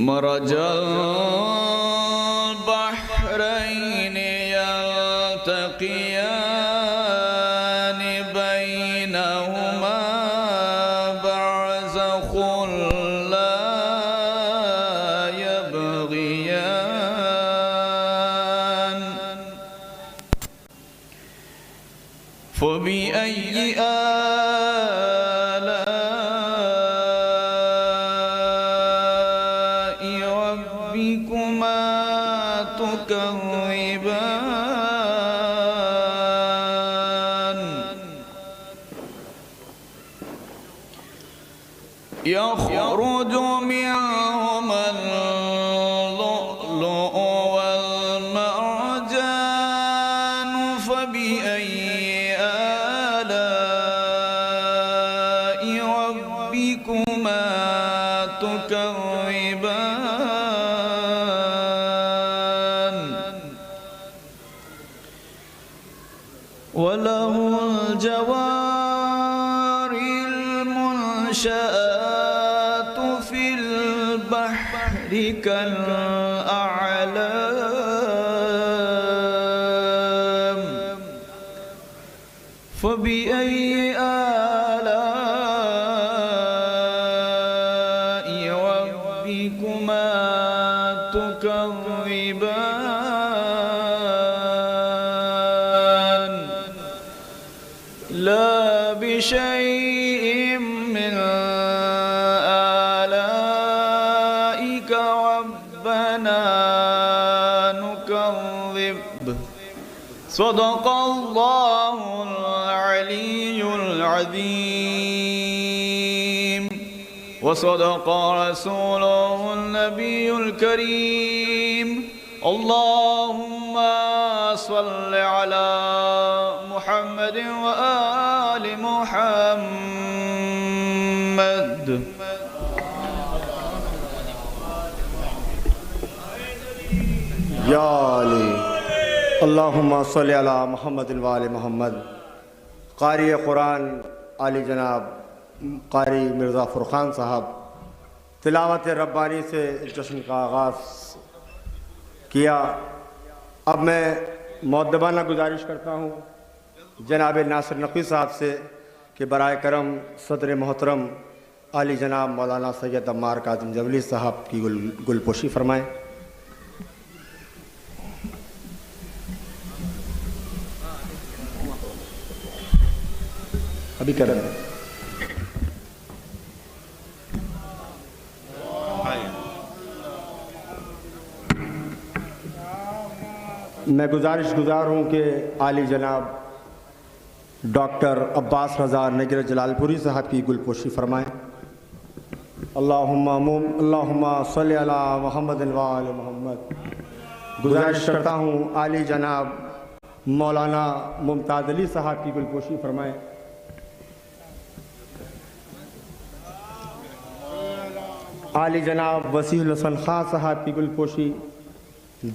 मरजल बहरैन यल्तक़ियान बैनहुमा बरज़ख़ुन ला यबग़ियान फ़बिअय्यि आलाइ रब्बिकुमा तुकज़्ज़िबान यख़रुजु मिनहुमल लुअ्लुअु वल मरजान फ़बिअय्यि आलाइ रब्बिकुमा तुकज़्ज़िबान वलहुल जवारिल मुनशआतु फिल बहरि कल अअलाम फ़बिअय्यि आलाइ रब्बिकुमा तुकज़्ज़िबान ला बिशैइन मिन आलाइका रब्बना नुकज़्ज़िब सदक़ल्लाहुल अलियुल अज़ीम व सदक़ रसूलुहुन नबियुल करीम अल्लाहुम्मा सल्लि अला मुहम्मद व आलि मुहम्मद। या अली अल्लाहुम्मा सल्लि अला मुहम्मद व आलि मुहम्मद। कारी कुरान आली जनाब कारी मिर्ज़ा फ़ुरक़ान साहब तिलावत रब्बानी से इस जश्न का आगाज़ किया। अब मैं मुअद्दबाना गुजारिश करता हूँ जनाब नासिर नक़वी साहब से कि बराए करम सदर मोहतरम आली जनाब मौलाना सैयद अम्मार काज़िम जबली साहब की गुलपोशी फरमाएँ। अभी कर रहे हैं। मैं गुजार हूँ कि आली जनाब डॉक्टर अब्बास रज़ा नगर जलालपुरी साहब की गुलपोशी फरमाएँ। अल्लाहुम्मा सल्लि अला मुहम्मद व आलि मुहम्मद। गुजारिश करता हूँ आली जनाब मौलाना मुमताज़ अली साहब की गुलपोशी फरमाएँ। आली जनाब वसील हसन खां साहब की गुलपोशी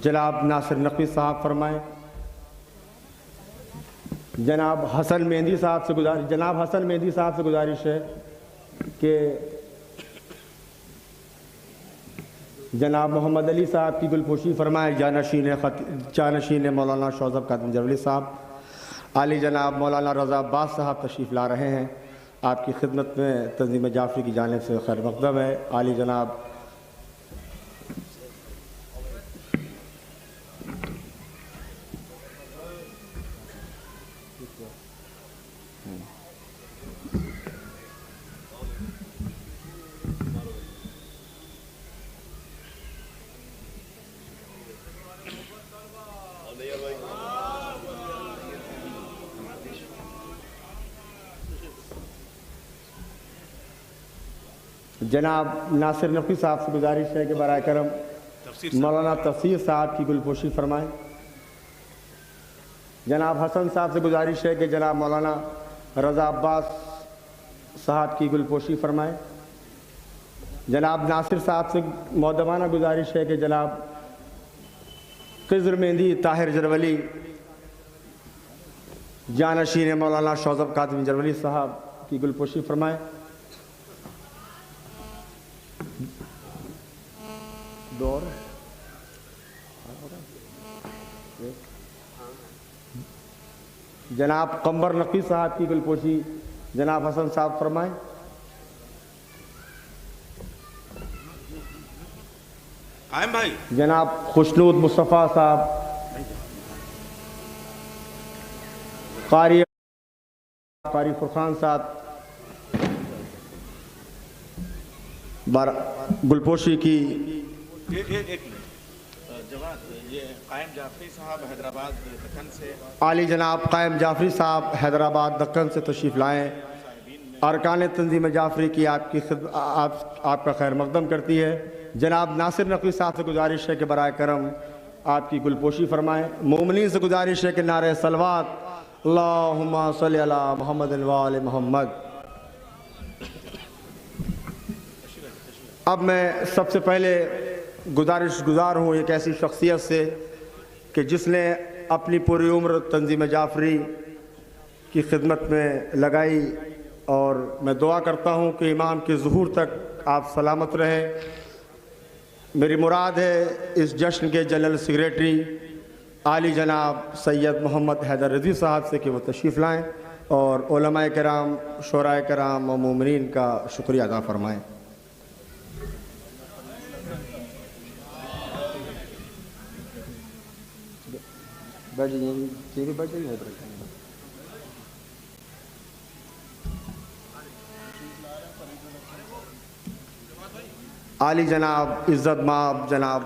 जनाब नासिर नक़वी साहब फरमाएँ। जनाब हसन मेहंदी साहब से गुजारिश है कि जनाब मोहम्मद अली साहब की गुलपोशी फरमाएँ। जानशीन मौलाना शौज़ब काज़िम जबली साहब। आली जनाब मौलाना रज़ा अब्बास साहब तशरीफ़ ला रहे हैं। आपकी खिदमत में तंज़ीम जाफ़री की जानिब से खैर मक़दम है। आली जनाब जनाब नासिर नक़वी साहब से गुजारिश है कि बराए करम मौलाना तफसीर साहब की गुलपोशी फरमाएँ। जनाब हसन साहब से गुजारिश है कि जनाब मौलाना रज़ा अब्बास साहब की गुलपोशी फरमाएँ। जनाब नासिर साहब से मुअद्दबाना गुजारिश है कि जनाब ख़िज़्र मेहंदी ताहिर जरवली जानशीन मौलाना शौज़ब काज़िम जरवली साहब की गुलपोशी फरमाएँ। जनाब कमर नकी साहब की गुलपोशी जनाब हसन साहब फरमाएं। कायम भाई। जनाब खुशनूद मुस्तफ़ा साहब, कारी फुरखान साहब गुलपोशी की। एक जवाब, ये कायम जाफरी साहब हैदराबाद दक्कन से। आली जनाब कायम जाफरी साहब हैदराबाद दक्कन से तशरीफ़ लाएँ। अरकान तंजीम जाफरी की आपका खैर मकदम करती है। जनाब नासिर नकवी साहब से गुजारिश है कि बराए करम आपकी गुलपोशी फरमाएँ। मोमिनीन से गुजारिश है कि नारे सलवात अल्लाहुम्मा सल्ली अला मुहम्मद व आले मुहम्मद। अब मैं सबसे पहले गुज़ार हूँ एक ऐसी शख्सियत से कि जिसने अपनी पूरी उम्र तंजीम जाफरी की खिदमत में लगाई, और मैं दुआ करता हूँ कि इमाम के ज़ुहूर तक आप सलामत रहें। मेरी मुराद है इस जश्न के जनरल सेक्रेटरी आली जनाब सैयद मोहम्मद हैदर रज़ी साहब से कि वो तशरीफ़ लाएँ और उलमाए किराम, शोराए किराम और मोमिनीन का शुक्रिया अदा फरमाएँ। आली जनाब इज़्ज़त माब जनाब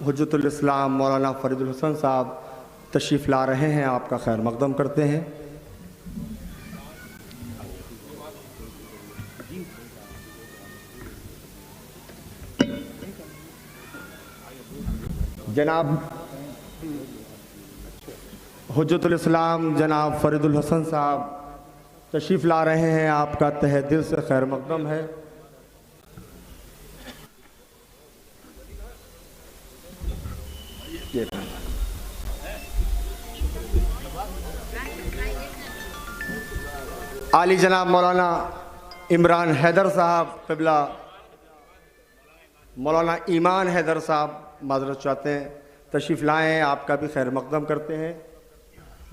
हुज्जतुल इस्लाम मौलाना फरीदुल हसन साहब तशरीफ़ ला रहे हैं, आपका खैर मकदम करते हैं। जनाब हुज्जतुल इस्लाम जनाब फरीदुल हसन साहब तशरीफ़ ला रहे हैं, आपका तहे दिल से खैर मकदम है। आली जनाब मौलाना इमरान हैदर साहब क़िबला, मौलाना ईमान हैदर साहब माज़रत चाहते हैं, तशरीफ़ लाएँ, आपका भी खैर मकदम करते हैं।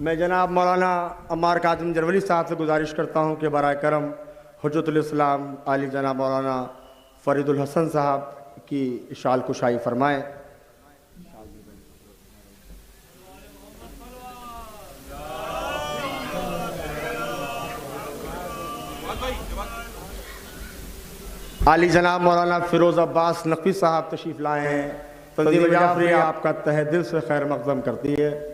मैं जनाब मौलाना अम्मार काज़िम जरवली साहब से गुजारिश करता हूँ कि बराए करम हुज्जतुल इस्लाम आली जनाब मौलाना फरीदुल हसन साहब की शाल कुशाई फरमाएँ। आली जनाब मौलाना फ़िरोज़ अब्बास नकवी साहब तशरीफ़ लाए हैं। तंजीम जाफरी आपका तहे दिल से खैर मकदम करती है।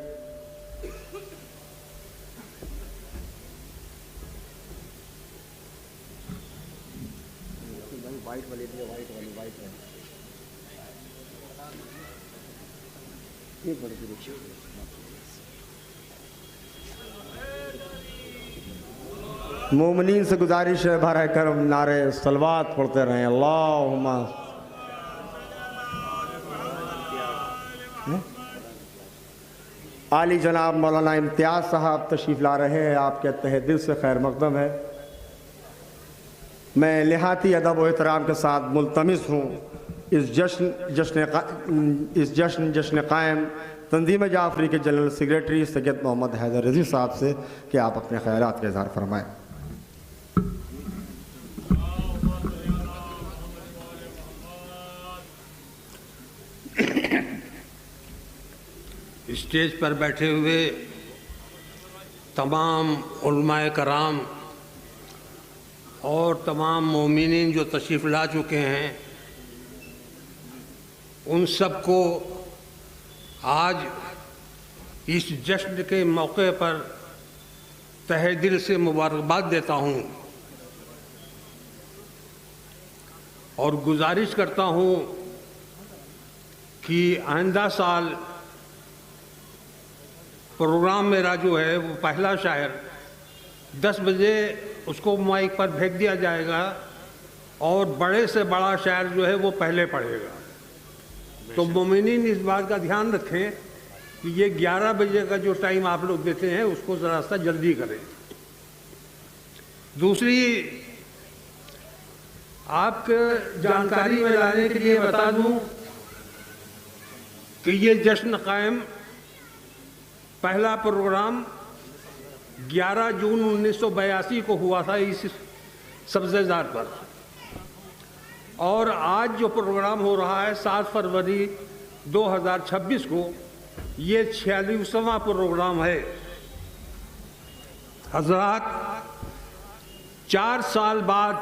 मोमिनीन से गुजारिश है बराए करम नारे सलवात पढ़ते रहें। अल्लाहुम्मा आली जनाब मौलाना इम्तियाज़ साहब तशरीफ़ ला रहे हैं, आपके तहे दिल से खैर मकदम है। मैं लिहाती अदब व एहतराम के साथ मुल्तमिस हूँ इस जश्न कायम तंजीम जाफरी के जनरल सेक्रेटरी सैयद मोहम्मद हैदर रज़ी साहब से कि आप अपने ख़यालात का इज़हार फरमाएँ। स्टेज पर बैठे हुए तमाम उलमाए कराम और तमाम मोमिनीन जो तशरीफ़ ला चुके हैं, उन सब को आज इस जश्न के मौके पर तहे दिल से मुबारकबाद देता हूँ और गुजारिश करता हूँ कि आइंदा साल प्रोग्राम मेरा जो है वो पहला शायर 10 बजे उसको माइक पर भेज दिया जाएगा और बड़े से बड़ा शायर जो है वो पहले पढ़ेगा। तो मोमिनीन इस बात का ध्यान रखें कि ये 11 बजे का जो टाइम आप लोग देते हैं उसको ज़रा सा जल्दी करें। दूसरी आपके जानकारी में लाने के लिए बता दूं कि ये जश्न कायम पहला प्रोग्राम 11 जून 1982 को हुआ था इस सब्ज़ेज़ार पर। और आज जो प्रोग्राम हो रहा है 7 फरवरी 2026 को, ये 46वां प्रोग्राम है। हज़रात, 4 साल बाद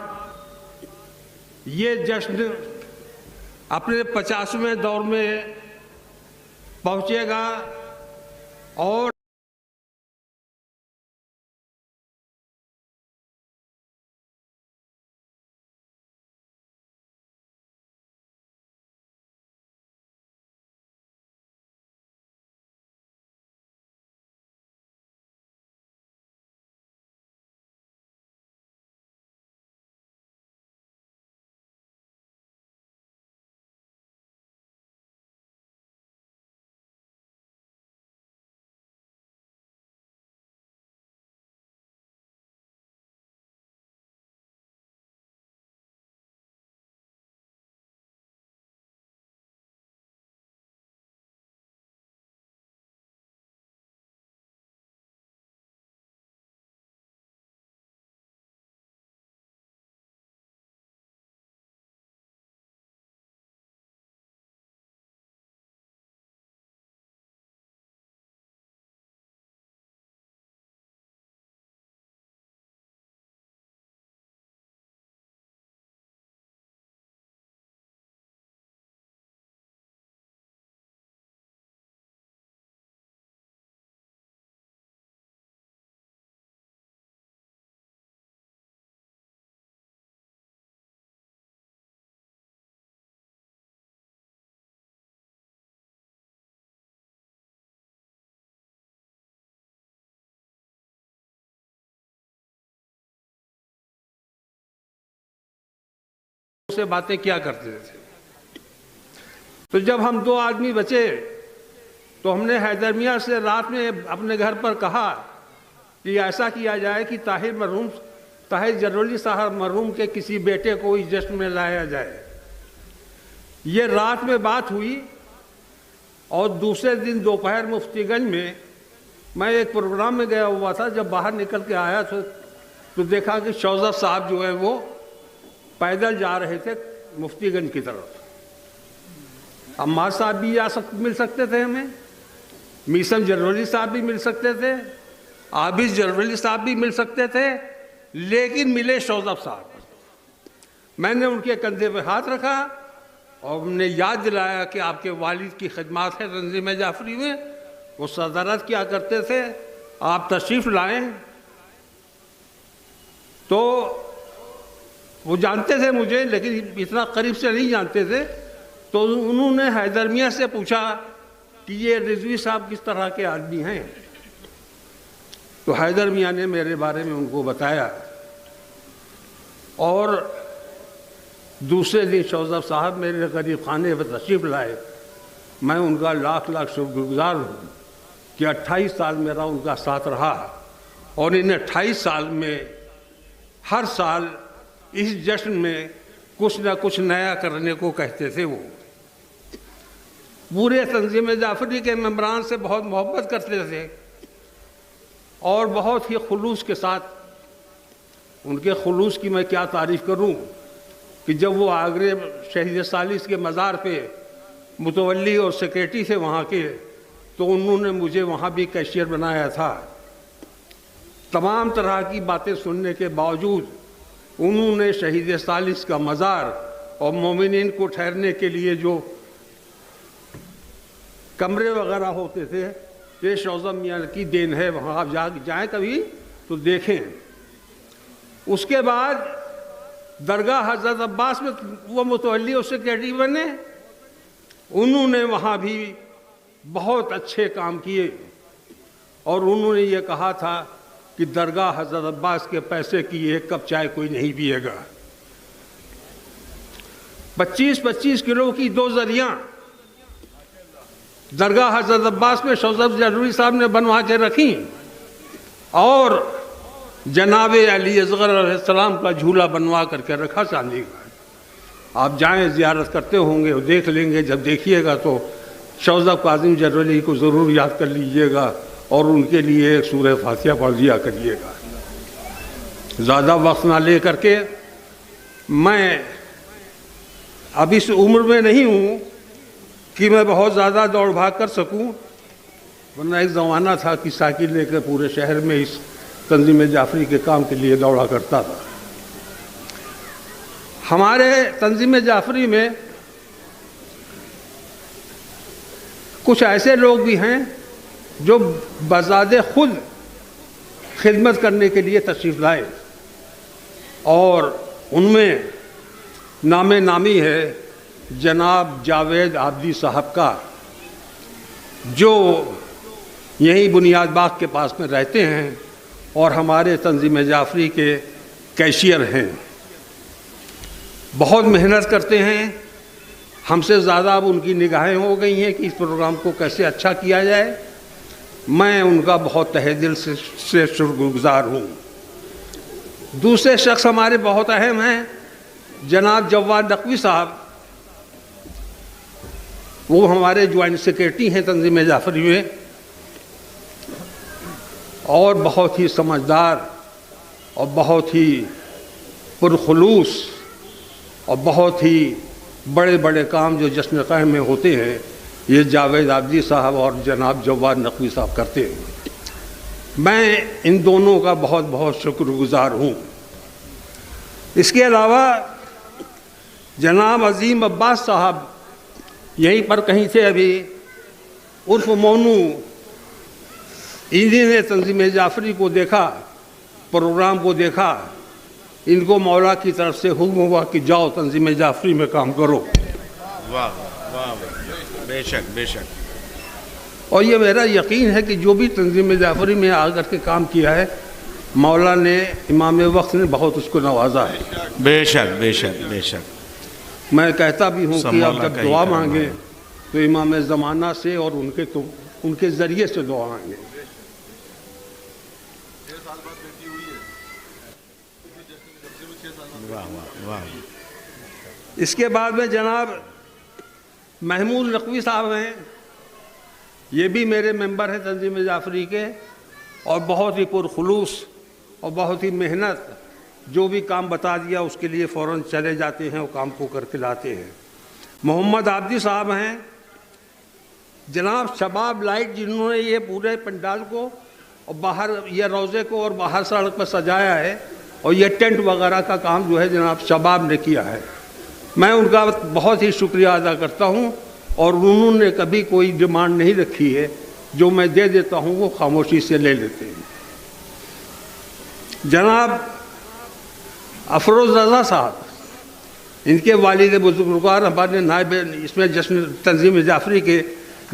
ये जश्न अपने 50वें दौर में पहुंचेगा और से बातें क्या करते थे। तो जब हम 2 आदमी बचे तो हमने हैदर मियाँ से रात में अपने घर पर कहा कि ऐसा किया जाए कि ताहिर जरवली साहब मरहूम के किसी बेटे को इस जश्न में लाया जाए। ये रात में बात हुई और दूसरे दिन दोपहर मुफ्तीगंज में मैं एक प्रोग्राम में गया हुआ था। जब बाहर निकल के आया तो देखा कि शौज़ब साहब जो है वो पैदल जा रहे थे मुफ्तीगंज की तरफ। अम्मार साहब भी मिल सकते थे हमें, मीसम जरवली साहब भी मिल सकते थे, आबिद जरवली साहब भी मिल सकते थे, लेकिन मिले शौज़ब साहब। मैंने उनके कंधे पे हाथ रखा और हमने याद दिलाया कि आपके वालिद की खिदमत है तंजीम जाफरी में, वो सदारत क्या करते थे, आप तशरीफ़ लाएं। तो वो जानते थे मुझे, लेकिन इतना करीब से नहीं जानते थे। तो उन्होंने हैदर मियाँ से पूछा कि ये रिजवी साहब किस तरह के आदमी हैं। तो हैदर मियाँ ने मेरे बारे में उनको बताया और दूसरे दिन शौज़ब साहब मेरे करीब खाने पर तशरीफ़ लाए। मैं उनका लाख लाख शुक्रगुज़ार हूँ कि 28 साल मेरा उनका साथ रहा और इन 28 साल में हर साल इस जश्न में कुछ ना कुछ नया करने को कहते थे। वो पूरे तंजीम जाफरी के मेंबरान से बहुत मोहब्बत करते थे और बहुत ही खुलूस के साथ। उनके खुलूस की मैं क्या तारीफ़ करूं कि जब वो आगरे शहीद सालिस के मज़ार पे मुतवल्ली और सेक्रेटरी थे वहाँ के, तो उन्होंने मुझे वहाँ भी कैशियर बनाया था। तमाम तरह की बातें सुनने के बावजूद उन्होंने शहीद सालिस का मज़ार और मोमिनीन को ठहरने के लिए जो कमरे वगैरह होते थे, ये शौज़ब मियाँ की देन है। वहाँ आप जाएँ कभी तो देखें। उसके बाद दरगाह हज़रत अब्बास में वो मुतवल्ली और सेक्रेटरी बने। उन्होंने वहाँ भी बहुत अच्छे काम किए और उन्होंने ये कहा था कि दरगाह हज़रत अब्बास के पैसे की 1 कप चाय कोई नहीं पिएगा। 25-25 किलो की 2 ज़रियाँ दरगाह हज़रत अब्बास में शौज़ब जरवली साहब ने बनवा के रखी और जनाब अली असगर अलैहिस्सलाम का झूला बनवा करके रखा चांदी का। आप जाएं, ज़ियारत करते होंगे और देख लेंगे। जब देखिएगा तो शौज़ब काज़िम जरवली को ज़रूर याद कर लीजिएगा और उनके लिए सूरह फातिहा पढ़ दिया करिएगा। ज़्यादा वक्त ना ले करके, मैं अब इस उम्र में नहीं हूँ कि मैं बहुत ज़्यादा दौड़ भाग कर सकूँ, वरना एक ज़माना था कि साइकिल लेकर पूरे शहर में इस तंजीम जाफरी के काम के लिए दौड़ा करता था। हमारे तंजीम जाफरी में कुछ ऐसे लोग भी हैं जो बज़ाते खुद खिदमत करने के लिए तशरीफ़ लाए, और उनमें नामे नामी है जनाब जावेद आबदी साहब का, जो यहीं बुनियाद बाग के पास में रहते हैं और हमारे तंजीम जाफरी के कैशियर हैं। बहुत मेहनत करते हैं, हमसे ज़्यादा अब उनकी निगाहें हो गई हैं कि इस प्रोग्राम को कैसे अच्छा किया जाए। मैं उनका बहुत तहे दिल से शुक्रगुज़ार हूँ। दूसरे शख्स हमारे बहुत अहम हैं, जनाब जवाद नकवी साहब। वो हमारे ज्वाइंट सेक्रेटरी हैं तंजीम जाफरी में, और बहुत ही समझदार और बहुत ही पुरखुलूस और बहुत ही बड़े बड़े काम जो जश्न क़ायम में होते हैं, ये जावेद आबदी साहब और जनाब जवाद नकवी साहब करते हैं। मैं इन दोनों का बहुत बहुत शुक्रगुज़ार हूँ। इसके अलावा जनाब अजीम अब्बास साहब यहीं पर कहीं थे अभी, उर्फ मोनू। इन्हीं ने तंजीम जाफरी को देखा, प्रोग्राम को देखा, इनको मौला की तरफ से हुक्म हुआ कि जाओ तंजीम जाफरी में काम करो। वाह वाह, बेशक बेशक। और ये मेरा यकीन है कि जो भी तंजीम जाफरी में आकर के काम किया है, मौला ने, इमाम वक्त ने बहुत उसको नवाजा है। बेशक बेशक बेशक। मैं कहता भी हूँ कि आप जब दुआ मांगे तो इमाम ज़माना से और उनके ज़रिए से दुआ मांगे। इसके बाद में जनाब महमूद नकवी साहब हैं, ये भी मेरे मेंबर हैं तंजीम जाफरी के, और बहुत ही पुरखुलूस और बहुत ही मेहनत, जो भी काम बता दिया उसके लिए फ़ौरन चले जाते हैं और काम को करके लाते हैं। मोहम्मद आबदी साहब हैं, जनाब शबाब लाइट, जिन्होंने ये पूरे पंडाल को और बाहर ये रोज़े को और बाहर सड़क पर सजाया है, और ये टेंट वगैरह का काम जो है जनाब शबाब ने किया है। मैं उनका बहुत ही शुक्रिया अदा करता हूँ, और उन्होंने कभी कोई डिमांड नहीं रखी है, जो मैं दे देता हूँ वो खामोशी से ले लेते हैं। जनाब अफरोज़ रज़ा साहब, इनके वालिद बुजुर्गवार हमारे नायब, इसमें जश्न तंजीम जाफरी के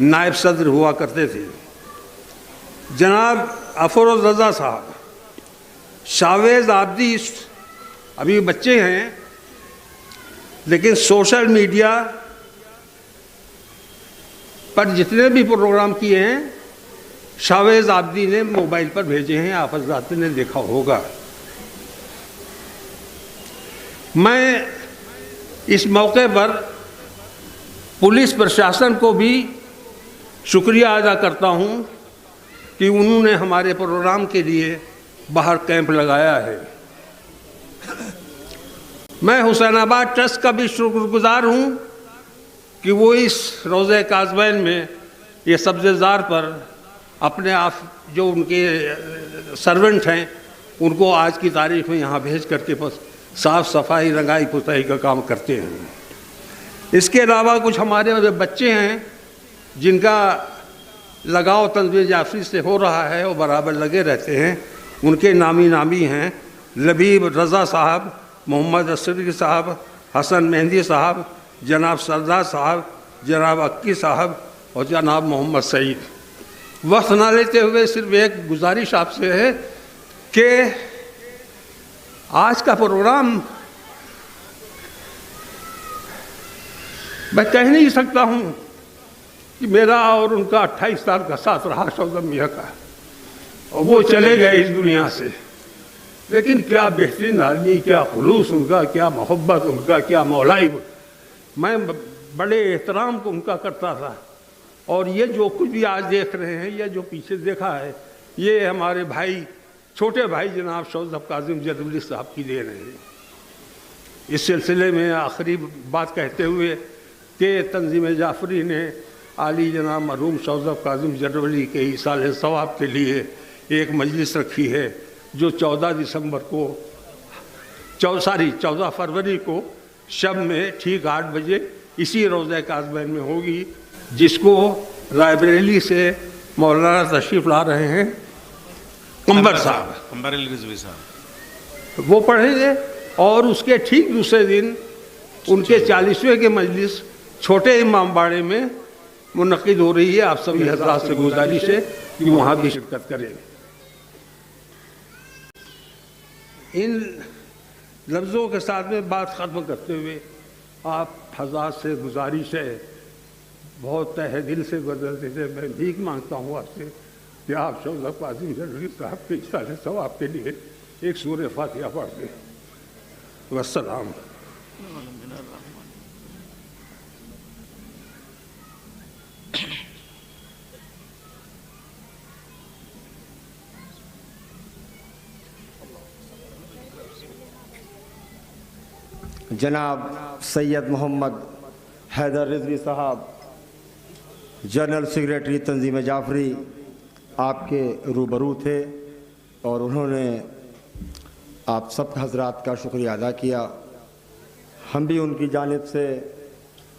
नायब सदर हुआ करते थे। जनाब अफरोज़ रज़ा साहब, शावेज़ आबदी अभी बच्चे हैं, लेकिन सोशल मीडिया पर जितने भी प्रोग्राम किए हैं शावेज़ आबदी ने मोबाइल पर भेजे हैं, आप हज़रात ने देखा होगा। मैं इस मौके पर पुलिस प्रशासन को भी शुक्रिया अदा करता हूं कि उन्होंने हमारे प्रोग्राम के लिए बाहर कैंप लगाया है। मैं हुसैनाबाद ट्रस्ट का भी शुक्रगुजार हूं कि वो इस रोज़े काज़मैन में ये सब्ज़ेज़ार पर अपने आप जो उनके सर्वेंट हैं उनको आज की तारीख में यहाँ भेज करके साफ़ सफाई रंगाई पुताई का काम करते हैं। इसके अलावा कुछ हमारे बच्चे हैं जिनका लगाव तंजीम जाफरी से हो रहा है और बराबर लगे रहते हैं। उनके नामी हैं लबीब रज़ा साहब, मोहम्मद असरी साहब, हसन मेहंदी साहब, जनाब सरदार साहब, जनाब अक्की साहब और जनाब मोहम्मद सईद। वक्त ना लेते हुए सिर्फ एक गुजारिश आपसे है कि आज का प्रोग्राम मैं कह नहीं सकता हूँ कि मेरा और उनका 28 साल का साथ रहा शौकत मियाँ का, और वो चले गए इस दुनिया से, लेकिन क्या बेहतरीन आदमी, क्या खुलूस उनका, क्या मोहब्बत उनका, क्या मौलाई। मैं बड़े एहतराम को उनका करता था और ये जो कुछ भी आज देख रहे हैं, ये जो पीछे देखा है, ये हमारे भाई, छोटे भाई जनाब शौज़ब काज़िम जरवली साहब की देन है। इस सिलसिले में आखिरी बात कहते हुए कि तंजीम जाफरी ने आली जनाब मरहूम शौज़ब काज़िम जरवली के इसाले सवाब के लिए एक मजलिस रखी है, जो 14 फरवरी को शब में ठीक 8 बजे इसी रोज़ा काज़मैन में होगी, जिसको रायबरेली से मौलाना तशरीफ़ ला रहे हैं कंबर साहब, कंबर अली रिजवी साहब, वो पढ़ेंगे। और उसके ठीक दूसरे दिन उनके 40वें के मजलिस छोटे इमाम बाड़े में मुनक़िद हो रही है। आप सभी हज़रात से गुजारिश है कि वहाँ भी शिरकत करें। इन लफ्ज़ों के साथ में बात ख़त्म करते हुए आप हज़रात से गुजारिश है, बहुत तहे दिल से गुजरते थे, मैं भीख मांगता हूँ आपसे कि आप शौज़ब काज़िम जरवली साहब के इसाले सवाब के लिए एक सूरह फातिहा पढ़ दें। वस्सलाम। जनाब सैयद मोहम्मद हैदर रिजवी साहब, जनरल सेक्रेटरी तंजीम जाफरी, आपके रूबरू थे और उन्होंने आप सब हजरात का शुक्रिया अदा किया। हम भी उनकी जानिब से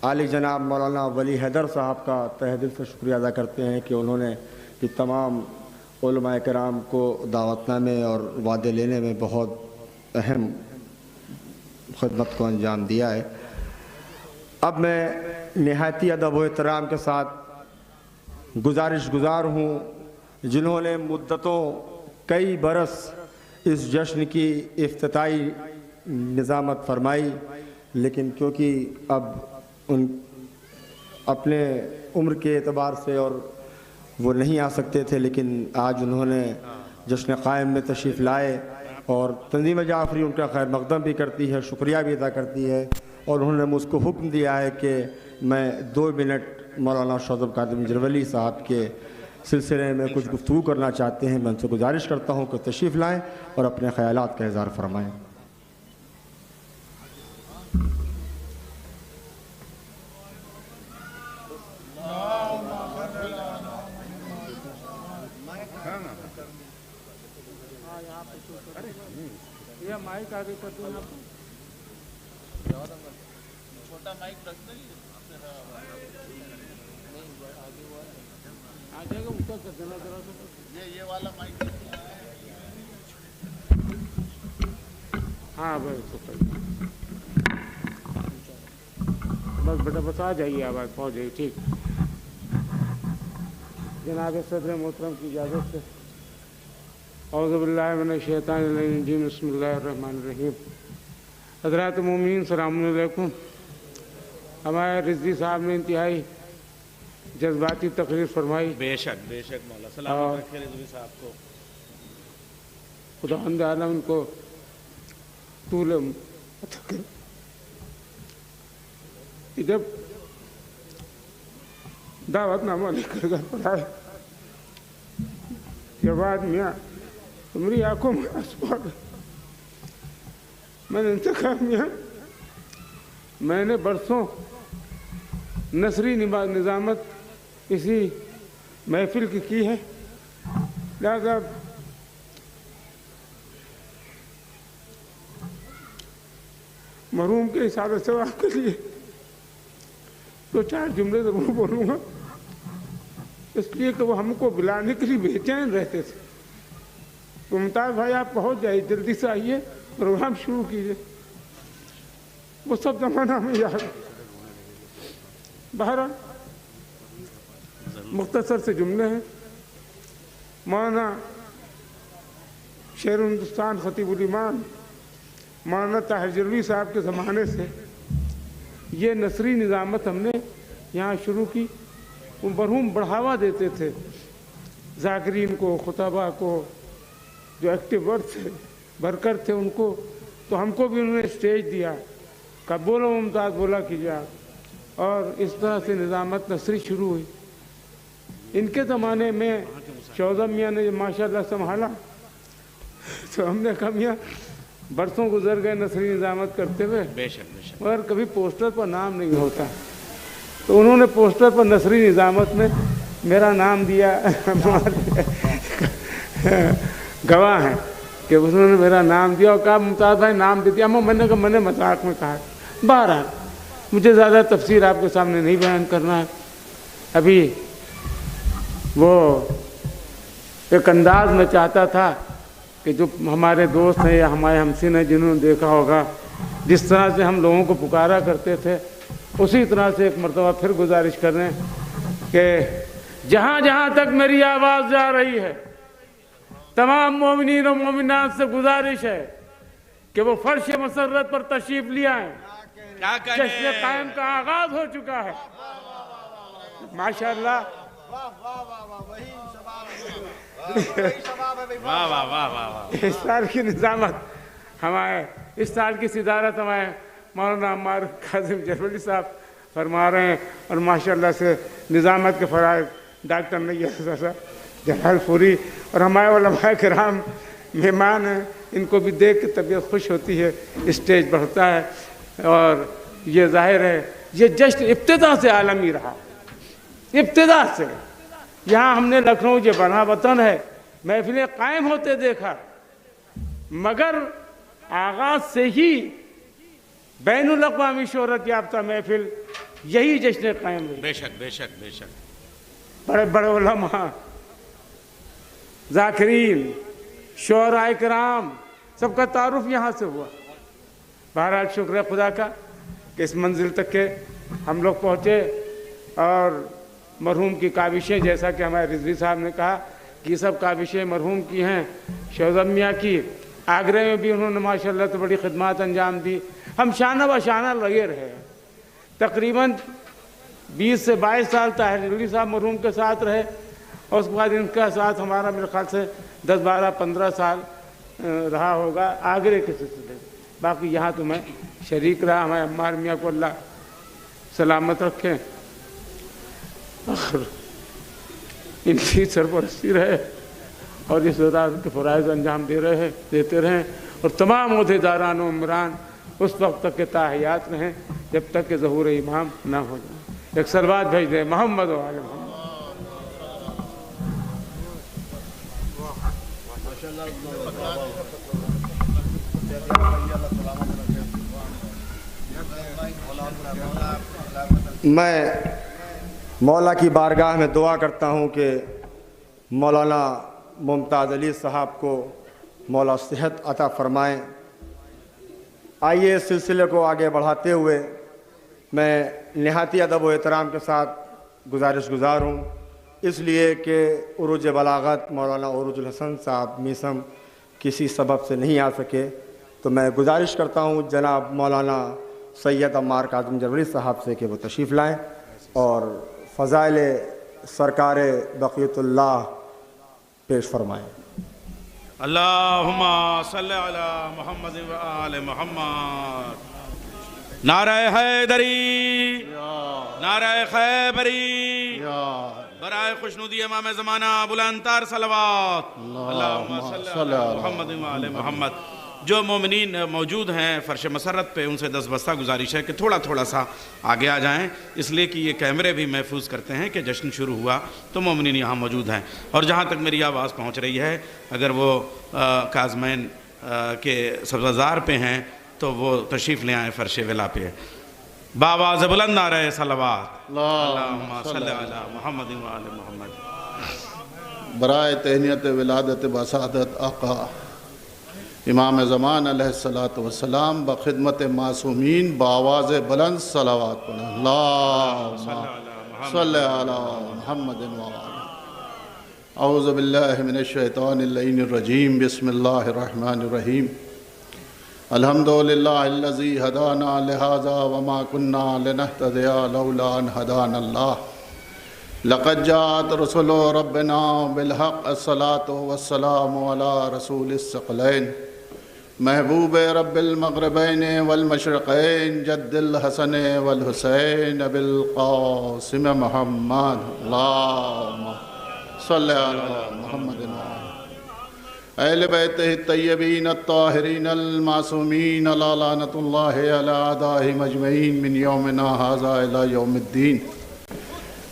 आली जनाब मौलाना वली हैदर साहब का तहे दिल से शुक्रिया अदा करते हैं कि उन्होंने कि तमाम उलमाए कराम को दावतनामे और वादे लेने में बहुत अहम खिदमत को अंजाम दिया है। अब मैं निहायती अदब व एहतराम के साथ गुज़ार हूँ, जिन्होंने मुद्दतों कई बरस इस जश्न की इफ्तिताई निज़ामत फरमाई, लेकिन क्योंकि अब उन अपने उम्र के एतबार से और वो नहीं आ सकते थे, लेकिन आज उन्होंने जश्न क़ायम में तशरीफ़ लाए और तंजीम जाफरी उनका खैर मक़दम भी करती है, शुक्रिया भी अदा करती है। और उन्होंने मुझको हुक्म दिया है कि मैं 2 मिनट मौलाना शौज़ब काज़िम जरवली साहब के सिलसिले में कुछ गुफ्तगू करना चाहते हैं। मैं उनसे गुजारिश करता हूँ कि तशरीफ़ लाएँ और अपने ख़यालात का इज़हार फरमाएँ। ये माइक आगे कर दो, छोटा माइक रख दो, आ जाएगा ऊपर कर देना जरा सा, ये वाला माइक, हाँ बस बस बेटा बस आ जाइए, आवाज़ पहुँच जाइए। ठीक, जनाब सदर मोहतरम की इजाज़त से औज़ु बिल्लाहि मिनश शैतानिर रजीम, बिस्मिल्लाहिर रहमानिर रहीम। हज़रात मोमिनीन सलामुन अलैकुम। हमारे रिज़वी साहब ने इंतहाई जज्बाती तकरीर फरमाई। बेशक बेशक मौला सलाम रखे रिज़वी साहब को, खुदावंद आलम उनको तूल जब दावतनामा लेकर घर पर आए, जब बाद मियाँ तुम्हारी आंखों में आंसू आ गए। मैंने उनसे कहा मियाँ मैंने बरसों नसरी निज़ामत इसी महफिल की है, लिहाजा मरहूम के इशारे से आपके लिए 2-4 जुमले ज़रूर बोलूँगा, इसलिए कि वो हमको बुलाने के लिए बेचैन रहते थे। तो मुमताज़ भाई आप पहुँच जाइए, जल्दी से आइए, प्रोग्राम शुरू कीजिए। वो सब ज़माना में याद। बहरहाल मुख्तसर से जुमले हैं। मौलाना शेर हिंदुस्तान खतीबुल ईमान मौलाना ताहिर जरवली साहब के ज़माने से ये नसरी निज़ामत हमने यहाँ शुरू की। वो मरहूम बढ़ावा देते थे ज़ाकिरीन को, खुतबा को, जो एक्टिव वर्ड थे, वर्कर थे उनको। तो हमको भी उन्होंने स्टेज दिया, कब बोलो मुमताज़ बोला कीजिए, और इस तरह से निज़ामत नसरी शुरू हुई। इनके ज़माने में चौदह मियाँ ने माशाल्लाह संभाला तो हमने कहा मियाँ बरसों गुजर गए नसरी निज़ामत करते हुए, मगर कभी पोस्टर पर नाम नहीं होता। तो उन्होंने पोस्टर पर नसरी निज़ामत में मेरा नाम दिया। गवाह हैं कि उन्होंने मेरा नाम दिया और कहा मुमताज़ भाई नाम दे दिया। मैंने मजाक में कहा। बहरहाल मुझे ज़्यादा तफसीर आपके सामने नहीं बयान करना है। अभी वो एक अंदाज में चाहता था कि जो हमारे दोस्त हैं या हमारे हमसिन हैं जिन्होंने देखा होगा, जिस तरह से हम लोगों को पुकारा करते थे, उसी तरह से एक मरतबा फिर गुजारिश कर रहे हैं कि जहाँ जहाँ तक मेरी आवाज़ जा रही है, तमाम मोमिनीन और मोमिनात से गुजारिश है कि वो फर्श मसरत पर तशरीफ ले आएं। जश्न कायम का आगाज हो चुका है माशाअल्लाह। इस साल की निज़ामत हमारे, इस साल की सिदारत हमारे मौलाना अम्मार कासिम जरवली साहब फरमा रहे हैं और माशाअल्लाह से निज़ामत के फ़राइज़ डॉक्टर नैय्यर जलालपुरी और हमारे उलमा किराम मेहमान हैं, इनको भी देख के तबीयत खुश होती है, स्टेज बढ़ता है। और ये जाहिर है ये जश्न इब्तिदा से आलमी रहा, इब्तिदा से। यहाँ हमने लखनऊ जो बना वतन है महफिलें कायम होते देखा, मगर आगाज से ही बैनुल अक़वामी शोहरत याफ्ता महफिल यही जश्न कायम रही। बेशक बेशक बेशक। बड़े बड़े उलमा, ज़ाकिरीन, शुअराए किराम, सबका तारुफ यहाँ से हुआ। बहरहाल शुक्र है खुदा का कि इस मंजिल तक के हम लोग पहुँचे और मरहूम की काविशें, जैसा कि हमारे रिजवी साहब ने कहा कि ये सब काविशें मरहूम की हैं, शौज़म मियाँ की। आगरा में भी उन्होंने माशाअल्लाह तो बड़ी खिदमत अंजाम दी। हम शाना ब शाना लगे रहे। तकरीबन 20 से 22 साल ताहिर अली साहब मरहूम के साथ रहे और उसके बाद इनका साथ हमारा मेरे ख्याल से 10, 12, 15 साल रहा होगा आगरे के सिलसिले। बाकी यहाँ तो मैं शरीक रहा। हमारे अम्मार मियाँ को अल्लाह सलामत रखें और इनकी सरपरस्ती रहे और इस दौरान के फ़राइज़ अंजाम देते रहें और तमाम ओहदेदारान व उमरान उस वक्त तक के ताहियात रहें जब तक कि ज़हूर इमाम ना हो जाए। एक सलवात भेज दें मोहम्मद व आले मोहम्मद। मैं मौला की बारगाह में दुआ करता हूँ कि मौलाना मुमताज़ अली साहब को मौला सेहत अता फ़रमाएँ। आइए इस सिलसिले को आगे बढ़ाते हुए मैं निहाती अदब व एहतराम के साथ गुज़ार हूँ, इसलिए कि उरूज बलागत मौलाना उरूजुल हसन साहब मीसम किसी सबब से नहीं आ सके, तो मैं गुजारिश करता हूँ जनाब मौलाना सैयद अम्मार कासिम जरवली साहब से कि वो तशरीफ़ लाएँ और फ़ज़ाइल सरकार बक़ियतुल्लाह पेश फरमाएँ। अल्लाहुम्मा सल्लि अला मुहम्मद व आले मुहम्मद। नारे हैदरी, नारे खैबरी, बराए खुशनुदी इमाम ज़माना बुलंदतर सलवात। अल्लाहुम्मा सल्लि अला मुहम्मद व आले मुहम्मद। जो मोमिनीन मौजूद हैं फ़र्श मसरत पे, उनसे 10 बस्ता गुजारिश है कि थोड़ा थोड़ा सा आगे आ जाएं, इसलिए कि ये कैमरे भी महफूज करते हैं कि जश्न शुरू हुआ तो मोमिनीन यहाँ मौजूद हैं। और जहाँ तक मेरी आवाज़ पहुँच रही है, अगर वो काज़मैन के सब्ज़ाज़ार पे हैं तो वो तशरीफ़ ले आएँ फ़र्श विला पे। बावाज़ बुलंद आ रहे सलवात। अल्लाहुम्मा सल्लि अला मुहम्मद व आले मुहम्मद। बराए तहनीत विलादत बसादत आका इमाम ज़मान अलैहिस्सलातु वस्सलाम बख़िदमत मासूमीन बावाज़ बुलंद सलावत पढ़ें। अल्लाहुम्मा सल्लि अला मुहम्मद व आले। औज़ु बिल्लाहि मिनश शैतानिर रजीम। बिस्मिल्लाहिर रहमानिर रहीम। अल्हम्दुलिल्लाहिल्लज़ी हदाना लिहाज़ा वमा कुन्ना लिनहतदिया लौला अन हदानल्लाह। लक़द जाअत रुसुलु रब्बिना बिल हक़्क़ि अस्सलातु वस्सलामु अला रसूलिस सकलैन महबूब रब्बिल मग़रिबैन वल मशरिक़ैन जद्दिल हसन वल हुसैन अबिल क़ासिम मुहम्मद अल्लाहुम्मा सल्लि अला मुहम्मदिन अहले बैतिहि तय्यबीन अत्ताहिरीन अल मासूमीन अला लानतुल्लाहि अला अदाहिम अजमईन मिन यौमिना हाज़ा इला यौमिद्दीन।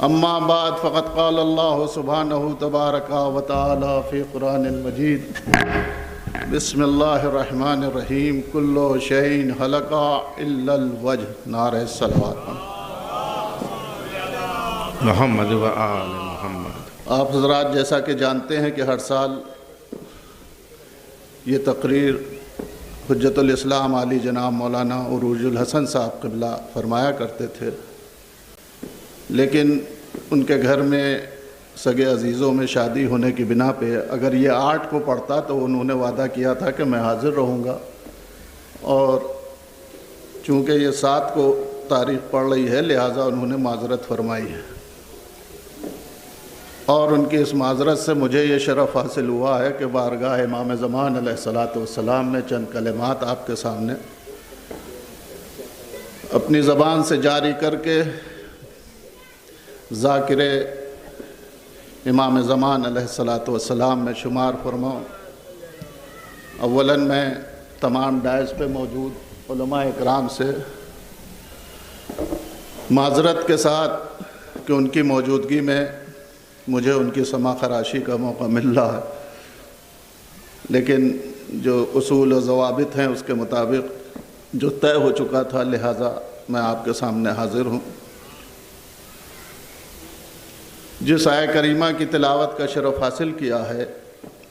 अम्मा बाद फ़क़द क़ाल अल्लाहु सुब्हानहु तबारक व तआला फ़ी क़ुरानिल मजीद बिस्मिल्लाहिर्रहमानिर्रहीम कुल्लु शैइन हलका इल्लल वज्ह। नारे सलवात मोहम्मद व आल मोहम्मद। आप हज़रात जैसा कि जानते हैं कि हर साल ये तकरीर हुज्जतुल इस्लाम आली जनाब मौलाना उरूजुल हसन साहब क़िबला फरमाया करते थे, लेकिन उनके घर में सगे अजीज़ों में शादी होने की बिना पे अगर ये 8 को पढ़ता तो उन्होंने वादा किया था कि मैं हाज़िर रहूँगा, और चूँकि ये 7 को तारीख़ पड़ रही है लिहाजा उन्होंने माज़रत फरमाई है, और उनकी इस माज़रत से मुझे ये शरफ़ हासिल हुआ है कि बारगाह इमाम ज़मान अलैहिस्सलातु वस्सलाम में चंद कलिमात आपके सामने अपनी ज़बान से जारी करके ज़ाकिर इमाम ज़मान अलैहिस्सलातु वस्सलाम में शुमार फरमाऊँ। अव्वलन मैं तमाम डायस पे मौजूद उलमा इकराम से माज़रत के साथ कि उनकी मौजूदगी में मुझे उनकी समा खराशी का मौका मिल रहा है, लेकिन जो उसूल और ज़वाबित हैं उसके मुताबिक जो तय हो चुका था लिहाजा मैं आपके सामने हाज़िर हूँ। जिस आय करीमा की तिलावत का शरफ़ हासिल किया है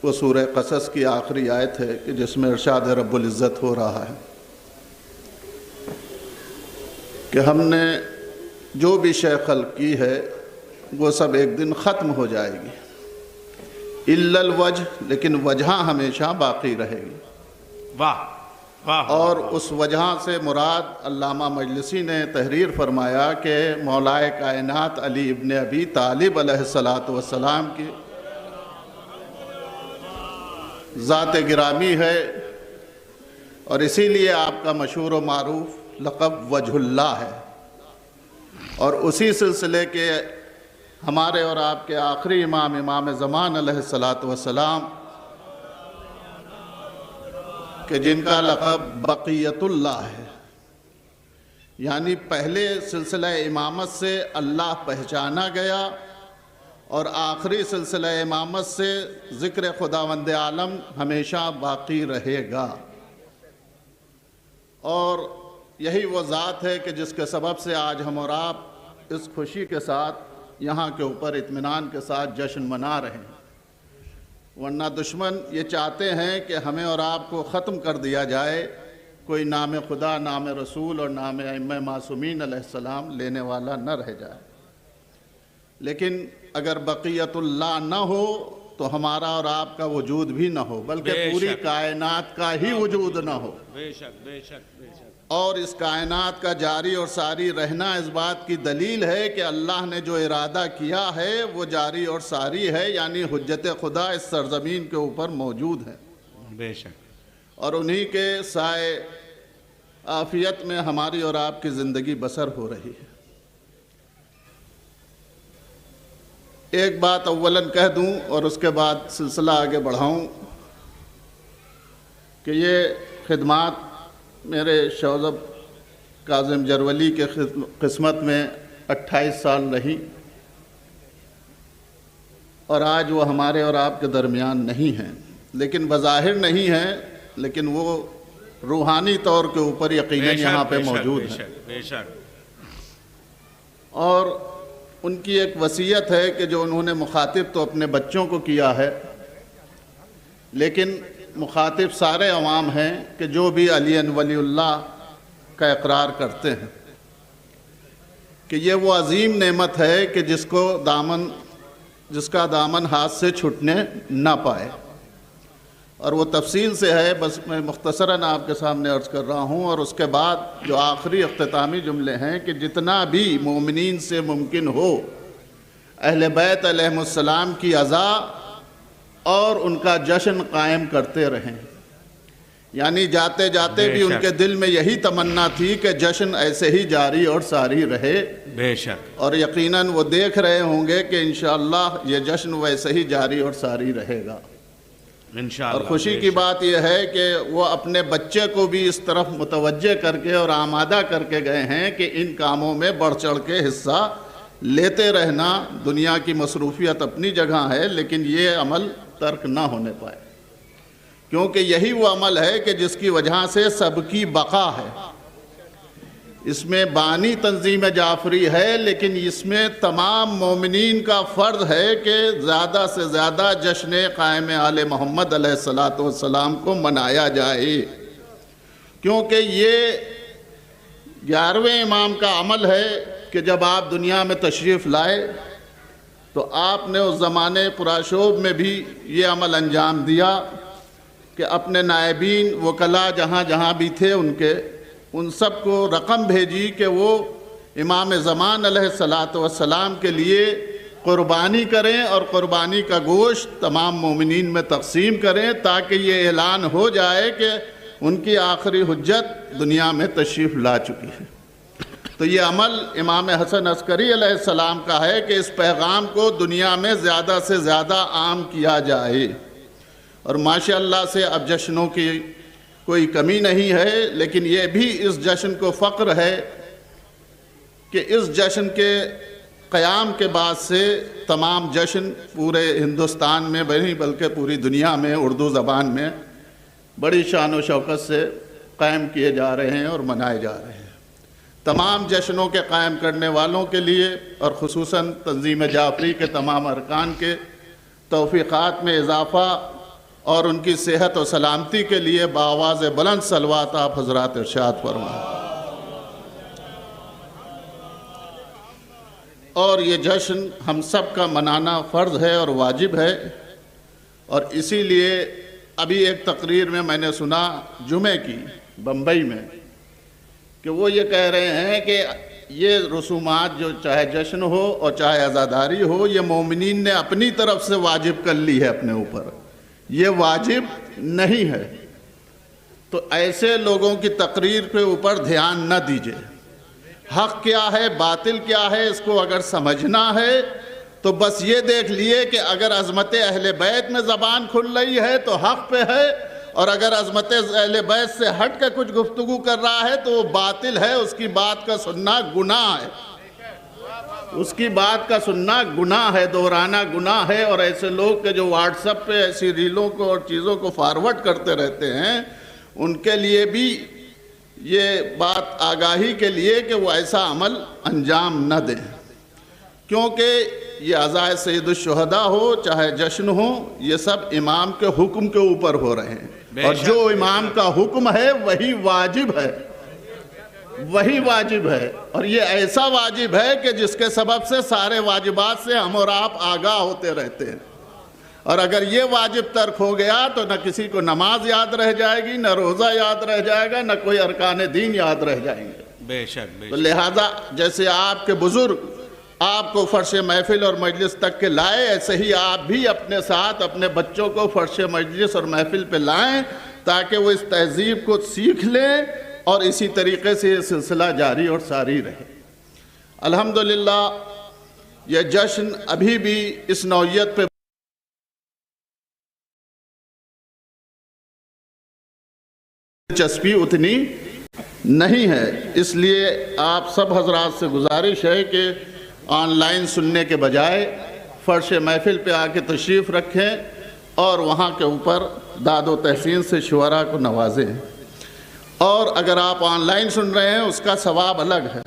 वो सूरह क़सस की आखिरी आयत है कि जिसमें इरशाद रब्बुल इज़्ज़त हो रहा है कि हमने जो भी शय खल्क़ की है वो सब एक दिन ख़त्म हो जाएगी, इल्लल वजह, लेकिन वजह हमेशा बाकी रहेगी। वाह वाह। और उस वजह से मुराद अल्लामा मजलिसी ने तहरीर फरमाया कि मौलाए कायनात अली इब्न अबी तालिब अलैहिस्सलातु वस्सलाम की ज़ात गिरामी है, और इसीलिए आपका मशहूर व मारूफ लक़ब वजहुल्लाह है। और उसी सिलसिले के हमारे और आपके आखिरी इमाम इमाम ज़मान अलैहिस्सलातु वस्सलाम कि जिनका लक़ब बक़ियतुल्लाह है, यानी पहले सिलसिला इमामत से अल्लाह पहचाना गया और आखिरी सिलसिला इमामत से ज़िक्र खुदावंद आलम हमेशा बाकी रहेगा। और यही वो ज़ात है कि जिसके सबब से आज हम और आप इस खुशी के साथ यहाँ के ऊपर इत्मीनान के साथ जश्न मना रहे हैं, वरना दुश्मन ये चाहते हैं कि हमें और आपको ख़त्म कर दिया जाए, कोई नाम खुदा, नाम रसूल और नाम इमाम मासूमीन अलैहिस्सलाम लेने वाला न रह जाए। लेकिन अगर बक़ियतुल्लाह न हो तो हमारा और आपका वजूद भी न हो, बल्कि पूरी कायनात का ही वजूद न हो। बेशक बेशक बेशक। और इस कायनात का जारी और सारी रहना इस बात की दलील है कि अल्लाह ने जो इरादा किया है वो जारी और सारी है, यानी हुज्जत खुदा इस सरजमीन के ऊपर मौजूद है। बेशक। और उन्हीं के साए आफियत में हमारी और आपकी ज़िंदगी बसर हो रही है। एक बात अव्वलन कह दूं और उसके बाद सिलसिला आगे बढ़ाऊं कि ये खिदमात मेरे शौज़ब काज़िम जरवली के किस्मत में 28 साल रही, और आज वो हमारे और आपके दरमियान नहीं हैं, लेकिन बज़ाहिर नहीं हैं, लेकिन वो रूहानी तौर के ऊपर यकीनन यहाँ पे मौजूद हैं। बेशक। और उनकी एक वसीयत है कि जो उन्होंने मुखातिब तो अपने बच्चों को किया है, लेकिन मुखातिब सारे अवाम हैं कि जो भी अली वलीउल्लाह का इकरार करते हैं कि ये वो अजीम नेमत है कि जिसका दामन हाथ से छूटने ना पाए। और वो तफसील से है, बस मैं मुख्तसरन आपके सामने अर्ज़ कर रहा हूँ। और उसके बाद जो आखिरी अख्तितामी जुमले हैं कि जितना भी मोमिनीन से मुमकिन हो अहले बैत अलैहिमुस्सलाम की अज़ा और उनका जश्न कायम करते रहें। यानी जाते जाते भी उनके दिल में यही तमन्ना थी कि जश्न ऐसे ही जारी और सारी रहे। बेशक। और यकीनन वो देख रहे होंगे कि इंशाअल्लाह ये जश्न वैसे ही जारी और सारी रहेगा इंशाअल्लाह। और खुशी की बात यह है कि वो अपने बच्चे को भी इस तरफ मुतवज्जे करके और आमादा करके गए हैं कि इन कामों में बढ़ चढ़ के हिस्सा लेते रहना। दुनिया की मसरूफियत अपनी जगह है, लेकिन ये अमल तर्क ना होने पाए, क्योंकि यही वो अमल है कि जिसकी वजह से सबकी बका है। इसमें बानी तंजीम जाफरी है, लेकिन इसमें तमाम मोमिनीन का फ़र्ज़ है कि ज़्यादा से ज़्यादा जश्न क़ायम आले मोहम्मद अलैहिस्सलातु वस्सलाम को मनाया जाए, क्योंकि ये 11वें इमाम का अमल है कि जब आप दुनिया में तशरीफ़ लाए तो आपने उस ज़माने पुराशोब में भी ये अमल अंजाम दिया कि अपने नायबीन वकला जहाँ जहाँ भी थे उन सब को रकम भेजी कि वो इमाम ज़मान अलैहिस्सलातु वस्सलाम के लिए क़ुरबानी करें और क़ुरबानी का गोश्त तमाम मोमिनीन में तक़सीम करें, ताकि ये ऐलान हो जाए कि उनकी आखिरी हुज्जत दुनिया में तशरीफ़ ला चुकी है। तो ये अमल इमाम हसन अस्करी अलैहिस्सलाम का है कि इस पैगाम को दुनिया में ज़्यादा से ज़्यादा आम किया जाए। और माशाअल्लाह से अब जश्नों की कोई कमी नहीं है, लेकिन ये भी इस जश्न को फ़ख्र है कि इस जश्न के क़याम के बाद से तमाम जश्न पूरे हिंदुस्तान में नहीं बल्कि पूरी दुनिया में उर्दू ज़बान में बड़ी शान व शौकत से कायम किए जा रहे हैं और मनाए जा रहे हैं। तमाम जश्नों के कायम करने वालों के लिए और ख़ुसूसन तंजीम जाफरी के तमाम अरकान के तौफ़ीक़ात में इजाफ़ा और उनकी सेहत और सलामती के लिए बाआवाज़ बुलंद सलवात आप हज़रात इरशाद फरमाएं। और ये जश्न हम सब का मनाना फ़र्ज़ है और वाजिब है। और इसीलिए अभी एक तकरीर में मैंने सुना जुमे की बम्बई में कि वो ये कह रहे हैं कि ये रसूमात जो चाहे जश्न हो और चाहे अज़ादारी हो, ये मोमिनीन ने अपनी तरफ से वाजिब कर ली है अपने ऊपर, ये वाजिब नहीं है। तो ऐसे लोगों की तकरीर के ऊपर ध्यान न दीजिए। हक़ क्या है बातिल क्या है इसको अगर समझना है तो बस ये देख लिए कि अगर अज़मत अहले बैत में ज़बान खुल रही है तो हक़ पे है, और अगर अज़मत अहले बैत से हट कर कुछ गुफ्तगू कर रहा है तो वो बातिल है, उसकी बात का सुनना गुनाह है, उसकी बात का सुनना गुनाह है, दोहराना गुनाह है। और ऐसे लोग के जो व्हाट्सएप पे ऐसी रीलों को और चीज़ों को फॉरवर्ड करते रहते हैं, उनके लिए भी ये बात आगाही के लिए कि वो ऐसा अमल अंजाम न दें, क्योंकि ये अज़ाए सैयदुश्शुहदा हो चाहे जश्न हो, ये सब इमाम के हुक्म के ऊपर हो रहे हैं, और जो इमाम का हुक्म है वही वाजिब है, वही वाजिब है। और ये ऐसा वाजिब है कि जिसके सबब से सारे वाजिबात से हम और आप आगाह होते रहते हैं। और अगर ये वाजिब तर्क हो गया तो न किसी को नमाज याद रह जाएगी, न रोज़ा याद रह जाएगा, न कोई अरकान दीन याद रह जाएंगे। बेशक। तो लिहाजा जैसे आपके बुजुर्ग आपको फ़र्श महफिल और मजलिस तक के लाए, ऐसे ही आप भी अपने साथ अपने बच्चों को फ़र्श मजलिस और महफिल पे लाएं, ताकि वो इस तहज़ीब को सीख लें और इसी तरीके से ये सिलसिला जारी और सारी रहे। अल्हम्दुलिल्लाह ये जश्न अभी भी इस नौइयत पे दिलचस्पी उतनी नहीं है, इसलिए आप सब हजरात से गुजारिश है कि ऑनलाइन सुनने के बजाय फ़र्श महफिल पे आके तशरीफ़ रखें और वहाँ के ऊपर दादो तहसीन से शुअरा को नवाजें। और अगर आप ऑनलाइन सुन रहे हैं उसका सवाब अलग है,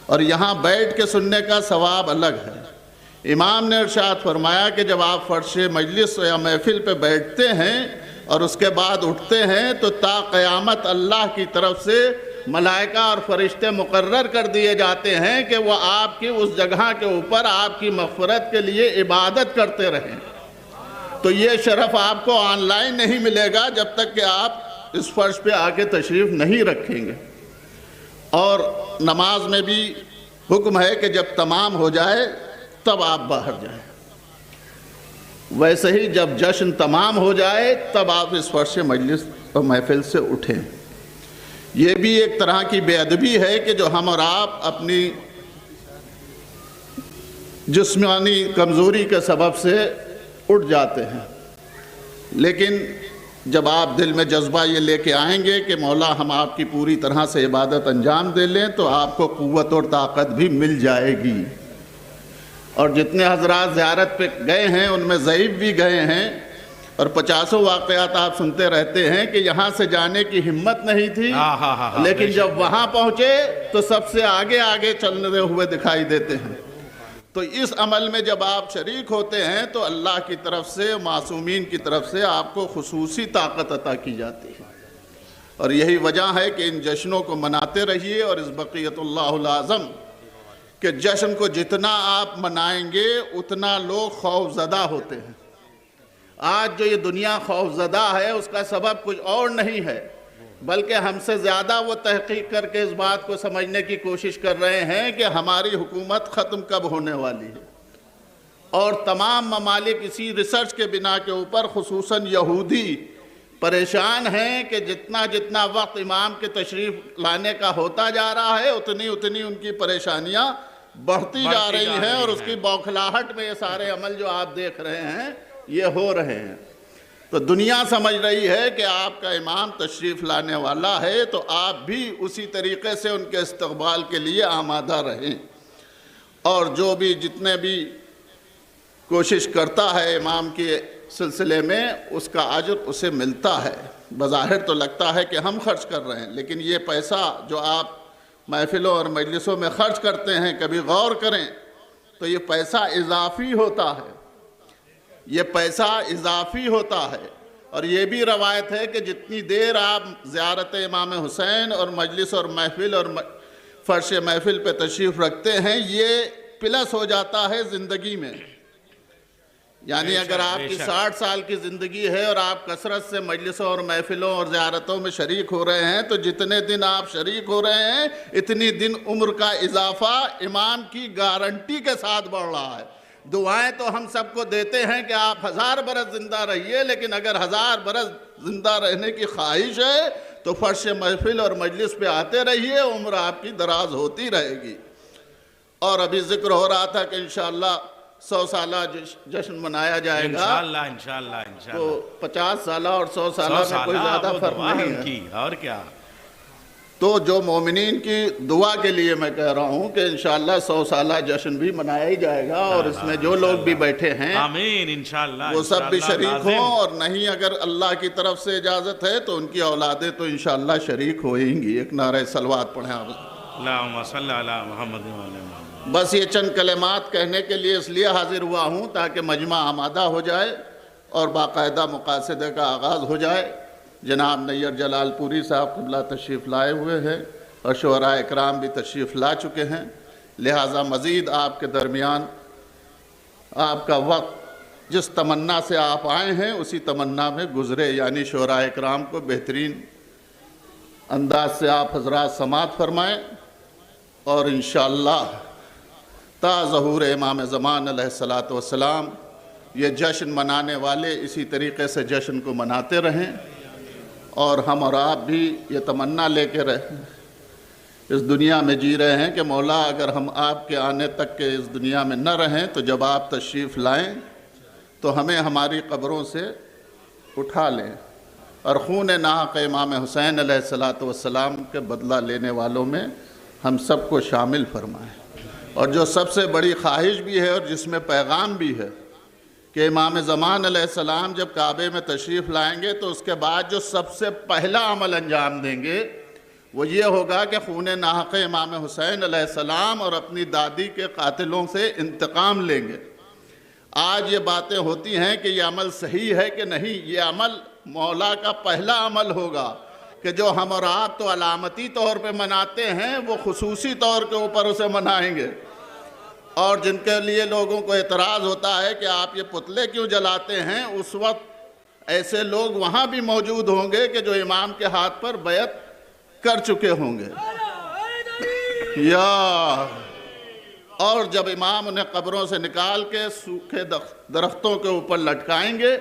और यहाँ बैठ के सुनने का सवाब अलग है। इमाम ने इरशाद फरमाया कि जब आप फ़र्श मजलिस या महफिल पे बैठते हैं और उसके बाद उठते हैं तो ता क़यामत अल्लाह की तरफ से मलाइका और फरिश्ते मुकर्रर कर दिए जाते हैं कि वह आपकी उस जगह के ऊपर आपकी मग़फ़िरत के लिए इबादत करते रहें। तो ये शरफ़ आपको ऑनलाइन नहीं मिलेगा जब तक कि आप इस फ़र्श पे आके तशरीफ़ नहीं रखेंगे। और नमाज में भी हुक्म है कि जब तमाम हो जाए तब आप बाहर जाएं। वैसे ही जब जश्न तमाम हो जाए तब आप इस फर्श मजलिस और महफिल से उठें। ये भी एक तरह की बेअदबी है कि जो हम और आप अपनी जिस्मानी कमज़ोरी के सबब से उठ जाते हैं, लेकिन जब आप दिल में जज्बा ये लेके आएंगे कि मौला हम आपकी पूरी तरह से इबादत अंजाम दे लें, तो आपको क़ुव्वत और ताकत भी मिल जाएगी। और जितने हजरात ज़ियारत पे गए हैं उनमें ज़ईफ़ भी गए हैं, और 50 वाक़यात आप सुनते रहते हैं कि यहाँ से जाने की हिम्मत नहीं थी, लेकिन जब वहाँ पहुँचे तो सबसे आगे आगे चलने हुए दिखाई देते हैं। तो इस अमल में जब आप शरीक होते हैं तो अल्लाह की तरफ से, मासूमीन की तरफ से आपको खुसूसी ताकत अता की जाती है। और यही वजह है कि इन जश्नों को मनाते रहिए। और इस बक़ियतुल्लाहुल आज़म के जश्न को जितना आप मनाएंगे उतना लोग खौफज़दा होते हैं। आज जो ये दुनिया खौफज़दा है उसका सबब कुछ और नहीं है, बल्कि हमसे ज़्यादा वो तहक़ीक़ करके इस बात को समझने की कोशिश कर रहे हैं कि हमारी हुकूमत ख़त्म कब होने वाली है। और तमाम ममालिक इसी रिसर्च के बिना के ऊपर, खुसूसन यहूदी, परेशान हैं कि जितना जितना वक्त इमाम के तशरीफ़ लाने का होता जा रहा है उतनी उतनी उनकी परेशानियाँ बढ़ती जा रही हैं, और उसकी बौखलाहट में ये सारे अमल जो आप देख रहे हैं ये हो रहे हैं। तो दुनिया समझ रही है कि आपका इमाम तशरीफ़ लाने वाला है, तो आप भी उसी तरीक़े से उनके इस्तक़बाल के लिए आमादा रहें। और जो भी जितने भी कोशिश करता है इमाम के सिलसिले में, उसका अजर उसे मिलता है। बज़ाहिर तो लगता है कि हम खर्च कर रहे हैं, लेकिन ये पैसा जो आप महफ़िलों और मजलिसों में ख़र्च करते हैं, कभी गौर करें तो ये पैसा इजाफ़ी होता है, ये पैसा इजाफ़ी होता है। और ये भी रवायत है कि जितनी देर आप ज़ियारत इमाम हुसैन और मजलिस और महफ़िल और फ़र्श महफ़िल पे तशरीफ़ रखते हैं, ये प्लस हो जाता है ज़िंदगी में। यानी अगर आपकी 60 साल की ज़िंदगी है और आप कसरत से मजलिसों और महफ़िलों और ज़ियारतों में शरीक हो रहे हैं, तो जितने दिन आप शरीक हो रहे हैं इतनी दिन उम्र का इजाफ़ा इमाम की गारंटी के साथ बढ़ रहा है। दुआएं तो हम सबको देते हैं कि आप 1000 बरस ज़िंदा रहिए, लेकिन अगर 1000 बरस ज़िंदा रहने की ख्वाहिश है तो फ़र्श महफ़िल और मजलिस पे आते रहिए, उम्र आपकी दराज होती रहेगी। और अभी ज़िक्र हो रहा था कि इंशाअल्लाह 100 साला जश्न मनाया जाएगा, इंशाअल्लाह। तो 50 साला और 100 साला में कोई ज़्यादा फ़र्क नहीं है। और क्या, तो जो मोमिनीन की दुआ के लिए मैं कह रहा हूँ कि इंशाअल्लाह 100 साला जश्न भी मनाया ही जाएगा, और इसमें जो लोग भी बैठे हैं आमीन इंशाअल्लाह, वो सब भी शरीक हों। और नहीं अगर अल्लाह की तरफ से इजाज़त है तो उनकी औलादें तो इंशाअल्लाह शरीक होएंगी। एक नारे सलवात पढ़ें आप। अल्लाहुम्मा सल्ली अला मुहम्मद व अला मुहम्मद। बस ये चंद कलिमात कहने के लिए इसलिए हाजिर हुआ हूँ ताकि मजमा आमादा हो जाए और बाकायदा मुकासदे का आगाज़ हो जाए। जनाब नैयर जलालपुरी साहब क़िबला तशरीफ़ लाए हुए हैं और शुअरा इकराम भी तशरीफ़ ला चुके हैं, लिहाजा मज़ीद आपके दरमियान आपका वक्त जिस तमन्ना से आप आए हैं उसी तमन्ना में गुज़रे, यानी शुअरा इकराम को बेहतरीन अंदाज से आप हज़रात समात फरमाएँ। और इंशाअल्लाह ता ज़हूर इमाम ज़मान अलैहिस्सलातु वस्सलाम ये जश्न मनाने वाले इसी तरीक़े से जश्न को मनाते रहें, और हम और आप भी ये तमन्ना लेके रहे इस दुनिया में जी रहे हैं कि मौला अगर हम आपके आने तक के इस दुनिया में न रहें तो जब आप तशरीफ़ लाएं तो हमें हमारी क़ब्रों से उठा लें और खून नाहक़ इमाम हुसैन अलैहिस्सलातु वस्सलाम के बदला लेने वालों में हम सबको शामिल फरमाएं। और जो सबसे बड़ी ख्वाहिश भी है और जिसमें पैगाम भी है कि इमाम ज़मान अलैहिस्सलाम जब काबे में तशरीफ़ लाएंगे तो उसके बाद जो सबसे पहला अमल अंजाम देंगे वो ये होगा कि खून नाहक़ इमाम हुसैन अलैहिस्सलाम और अपनी दादी के कातिलों से इंतकाम लेंगे। आज ये बातें होती हैं कि ये अमल सही है कि नहीं, ये अमल मौला का पहला अमल होगा कि जो हम और आप तो अलामती तौर पे मनाते हैं वो खुसूसी तौर के ऊपर उसे मनाएंगे। और जिनके लिए लोगों को एतराज़ होता है कि आप ये पुतले क्यों जलाते हैं, उस वक्त ऐसे लोग वहाँ भी मौजूद होंगे कि जो इमाम के हाथ पर बैत कर चुके होंगे। या और जब इमाम उन्हें कब्रों से निकाल के सूखे दरख्तों के ऊपर लटकाएंगे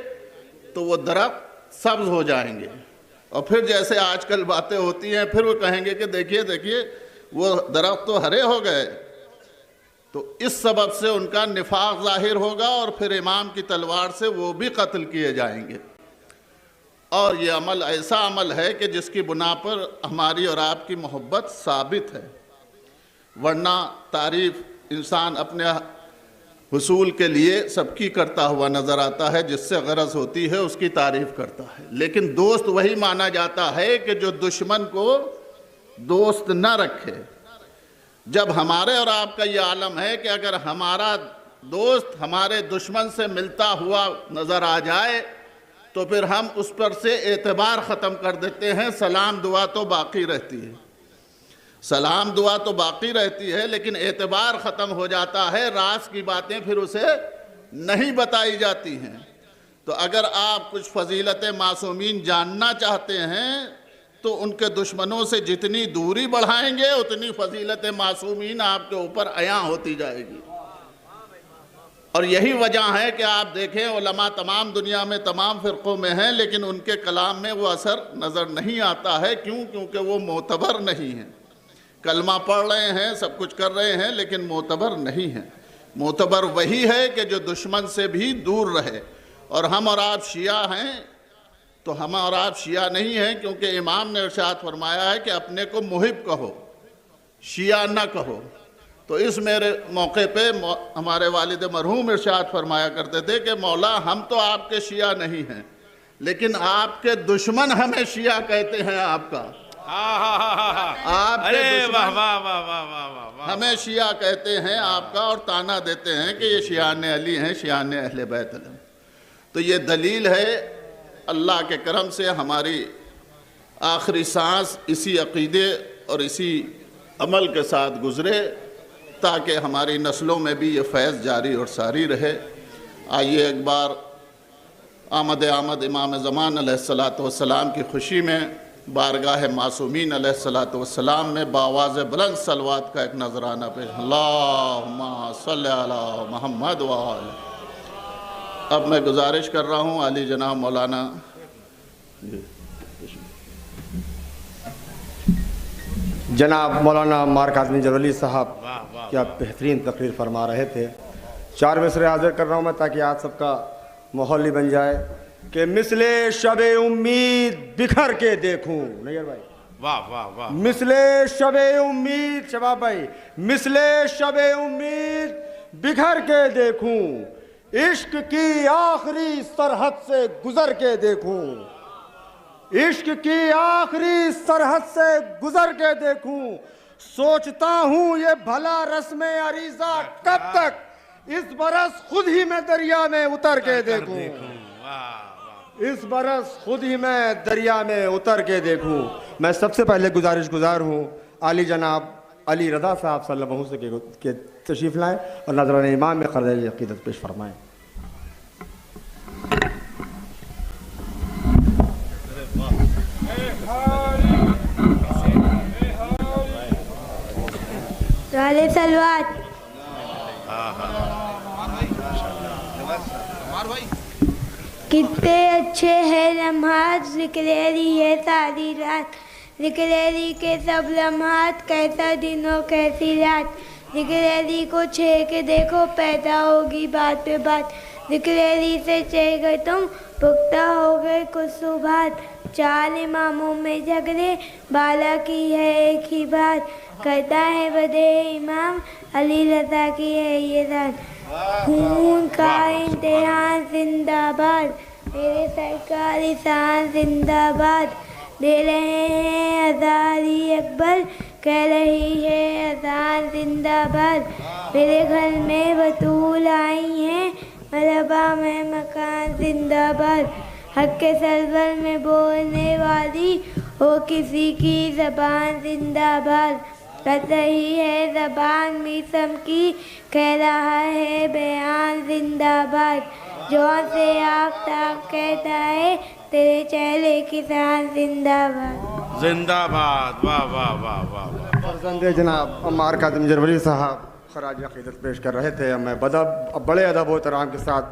तो वो दरख्त सब्ज हो जाएंगे। और फिर जैसे आजकल बातें होती हैं, फिर वो कहेंगे कि देखिए देखिए वो दरख्त तो हरे हो गए। तो इस सबब से उनका निफाक जाहिर होगा और फिर इमाम की तलवार से वो भी कत्ल किए जाएंगे। और ये अमल ऐसा अमल है कि जिसकी बुना पर हमारी और आपकी मोहब्बत साबित है, वरना तारीफ़ इंसान अपने हुसूल के लिए सबकी करता हुआ नज़र आता है, जिससे गरज होती है उसकी तारीफ़ करता है। लेकिन दोस्त वही माना जाता है कि जो दुश्मन को दोस्त न रखे। जब हमारे और आपका ये आलम है कि अगर हमारा दोस्त हमारे दुश्मन से मिलता हुआ नज़र आ जाए तो फिर हम उस पर से एतबार ख़त्म कर देते हैं। सलाम दुआ तो बाकी रहती है, सलाम दुआ तो बाकी रहती है, लेकिन एतबार ख़त्म हो जाता है। राज की बातें फिर उसे नहीं बताई जाती हैं। तो अगर आप कुछ फजीलत मासूमीन जानना चाहते हैं तो उनके दुश्मनों से जितनी दूरी बढ़ाएंगे उतनी फजीलत मासूमीन आपके ऊपर अयां होती जाएगी। और यही वजह है कि आप देखें उलमा तमाम दुनिया में तमाम फ़िरक़ों में हैं, लेकिन उनके कलाम में वो असर नज़र नहीं आता है। क्यों? क्योंकि वो मोतबर नहीं हैं। कलमा पढ़ रहे हैं, सब कुछ कर रहे हैं, लेकिन मोतबर नहीं है। मोतबर वही है कि जो दुश्मन से भी दूर रहे। और हम और आप शिया हैं तो हम और आप शिया नहीं हैं, क्योंकि इमाम ने इरशाद फरमाया है कि अपने को मुहिब कहो, शिया न कहो। तो इस मेरे मौके पे हमारे वालिद मरहूम इरशाद फरमाया करते थे कि मौला हम तो आपके शिया नहीं हैं, लेकिन आपके दुश्मन हमें शिया कहते हैं। आपका आपके दुश्मन हमें शिया कहते हैं आपका, और ताना देते हैं कि ये शियान अली हैं, शियान अहले बैत हैं। तो ये दलील है अल्लाह के करम से हमारी आखिरी सांस इसी अक़ीदे और इसी अमल के साथ गुज़रे, ताकि हमारी नस्लों में भी ये फैज़ जारी और सारी रहे। आइए एक बार आमद इमाम ज़मान अलैहिस्सलातु वस्सलाम की खुशी में बारगाह मासूमीन अलैहिस्सलातु वस्सलाम में बावाज़ बुलंद सलवात का एक नजराना पेश। अल्लाहुम्मा सल्ली अला मुहम्मद व आले। अब मैं गुजारिश कर रहा हूँ आली जनाब मौलाना जनाब मौलाना मार काज़मी जरवली साहब क्या बेहतरीन तकरीर फरमा रहे थे। 4 मिसरे हाजिर कर रहा हूँ मैं ताकि आज सबका माहौल ही बन जाए कि मिसले शबे उम्मीद बिखर के देखूं। नैयर भाई वाह वाह वाह। मिसले शबे उम्मीद, शबाब भाई, मिसले शबे उम्मीद बिखर के देखूं, इश्क की आखिरी सरहद से गुजर के देखूं, इश्क की आखिरी सरहद से गुजर के देखूं। सोचता हूँ ये भला रस्म अरीजा कब तक, इस बरस खुद ही मैं दरिया में उतर के देखूं, इस बरस खुद ही मैं दरिया में उतर के देखूं। मैं सबसे पहले गुजारिश हूँ आली जनाब अली रज़ा साहब सल्लल्लाहु अलैहि वसल्लम के तशरीफ़ लाएँ और नज़रान इमाम में क़रार अक़ीदत पेश फरमाएँ। सलवात। कितने अच्छे हैं लम्हात, जिक्रेरी है सारी रात, जिक्रेरी के सब लम्हात, कैसा दिन हो कैसी रात, जिक्रेरी को छे के देखो पैदा होगी बात पे बात, जिक्रेरी से छे गए तुम पुख्ता हो गए कुछ सुबात, 4 इमामों में झगड़े बाला की है एक ही बात, करता है बदे इमाम अली रज़ा की है ये रात, खून का इम्तिहान जिंदाबाद, मेरे सरकारी शान जिंदाबाद, दे रहे हैं आज़ादी अकबर, कह रही है अज़ान जिंदाबाद, मेरे घर में बतूल आई हैं मरहबा में मकान जिंदाबाद, हक के सरवर में बोलने वाली हो किसी की ज़बान जिंदाबाद, कर रही है ज़बान मीसम की, कह रहा है बयान जिंदाबाद, जौन से आफ्ताब कहता है तेरे चेहरे की शान जिंदाबाद। जिंदाबाद। वाह वाह वाह वाह। फर्जंदे जनाब अम्मार काज़मी जरवली साहब खराज अक़ीदत पेश कर रहे थे। मैं बड़े अदब व एहतराम के साथ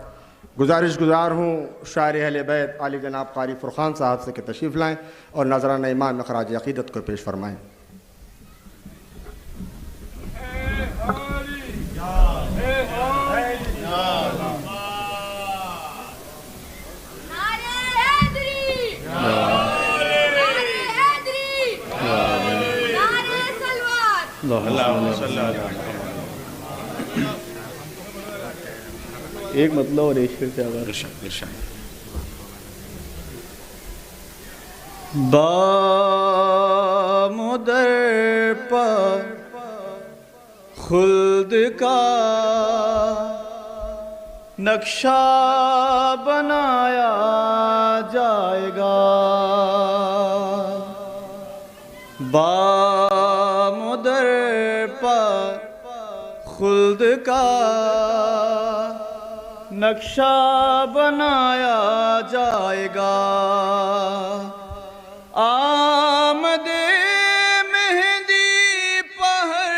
गुज़ार हूँ शायर अहले बैत आली जनाब कारी फुरखान साहब से कि तशरीफ़ लाएँ और नज़राना ईमान में खराज अक़ीदत को पेश फरमाएँ। एक मतलब और एक शेर से आवाज। बामुदर पर खुल्द का नक्शा बनाया जाएगा। बामुदर पर खुल्द का नक्शा बनाया जाएगा। आमदे मेहंदी पहर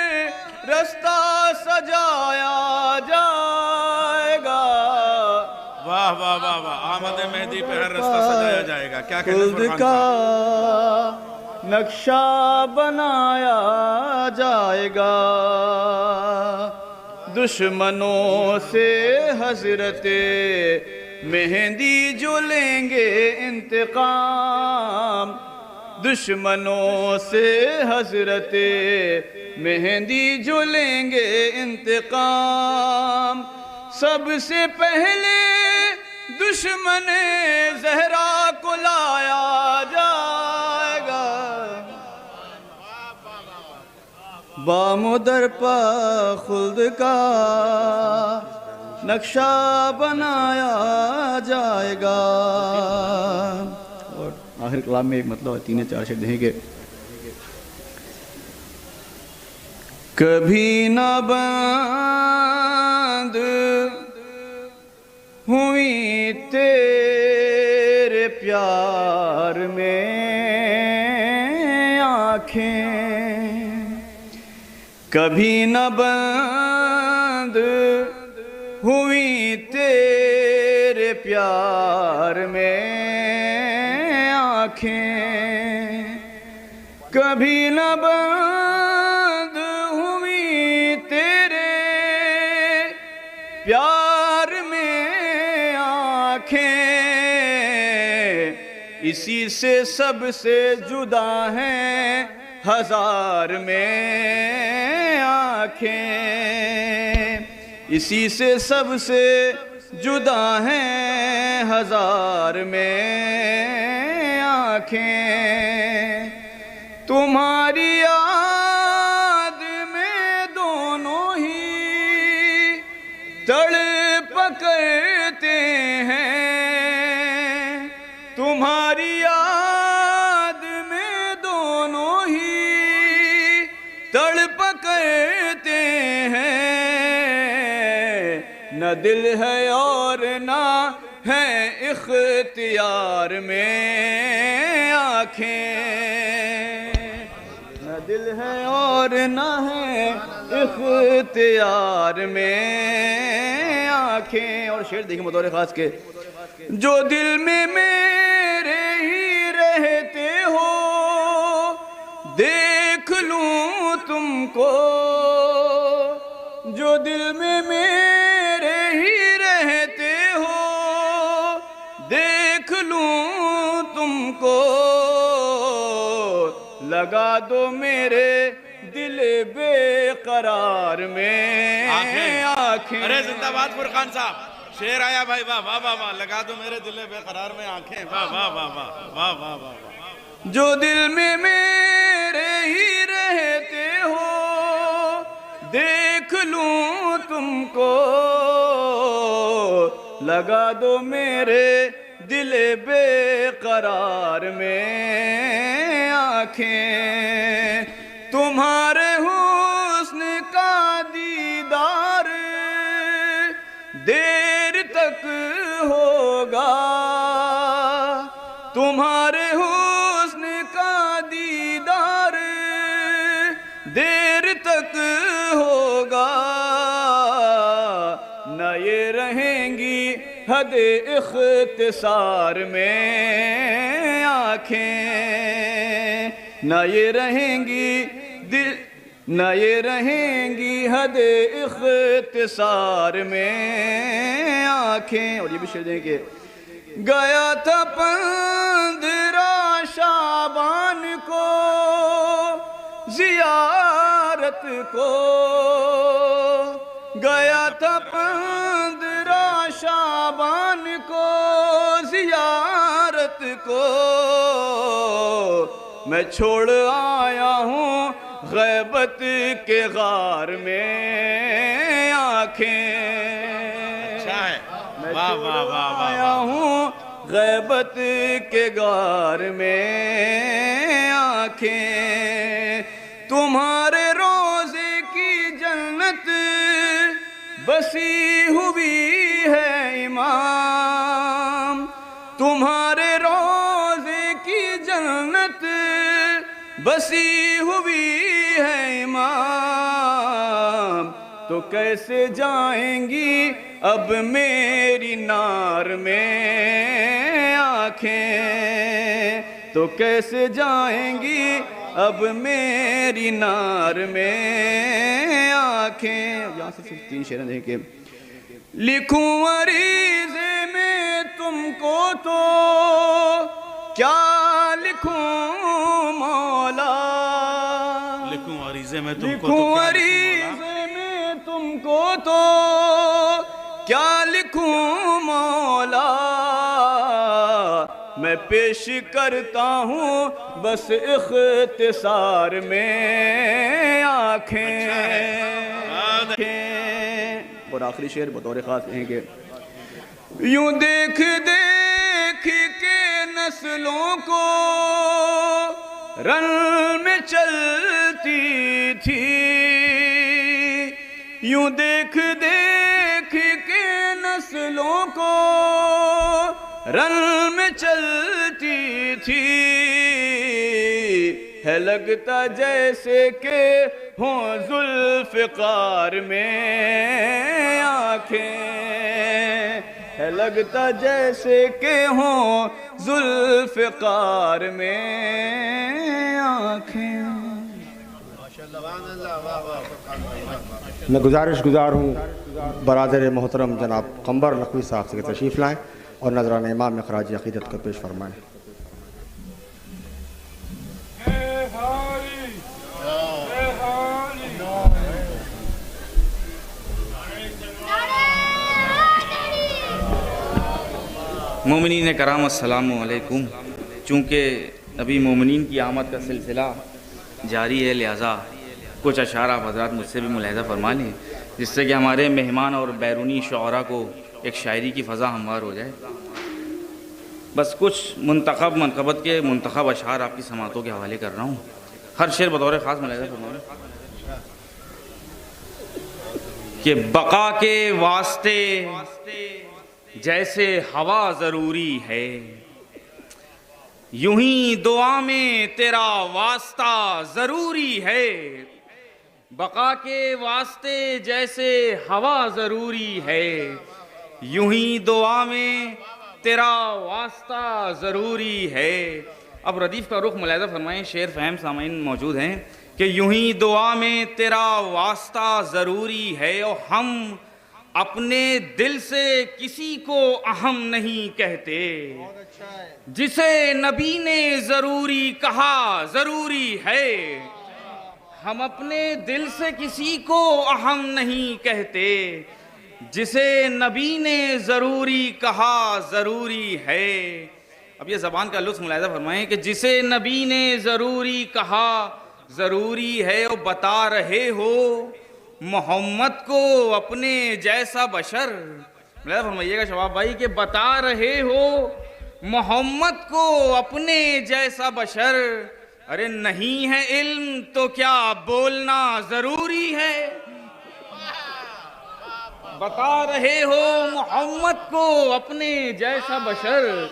रास्ता सजाया जाएगा। वाह वाह वाह वाह, आमदे मेहंदी पहर रास्ता सजाया जाएगा। क्या खुल्द का नक्शा बनाया जाएगा। दुश्मनों से हजरते मेहंदी जो लेंगे इंतकाम। दुश्मनों से हजरते मेहंदी जो लेंगे इंतकाम। सबसे पहले दुश्मन ज़हरा को लाया जाएगा। बामुदर पर खुल्द का नक्शा बनाया जाएगा। और आखिर कलाम में एक मतलब है, 3-4 शेर देंगे। कभी न बंद हुई तेरे प्यार में आँखें, कभी न बंद हुई तेरे प्यार में आँखें। कभी न बंद हुई तेरे प्यार में आँखें। इसी से सबसे जुदा हैं हजार में आँखें। इसी से सबसे जुदा हैं हजार में आँखें। तुम्हारी याद में दोनों ही तड़प करते हैं। तुम्हारी याद में दोनों ही तड़प करते हैं। न दिल है और ना है इख्तियार में आँखें। न दिल है और ना है इख्तियार में आँखें। और शेर देखिए बतौर खास के, जो दिल में मेरे ही रहते हो देख लूं तुमको। जो दिल में मेरे ही रहते हो देख लूं तुमको। लगा दो मेरे दिल बेकरार में आँखें। अरे जिंदाबाद फुरकान साहब, शेर आया भाई। वाह वाह वाह वाह, लगा दो मेरे दिल बेकरार में आंखें। वाह वाह वाह वाह वाह वाह वाह। जो दिल में मेरे ही रहते हो देख लूं तुमको। लगा दो मेरे दिल बेकरार में आँखें। तुम्हारे हुस्न का दीदार देर तक होगा। तुम्हारे हुस्न का दीदार देर तक होगा। हद इख्तिसार में आँखें, न ये रहेंगी दिल न ये रहेंगी हद इख्तिसार में आँखें। और ये भी शेर देंगे, गया था 15 शाबान को जियारत को, गया था 15 शाबान को जियारत को, मैं छोड़ आया हूँ गैबत के गार में आँखें। अच्छा है, मैं वाह वाह वाह वाह आया हूँ गैबत के गार में आँखें। तुम्हारे रोज़े की जन्नत बसी हुई है इमाम, तुम्हारे रोज़े की जन्नत बसी हुई है इमाम, तो कैसे जाएंगी अब मेरी नार में आँखें, तो कैसे जाएंगी अब मेरी नार में आँखें। यहाँ से सिर्फ 3 शेर देखें, लिखूं अरीज़े में तुमको तो क्या लिखूं मौला, लिखूं अरीज़े में तुमको लिखूं अरीज़े में तुमको तो क्या लिखूं मौला, मैं पेश करता हूँ बस इख्तिसार में आँखें। और आखिरी शेर बतौर खास कहेंगे, यूं देख देख के नस्लों को रन में चलती थी, यूं देख देख के नस्लों को रन में चलती थी, है लगता जैसे के हों जुल्फ़िकार में आँखें, है लगता जैसे के हों जुल्फ़िकार में आँखें। मैं गुजार हूँ बरादर मोहतरम जनाब कम्बर नकवी साहब से तशरीफ़ लाएँ और नजराना इमाम में खराज अक़ीदत को पेश फरमाएँ। मोमिनीन कराम अस्सलामु अलैकुम। चूँकि अभी मोमिनीन की आमद का सिलसिला जारी है, लिहाजा कुछ अशार आप हज़रात मुझसे भी मुलाहिज़ा फरमा लें, जिससे कि हमारे मेहमान और बैरूनी शुअरा को एक शायरी की फ़ज़ा हमवार हो जाए। बस कुछ मनक़बत के मुंतखब अशार आपकी समातों के हवाले कर रहा हूँ। हर शेर बतौर ख़ास मुलाहिज़ा फरमा लें कि बका के वास्ते जैसे हवा ज़रूरी है, यूं ही दुआ में तेरा वास्ता ज़रूरी है। बका के वास्ते जैसे हवा ज़रूरी है, यूं ही दुआ में तेरा वास्ता ज़रूरी है। अब रदीफ़ का रुख मुलाहिज़ा फरमाएं, शेर फहम सामीन मौजूद हैं कि यूं ही दुआ में तेरा वास्ता ज़रूरी है, और हम अपने दिल से किसी को अहम नहीं कहते, जिसे नबी ने ज़रूरी कहा ज़रूरी है। हम अपने दिल से किसी को अहम नहीं कहते, जिसे नबी ने ज़रूरी कहा ज़रूरी है। अब ये ज़बान का लुत्फ़ मुलाहिज़ा फरमाएं कि जिसे नबी ने ज़रूरी कहा ज़रूरी है, और बता रहे हो मोहम्मद को अपने जैसा बशर। मुलाहिज़ा फरमाइएगा शबाब भाई कि बता रहे हो मोहम्मद को अपने जैसा बशर। अरे नहीं है इल्म तो क्या बोलना ज़रूरी है। बता रहे हो मोहम्मद को अपने जैसा बशर,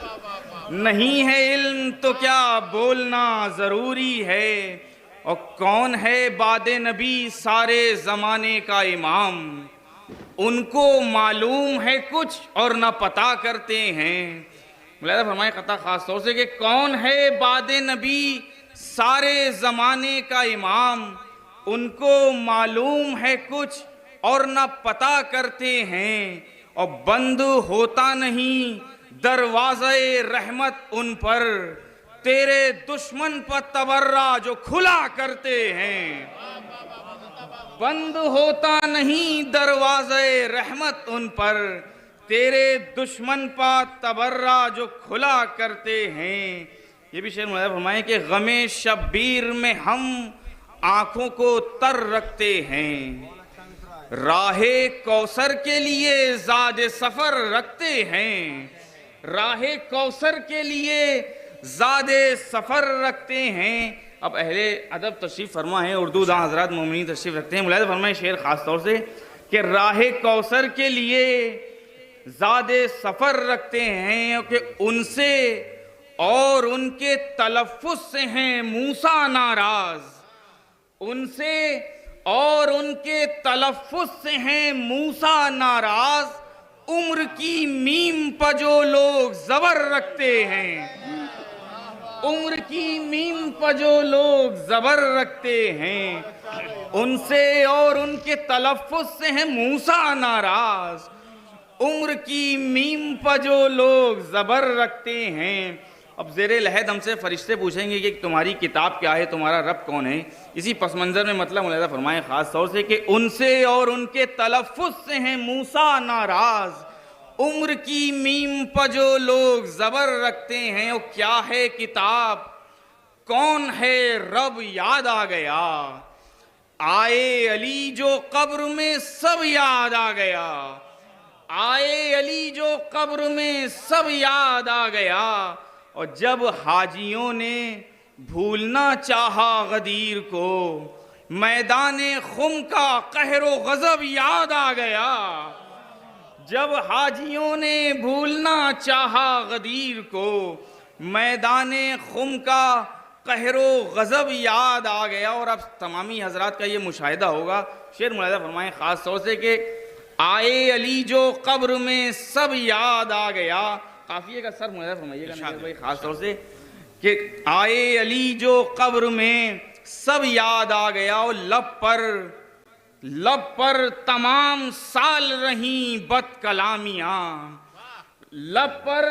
नहीं है इल्म तो क्या बोलना ज़रूरी है। और कौन है बादे नबी सारे ज़माने का इमाम, उनको मालूम है कुछ और न पता करते हैं। मुलाहिज़ा फरमाए ख़ता ख़ास तौर से कि कौन है बादे नबी सारे ज़माने का इमाम, उनको मालूम है कुछ और न पता करते हैं, और बंद होता नहीं दरवाज़े रहमत उन पर, तेरे दुश्मन पर तबर्रा जो खुला करते हैं। बंद होता नहीं दरवाज़े रहमत उन पर, तेरे दुश्मन पर तबर्रा जो खुला करते हैं। ये भी शेर मुलाहिज़ा फरमाएं कि गमे शब्बीर में हम आंखों को तर रखते हैं, राहे कौसर के लिए ज़ादे सफ़र रखते हैं, राहे कौसर के लिए ज़ादे सफ़र रखते हैं। अब अहले अदब तशरीफ़ फरमा है, उर्दू दां हज़रात मोमिनीन तशरीफ़ रखते हैं। मुलाहिज़ा फरमाएं शेर ख़ास तौर से कि राहे कौसर के लिए ज़ादे सफ़र रखते हैं कि उनसे और उनके तलफ़्फ़ुज़ से हैं मूसा नाराज़, उनसे और उनके तलफ़्फ़ुज़ से हैं मूसा नाराज़, उम्र की मीम पर जो लोग ज़बर रखते हैं, उम्र की मीम पर जो लोग ज़बर रखते हैं, उनसे और उनके तलफ़्फ़ुज़ से हैं मूसा नाराज़, उम्र की मीम पर जो लोग ज़बर रखते हैं। अब ज़ेरे लहद हमसे फरिश्ते पूछेंगे कि तुम्हारी किताब क्या है, तुम्हारा रब कौन है। इसी पस मंज़र में मतलब मुलाहिज़ा फरमाएं ख़ास तौर से कि उनसे और उनके तलफ़्फ़ुज़ से हैं मूसा नाराज़, उम्र की मीम पर जो लोग ज़बर रखते हैं। वो क्या है किताब, कौन है रब याद आ गया, आए अली जो कब्र में सब याद आ गया, आए अली जो कब्र में सब याद आ गया। और जब हाजियों ने भूलना चाहा गदीर को, मैदाने खुम का कहरो गज़ब याद आ गया। जब हाजियों ने भूलना चाहा गदीर को, मैदाने खुम का कहरो गज़ब याद आ गया। और अब तमामी हजरात का ये मुशाहिदा होगा, शेर मुलाहिज़ा फरमाएं ख़ास तौर से कि आए अली जो कब्र में सब याद आ गया। काफिये का सर मुलाहिज़ा फरमाइएगा भाई ख़ास तौर से कि आए अली जो कब्र में सब याद आ गया। और लब पर तमाम साल रही बदकलामियाँ, लब पर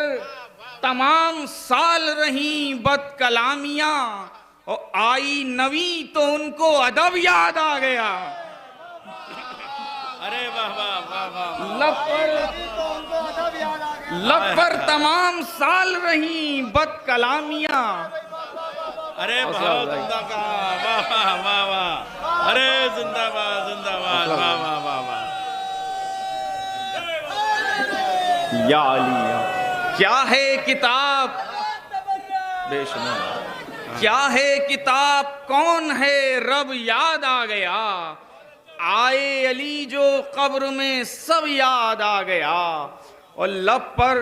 तमाम साल रही बदकलामियाँ, और आई नवी तो उनको अदब याद आ गया। अरे वाह वाह वाह वाह। लब पर तमाम साल रही बदकलामियाँ। अरे बहुत उम्दा कहा, वाह वाह वाह वाह। अरे जिंदाबाद जिंदाबाद, वाह वाह वाह वाह। या अली क्या है किताब, बेशुमार क्या है किताब, कौन है रब याद आ गया, आए अली जो कब्र में सब याद आ गया। और लब पर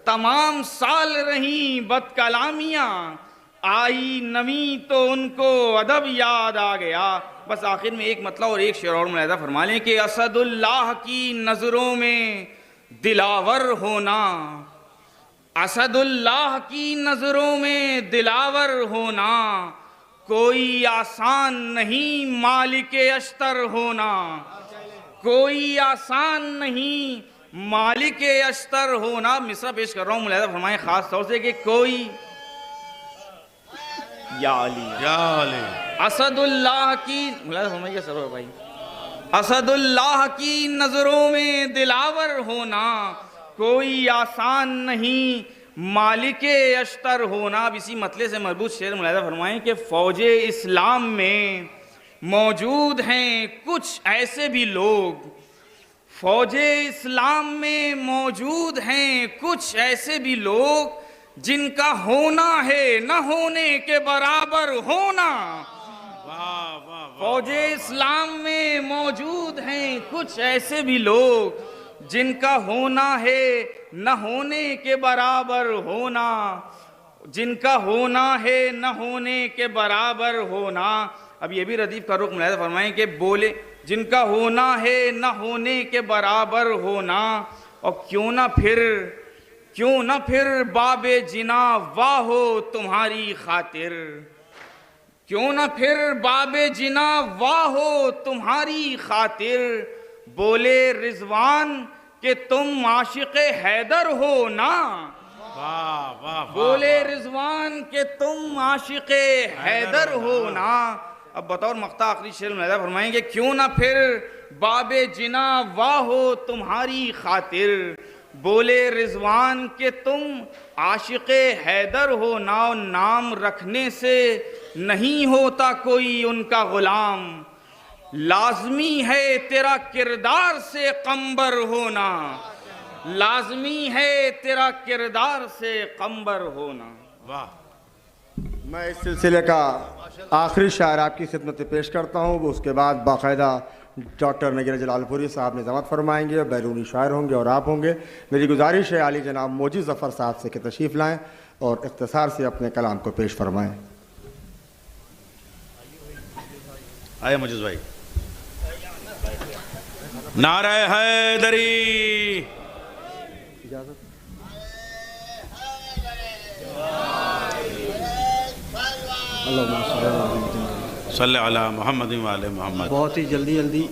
तमाम साल रही बदकलामियाँ, आई नवी तो उनको अदब याद आ गया। बस आखिर में एक मतलब और एक शेर और मुलाहिज़ा फरमा लें कि असदुल्लाह की नज़रों में दिलावर होना, असदुल्लाह की नज़रों में दिलावर होना, कोई आसान नहीं मालिके अश्तर होना, कोई आसान नहीं मालिके अश्तर होना। मिसरा पेश कर रहा हूँ मुलाहिज़ा फरमाएं ख़ास तौर से कि कोई या अली असदुल्लाह की, मुलाहिज़ा फरमाइए सरोवर भाई, असदुल्लाह की नज़रों में दिलावर होना, कोई आसान नहीं मालिके अश्तर होना। अब इसी मतले से मरबूत शेर मुलाहिज़ा फरमाएं कि फ़ौजे इस्लाम में मौजूद हैं कुछ ऐसे भी लोग, फ़ौजे इस्लाम में मौजूद हैं कुछ ऐसे भी लोग, जिनका होना है न होने के बराबर होना। फ़ौजे इस्लाम में मौजूद हैं कुछ ऐसे भी लोग, जिनका होना है न होने के बराबर होना। जिनका होना है न होने के बराबर होना। अब ये भी रदीफ का रुख मुलाहिज़ा फरमाएं कि बोले जिनका होना है न होने के बराबर होना, और क्यों ना फिर बाबे जिना वाह हो तुम्हारी खातिर, क्यों ना फिर बाबे जिना वाह हो तुम्हारी खातिर, बोले रिजवान कि तुम आशिक़े हैदर हो ना। वाह वाह, बोले रिजवान के तुम आशिक़े हैदर हो ना। अब बतौर मक्ता आखिरी शेर में फरमाएंगे, क्यों ना फिर बाबे जिना वाह हो तुम्हारी खातिर, बोले रिजवान के तुम आशिक़े हैदर हो ना। नाम रखने से नहीं होता कोई उनका गुलाम, लाजमी है तेरा किरदार से कंबर होना, लाजमी है तेरा किरदार से कंबर होना। वाह। मैं इस सिलसिले का आखिरी शायर आपकी खिदमत में पेश करता हूँ। वो उसके बाद बाकायदा डॉक्टर नगीर जलालपुरी साहब निज़ामत फरमाएंगे, बैरूनी शायर होंगे और आप होंगे। मेरी गुजारिश है आली जनाब मोजी ज़फ़र साहब से कि तशरीफ़ लाएँ और इख्तिसार से अपने कलाम को पेश फरमाएँ। आया मुझे भाई। नारे हैदरी, सल्ले अला मोहम्मद व आले मोहम्मद। बहुत ही जल्दी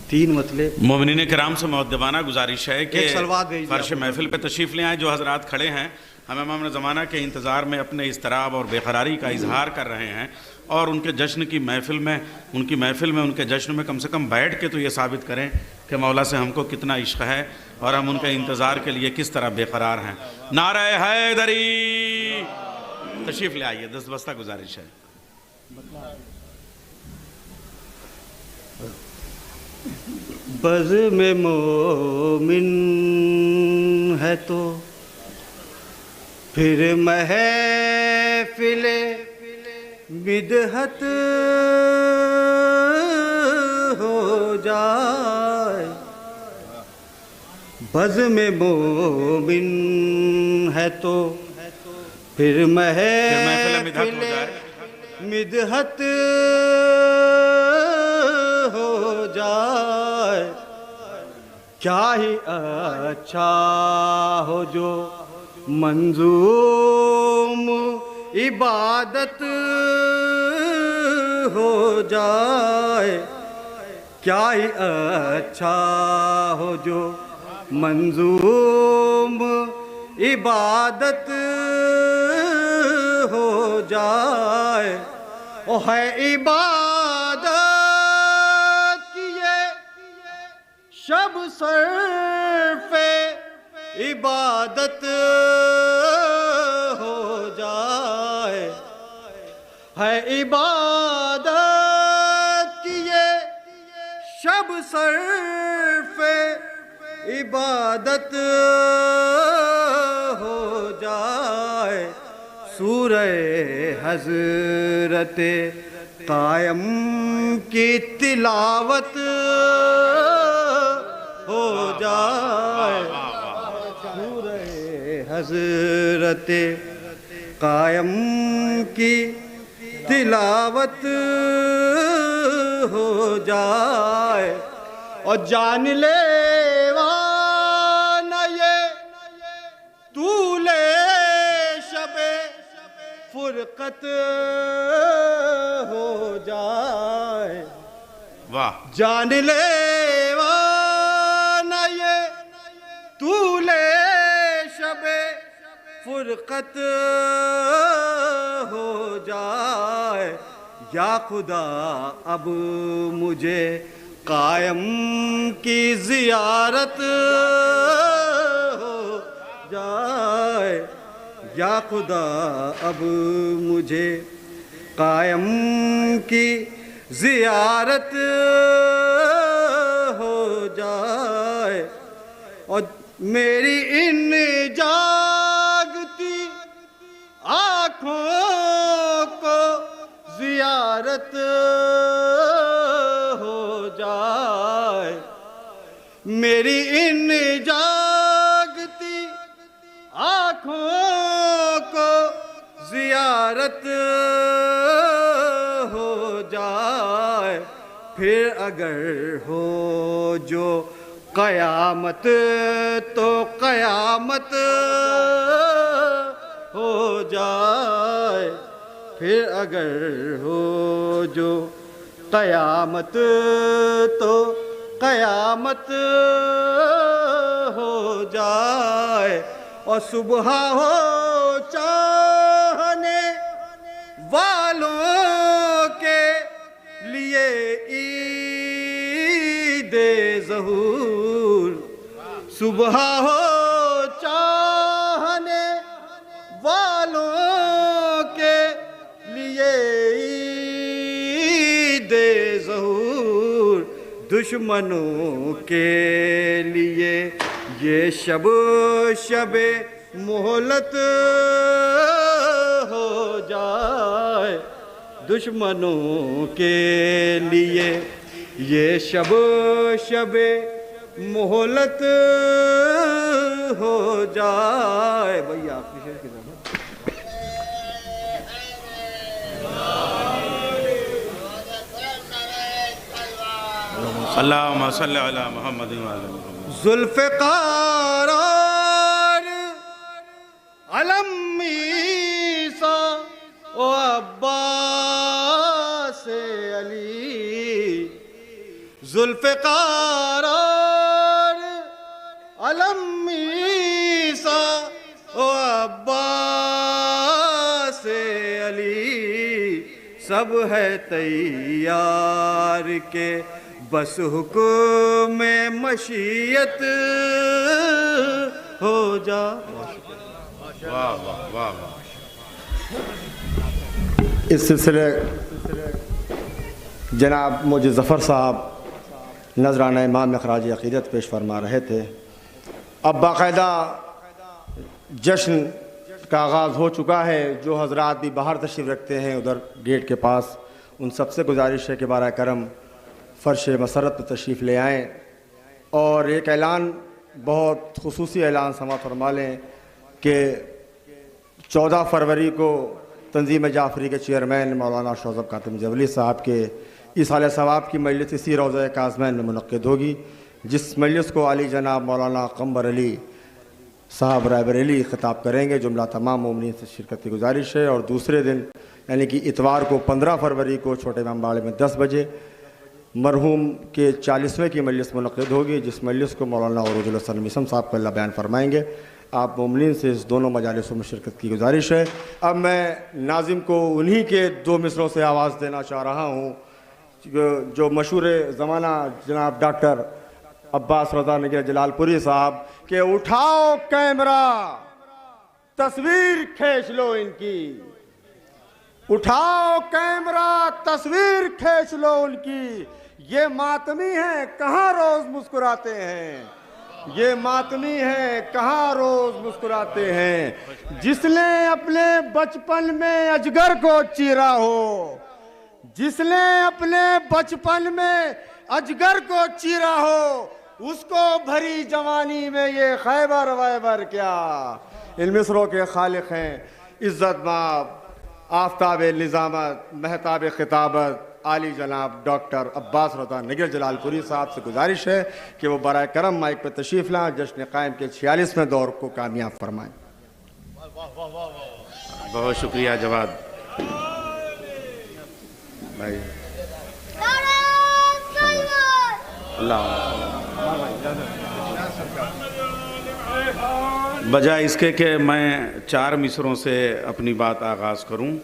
3 मतले मोमिनीन किराम से मुअद्दबाना गुजारिश है कि एक सलवात भेज दिया फर्श महफिल पे तशरीफ़ ले आएँ। जो हजरात खड़े हैं हम इमाम ज़माना के इंतज़ार में अपने इज़्तिराब और बेकरारी का इजहार कर रहे हैं, और उनके जश्न की महफिल में, उनकी महफिल में, उनके जश्न में कम से कम बैठ के तो ये साबित करें कि मौला से हमको कितना इश्क है और हम उनके इंतज़ार के लिए किस तरह बेकरार हैं। नारे हैदरी, तशरीफ़ ले आइए, दस्तबस्ता गुजारिश है। बज़ में मोमिन है तो फिर महफिले बिदहत हो जाए, बज़ में मोमिन है तो फिर महफिले मिदहत हो जाए। क्या ही अच्छा हो जो मंजूम इबादत हो जाए, क्या ही अच्छा हो जो मंजूम इबादत हो जाए। ओ है इबादत की ये शब सर्फ़े इबादत हो जाए, है इबादत की ये शब सर्फ़े इबादत हो जाए। सूरे हज़रत कायम की तिलावत हो जाए, सूरे हज़रत कायम की तिलावत हो जाए। और जान लेवा न ये तूले शबे फुरकत हो जाए। वाह। जान लेवा न ये तूले शबे फुरकत हो जाए। या खुदा अब मुझे कायम की ज़ियारत हो जाए, या खुदा अब मुझे कायम की ज़ियारत हो जाए। और मेरी इन जागती आँखों को ज़ियारत हो जाए, मेरी इन जागती आँखों को जियारत हो जाए, फिर अगर हो जो क़यामत तो क़यामत हो जाए, फिर अगर हो जो क़यामत तो क़यामत हो जाए, और सुबह हो चाहने वालों के लिए ईद ज़हूर, सुबह हो चाहने वालों के लिए ईद ज़हूर, दुश्मनों के लिए ये शब शबे मोहलत हो जाए, दुश्मनों के लिए ये शब शबे मोहलत हो जाए। भैया आपकी शेर की जरूरत। अल्लाहुम्मा सल्लि अला मुहम्मद व अला मुहम्मद। ज़ुल्फ़िकार अलमीसा ओ अब्बास अली, ज़ुल्फ़िकार अलमीसा ओ अब्बास अली, सब है तैयार के बस हुक्म मशीयत हो जा। वाह वाह वाह वाह। इस सिलसिले जनाब मुझे ज़फ़र साहब नजराना इमाम में ख़राज अक़ीदत पेश फरमा रहे थे। अब बाकायदा जश्न का आगाज़ हो चुका है। जो हज़रात भी बाहर तशरीफ़ रखते हैं उधर गेट के पास, उन सबसे गुजारिश है कि बारा करम फ़र्श मसरत पर तशरीफ़ ले आएँ। और एक ऐलान, बहुत ख़ुसूसी ऐलान समाअत फरमा लें कि 14 फरवरी को तंजीम जाफ़री के चेयरमैन मौलाना शौज़ब कातिम जवली साहब के इसाले सवाब की मजलिस इसी रोज़ा काज़मैन में मुनक़्क़िद होगी, जिस मजलिस को आली जनाब मौलाना क़म्बर अली साहब रायबरेली ख़िताब करेंगे। जुमला तमाम मोमिनीन से शिरकत की गुजारिश है। और दूसरे दिन यानी कि इतवार को 15 फरवरी को छोटे इमामबाड़े में 10 बजे मरहूम के 40वें की मजलिस मुनक़्क़िद होगी, जिस मजलिस को मौलाना औरूजुल हसन मिसम साहब का बयान फरमाएँगे। आप मोमिनीन से इस दोनों मजालिसों में शिरकत की गुजारिश है। अब मैं नाज़िम को उन्हीं के 2 मिसरों से आवाज़ देना चाह रहा हूँ जो मशहूर ज़माना जनाब डॉक्टर अब्बास रज़ा निगर जलालपुरी साहब के, उठाओ कैमरा तस्वीर खींच लो इनकी, उठाओ कैमरा तस्वीर खींच लो उनकी, ये मातमी हैं कहाँ रोज़ मुस्कुराते हैं, ये मातमी हैं कहाँ रोज़ मुस्कुराते हैं। जिसने अपने बचपन में अजगर को चीरा हो, जिसने अपने बचपन में अजगर को चीरा हो, उसको भरी जवानी में ये खैबर वैबर क्या। इन मिसरों के खालिक हैं इज़्ज़त माब आफ्ताब निज़ामत महताब खिताबत आली जनाब डॉक्टर अब्बास रज़ा निगर जलालपुरी साहब से गुजारिश है कि वो बराए करम माइक पर तशरीफ़ लाएं, जश्न क़ायम के 46वें दौर को कामयाब फरमाएं। बहुत शुक्रिया जवाद भाई। बजाय इसके कि मैं 4 मिसरों से अपनी बात आगाज़ करूं,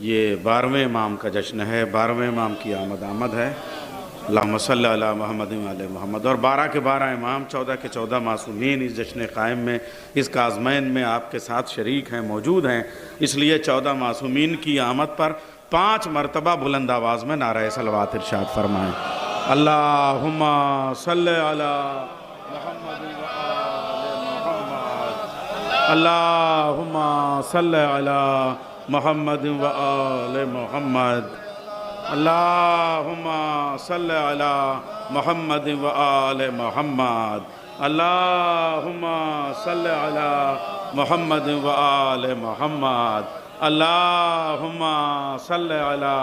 ये 12वें इमाम का जश्न है, 12वें इमाम की आमद है। अल्लाहुम्मा सल्लि अला मुहम्मद व अला मुहम्मद। और 12 के 12 इमाम, 14 के 14 मासूमीन इस जश्न क़ायम में, इस काज़मैन में आपके साथ शरीक हैं, मौजूद हैं। इसलिए 14 मासूमीन की आमद पर 5 मरतबा बुलंद आवाज़ में नारा सलवात इरशाद फरमाएँ। अल्लाहुम्मा सल्लि अला मुहम्मद व आले मुहम्मद, अल्लाहुम्मा सल्लि अला मुहम्मद व आले मुहम्मद, अल्लाहुम्मा सल्लि अला मुहम्मद व आले मुहम्मद, अल्लाहुम्मा सल्लि अला मुहम्मद व आले मुहम्मद, अल्लाहुम्मा सल्ले अला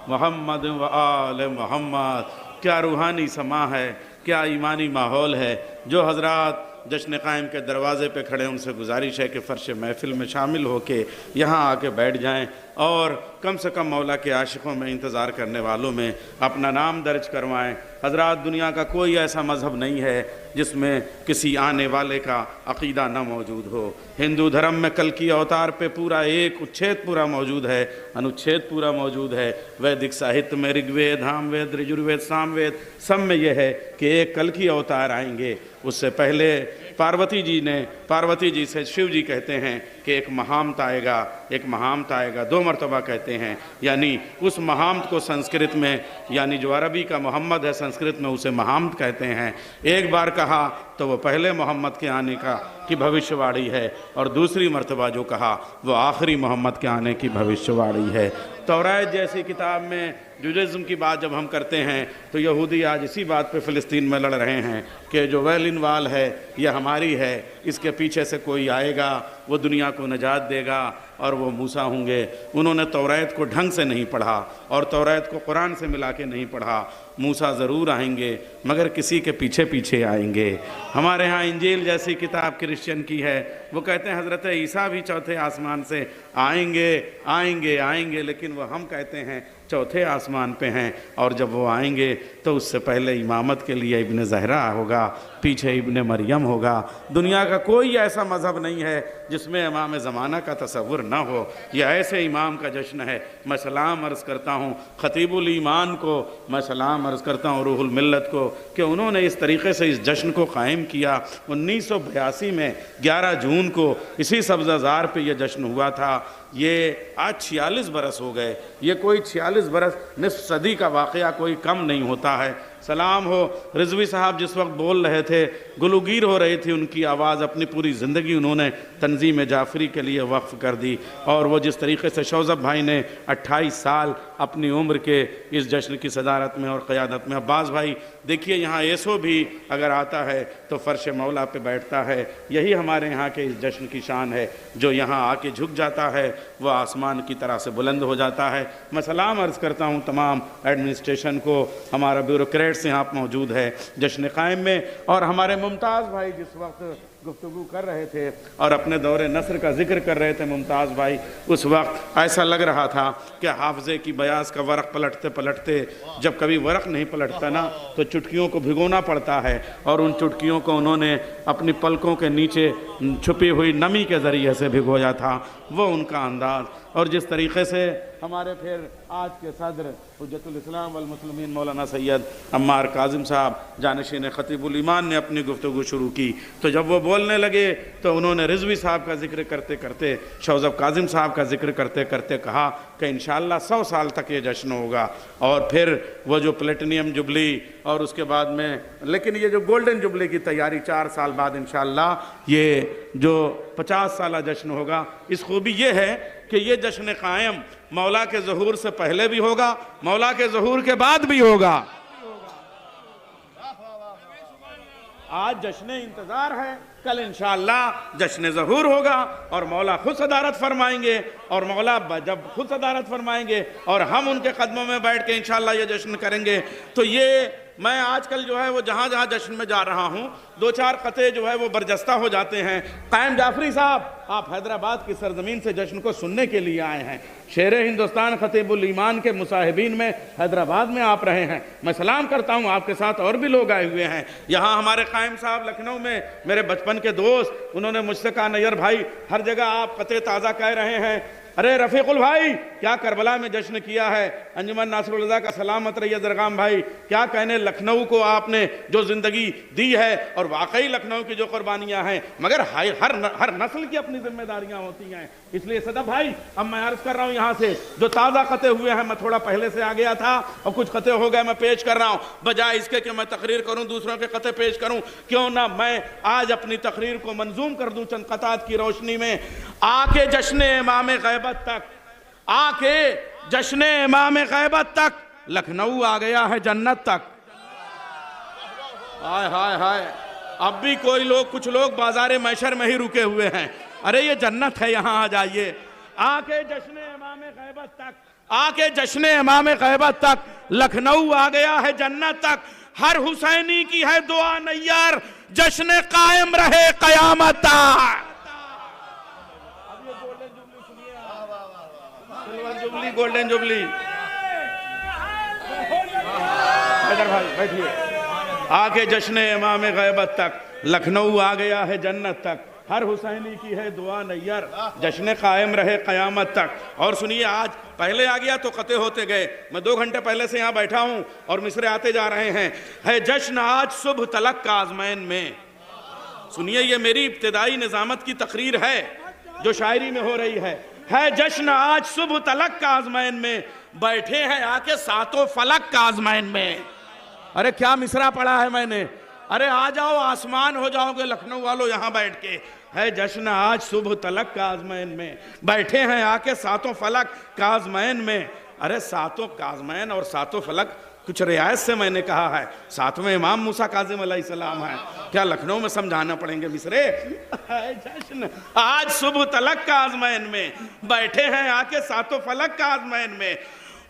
मुहम्मद व आले मोहम्मद। क्या रूहानी समा है, क्या ईमानी माहौल है। जो हजरात जश्न क़ायम के दरवाज़े पे खड़े, उनसे गुजारिश है कि फ़र्श महफ़िल में शामिल होके यहाँ आके बैठ जाएं और कम से कम मौला के आशिक़ों में, इंतज़ार करने वालों में अपना नाम दर्ज करवाएं। हज़रात, दुनिया का कोई ऐसा मज़हब नहीं है जिसमें किसी आने वाले का अक़ीदा न मौजूद हो। हिंदू धर्म में कल की अवतार पे पूरा एक उच्छेद पूरा मौजूद है, अनुच्छेद पूरा मौजूद है। वैदिक साहित्य में ऋग्वेद, धामवेद, यजुर्वेद, सामवेद सब में यह है कि एक कल की अवतार आएंगे। उससे पहले पार्वती जी से शिव जी कहते हैं कि एक महामत आएगा, एक महामत आएगा, 2 मरतबा कहते हैं। यानी उस महामत को संस्कृत में, यानी जो अरबी का मोहम्मद है संस्कृत में उसे महामत कहते हैं। एक बार कहा तो वो पहले मोहम्मद के आने की भविष्यवाणी है, और दूसरी मरतबा जो कहा वो आखिरी मोहम्मद के आने की भविष्यवाणी है। तौरात जैसी किताब में जुडाइज़्म की बात जब हम करते हैं तो यहूदी आज इसी बात पे फ़िलिस्तीन में लड़ रहे हैं कि जो वेलिन वाल है यह हमारी है, इसके पीछे से कोई आएगा, वो दुनिया को नजात देगा और वो मूसा होंगे। उन्होंने तौरात को ढंग से नहीं पढ़ा और तौरात को कुरान से मिला के नहीं पढ़ा। मूसा ज़रूर आएंगे मगर किसी के पीछे पीछे आएंगे। हमारे यहाँ इंजील जैसी किताब क्रिश्चियन की है, वो कहते हैं हज़रत ईसा भी चौथे आसमान से आएंगे आएंगे आएंगे, लेकिन वो हम कहते हैं चौथे आसमान पे हैं। और जब वो आएंगे तो उससे पहले इमामत के लिए इब्न ज़हरा होगा, पीछे इब्न मरियम होगा। दुनिया का कोई ऐसा मज़हब नहीं है जिसमें इमाम ज़माना का तसव्वुर न हो। यह ऐसे इमाम का जश्न है। मैं सलाम अर्ज़ करता हूँ ख़तीबुल ईमान को, मैं सलाम अर्ज़ करता हूँ रूहुल मिल्लत को कि उन्होंने इस तरीक़े से इस जश्न को क़ायम किया। 1982 में 11 जून को इसी सब्ज़ाज़ार पे यह जश्न हुआ था। ये आज 46 बरस हो गए। ये कोई 46 बरस, निस्फ सदी का वाक़या कोई कम नहीं होता है। सलाम हो रिजवी साहब जिस वक्त बोल रहे थे, गुलूगीर हो रही थी उनकी आवाज़, अपनी पूरी ज़िंदगी उन्होंने तंजीम जाफ़री के लिए वक्फ़ कर दी। और वो जिस तरीके से शौज़ब भाई ने 28 साल अपनी उम्र के इस जश्न की सदारत में और क़यादत में, अब्बास भाई देखिए यहाँ ऐसो भी अगर आता है तो फ़र्श मौला पे बैठता है। यही हमारे यहाँ के इस जश्न की शान है। जो यहाँ आके झुक जाता है वह आसमान की तरह से बुलंद हो जाता है। मैं सलाम अर्ज़ करता हूँ तमाम एडमिनिस्ट्रेशन को, हमारा ब्यूरोक्रेट्स यहाँ मौजूद है जश्न क़ायम में। और हमारे मुमताज़ भाई जिस वक्त गुफ्तगू कर रहे थे और अपने दौरे नस्र का जिक्र कर रहे थे मुमताज़ भाई, उस वक्त ऐसा लग रहा था कि हाफ़ज़े की बयास का वरक़ पलटते पलटते, जब कभी वरक़ नहीं पलटता ना तो चुटकियों को भिगोना पड़ता है, और उन चुटकियों को उन्होंने अपनी पलकों के नीचे छुपी हुई नमी के ज़रिए से भिगोया था। वो उनका अंदाज़। और जिस तरीक़े से हमारे फिर आज के सदर हुज्जतुल इस्लाम वल मुस्लिमीन मौलाना सैयद अम्मार काज़िम साहब जानशीन ख़तीबुल ईमान ने अपनी गुफ्तगू शुरू की, तो जब वो बोलने लगे तो उन्होंने रिजवी साहब का जिक्र करते करते, शौज़ब काज़िम साहब का जिक्र करते करते कहा कि इंशाअल्लाह 100 साल तक ये जश्न होगा। और फिर वो जो प्लेटिनियम जुबली और उसके बाद में, लेकिन ये जो गोल्डन जुबली की तैयारी 4 साल बाद इंशाअल्लाह ये जो 50 साला जश्न होगा। इस खूबी ये है कि ये जश्न क़ायम मौला के ज़हूर से पहले भी होगा, मौला के ज़हूर के बाद भी होगा। आज जश्न इंतज़ार है, कल इंशाअल्लाह जश्न ज़हूर होगा और मौला खुद सदारत फरमाएंगे। और मौला जब खुद सदारत फरमाएंगे और हम उनके कदमों में बैठ के इंशाअल्लाह ये जश्न करेंगे। तो ये मैं आजकल जो है वो जहाँ जहाँ जश्न में जा रहा हूँ, 2-4 क़ते जो है वो बरजस्ता हो जाते हैं। क़ायम जाफ़री साहब, आप हैदराबाद की सरजमीन से जश्न को सुनने के लिए आए हैं। शेर हिंदुस्तान ख़तीबुल ईमान के मुसाहिबीन में हैदराबाद में आप रहे हैं। मैं सलाम करता हूँ, आपके साथ और भी लोग आए हुए हैं। यहाँ हमारे क़ायम साहब लखनऊ में मेरे बचपन के दोस्त, उन्होंने मुझसे कहा नैयर भाई हर जगह आप क़ते ताज़ा कह रहे हैं, अरे रफ़ीकुल भाई क्या करबला में जश्न किया है। अंजुमन नासिरुल रज़ा का सलामत रहिए दरगाम भाई, क्या कहने लखनऊ को आपने जो ज़िंदगी दी है, और वाकई लखनऊ की जो कुर्बानियाँ हैं, मगर हर नस्ल की अपनी जिम्मेदारियाँ होती हैं। इसलिए सदफ भाई अब मैं अर्ज़ कर रहा हूँ यहाँ से जो ताज़ा क़ते हुए हैं, मैं थोड़ा पहले से आ गया था और कुछ क़ते हो गए, मैं पेश कर रहा हूँ। बजाय इसके कि मैं तकरीर करूँ दूसरों के क़ते पेश करूँ, क्यों ना मैं आज अपनी तकरीर को मंजूम कर दूँ चंद क़तात की रोशनी में। आके जश्न इमाम ग़ैबत तक, आके जश्न इमाम ग़ैबत तक, लखनऊ आ गया है जन्नत तक। हाय हाय हाय, अब भी कोई लोग, कुछ लोग बाज़ार मैशर में ही रुके हुए हैं। अरे ये जन्नत है, यहाँ आ जाइए। आके जश्न इमाम गैबत तक, आके जश्न इमाम गैबत तक, लखनऊ आ गया है जन्नत तक। हर हुसैनी की है दुआ नैयर, जश्न कायम रहे कयामत तक। अब ये गोल्डन जुबली सुनिए, silver jubilee, golden jubilee. Haider भाई बैठिए। आके जश्न इमाम गैबत तक, लखनऊ आ गया है जन्नत तक। हर हुसैनी की है दुआ नैयर, जश्न कायम रहे कयामत तक। और सुनिए, आज पहले आ गया तो कते होते गए। मैं 2 घंटे पहले से यहाँ बैठा हूँ और मिसरे आते जा रहे हैं। है जश्न आज सुबह तलक का आजमैन में। सुनिए, ये मेरी इब्तिदाई निजामत की तकरीर है जो शायरी में हो रही है जश्न आज सुबह तलक का आजमैन में, बैठे हैं आके सातों फलक का आजमैन में। अरे क्या मिसरा पढ़ा है मैंने। अरे आ जाओ, आसमान हो जाओगे लखनऊ वालों यहाँ बैठ के। है जश्न आज सुबह तलक का आजमैन में, बैठे हैं आके सातों फलक का आजमैन में। अरे सातों काज़मैन और सातों फलक कुछ रियायत से मैंने कहा है। सातवें इमाम मूसा काज़िम अलैहिस्सलाम है। क्या लखनऊ में समझाना पड़ेंगे मिसरे। जश्न आज सुबह तलक का आजमैन में, बैठे हैं आके सातों फलक का आजमैन में।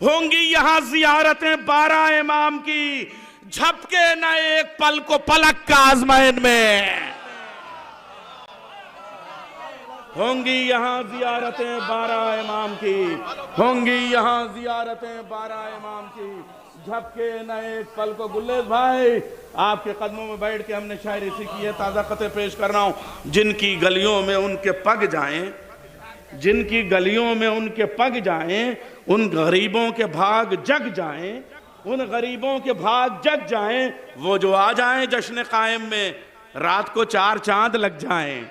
होंगी यहाँ जियारतें 12 इमाम की, झपके न एक पल को पलक का आजमैन में। होंगी यहाँ जियारतें 12 इमाम की, होंगी यहाँ जियारतें 12 इमाम की, झपके न एक पल को। गुल्लेस भाई, आपके कदमों में बैठ के हमने शायरी सीखी है, ताज़ा कते पेश कर रहा हूँ। जिनकी गलियों में उनके पग जाएं, जिनकी गलियों में उनके पग जाएं, उन गरीबों के भाग जग जाएं, उन गरीबों के भाग जग जाएं। वो जो आ जाएं जश्न कायम में, रात को 4 चांद लग जाएं।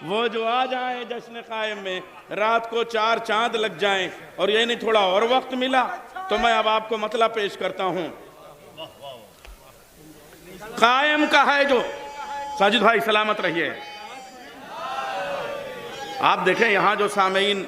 वो जो आ जाएं जश्न कायम में, रात को 4 चांद लग जाएं। और ये नहीं थोड़ा और वक्त मिला तो मैं अब आपको मतलब पेश करता हूं। कायम का है जो, साजिद भाई सलामत रहिए। आप देखें यहाँ जो सामीन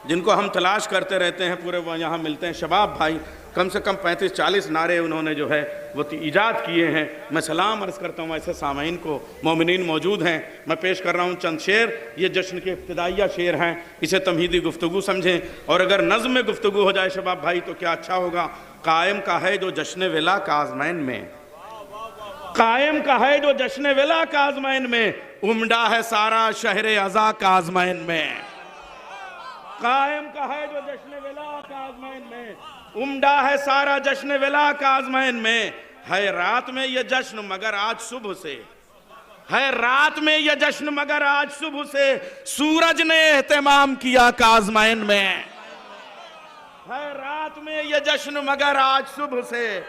जिनको हम तलाश करते रहते हैं पूरे वो यहाँ मिलते हैं। शबाब भाई कम से कम 35-40 नारे उन्होंने जो है वो ईजाद किए हैं। मैं सलाम अर्ज़ करता हूँ ऐसे सामीन को। मोमिनीन मौजूद हैं, मैं पेश कर रहा हूँ चंद शेर। ये जश्न के इब्तिदाइया शेर हैं, इसे तमहीदी गुफ्तगू समझें। और अगर नज़्म में गुफ्तगू हो जाए शबाब भाई तो क्या अच्छा होगा। कायम का है जो जश्न विला का आज़मैन में, कायम का है जो जश्न विला का आज़मैन में, उमड़ा है सारा शहर अज़ा का आज़मैन में। कायम का है जो जश्न विला का आज़मैन में, उमड़ा है सारा जश्न विला का आज़मैन में। है रात में ये जश्न मगर आज सुबह से, है रात में ये जश्न मगर आज सुबह से, सूरज ने एहतमाम किया का आज़मैन में। है रात में ये जश्न मगर आज सुबह से,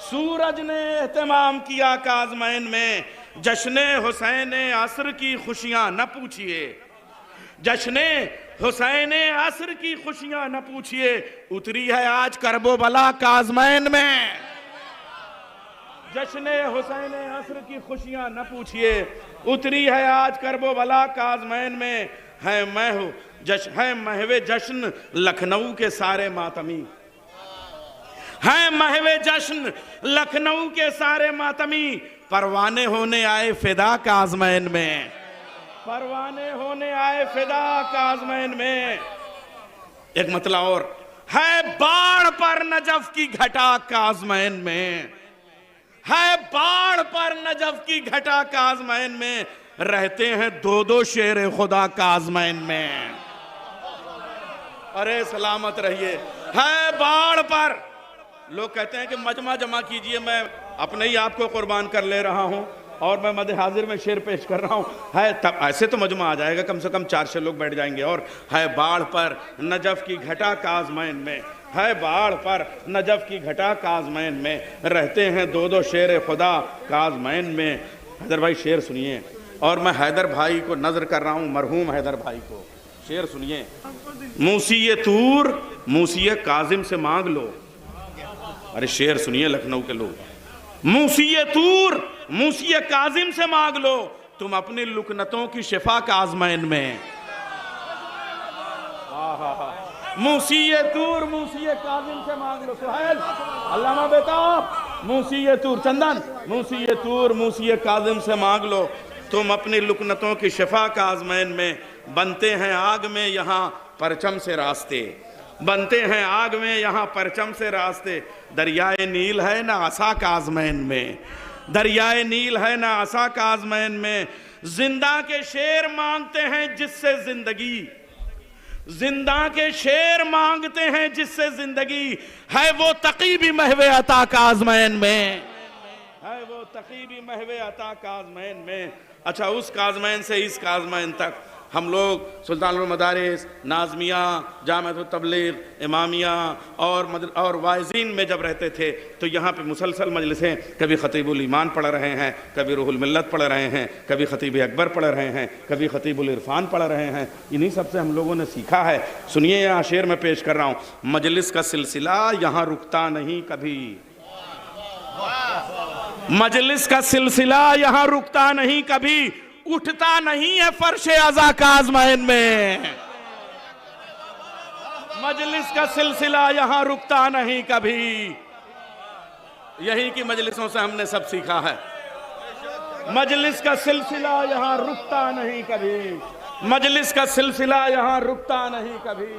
सूरज ने एहतमाम किया का आज़मैन में। जश्न हुसैन असर की खुशियां न पूछिए, जश्न हुसैन असर की खुशियां न पूछिए, उतरी है आज करबो बला का आज़मैन में। जश्न हुसैन असर की खुशियां न पूछिए, उतरी है आज करबो बला का आज़मैन में। है महवे जश्न लखनऊ के सारे मातमी, है महवे जश्न लखनऊ के सारे मातमी, परवाने होने आए फिदा का आज़मैन में, परवाने होने आए फिदा का आज़मैन में। एक मतलब और है बाढ़ पर नजफ की घटा का आज़मैन में, है बाढ़ पर नजफ की घटा का आज़मैन में, रहते हैं 2-2 शेर खुदा का आज़मैन में। अरे सलामत रहिए। है बाढ़ पर, लोग कहते हैं कि मजमा जमा कीजिए, मैं अपने ही आप को कुर्बान कर ले रहा हूं और मैं मद हाजिर में शेर पेश कर रहा हूं। है तब ऐसे तो मजमा आ जाएगा, कम से कम 400 लोग बैठ जाएंगे। और है बाढ़ पर नजफ की घटा का आज़मैन में, है बाढ़ पर नजफ की घटा का आज़मैन में, रहते हैं 2-2 शेर खुदा का आज़मैन में। हैदर भाई शेर सुनिए। और मैं हैदर भाई को नजर कर रहा हूं, मरहूम हैदर भाई को। शेर सुनिए। मूसी तूर मूसी काजिम से मांग लो। अरे शेर सुनिए लखनऊ के लोग। मूसी तूर मूसी काजिम से मांग लो, तुम अपनी लुकनतों की शिफा का आज़मैन में। मूसी तूर मूसी काजिम से मांग लो। सुहेल अल्लामा बेटा, मूसी तूर चंदन, मूसी तूर मूसी काजिम से मांग लो, तुम अपनी लुकनतों की शिफा का आज़मैन में। बनते हैं आग में यहाँ परचम से रास्ते बनते हैं आग में, यहाँ परचम से रास्ते। दरियाए नील है ना आसा काज़मैन में, दरियाए नील है ना आसा काज़मैन में। जिंदा के शेर मांगते हैं जिससे जिंदगी, जिंदा के शेर मांगते हैं जिससे जिंदगी, है वो तकी भी महवे अता काज़मैन में, है वो तकी भी महवे अता काज़मैन में। अच्छा, उस काज़मैन से इस काज़मैन तक हम लोग सुल्तानुल मदारिस, नाज़मिया, जामिअतुत तबलीग, इमामिया और वाइज़ीन में जब रहते थे तो यहाँ पे मुसलसल मजलिसें, कभी खतीबुल ईमान पढ़ रहे हैं, कभी रूहुल मिल्लत पढ़ रहे हैं, कभी खतीब अकबर पढ़ रहे हैं, कभी खतीबुल इरफान पढ़ रहे हैं। इन्हीं सब से हम लोगों ने सीखा है। सुनिए, यहाँ शेर में पेश कर रहा हूँ। मजलिस का सिलसिला यहाँ रुकता नहीं कभी, मजलिस का सिलसिला यहाँ रुकता नहीं कभी, उठता नहीं है फर्शे अज़ा काज़मैन में। मजलिस का सिलसिला यहाँ रुकता नहीं कभी। यही की मजलिसों से हमने सब सीखा है। मजलिस का सिलसिला यहाँ रुकता नहीं कभी, मजलिस का सिलसिला यहाँ रुकता नहीं कभी,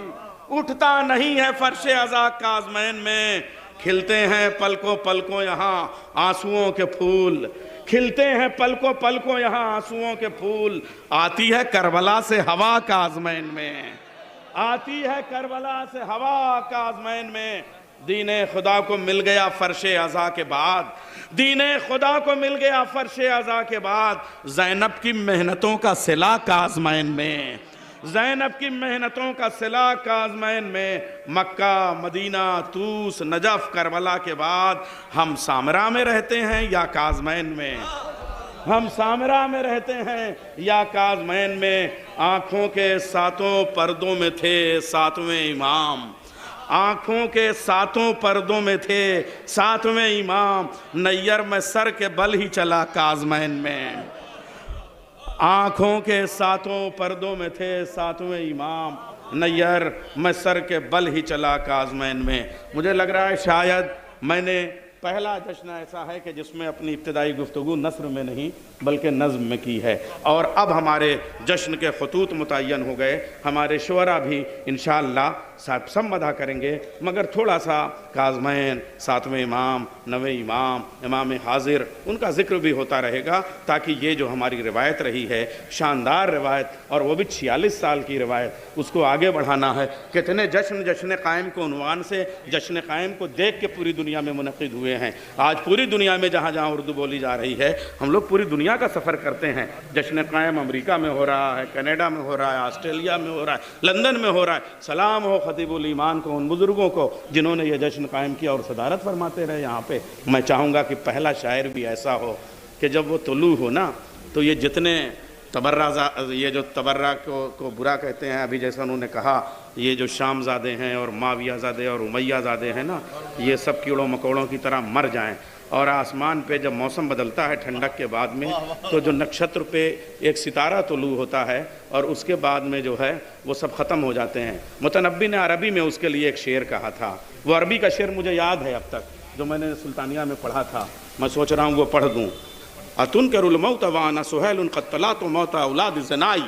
उठता नहीं है फर्शे अज़ा काज़मैन में। खिलते हैं पलकों पलकों यहाँ आंसुओं के फूल, खिलते हैं पलकों पलकों यहाँ आंसुओं के फूल। आती है करबला से हवा काज़मैन में, आती है करबला से हवा काज़मैन में। दीने खुदा को मिल गया फर्शे अज़ा के बाद, दीने खुदा को मिल गया फर्शे अज़ा के बाद। ज़ैनब की मेहनतों का सिला काज़मैन में, ज़ैनब की मेहनतों का सिला काज़मैन में। मक्का, मदीना, तूस, नजफ़, करबला के बाद हम सामरा में रहते हैं या काज़मैन में, हम सामरा में रहते हैं या काज़मैन में। आँखों के सातों पर्दों में थे सातवें इमाम, आँखों के सातों पर्दों में थे सातवें इमाम। नैयर में सर के बल ही चला काज़मैन में, आँखों के सातों पर्दों में थे सातवें इमाम। नैयर में सर के बल ही चला काज़मैन में। मुझे लग रहा है शायद मैंने पहला जश्न ऐसा है कि जिसमें अपनी इब्तिदाई गुफ्तगू नस्र में नहीं बल्कि नज़्म में की है। और अब हमारे जश्न के खतूत मुतय्यन हो गए, हमारे शुअरा भी इंशाअल्लाह सब मदा करेंगे, मगर थोड़ा सा काज़मैन, सातवें इमाम, नवें इमाम, इमाम हाजिर, उनका ज़िक्र भी होता रहेगा ताकि ये जो हमारी रिवायत रही है, शानदार रिवायत, और वो भी 46 साल की रिवायत, उसको आगे बढ़ाना है। कितने जश्न कायम को उन्वान से जश्न कायम को देख के पूरी दुनिया में मुनक़िद हुए हैं। आज पूरी दुनिया में जहाँ जहाँ उर्दू बोली जा रही है, हम लोग पूरी दुनिया का सफ़र करते हैं। जश्न कायम अमेरिका में हो रहा है, कनाडा में हो रहा है, ऑस्ट्रेलिया में हो रहा है, लंदन में हो रहा है। सलाम हो खतीबुल ईमान को, उन बुज़ुर्गों को जिन्होंने ये जश्न कायम किया और सदारत फरमाते रहे यहाँ पे। मैं चाहूँगा कि पहला शायर भी ऐसा हो कि जब वो तुलू हो ना, तो ये जितने ये जो तबर्रा को बुरा कहते हैं, अभी जैसा उन्होंने कहा, ये जो शामज़ादे हैं और मावियाज़ादे और उमैयाज़ादे हैं ना, ये सब कीड़ों मकोड़ों की तरह मर जाएं। और आसमान पे जब मौसम बदलता है ठंडक के बाद में, तो जो नक्षत्र पे एक सितारा तुलू होता है और उसके बाद में जो है वो सब ख़त्म हो जाते हैं। मुतनब्बी ने अरबी में उसके लिए एक शेर कहा था। वो अरबी का शेर मुझे याद है अब तक, जो मैंने सुल्तानिया में पढ़ा था। मैं सोच रहा हूँ वो पढ़ दूँ। अतुन करुल मौत वाना सुहैल उन क़त्तला तो मौत औलाद ज़नाई।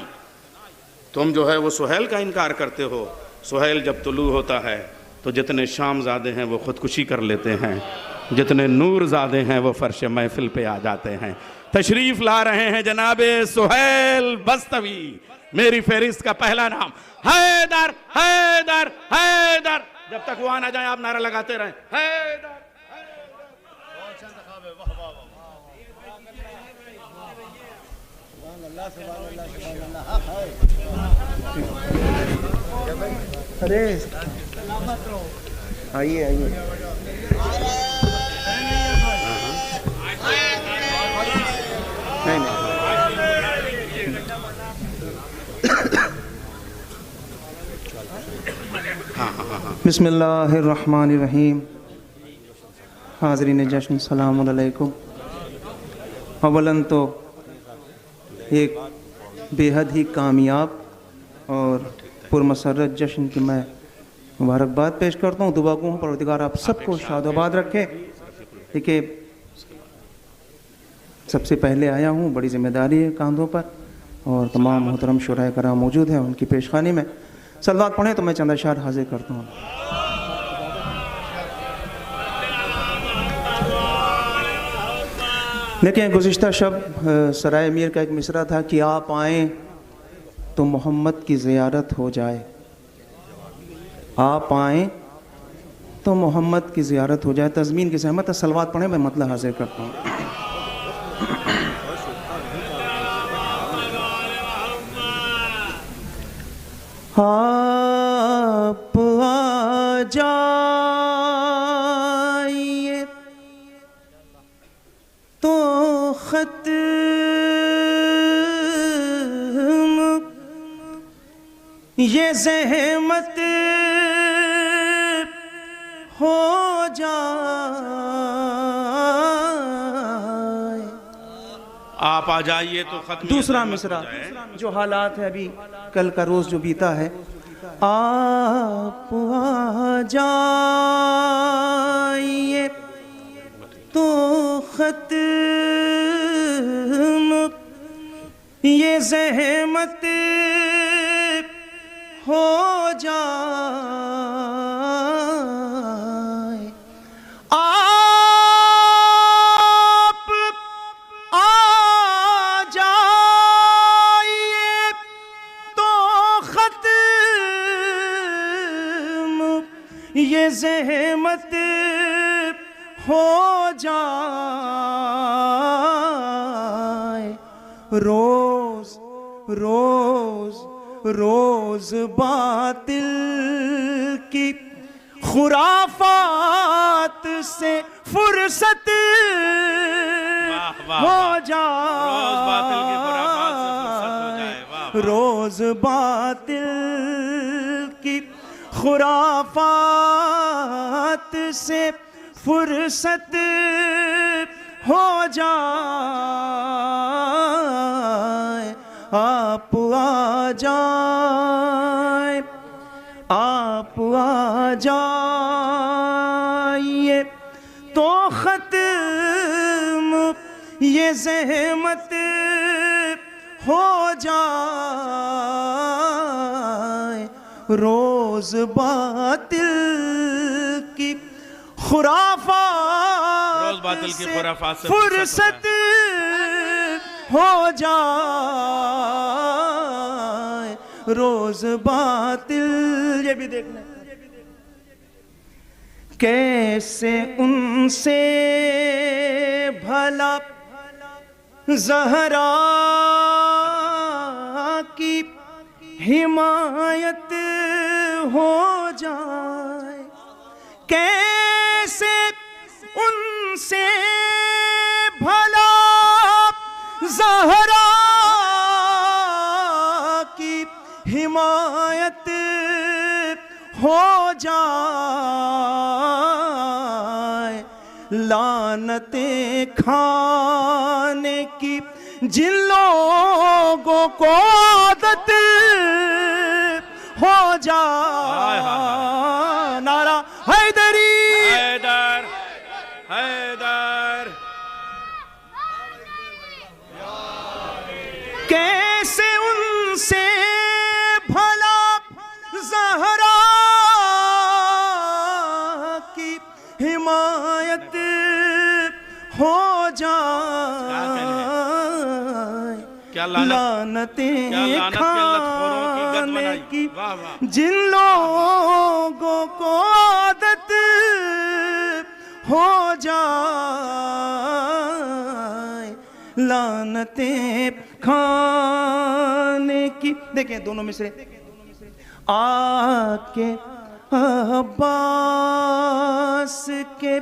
तुम जो है वो सुहैल का इनकार करते हो। सुहैल जब तुलू होता है तो जितने शामज़ादे हैं वो ख़ुदकुशी कर लेते हैं, जितने नूरज़ादे हैं वो फ़र्श महफिल पे आ जाते हैं। तशरीफ़ ला रहे हैं जनाबे सुहैल बस्तवी। मेरी फहरिस्त का पहला नाम हैदर, हैदर, हैदर। जब तक वो आ जाए आप नारा लगाते रहें, हैदर। अरे आइए आइए। बिस्मिल्लाहिर्रहमानिर्रहीम। हाज़रीन जश्न सलाम अलैकुम। अवलन तो एक बेहद ही कामयाब और पुरमसरत जश्न की मैं मुबारकबाद पेश करता हूँ। दुआ गो परवरदिगार आप सबको शादोबाद रखे। देखिए, सबसे पहले आया हूँ, बड़ी जिम्मेदारी है कांधों पर, और तमाम मोहतरम शुराए कराम मौजूद हैं उनकी पेशखानी में। सलवात पढ़ें तो मैं चंद अशआर हाजिर करता हूँ। लेकिन गुज़िश्ता शब सराय मीर का एक मिसरा था कि आप आएँ तो मोहम्मद की ज़ियारत हो जाए, आप आएँ तो मोहम्मद की ज़ियारत हो जाए। तज़मीन की सहमत है, सलवात पढ़ें, मैं मतलब हाजिर करता हूँ। आप आ जाइए तो खत्म ये ज़हमत हो जाए। आप आ जाइए तो खत्म। दूसरा मिसरा जो हालात है अभी कल का रोज जो बीता है, आप आ जाइए तो खत्म ये ज़हमत हो जाए। आप आ जाइए तो खत्म ये ज़हमत हो जाए। रोज रोज रोज बातिल की खुराफात से फुर्सत हो जाए। रोज बातिल की खुराफात से फुर्सत हो जाए। आप आ जाए, आप आ जाइए तो खत्म ये ज़हमत हो जाए। रोज बातिल की खुराफात से फुर्सत हो जाए। रोज बातिल, ये भी देखना कैसे उनसे भला ज़हरा की हिमायत हो जाए। कैसे उनसे भला ज़हरा की हिमायत हो जाए। लानतें खाने की जिन लोगों को आदत हो जाए। नारा हैदरी, हैदर हैदर। कैसे उनसे भला ज़हरा की हिमायत हो जाए। लानतें खाने की जिन लोगों को आदत हो जाए। लानतें खाने की, देखें दोनों मिसरे। आके अब्बास के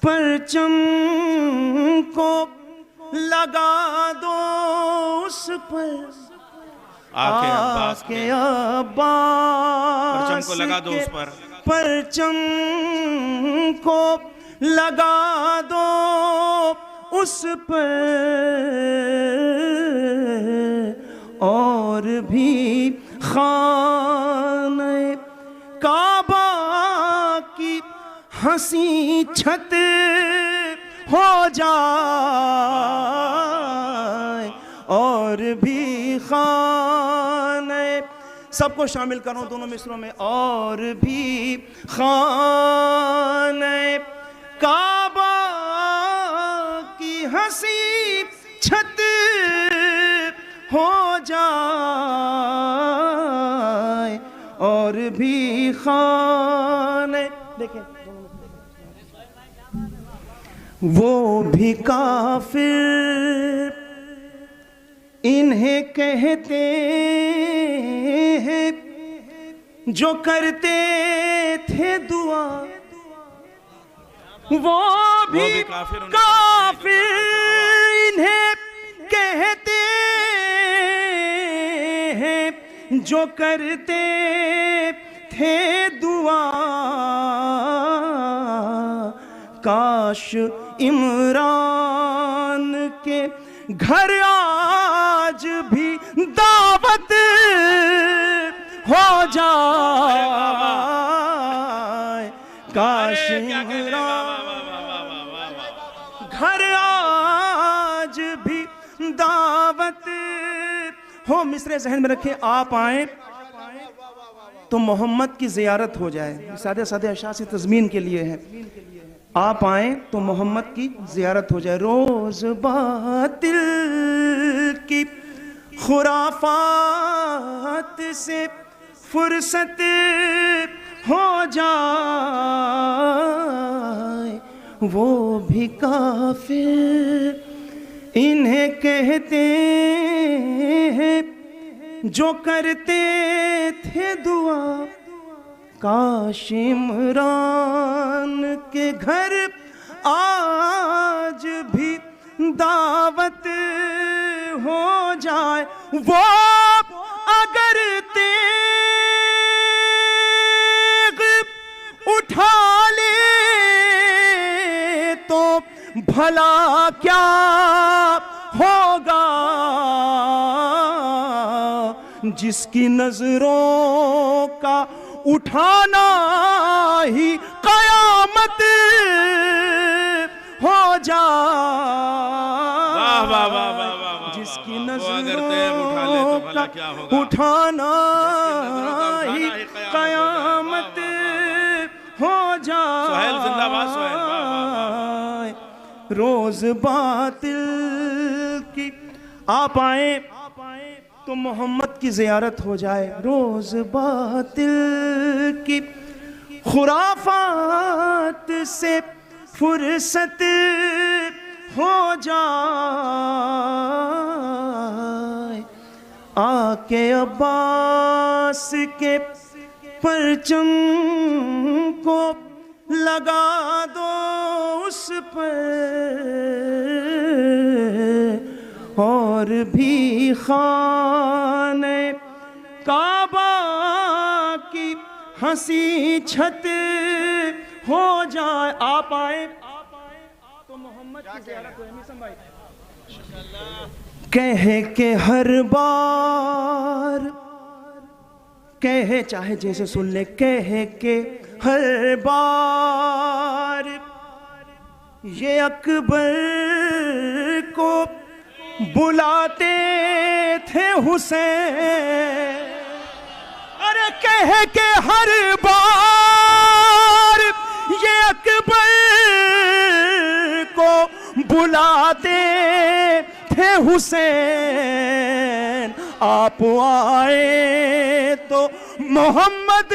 परचम को लगा दो उस पर। आके अब्बास के परचम को लगा दो उस पर। परचम को लगा दो उस पर। और भी खाने काबा की हंसी छत हो जाए। और भी खाने सबको शामिल करो दोनों मिसरों में। और भी खाने काबा की हंसी छत हो जाए, और भी खाने, देखें वो भी काफिर इन्हें कहते हैं जो करते थे दुआ, वो भी काफिर इन्हें कहते हैं जो करते थे दुआ। काश इमरान के घर आज भी दावत हो जाए, काश इमरान घर आज भी दावत हो। मिसरे जहन में रखें, आप आए तो मोहम्मद की ज़ियारत हो जाए। सादे सादे अशा से तज़मीन के लिए है, आप आए तो मोहम्मद की ज़ियारत हो जाए। रोज़ बातिल की खुराफात से फुर्सत हो जाए, वो भी काफिर इन्हें कहते हैं जो करते थे दुआ। काश इमरान के घर आज भी दावत हो जाए, वो अगर तेग उठा ले तो भला क्या होगा। जिसकी नजरों का उठाना ही कयामत हो जाए, जिसकी नजरों का उठाना ही कयामत हो जाए। रोज बातिल की आप आए तो मोहम्मद की ज़ियारत हो जाए। रोज बातिल की खुराफात से फुर्सत हो जाए। आके अब्बास के परचम को लगा दो उस पर, और भी खाने काबा की हंसी छत हो जाए। आप आए तो मोहम्मद की ज़ियारत हो। कह के हर बार, कहे चाहे जैसे सुन ले, कह के हर बार ये अकबर को बुलाते थे हुसैन। अरे कह के हर बार ये अकबर को बुलाते थे हुसैन। आप आए तो मोहम्मद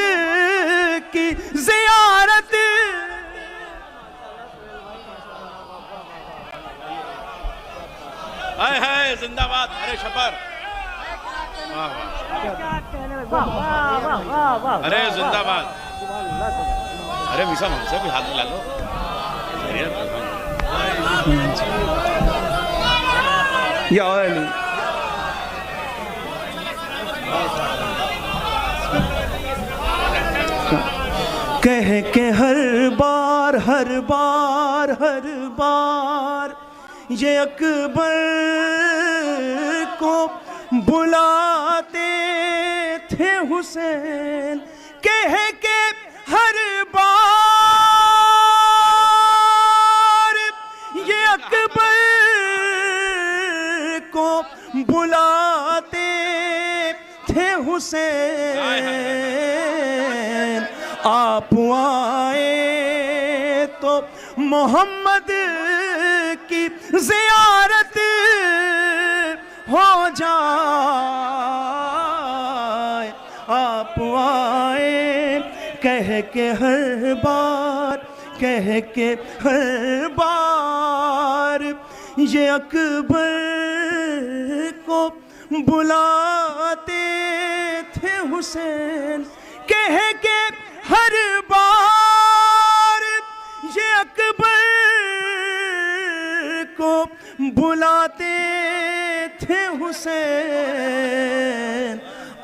की ज़ियारत। हाय हाय जिंदाबाद। अरे शपर, अरे जिंदाबाद। अरे मिसा हमसे भी हाथ मिला लो। या अली कह के हर बार हर बार हर बार ये अकबर को बुलाते थे हुसैन। कह के हर बार ये अकबर को बुलाते थे हुसैन आप आए तो मोहम्मद की ज़ियारत हो जाए। आप आए कह के हर बार, कह के हर बार ये अकबर को बुलाते थे हुसैन, कह के हर बार ये अकबर को बुलाते थे हुसैन।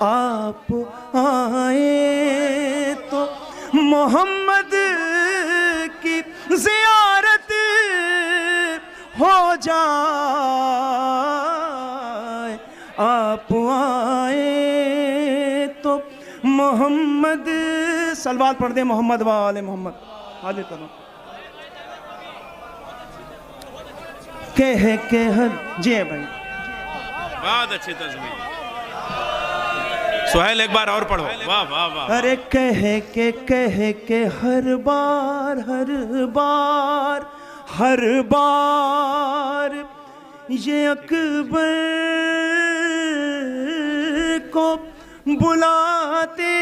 आप आए तो मोहम्मद की ज़ियारत हो जाए। आप आए तो मोहम्मद, सलवात पढ़ दे मोहम्मद वाले मोहम्मद। हाजिर करो कह के हर, जी है भाई, बहुत अच्छी तस्वीर। सुहेल एक बार और पढ़ो। वाह वाह वाह। अरे कह के हर बार, हर बार, हर बार ये अकबर को बुलाते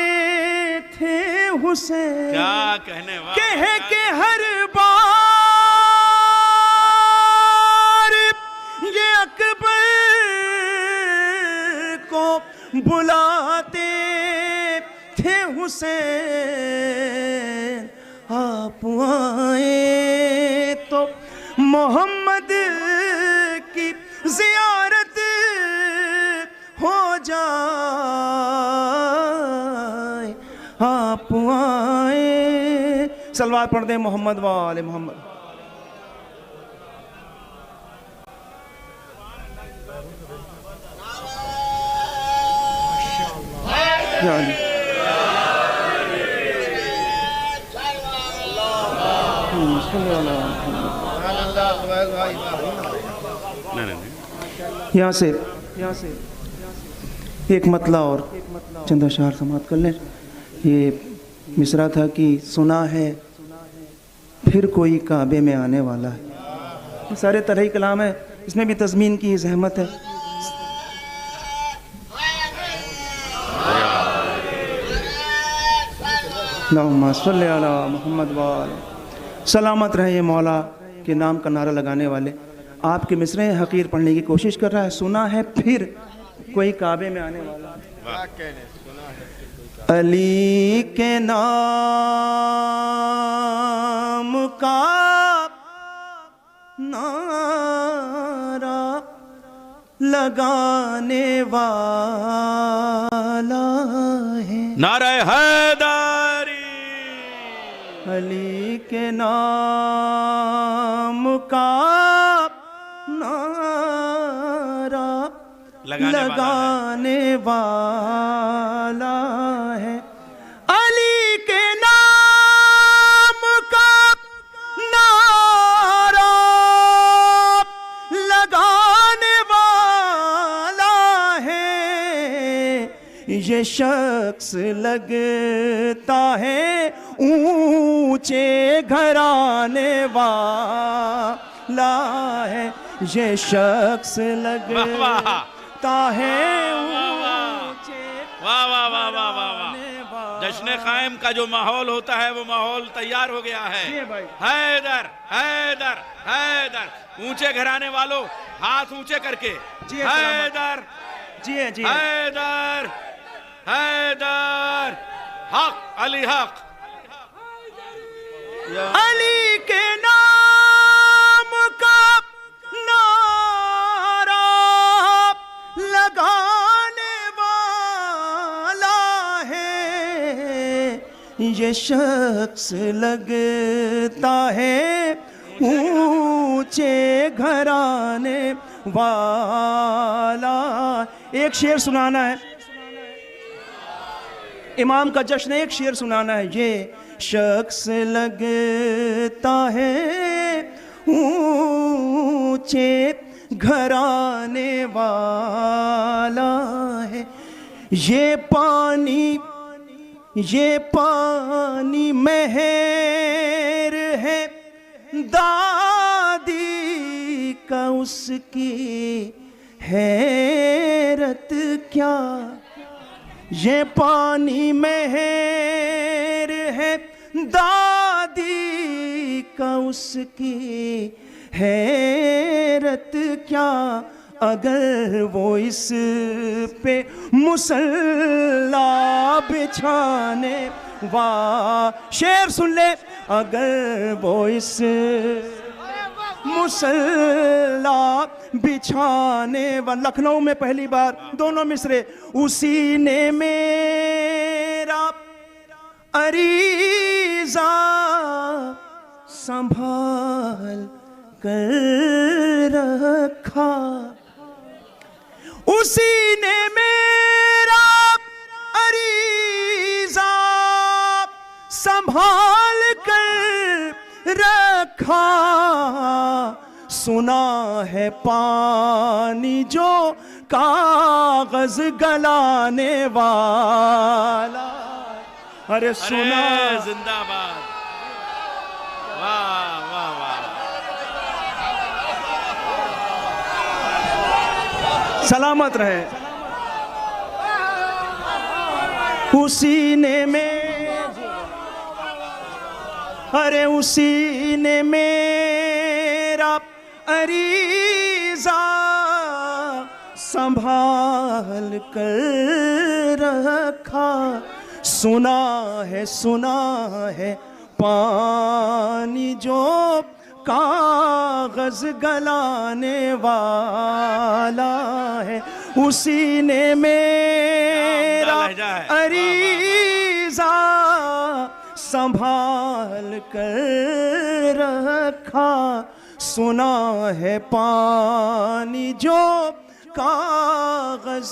थे हुसैन। क्या कहने, वाह। कह के हर बार ये अकबर को बुलाते थे हुसैन। आप आए तो मोहम्मद की ज़ियारत हो जाए। आप आए, सलवात पढ़ दे मोहम्मद वाले मोहम्मद। यहाँ से एक मतला और चंद अशआर समाप्त कर लें। ये मिसरा था कि सुना है फिर कोई काबे में आने वाला है। ये सारे तरह ही कलाम है, इसमें भी तज़मीन की ज़हमत है। अल्लाहुम्मा सल्ली अला मुहम्मद वाले। सलामत रहे ये मौला के नाम का नारा लगाने वाले। आपके मिसरे हकीर पढ़ने की कोशिश कर रहा है। सुना है फिर कोई काबे में आने वाला है। अली के नाम का नारा लगाने वाला है। नारा हैदरी। अली के नाम का नारा लगाने वाला है। अली के नाम का नारा लगाने वाला है। ये शख्स लगता है ऊंचे घराने वाला है। ये शख्स लगता है ऊंचे। वाह वाह वाह वाह वाह वाह। जश्न कायम का जो माहौल होता है वो माहौल तैयार हो गया है। हैदर हैदर हैदर। ऊंचे घराने वालों हाथ ऊंचे करके। हैदर जी जी। हैदर हैदर हक अली हक। अली के नाम का नारा लगाने वाला है। ये शख्स लगता है ऊंचे घराने वाला। एक शेर सुनाना है, इमाम का जश्न, एक शेर सुनाना है। ये शख्स लगता है ऊंचे घराने वाला है। ये पानी मेहर है दादी का, उसकी हैरत क्या। ये पानी मेहर है दादी का, उसकी हैरत क्या। अगर वो इस पे मुसल्ला बिछाने शेर सुन ले, अगर वो इस मुसल्ला बिछाने लखनऊ में पहली बार दोनों मिसरे, उसी ने मेरा अरीज़ा संभाल कर रखा, उसी ने मेरा अरीज़ा संभाल कर रखा। सुना है पानी जो कागज गलाने वाला, अरे सुना। जिंदाबाद, वाह वाह वाह। सलामत रहे। उसी ने अरे उसी ने मेरा अरीज़ा संभाल कर रखा। सुना है पानी जो कागज गलाने वाला है, उसी ने मेरा अरीज़ा संभाल कर रखा। सुना है पानी जो कागज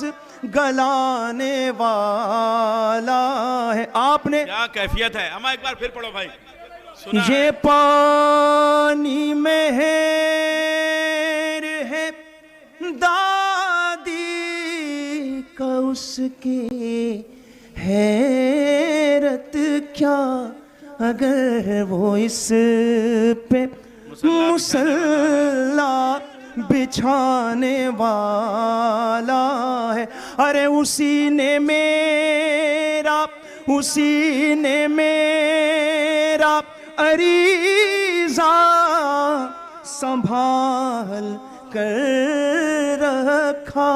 गलाने वाला है। आपने क्या कैफियत है, अम्मा एक बार फिर पढ़ो भाई। ये पानी मेहर है दादी का, उसकी हैरत क्या। अगर वो इस पे मुसल्ला बिछाने वाला है, अरे उसी ने मेरा अरीज़ा संभाल कर रखा।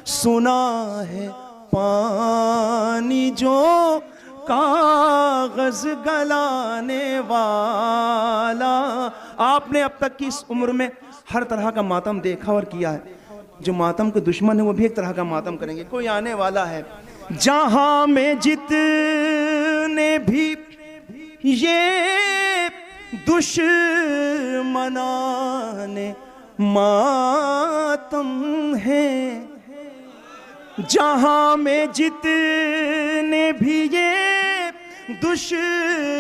सुना है पानी जो कागज गलाने वाला। आपने अब तक की इस उम्र में हर तरह का मातम देखा और किया है। जो मातम के दुश्मन है वो भी एक तरह का मातम करेंगे। कोई आने वाला है जहां में जितने भी ये दुश्मनाने मातम है, जहां में जितने भी ये दुश्मनाने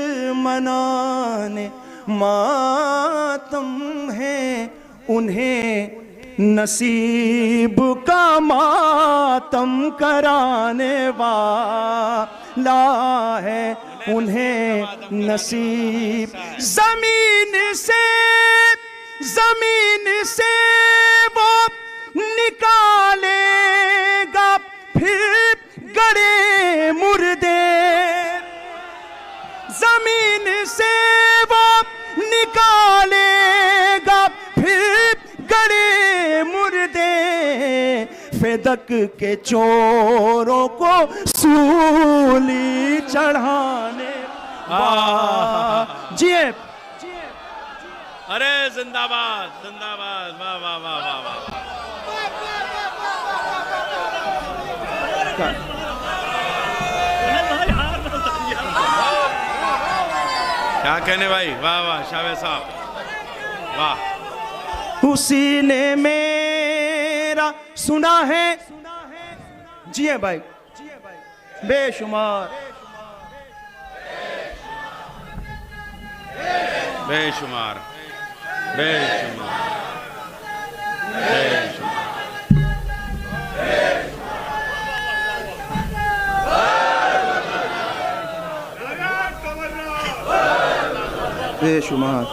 मातम है, उन्हें नसीब का मातम कराने वाला है। उन्हें नसीब जमीन से वो निकालेगा फिर गड़े मुर्दे। जमीन से वो निकालेगा फिर गड़े मुर्दे। फेदक के चोरों को सूली चढ़ाने जिए। अरे जिंदाबाद जिंदाबाद, वाह वाह वाह वाह वाह। क्या कहने भाई, वाह वाह शाबाश साहब, वाह। उसी ने मेरा सुना है, जिए भाई, बेशुमार बेशुमार बेशुमार बेशुमार। बेशुमार।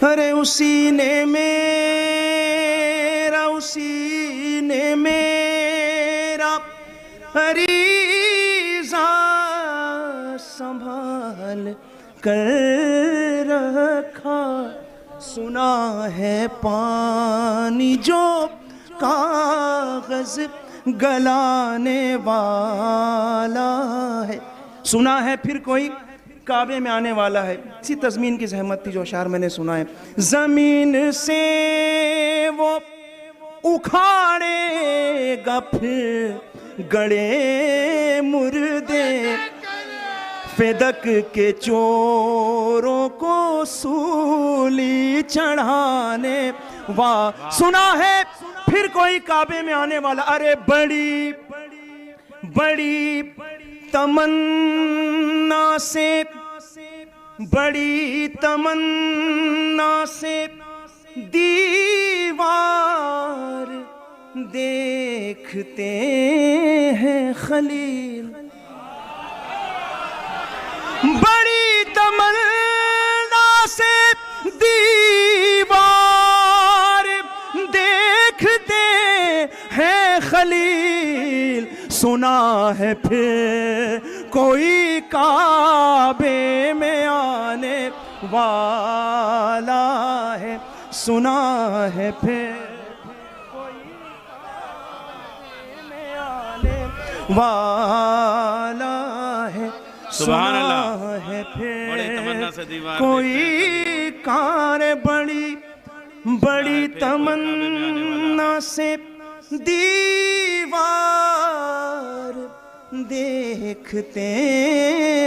अरे उसी ने मेरा अरीज़ा संभाल कर रखा, सुना है पानी जो कागज गलाने वाला है, सुना है फिर कोई काबे में आने वाला है। इसी तज़मीन की ज़हमत थी जो अशार मैंने सुना है। ज़मीन से वो उखाड़ेगा फिर गड़े मुर्दे, फेदक के चोरों को सूली चढ़ाने वाह, सुना है फिर कोई काबे में आने वाला। अरे बड़ी बड़ी तमन्ना से दीवार देखते हैं खलील, बड़ी तमन्ना से दीवार देखते हैं खलील, सुना है फिर कोई काबे में आने वाला है, सुना है फिर कोई काबे में आने वाला है, सुभान अल्लाह। है बड़ी तमन्ना से फिर दीवार कोई कार, बड़ी तमन्ना से दीवार देखते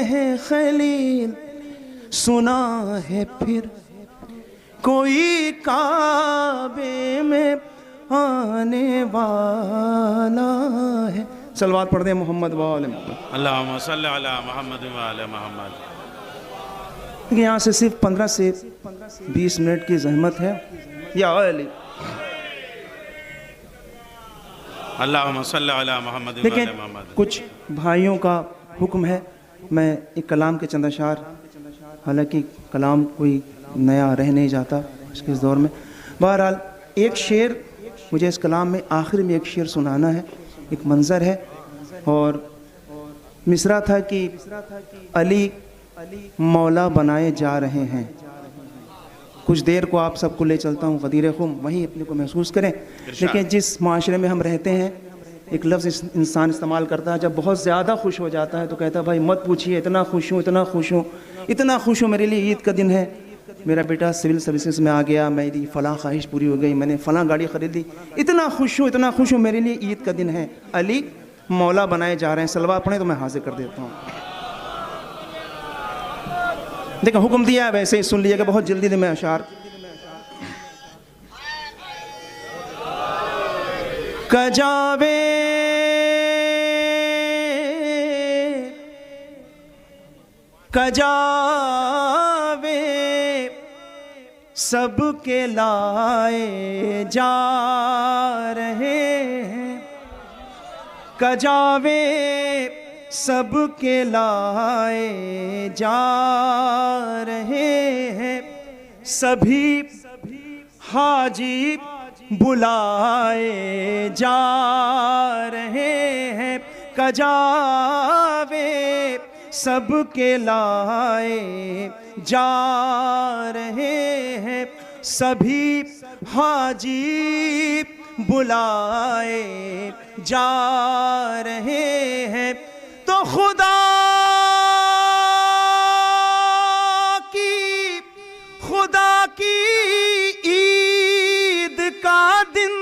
हैं खलील, सुना है फिर कोई काबे में आने वाला है। सलवात पढ़ दे मोहम्मद वाले मोहम्मद। अल्लाहुम्मा सल्लि अला मोहम्मद व आले मोहम्मद। यहाँ से सिर्फ 15 से 20 मिनट की ज़हमत है। या अली अल्लाहुम्मा सल्लि अला मोहम्मद व आले लेकिन मोहम्मद। कुछ भाइयों का हुक्म है, मैं एक कलाम के चंद अशार, हालांकि कलाम कोई नया रह नहीं जाता इसके इस दौर में, बहरहाल एक शेर मुझे इस कलाम में आखिर में एक शेर सुनाना है। एक मंज़र है और मिसरा था कि अली मौला बनाए जा रहे हैं। कुछ देर को आप सबको ले चलता हूँ गदीर खुम, वहीं अपने को महसूस करें। लेकिन जिस माशरे में हम रहते हैं, एक लफ्ज़ इंसान इस्तेमाल करता है जब बहुत ज़्यादा खुश हो जाता है तो कहता है भाई मत पूछिए, इतना खुश हूँ, इतना खुश हूँ, इतना खुश हूँ, मेरे लिए ईद का दिन है, मेरा बेटा सिविल सर्विसेज में आ गया, मेरी फ़लाँ ख्वाहिश पूरी हो गई, मैंने फ़लाँ गाड़ी ख़रीदी, इतना खुश हूँ, इतना खुश हूँ, मेरे लिए ईद का दिन है। अली मौला बनाए जा रहे हैं। सलवा पढ़ें तो मैं हाजिर कर देता हूँ। देखो हुक्म दिया है, वैसे ही सुन लीजिएगा बहुत जल्दी में अशार। कजावे कजावे सबके लाए जा रहे हैं, कजावे सबके लाए जा रहे हैं, सभी हाजी बुलाए जा रहे हैं, कजावे सबके लाए जा रहे हैं, सभी हाजी बुलाए जा रहे हैं। तो खुदा की ईद का दिन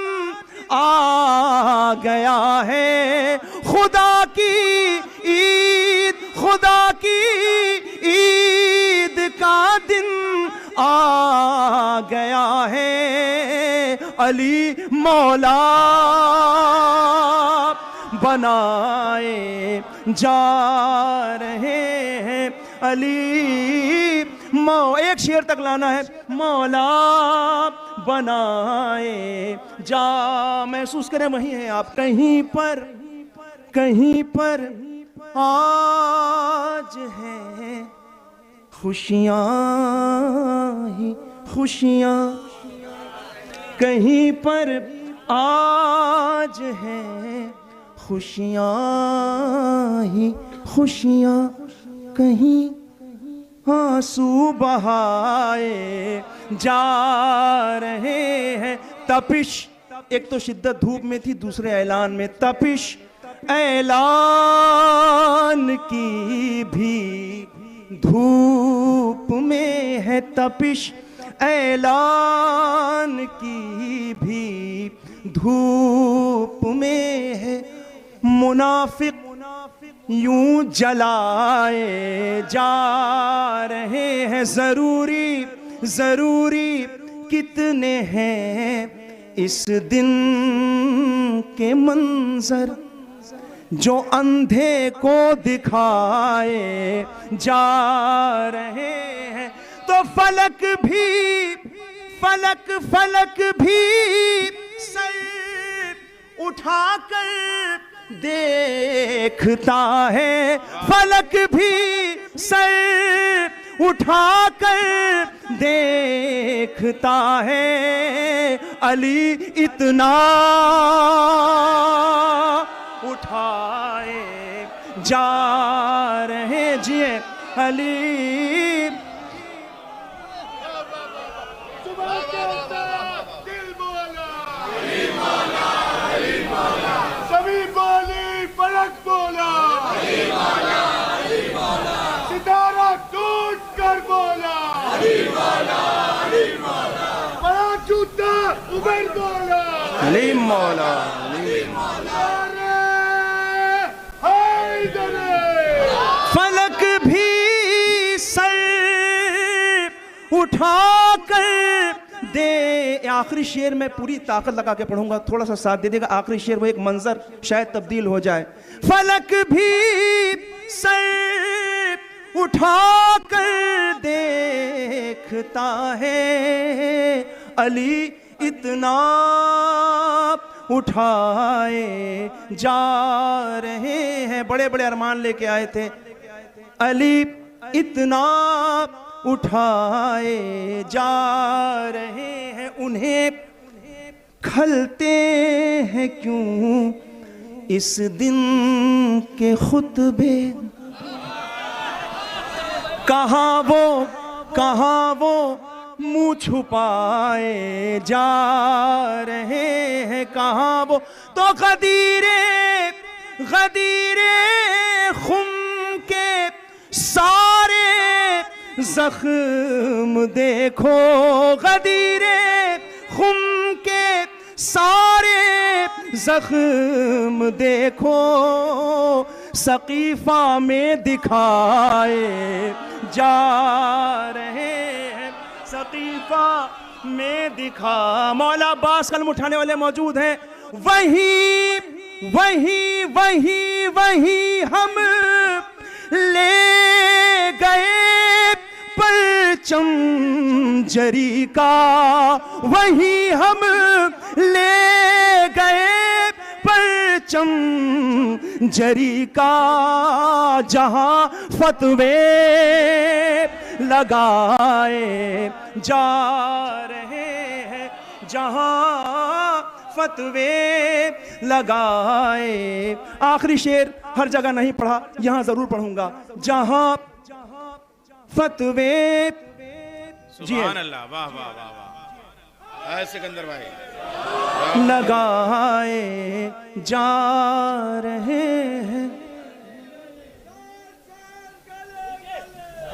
आ गया है, खुदा की ईद का दिन आ गया है, अली मौला बनाए जा रहे हैं, अली एक शेर तक लाना है, मौला बनाए जा। महसूस करें वही है आप, कहीं पर आज है खुशियाँ ही खुशियाँ कहीं पर आज हैं, खुशियाँ ही खुशियाँ कहीं आंसू बहाए जा रहे हैं। तपिश, एक तो शिद्दत धूप में थी, दूसरे ऐलान में तपिश, ऐलान की भी धूप में है तपिश, ऐलान की भी धूप में है। मुनाफिक यूं जलाए जा रहे हैं, जरूरी जरूरी कितने हैं इस दिन के मंजर जो अंधे को दिखाए जा रहे हैं। तो फलक भी सर उठाकर देखता है, फलक भी सर उठाकर देखता है। अली इतना उठाए जा रहे जिए अली। सभी बोली फलक बोला, सितारा टूट कर बोला, बड़ा जूता उबैर बोला, अली मौला फलक भी सर उठाकर दे। आखिरी शेर में पूरी ताकत लगा के पढ़ूंगा, थोड़ा सा साथ दे देगा। आखिरी शेर वो एक मंजर शायद तब्दील हो जाए। फलक भी सर उठाकर देखता है, अली इतना उठाए जा रहे हैं। बड़े बड़े अरमान लेके आए थे, अली इतना उठाए जा रहे हैं। उन्हें खलते हैं क्यों इस दिन के खुतबे, कहाँ वो मुँह छुपाए जा रहे हैं, कहाँ वो। तो गदीरे खुम के सारे जख्म देखो, गदीरे खुम के सारे जख्म देखो, सकीफा में दिखाए जा रहे हैं, सकीफा में दिखा। मौला अब्बास कलम उठाने वाले मौजूद हैं। वही हम ले गए परचम जरी का, वही हम ले गए परचम जरी का, जहां फतवे लगाए जा रहे हैं, जहां फतवे लगाए। आखिरी शेर हर जगह नहीं पढ़ा, यहां जरूर पढ़ूंगा। जहां फतवे, सुभान अल्लाह, वाह वाह वाह वाह, सिकंदर भाई, लगाए जा रहे हैं।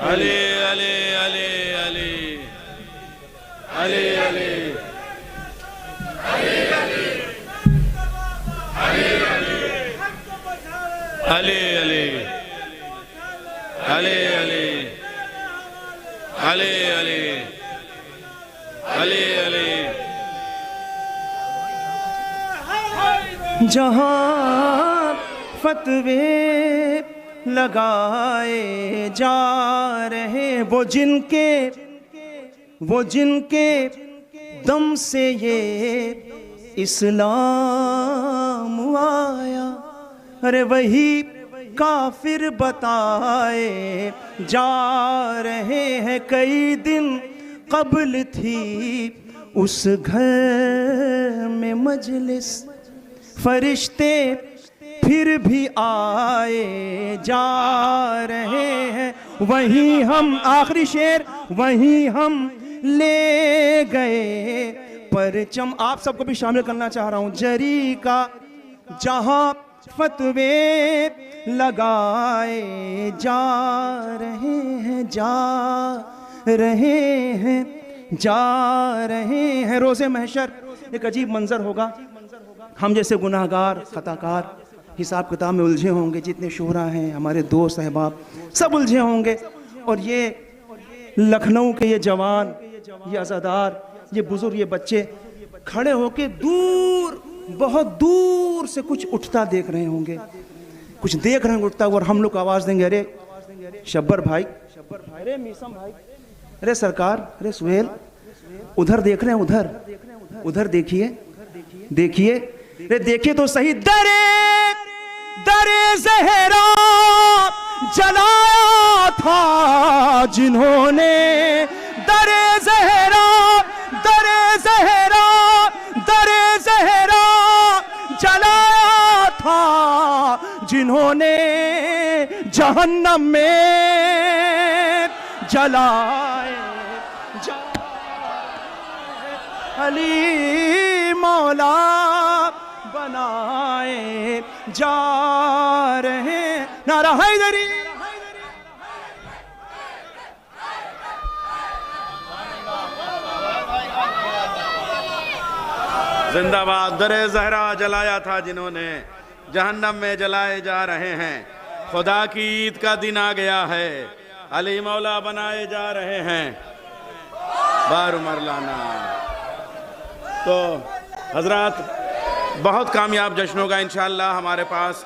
अली अली अली अली अली अली अली अली अली अली अली अली जहां फतवे लगाए जा रहे, वो जिनके दम से ये इस्लाम आया, अरे वही काफिर बताए जा रहे हैं। कई दिन कब्ल थी उस घर में मजलिस, फरिश्ते फिर भी आए जा रहे हैं। वहीं हम, आखिरी शेर, वहीं हम ले गए परचम। आप सबको भी शामिल करना चाह रहा हूं। जरी का जहां फतवे लगाए जा रहे हैं, जा रहे हैं, जा रहे हैं। रोज़े महशर एक अजीब मंजर होगा। हम जैसे गुनाहगार, खताकार हिसाब किताब में उलझे होंगे। जितने शोहरा हैं, हमारे दोस्त अहबाब, सब उलझे होंगे। और ये लखनऊ के ये जवान, ये अज़ादार, ये बुजुर्ग, ये बच्चे खड़े होके दूर, बहुत दूर से कुछ उठता देख रहे होंगे, कुछ देख रहे हैं उठता। और हम लोग आवाज़ देंगे, अरे शब्बर भाई, अरे मीसम भाई, अरे सरकार, अरे सुहेल, उधर देख रहे हैं, उधर, उधर देखिए, देखिए, अरे देखिए तो सही। दरे ज़हरा जलाया था जिन्होंने, दरे ज़हरा, दरे ज़हरा, दरे ज़हरा जलाया था जिन्होंने, जहन्नम में जलाए अली मौला बनाए जा रहे। नारा हैदरी, जिंदाबाद। दरे ज़हरा जलाया था जिन्होंने, जहन्नम में जलाए जा रहे हैं। खुदा की ईद का दिन आ गया है, अली मौला बनाए जा रहे हैं। बार मरलाना। तो हजरात, बहुत कामयाब जश्न होगा इंशाअल्लाह। हमारे पास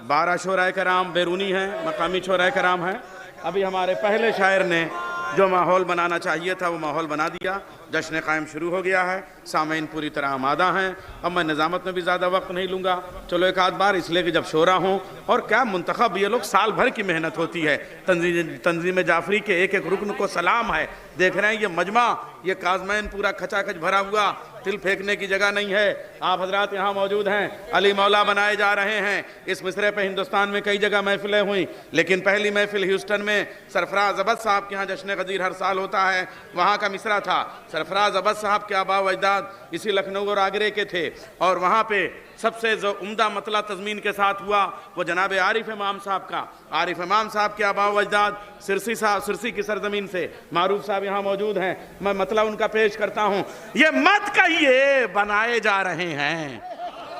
12 शोराए कराम बैरूनी हैं, मकामी शोराए कराम हैं। अभी हमारे पहले शायर ने जो माहौल बनाना चाहिए था वो माहौल बना दिया। जश्न क़ायम शुरू हो गया है, सामीन पूरी तरह आमादा हैं। अब मैं निज़ामत में भी ज़्यादा वक्त नहीं लूँगा, चलो एक आध बार, इसलिए कि जब शोरा हों। और क्या मुंतखब, ये लोग साल भर की मेहनत होती है। तंजीम जाफरी के एक एक रुकन को सलाम है। देख रहे हैं ये मजमा, ये काज़मैन पूरा खचाखच भरा हुआ, तिल फेंकने की जगह नहीं है। आप हजरात यहाँ मौजूद हैं, अली मौला बनाए जा रहे हैं। इस मिसरे पे हिंदुस्तान में कई जगह महफिलें हुई, लेकिन पहली महफिल ह्यूस्टन में सरफराज अबद साहब के यहाँ जश्न गदीर हर साल होता है, वहाँ का मिसरा था। सरफराज अबद साहब के आबा व अजदाद इसी लखनऊ और आगरे के थे। और वहाँ पे सबसे जो उम्दा मतला तज़मीन के साथ हुआ वो जनाब आरिफ इमाम साहब का। आरिफ इमाम साहब के आबा व अजदाद सिरसी साहब, सिरसी की सरजमीन से। मारूफ साहब यहाँ मौजूद हैं, मैं मतला उनका पेश करता हूँ। ये मत कहिए बनाए जा रहे हैं,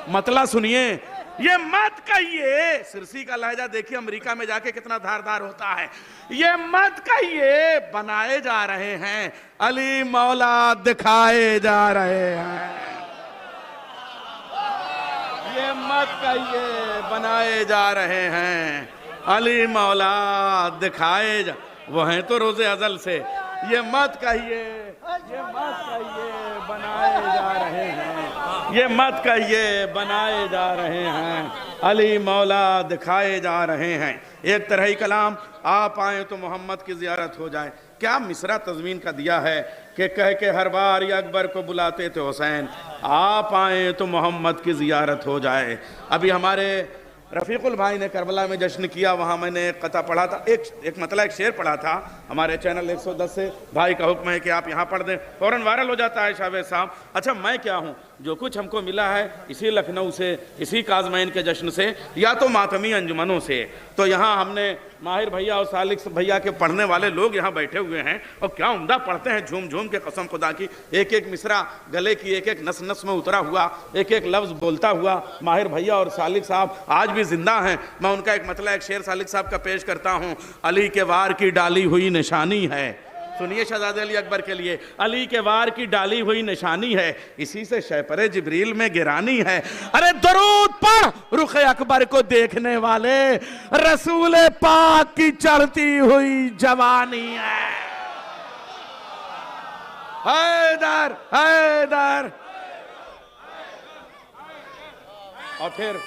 मतला सुनिए, ये मत कहिए। सिरसी का लहजा देखिए अमेरिका में जाके कितना धारदार होता है। ये मत कहिए बनाए जा रहे हैं, अली मौला दिखाए जा रहे हैं। ये मत कहिए बनाए जा रहे हैं, अली मौला दिखाए जा, वो हैं तो रोज़े अज़ल से। ये मत कहिए, ये मत कहिए बनाए जा रहे हैं, ये मत कहिए बनाए जा रहे हैं, अली मौला दिखाए जा रहे हैं। एक तरह ही कलाम, आप आए तो मोहम्मद की ज़ियारत हो जाए। क्या मिसरा तज़मीन का दिया है कि कह के हर बार ये अकबर को बुलाते थे हुसैन, आप आए तो मोहम्मद की ज़ियारत हो जाए। अभी हमारे रफ़ीकुल भाई ने करबला में जश्न किया, वहाँ मैंने एक कथा पढ़ा था, एक मतलब एक शेर पढ़ा था। हमारे चैनल 110 से भाई का हुक्म है कि आप यहाँ पढ़ दें, फ़ौरन वायरल हो जाता है शाहवेद साहब। अच्छा मैं क्या हूँ, जो कुछ हमको मिला है इसी लखनऊ से, इसी काज़मैन के जश्न से, या तो मातमी अंजुमनों से। तो यहाँ हमने माहिर भैया और सालिक भैया के पढ़ने वाले लोग यहाँ बैठे हुए हैं, और क्या उम्दा पढ़ते हैं झूम झूम के, कसम खुदा की। एक एक मिसरा गले की एक एक नस नस में उतरा हुआ, एक एक लफ्ज़ बोलता हुआ माहिर भैया और सालिक साहब आज भी जिंदा हैं। मैं उनका एक मतलब एक शेर सालिक साहब का पेश करता हूँ। अली के वार की डाली हुई निशानी है, सुनिए शहजादे अली अकबर के लिए, अली के वार की डाली हुई निशानी है, इसी से शहपरे जिब्रील में गिरानी है। अरे दरूद पढ़ रुख अकबर को देखने वाले, रसूल पाक की चढ़ती हुई जवानी है। हैदर हैदर। और फिर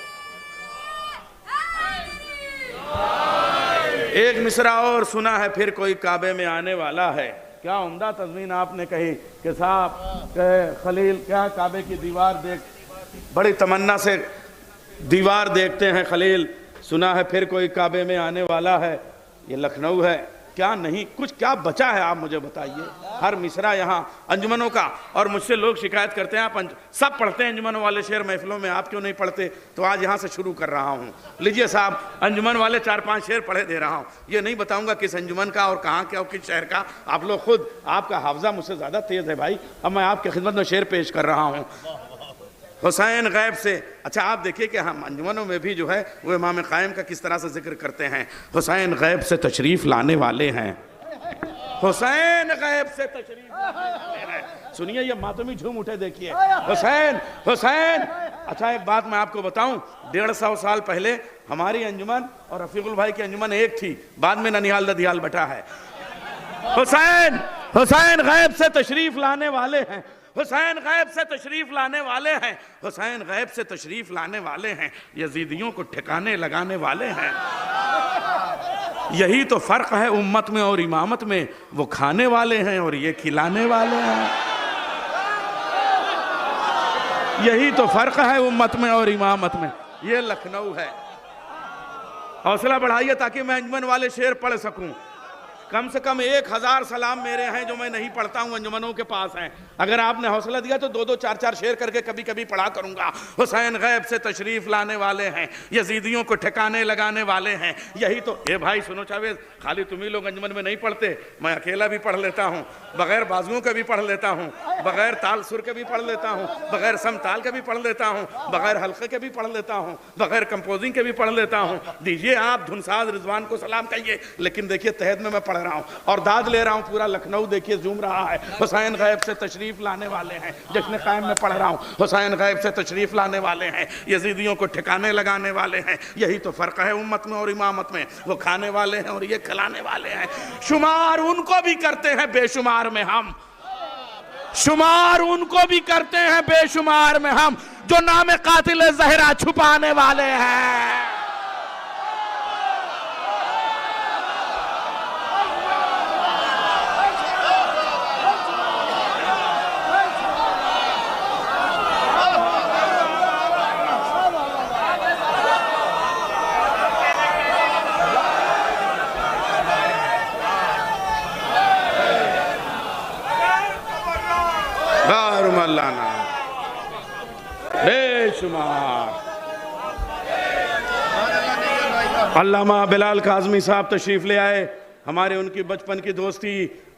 एक मिसरा और सुना है, फिर कोई काबे में आने वाला है। क्या उम्दा तज़मीन आपने कही कि साहब खलील क्या काबे की दीवार देख, बड़ी तमन्ना से दीवार देखते हैं खलील, सुना है फिर कोई काबे में आने वाला है। ये लखनऊ है क्या? नहीं, कुछ क्या बचा है आप मुझे बताइए। हर मिसरा यहाँ अंजुमनों का, और मुझसे लोग शिकायत करते हैं आप सब पढ़ते हैं अंजुमनों वाले शेर महफिलों में, आप क्यों नहीं पढ़ते? तो आज यहाँ से शुरू कर रहा हूँ। लीजिए साहब, अंजुमन वाले 4-5 शेर पढ़े दे रहा हूँ। ये नहीं बताऊंगा किस अंजुमन का और कहाँ के और किस शहर का, आप लोग खुद, आपका हाफजा मुझसे ज़्यादा तेज़ है भाई। अब मैं आपकी खिदमत में शेर पेश कर रहा हूँ। हुसैन गैब से, अच्छा आप देखिए कि हम अंजुमनों में भी जो है वो इमाम कायम का किस तरह से जिक्र करते हैं। हुसैन गैब से तशरीफ़ लाने वाले हैं, हुसैन गैब से तशरीफ़ लाने वाले हैं। सुनिए, ये मातमी झूम उठे, देखिए हुसैन हुसैन। अच्छा एक बात मैं आपको बताऊं, 150 साल पहले हमारी अंजुमन और रफीकुल भाई की अंजुमन एक थी, बाद में ननिहाल ददियाल बटा है। हुसैन हुसैन गैब से तशरीफ़ लाने वाले हैं, हुसैन गैब से तशरीफ लाने वाले हैं, हुसैन गैब से तशरीफ लाने वाले हैं, यजीदियों को ठिकाने लगाने वाले हैं। यही तो फर्क है उम्मत में और इमामत में, वो खाने वाले हैं और ये खिलाने वाले हैं। यही तो फर्क है उम्मत में और इमामत में। ये लखनऊ है। हौसला बढ़ाइए ताकि मैं अंजुमन वाले शेर पढ़ सकूं। कम से कम 1000 सलाम मेरे हैं जो मैं नहीं पढ़ता हूँ, अंजुमनों के पास हैं। अगर आपने हौसला दिया तो 2-2 4-4 शेर करके कभी कभी पढ़ा करूंगा। हुसैन गैब से तशरीफ लाने वाले हैं, यजीदियों को ठिकाने लगाने वाले हैं। यही तो, ये भाई सुनो जावेद, खाली तुम ही लोग अंजुमन में नहीं पढ़ते, मैं अकेला भी पढ़ लेता हूँ, बगैर बाजुओं के भी पढ़ लेता हूँ, बगैर ताल सुर के भी पढ़ लेता हूँ, बगैर समताल के भी पढ़ लेता हूँ, बगैर हल्के के भी पढ़ लेता हूँ, बगैर कंपोजिंग के भी पढ़ लेता हूँ। दीजिए आप धुनसाज रिजवान को सलाम कहिए, लेकिन देखिए तहत में मैं पढ़ रहा हूँ और दाद ले रहा हूँ। पूरा लखनऊ देखिए झूम रहा है। हुसैन गैब से तशरीफ लाने वाले हैं, जश्न कायम में पढ़ रहा हूँ। हुसैन गैब से तशरीफ लाने वाले हैं, यजीदियों को ठिकाने लगाने वाले हैं। यही तो फर्क है उम्मत में और इमामत में, वो खाने वाले हैं और ये खिलाने वाले हैं। शुमार उनको भी करते हैं बेशुमार में हम, शुमार उनको भी करते हैं बेशुमार में हम, जो नाम कातिल ज़हरा छुपाने वाले हैं। बेशुमार। अल्लामा बिलाल काज़मी साहब तशरीफ़ ले आए, हमारे उनकी बचपन की दोस्ती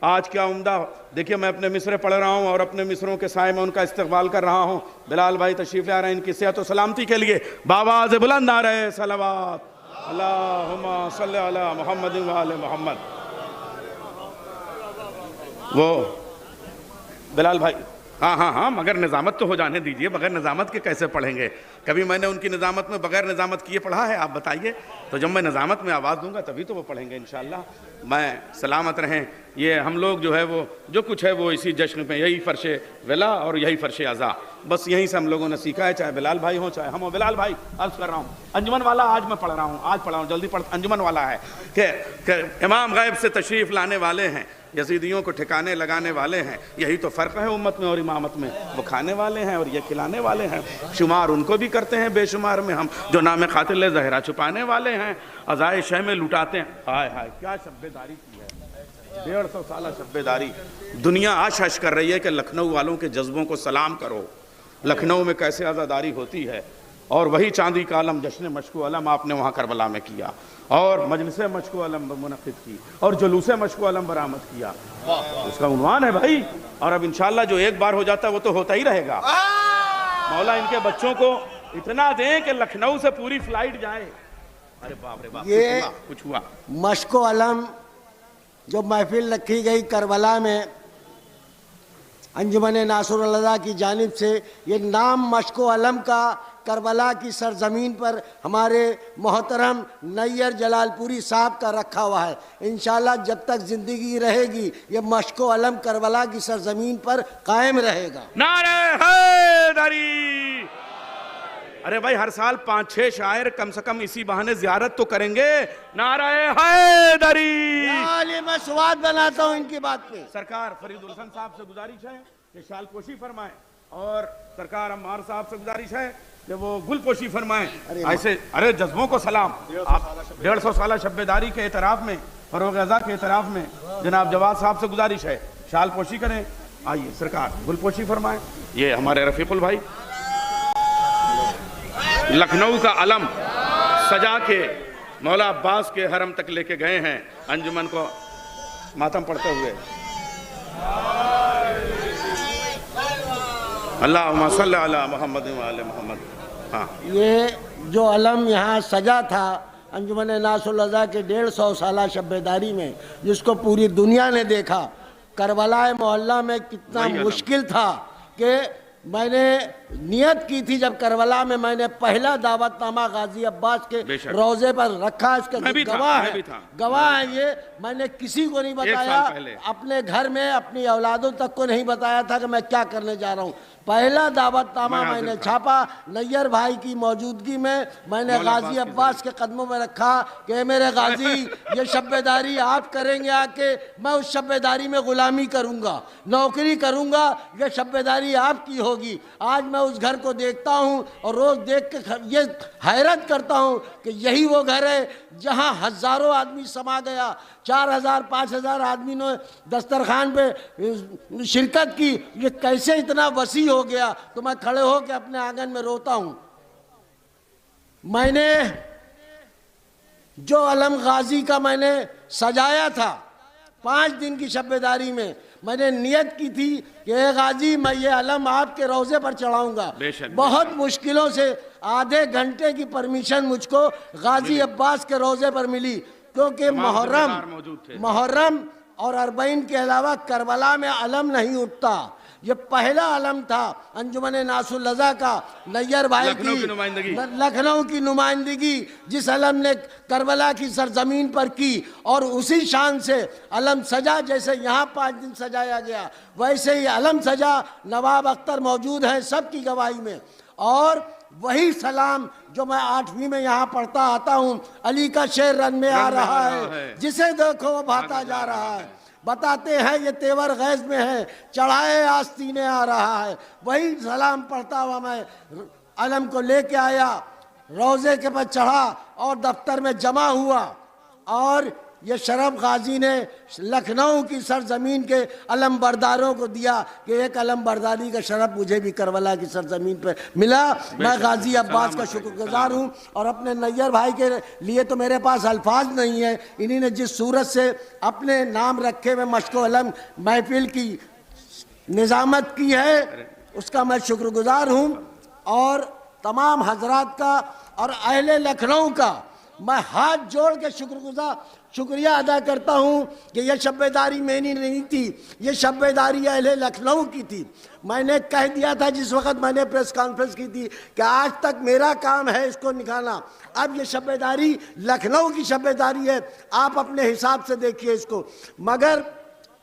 आज क्या उम्दा। देखिए मैं अपने मिसरे पढ़ रहा हूँ और अपने मिसरों के साए में उनका इस्तकबाल कर रहा हूँ। बिलाल भाई तशरीफ़ ले आ रहे हैं इनकी सेहत और सलामती के लिए। बावाज़ बुलंद आ रहे सलावत अल्लाहुम्मा सल्ली अला मुहम्मद व आले मुहम्मद। वो बिलाल भाई, हाँ, मगर निज़ामत तो हो जाने दीजिए, बगैर निज़ामत के कैसे पढ़ेंगे? कभी मैंने उनकी निज़ामत में बगैर निज़ामत किए पढ़ा है? आप बताइए। तो जब मैं निज़ामत में आवाज़ दूंगा तभी तो वो पढ़ेंगे इंशाअल्लाह। मैं सलामत रहें। ये हम लोग जो है वो जो कुछ है वो इसी जश्न में, यही फ़र्शे विला और यही फ़र्शे अज़ा, बस यहीं से हम लोगों ने सीखा है, चाहे बिलाल भाई हो चाहे हम हो। बिलाल भाई अर्ज़ कर रहा हूँ, अंजुमन वाला आज मैं पढ़ रहा हूँ, आज पढ़ रहा हूँ, जल्दी पढ़। अंजुमन वाला है कि इमाम गैब से तशरीफ़ लाने वाले हैं, यजीदियों को ठिकाने लगाने वाले हैं। यही तो फ़र्क है उम्मत में और इमामत में, वो खाने वाले हैं और ये खिलाने वाले हैं। शुमार उनको भी करते हैं बेशुमार में हम, जो नाम कातिल ज़हरा छुपाने वाले हैं, अज़ाए शह में लुटाते हैं। हाय हाय क्या शब्बेदारी की है, 150 साल शब्बेदारी। दुनिया आश कर रही है कि लखनऊ वालों के जज्बों को सलाम करो, लखनऊ में कैसे आज़ादारी होती है। और वही चांदी का आलम जश्न मशको अलम आपने वहाँ करबला में किया, और मजलिस मशको अलम मुनक़िद की, और जुलूस मशको अलम बरामद किया। उसका उन्वान है भाई। और अब इंशाअल्लाह जो एक बार हो जाता है वो तो होता ही रहेगा। मौला इनके बच्चों को इतना दें कि लखनऊ से पूरी फ्लाइट जाए। अरे बाप रे बाप, ये कुछ हुआ। मशको अलम जो महफिल रखी गई करबला में अंजुमन नासरुल्लाह की जानिब से, ये नाम मशको अलम का करबला की सरजमीन पर हमारे मोहतरम नैयर जलालपुरी साहब का रखा हुआ है। इंशाअल्लाह जब तक ज़िंदगी रहेगी ये मशको अलम करबला की सरजमीन पर कायम रहेगा। नारे हैदरी, अरे भाई हर साल 5-6 शायर कम से कम इसी बहाने जियारत तो करेंगे। नाराए हैदरी। मैं स्वाद बनाता हूँ इनकी बात पे। सरकार फरीदुल हसन साहब से गुजारिश है कि शालपोशी फरमाएं, और सरकार अम्मार साहब से गुजारिश है कि वो गुलपोशी फरमाएं। ऐसे अरे जज्बों को सलाम। आप 150 साल शब्बेदारी के एतराफ में, फरोग अज़ा के एतराफ में जनाब जवाद साहब से गुजारिश है शालपोशी करें। आइए सरकार गुलपोशी फरमाएं। ये हमारे रफीकुल भाई लखनऊ का अलम सजा के मौला अब्बास के हरम तक लेके गए हैं अंजुमन को मातम पढ़ते हुए। अल्लाहुम्मा सल्ली अला मुहम्मद व आले मुहम्मद। हाँ, ये जो अलम यहाँ सजा था अंजुमन नासुल अज़ा के 150 साल शब्बेदारी में, जिसको पूरी दुनिया ने देखा, करबला मोहल्ला में कितना मुश्किल था कि मैंने नियत की थी जब करबला में मैंने पहला दावतनामा गाजी अब्बास के रोजे पर रखा, इसका गवाह है ये, मैंने किसी को नहीं बताया, अपने घर में अपनी औलादों तक को नहीं बताया था कि मैं क्या करने जा रहा हूँ। पहला दावतनामा मैंने छापा नैयर भाई की मौजूदगी में, मैंने गाजी अब्बास के कदमों में रखा कि मेरे गाजी ये शब्बेदारी आप करेंगे आके, मैं उस शब्बेदारी में गुलामी करूँगा, नौकरी करूँगा, ये शब्बेदारी आपकी होगी। आज मैं उस घर को देखता हूँ और रोज़ देख के ये हैरत करता हूँ कि यही वो घर है जहाँ हज़ारों आदमी समा गया, 4000-5000 आदमी ने दस्तरखान पे शिरकत की। ये कैसे इतना वसी हो गया? तो मैं खड़े हो के अपने आंगन में रोता हूँ। मैंने जो अलम गाजी का मैंने सजाया था 5 दिन की शब्बेदारी में, मैंने नियत की थी कि गाजी मैं ये अलम आपके रोज़े पर चढ़ाऊंगा। बहुत मुश्किलों से आधे घंटे की परमिशन मुझको गाजी अब्बास के रोज़े पर मिली, क्योंकि मुहर्रम और अरबईन के अलावा करबला में अलम नहीं उठता। ये पहला अलम था अंजुमन नासुल अज़ा का, नैयर भाई की लखनऊ की नुमाइंदगी, जिस अलम ने करबला की सरजमीन पर की, और उसी शान से अलम सजा। जैसे यहाँ 5 दिन सजाया गया, वैसे ही अलम सजा। नवाब अख्तर मौजूद हैं सबकी गवाही में। और वही सलाम जो मैं 8वीं में यहाँ पढ़ता आता हूँ, अली का शेर रन में आ रहा है, जिसे देखो वो भाता जा रहा है, बताते हैं ये तेवर गैज़ में है, चढ़ाए आस्तीने आ रहा है। वही सलाम पढ़ता हुआ मैं अलम को लेके आया, रोज़े के पर चढ़ा और दफ्तर में जमा हुआ। और ये शरफ गाजी ने लखनऊ की सरजमीन के अलम बरदारों को दिया कि एक अलम बरदारी का शरफ मुझे भी करबला की सरजमीन पर मिला। मैं गाजी अब्बास का शुक्रगुजार हूँ। और अपने नैयर भाई के लिए तो मेरे पास अल्फाज नहीं है। इन्हीं ने जिस सूरत से अपने नाम रखे हुए मश्को अलम महफिल की निज़ामत की है, उसका मैं शुक्रगुजार हूँ। और तमाम हजरात का और अहले लखनऊ का मैं हाथ जोड़ के शुक्रिया अदा करता हूँ कि यह शब्बेदारी मेरी नहीं थी, ये शब्बेदारी अहले लखनऊ की थी। मैंने कह दिया था जिस वक्त मैंने प्रेस कॉन्फ्रेंस की थी कि आज तक मेरा काम है इसको निकालना। अब ये शब्बेदारी लखनऊ की शब्बेदारी है, आप अपने हिसाब से देखिए इसको। मगर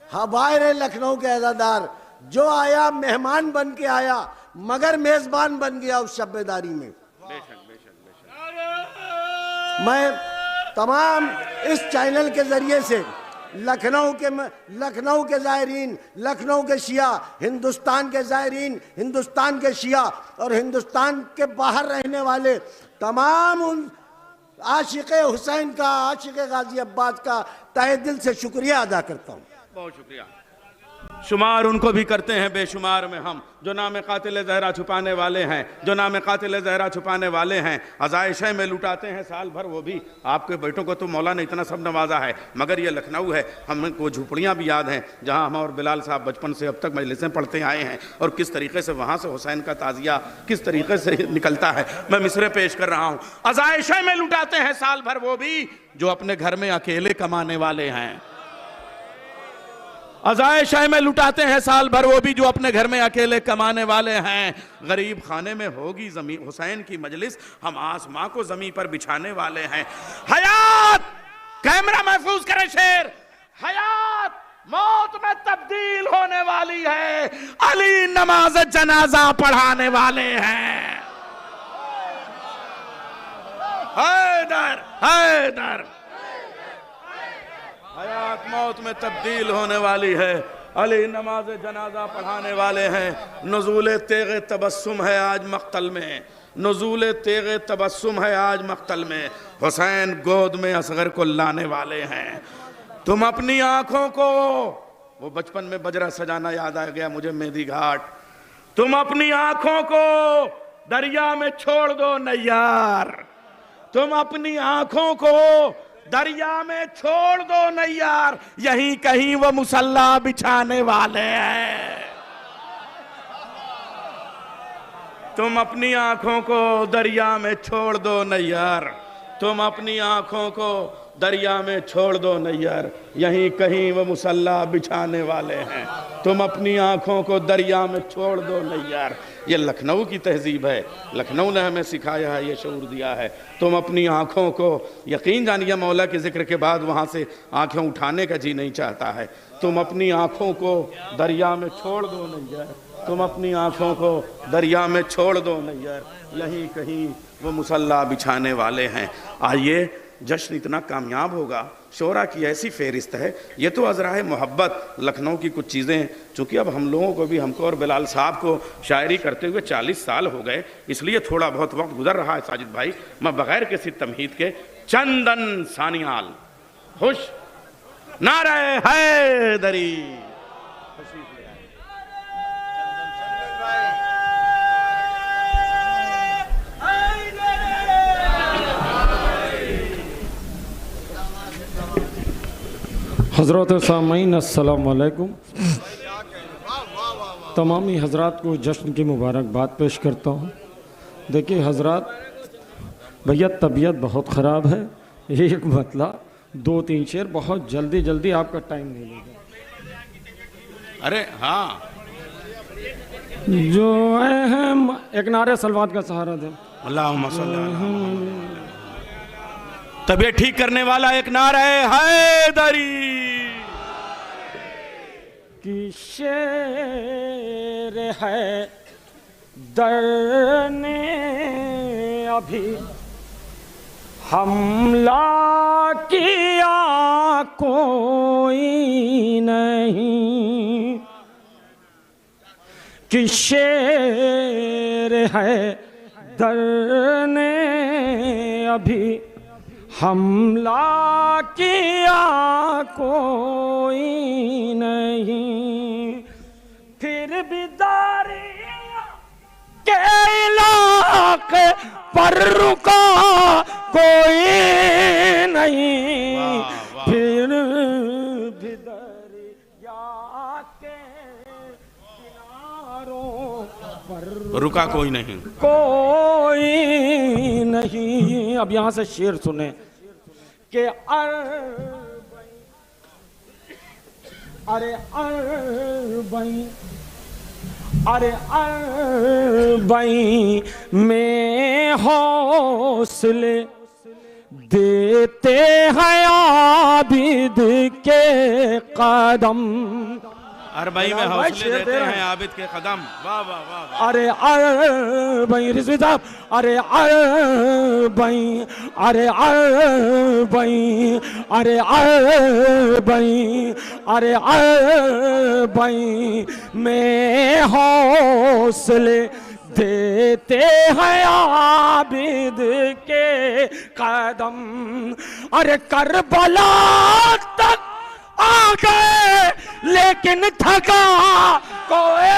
हवाए लखनऊ के अज़ादार जो आया मेहमान बन के आया, मगर मेज़बान बन गया उस शब्बेदारी में। मैं तमाम इस चैनल के ज़रिए से लखनऊ के ज़ायरीन, लखनऊ के शिया, हिंदुस्तान के ज़ायरीन, हिंदुस्तान के शिया और हिंदुस्तान के बाहर रहने वाले तमाम उन आशिक़ हुसैन का, आशिक़ गाजी अब्बास का तहे दिल से शुक्रिया अदा करता हूँ। बहुत शुक्रिया। शुमार उनको भी करते हैं बेशुमार में हम, जो नाम कातिल ज़हरा छुपाने वाले हैं, जो नाम कातिल ज़हरा छुपाने वाले हैं। अज़ाइशें में लुटाते हैं साल भर, वो भी आपके बेटों को तो मौला ने इतना सब नवाजा है। मगर ये लखनऊ है, हमको झुपड़ियाँ भी याद हैं जहाँ हम और बिलाल साहब बचपन से अब तक मजलिसें पढ़ते आए हैं, और किस तरीके से वहाँ से हुसैन का ताज़िया किस तरीके से निकलता है। मैं मिसरे पेश कर रहा हूँ। अज़ाइशें में लुटाते हैं साल भर वो भी जो अपने घर में अकेले कमाने वाले हैं। अज़ाइशें में लुटाते हैं साल भर वो भी जो अपने घर में अकेले कमाने वाले हैं। गरीब खाने में होगी ज़मीन हुसैन की मजलिस, हम आसमां को ज़मीन पर बिछाने वाले हैं। हयात, कैमरा महफूज करें शेर, हयात मौत में तब्दील होने वाली है, अली नमाज जनाजा पढ़ाने वाले हैं। हैदर हैदर। हयात मौत में तब्दील होने वाली है। अली नमाज जनाजा पढ़ाने वाले हैं। नुज़ूल तेग़ तबस्सुम है आज मक़तल में, नुज़ूल तेग़ तबस्सुम है आज मक़तल में। हुसैन गोद में असगर को लाने वाले हैं। तुम अपनी आंखों को, वो बचपन में बजरा सजाना याद आ गया मुझे, मेहंदी घाट। तुम अपनी आंखों को दरिया में छोड़ दो नैयार, तुम अपनी आंखों को दरिया में छोड़ दो नैयार, यहीं कहीं वो मुसल्ला बिछाने वाले हैं। तुम अपनी आंखों को दरिया में छोड़ दो नैयार, तुम अपनी आंखों को दरिया में छोड़ दो नैयार, यहीं कहीं वो मुसल्ला बिछाने वाले हैं। तुम अपनी आंखों को दरिया में छोड़ दो नैयार। ये लखनऊ की तहजीब है, लखनऊ ने हमें सिखाया है, ये शऊर दिया है। तुम अपनी आंखों को, यकीन जानिए मौला के जिक्र के बाद वहाँ से आंखें उठाने का जी नहीं चाहता है। तुम अपनी आंखों को दरिया में छोड़ दो नैयार, तुम अपनी आंखों को दरिया में छोड़ दो नैयार, यहीं कहीं वो मुसल्ला बिछाने वाले हैं। आइए, जश्न इतना कामयाब होगा, शोरा की ऐसी फेरिस्त है। ये तो अज़राए मोहब्बत लखनऊ की कुछ चीज़ें, चूँकि अब हम लोगों को भी, हमको और बिलाल साहब को शायरी करते हुए 40 साल हो गए, इसलिए थोड़ा बहुत वक्त गुजर रहा है। साजिद भाई, मैं बग़ैर किसी तमहीद के चंदन सानियाल खुश नारे हैदरी। हज़रत सामीन अस्सलाम वालेकुम। तमामी हज़रात को जश्न की मुबारकबाद पेश करता हूँ। देखिए हज़रात, भैया तबीयत बहुत ख़राब है, एक मतलब 2-3 शेर बहुत जल्दी जल्दी, आपका टाइम नहीं लेगा। अरे हाँ, जो अहम एक नारे सलवात का सहारा दे। अल्लाहुम्मा सल्ली अला तबीयत ठीक करने वाला एक नारा है हैदरी। कि शेर है दर ने अभी हमला किया कोई नहीं, कि शेर है दर ने अभी हमला किया कोई नहीं, फिर भी दारिया के इलाके पर रुका कोई नहीं, फिर भी दरिया के किनारों पर रुका कोई नहीं, कोई नहीं। अब यहाँ से शेर सुने कि अरे अरबई में हौसले देते हैं आबिद के कदम, अरबई में हौसले देते हैं आबिद के कदम। वाह वाह वाह। अरे अरबई रिजवी साहब, अरे अरबई, अरे अरबई, अरे अरबई, अरे अरबई में हौसले देते हैं आबिद के कदम। अरे करबला तक आ गए लेकिन थका कोई।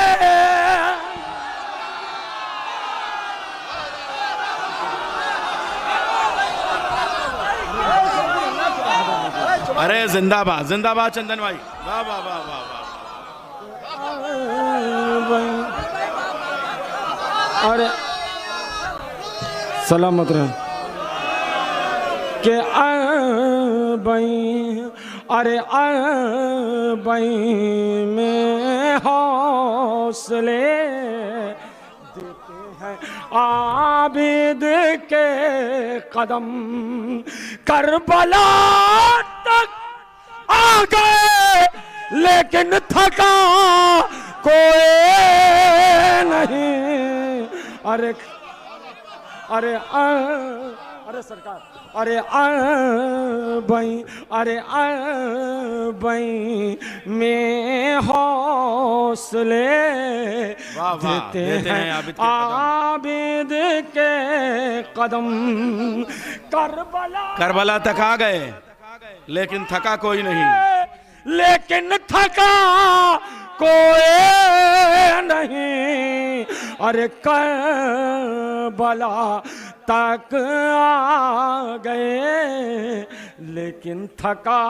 अरे जिंदाबाद जिंदाबाद चंदन भाई, वाह वाह वाह वाह वाह। अरे सलामत रहे के अरबई, अरे अरबई में हौसले देते हैं आबिद के कदम। करबला तक आ गए लेकिन थका कोई नहीं। अरे अरे अरे सरकार, अरे बई, अरे बई में हौसले देते हैं आबिद के कदम। करबला तक आ गए लेकिन थका कोई नहीं, लेकिन थका कोई नहीं। अरे करबला तक आ गए लेकिन थका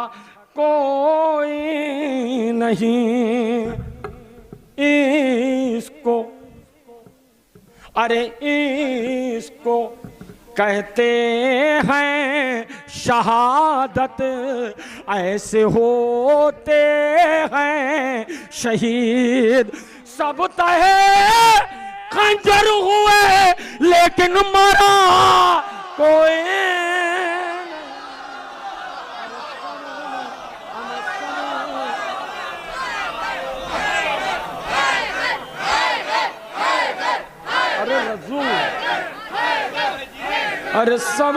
कोई नहीं। इसको, अरे इसको कहते हैं शहादत, ऐसे होते हैं शहीद। सब तहे खंजर हुए लेकिन मरा कोई। अरे रजू, अरे सब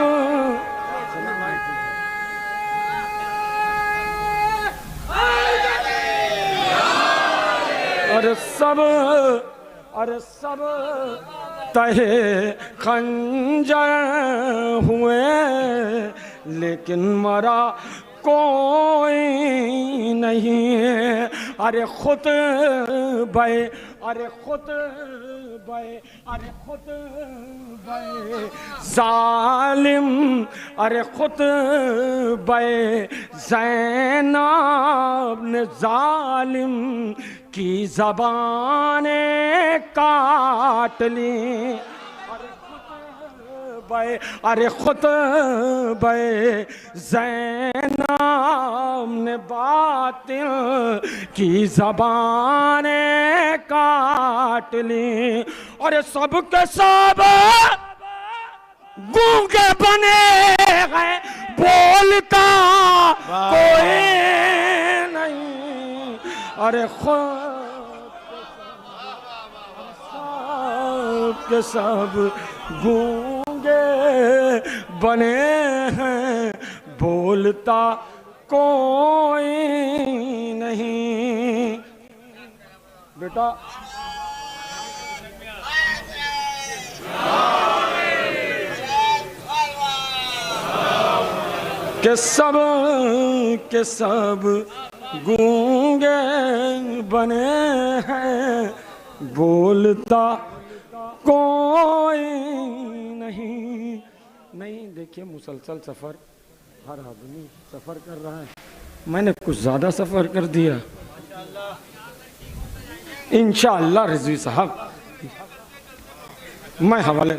अरे सब तहे खंजर हुए लेकिन मरा कोई नहीं। अरे खुद बे, अरे खुद बे, अरे खुद बे जालिम, अरे खुद बे ज़ैनब ने जालिम की ज़बानें काट ली। अरे खुतबे ज़ैनब ने बातिल की ज़बानें काट ली। और सब के सब गूंगे बने हैं, बोलता कोई नहीं। अरे के सब गूंगे बने हैं, बोलता कोई नहीं। बेटा के सब गूंगे बने हैं, बोलता कोई नहीं। देखिए मुसलसल सफ़र, हर आदमी सफ़र कर रहा है। मैंने कुछ ज़्यादा सफ़र कर दिया। इंशाअल्लाह रिजवी साहब मैं हवाले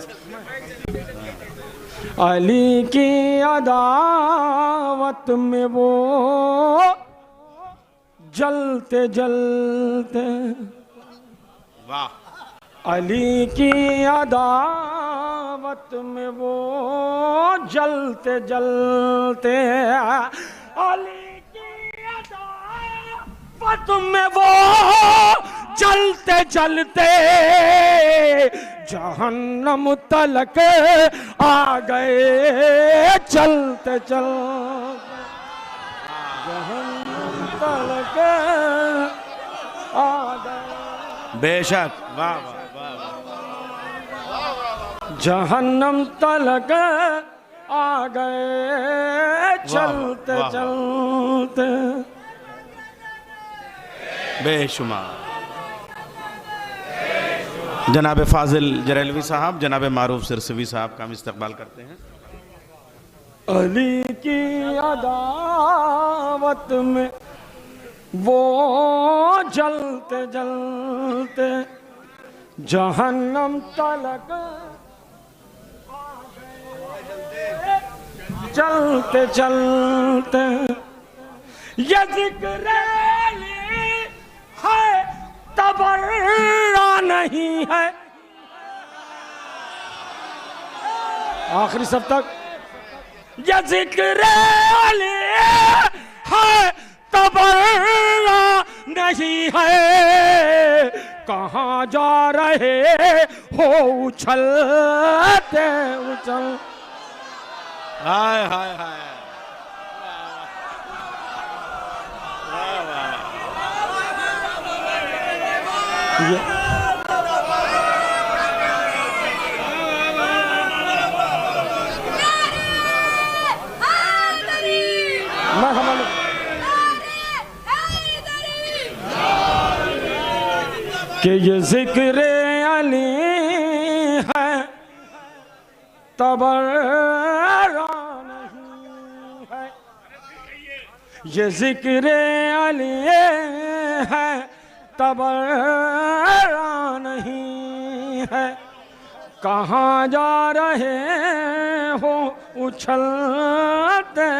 अली की अदावत में वो जलते जलते, वाह, अली की अदावत में वो जलते जलते, अली की अदावत में वो जलते जलते जहन्नम तलक आ गए। चलते चल जहन्नम तलक आ गए। बेशक, वाह वाह, जहन्नम तलक आ गए। चलते चलते बेशुमार। जनाब फाजिल जरेलवी साहब, जनाब मारूफ सिरसवी साहब का हम इस्तकबाल करते हैं। अली की अदावत में वो जलते जलते जहन्नम तलक चलते चलते, ये जिक्र है तबर्रा नहीं है। आखिरी सब तक ये जिक्र है तबर्रा नहीं है। कहाँ जा रहे हो उछलते उछल, हाय हाय हाय कि ये जिक्र अली है तबर्रा नहीं है, ये जिक्र अली है तबर्रा नहीं है। कहाँ जा रहे हो उछलते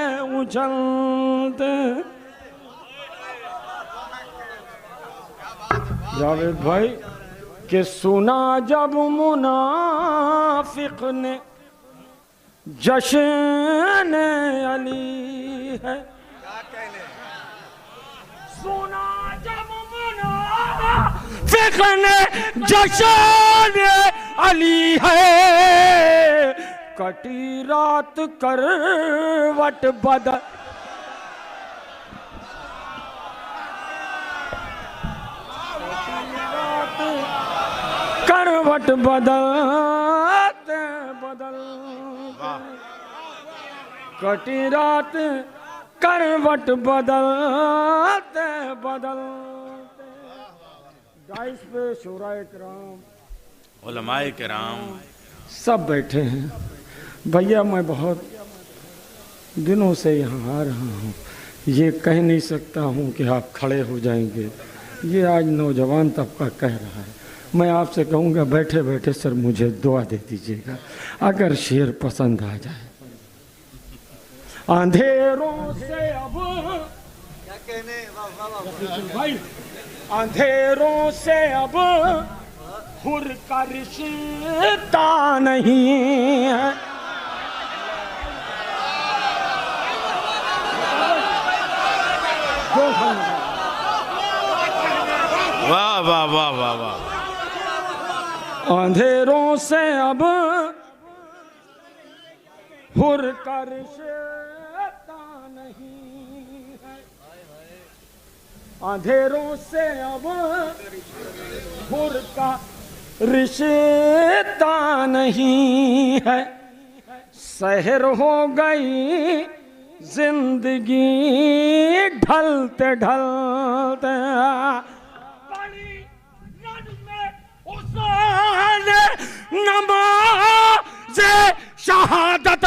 उछलते। जावेद भाई कि सुना जब मुनाफिक ने जश्न अली है, सुना जब मुनाफिक ने जश्न अली है, कटी रात करवट बदल करवट बदलते बदलते, कटी रात करवट बदलते बदलते। डाइस पे शोराए किराम, उलमाए किराम सब बैठे हैं। भैया मैं बहुत दिनों से यहाँ आ रहा हूँ, ये कह नहीं सकता हूँ कि आप खड़े हो जाएंगे, ये आज नौजवान तबका कह रहा है। मैं आपसे कहूँगा बैठे बैठे सर मुझे दुआ दे दीजिएगा अगर शेर पसंद आ जाए। अंधेरों से अब क्या कहने भाई, अंधेरों से अब हुर का रिश्ता नहीं है, वाह वाह वाह वाह वाह। अंधेरों से अब हुर का रिश्ता नहीं है, अंधेरों से अब हुर का रिश्ता नहीं है। सहर हो गई जिंदगी ढलते ढलते, नमाज़ शहादत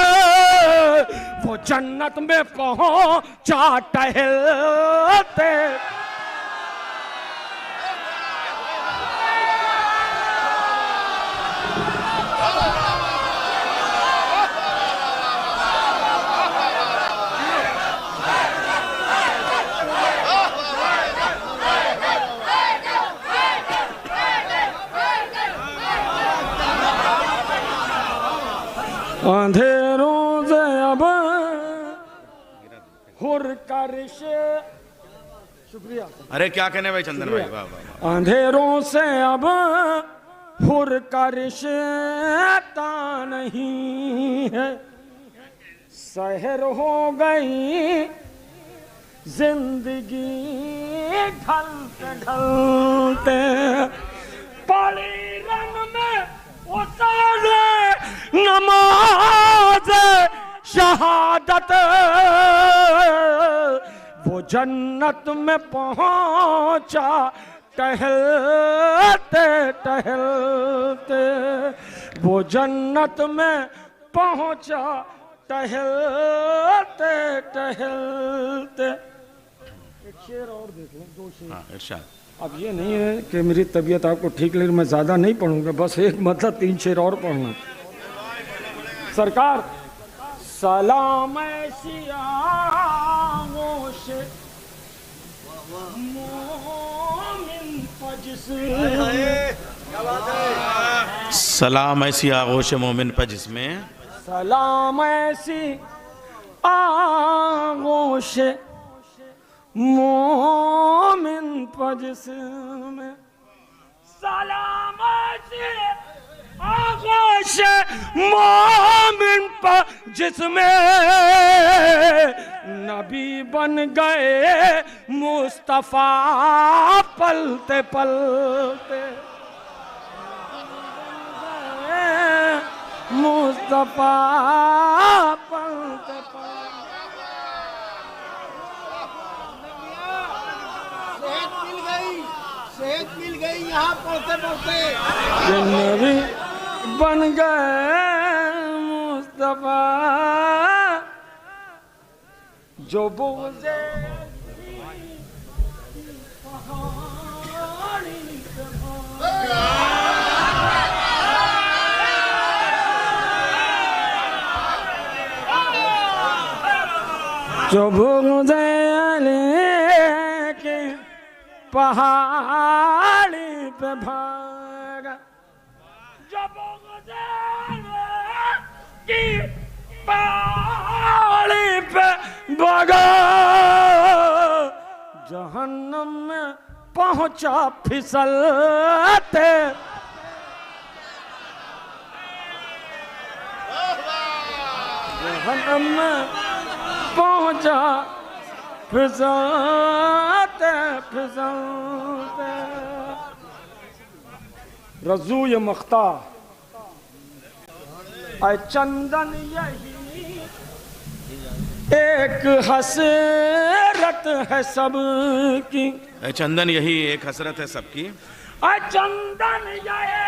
वो जन्नत में पहुंचा टहलते। अंधेरों से अब हुर का रिश्ता, शुक्रिया। अरे क्या कहने भाई चंदन भाई, वाह वाह। अंधेरों से अब हुर का रिश्ता नहीं है, सहर हो गई जिंदगी ढलते ढलते, पाली रंग में उतारे नमाज शहादत वो जन्नत में पहुंचा टहलते टहलते, वो जन्नत में पहुंचा टहलते टहलते। एक शेर और देख लो, दो शेर। हाँ, इरशाद। अब ये नहीं है कि मेरी तबीयत आपको ठीक लगे, मैं ज़्यादा नहीं पढ़ूंगा, बस एक मतलब 3 शेर और पढ़ना। सरकार सलाम ऐसी आँखों से मोमिन पर जिसमें, सलाम ऐसी आगोश मोमिन पर जिसमें, सलाम ऐसी आँखों से मोमिन पर जिसमें, सलाम ऐसी आगोश मोमिन पर जिसमें नबी बन गए मुस्तफा पलते पलते, मुस्तफा पलते पलते। सेहत मिल गई यहाँ पढ़ते पढ़ते। नबी बन गए मुस्तफा जो बुग़्ज़े जो बुग़्ज़े के पहाड़ी पे भागा, जो बुग़्ज़े की पहाड़ी पे भागा, जहन्नम में पहुंचा फिसलते। जहन्नम में पहुंचा फिसलते फिसलते। रज़ूय मख्ता ऐ चंदन यही एक हसरत है सबकी। ऐ चंदन यही एक हसरत है सबकी। ऐ चंदन यही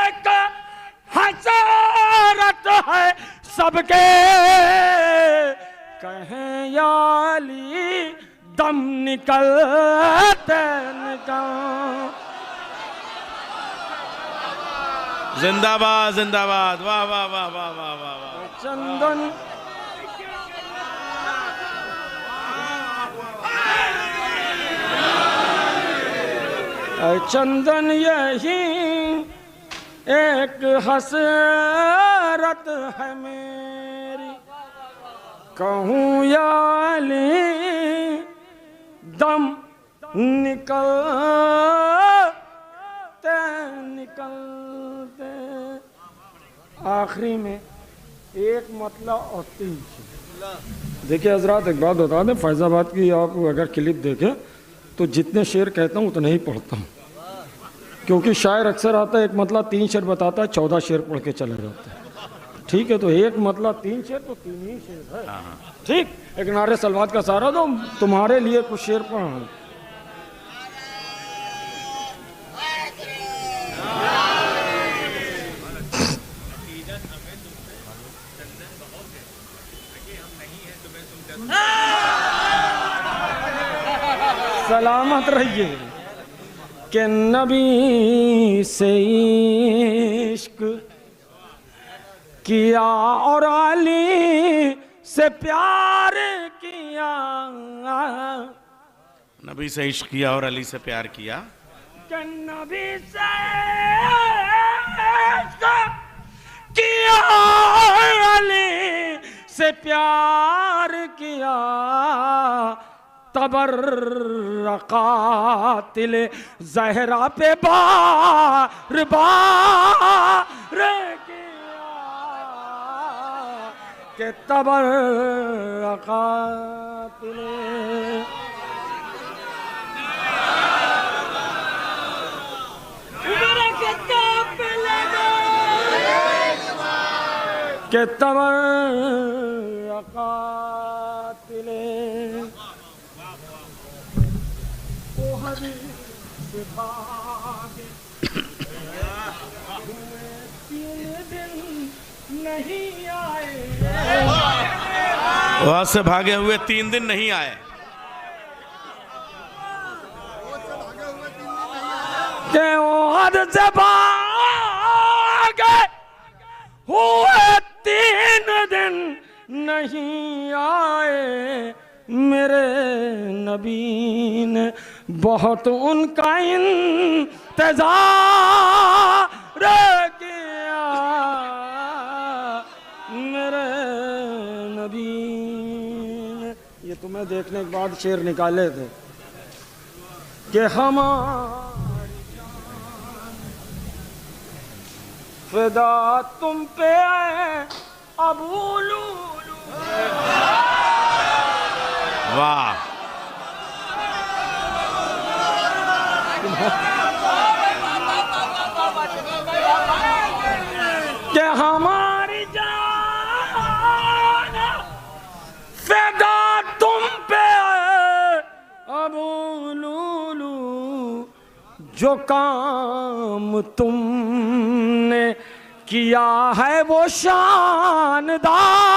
एक हसरत है सबके। कहें या अली दम निकलते निकल। जिंदाबाद जिंदाबाद, वाह वाह वाह वाह वाह वाह वाह। चंदन चंदन यही एक हसरत है मेरी। कहूँ या अली दम निकलते निकलते। आखिरी में एक मतलब और 3 शेर। देखिए हजरात, एक बात बता दें, फैज़ाबाद की आप अगर क्लिप देखें तो जितने शेर कहता हूँ उतने ही पढ़ता हूँ, क्योंकि शायर अक्सर आता है एक मतलब 3 शेर बताता है, 14 शेर पढ़ के चला जाता है। ठीक है, तो एक मतलब 3 शेर तो 3 ही शेर है। ठीक, एक नारे सलवात का सहारा दो, तुम्हारे लिए कुछ शेर पढ़। सलामत रहिए कि नबी से इश्क किया और अली से प्यार किया। नबी से इश्क किया और अली से प्यार किया। कि नबी से इश्क किया अली से प्यार किया। तबर्रकातिल ज़हरा पे बार बार किया के तबर्रकातिल के तबर्रकातिल नहीं आए। वहां से भागे हुए 3 दिन नहीं आए। के हद से भागे हुए 3 दिन नहीं आए। मेरे नबी ने बहुत उनका इंतजार किया। मेरे नबी ने, ये तुम्हें देखने के बाद शेर निकाले थे कि हमारी फिदा तुम पे अबूलू वाह कि हमारी जान फिदा तुम पे अबूलू जो काम तुमने किया है वो शानदार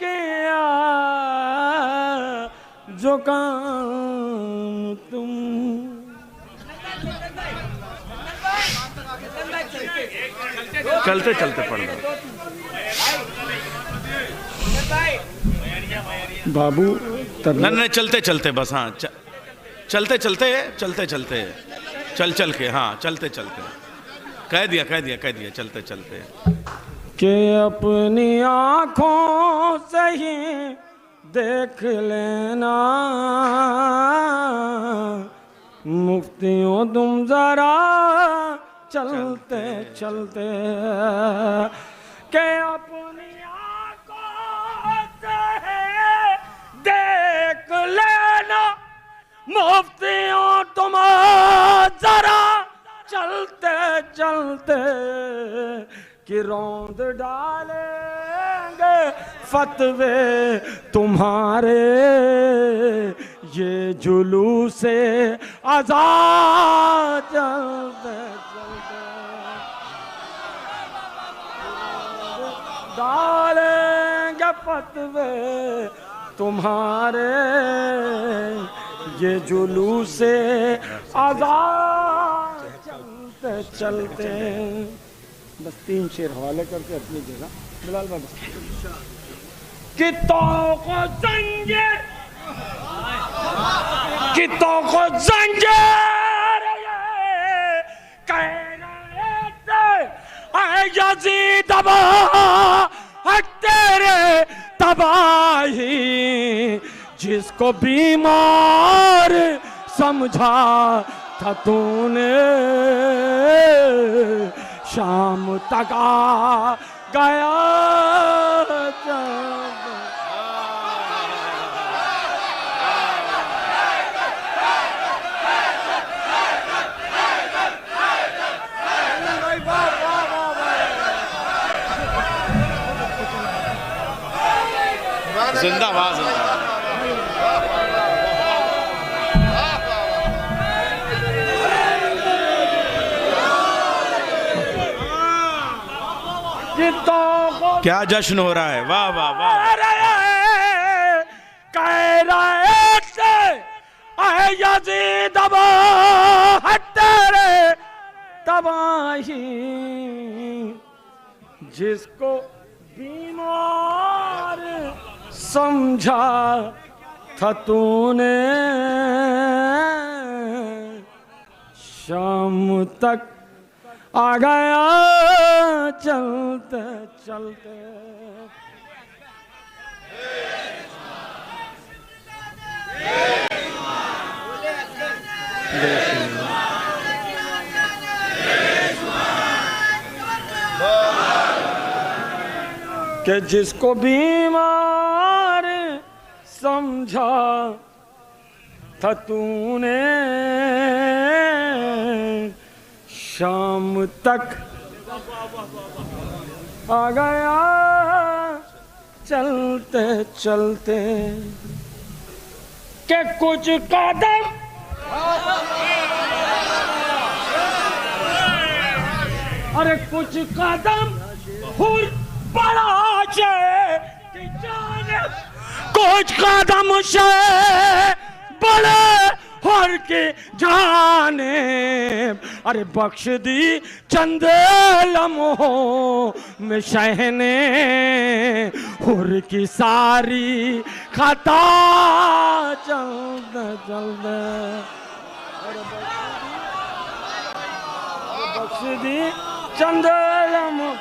किया जो काम तुम चलते चलते पढ़ लो बाबू नहीं चलते चलते बस हाँ चलते चलते चलते चलते चल चल के हाँ चलते चलते कह दिया चलते चलते कि अपनी आँखों से ही देख लेना मुफ्तियों तुम जरा चलते चलते के अपनी आँखों से देख लेना मुफ्तियों तुम जरा चलते चलते कि रौंद डालेंगे फतवे तुम्हारे ये जुलूस आज़ाद चलते चलते डालेंगे फतवे तुम्हारे ये जुलूस आज़ाद चलते चलते बस 3 शेर हवाले करके अपनी जगह बिलाल भाई कितों को जंजीर कह रहे थे यज़ीद तेरे तबाही जिसको बीमार समझा था तूने शाम तक आ गया जिंदाबाद क्या जश्न हो रहा है वाह वाह वाह कह रहे थे यज़ीद तेरे तबाही जिसको बीमार समझा था तूने शाम तक आ गया चलते चलते कि जिसको बीमार समझा था तूने शाम तक आ गया चलते चलते के कुछ कदम अरे कुछ कदम हुर बड़ा कि जाने कुछ कदम से बड़े हर के जाने अरे बख्श दी चंद लम्हों में शहने हुर की सारी खता चलते चलते बख्श दी चंद लम्हों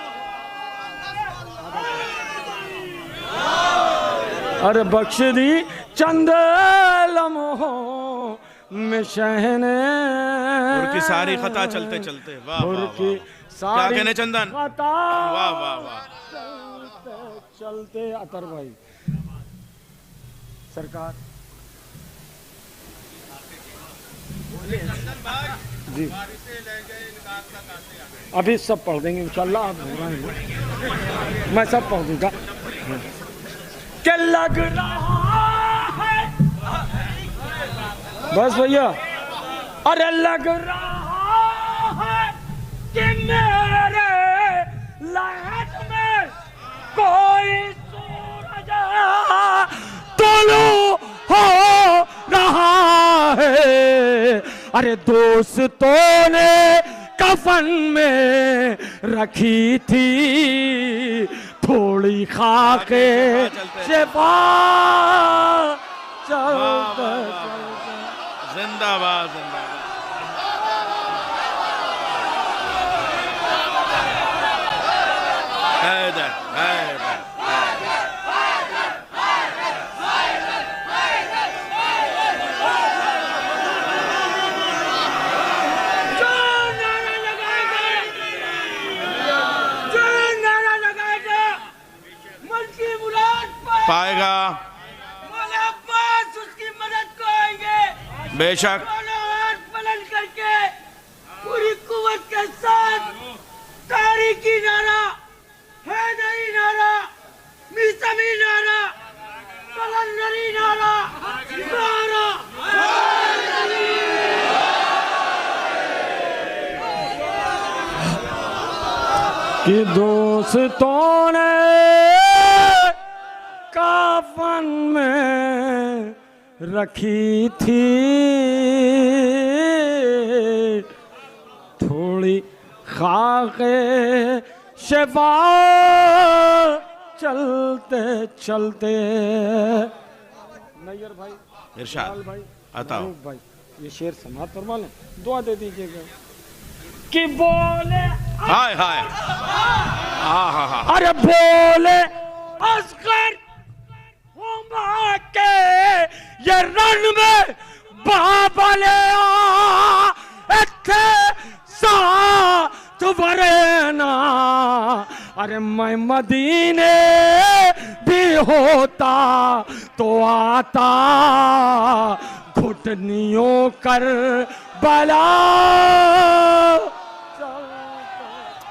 अरे बख्श दी चंद लम्हों में शहने की सारी खता चलते चलते वाह वाह वाह क्या कहने चंदन वाह वाह वाह चलते अतर भाई सरकार जी अभी सब पढ़ देंगे इंशाल्लाह। आप घबराएंगे मैं सब पढ़ दूंगा। क्या लग रहा है बस भैया। अरे लग रहा है कि मेरे लहद में कोई सूरज तुलू हो रहा है। अरे दोस्तों ने कफन में रखी थी थोड़ी खाके शिफा चलते जिंदाबाद जिंदाबाद। हैदर हैदर पाएगा उसकी मदद को आएंगे बेशक पलट करके पूरी कुव्वत के साथ तारीखी नारा हैदरी नारा मिसमी नारा कलंदरी नारा नारा कि दोस्तों ने कफन में रखी थी थोड़ी खाके शिफा चलते चलते। नैयर भाई इरशाद भाई अताओ भाई ये शेर समाप्त फरमा लें, दुआ दे दीजिएगा कि बोले हाय हाय हाँ हाँ हाँ अरे बोले असगर के ये रन में बाबले साथ वरेना। अरे मैं मदीने भी होता तो आता घुटनियों कर बला।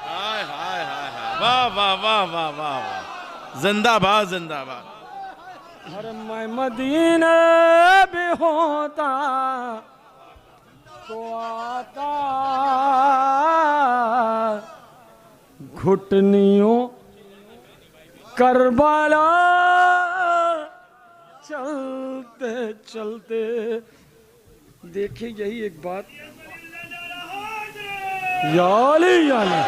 हाय हाय हाय वाह वाह वाह वाह वाह वाह जिंदाबाद जिंदाबाद। अरे मैं मदीना भी होता तो आता घुटनियों करबला चलते चलते। देखिए यही एक बात याली याली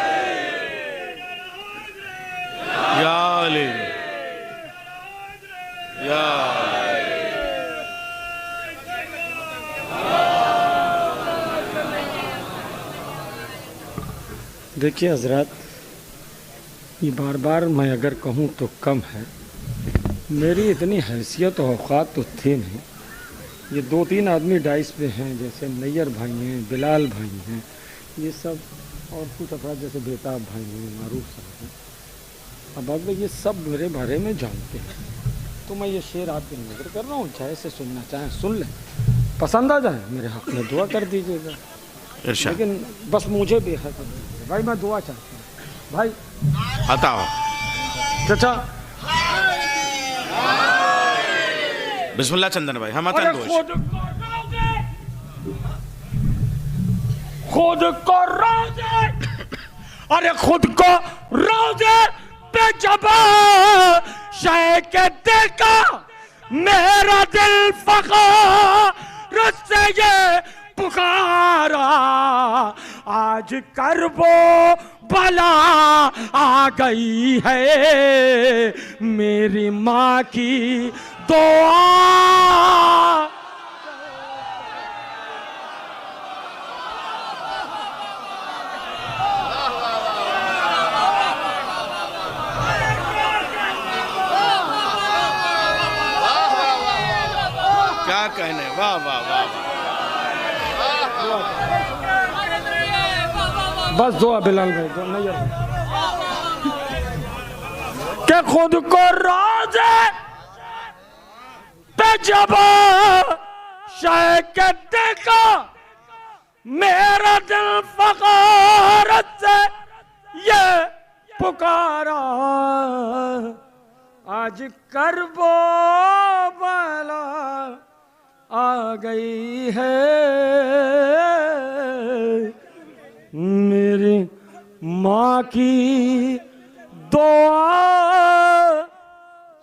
याली या देखिए हजरत ये बार बार मैं अगर कहूँ तो कम है। मेरी इतनी हैसियत और औकात तो थी नहीं। ये 2-3 आदमी डाइस पे हैं जैसे नैयर भाई हैं बिलाल भाई हैं ये सब और कुछ अफराद जैसे बेताब भाई हैं मारूफ साहब हैं। अब अगर ये सब मेरे बारे में जानते हैं तो मैं ये शेर आपके नजर कर रहा हूँ, चाहे से सुनना चाहें सुन लें, पसंद आ जाए मेरे हक में दुआ कर दीजिएगा। लेकिन बस मुझे बेहद भाई मैं दुआ चाहता हूँ भाई बताओ चाचा। बिस्मिल्लाह चंदन भाई हम आता खुद को रोजे अरे खुद को रोजे पे जब शय के देखा मेरा दिल फख्र से ये पुकारा। आज करबो बला आ गई है मेरी माँ की दुआ। क्या कहने वाह वाह वाह। बस दुआ बिलाल भाई दो नैयर के खुद को रोजे पे जब शाह के देखा, मेरा दिल फकारत से ये पुकारा, आज करबो वाला आ गई है, मेरी माँ की दुआ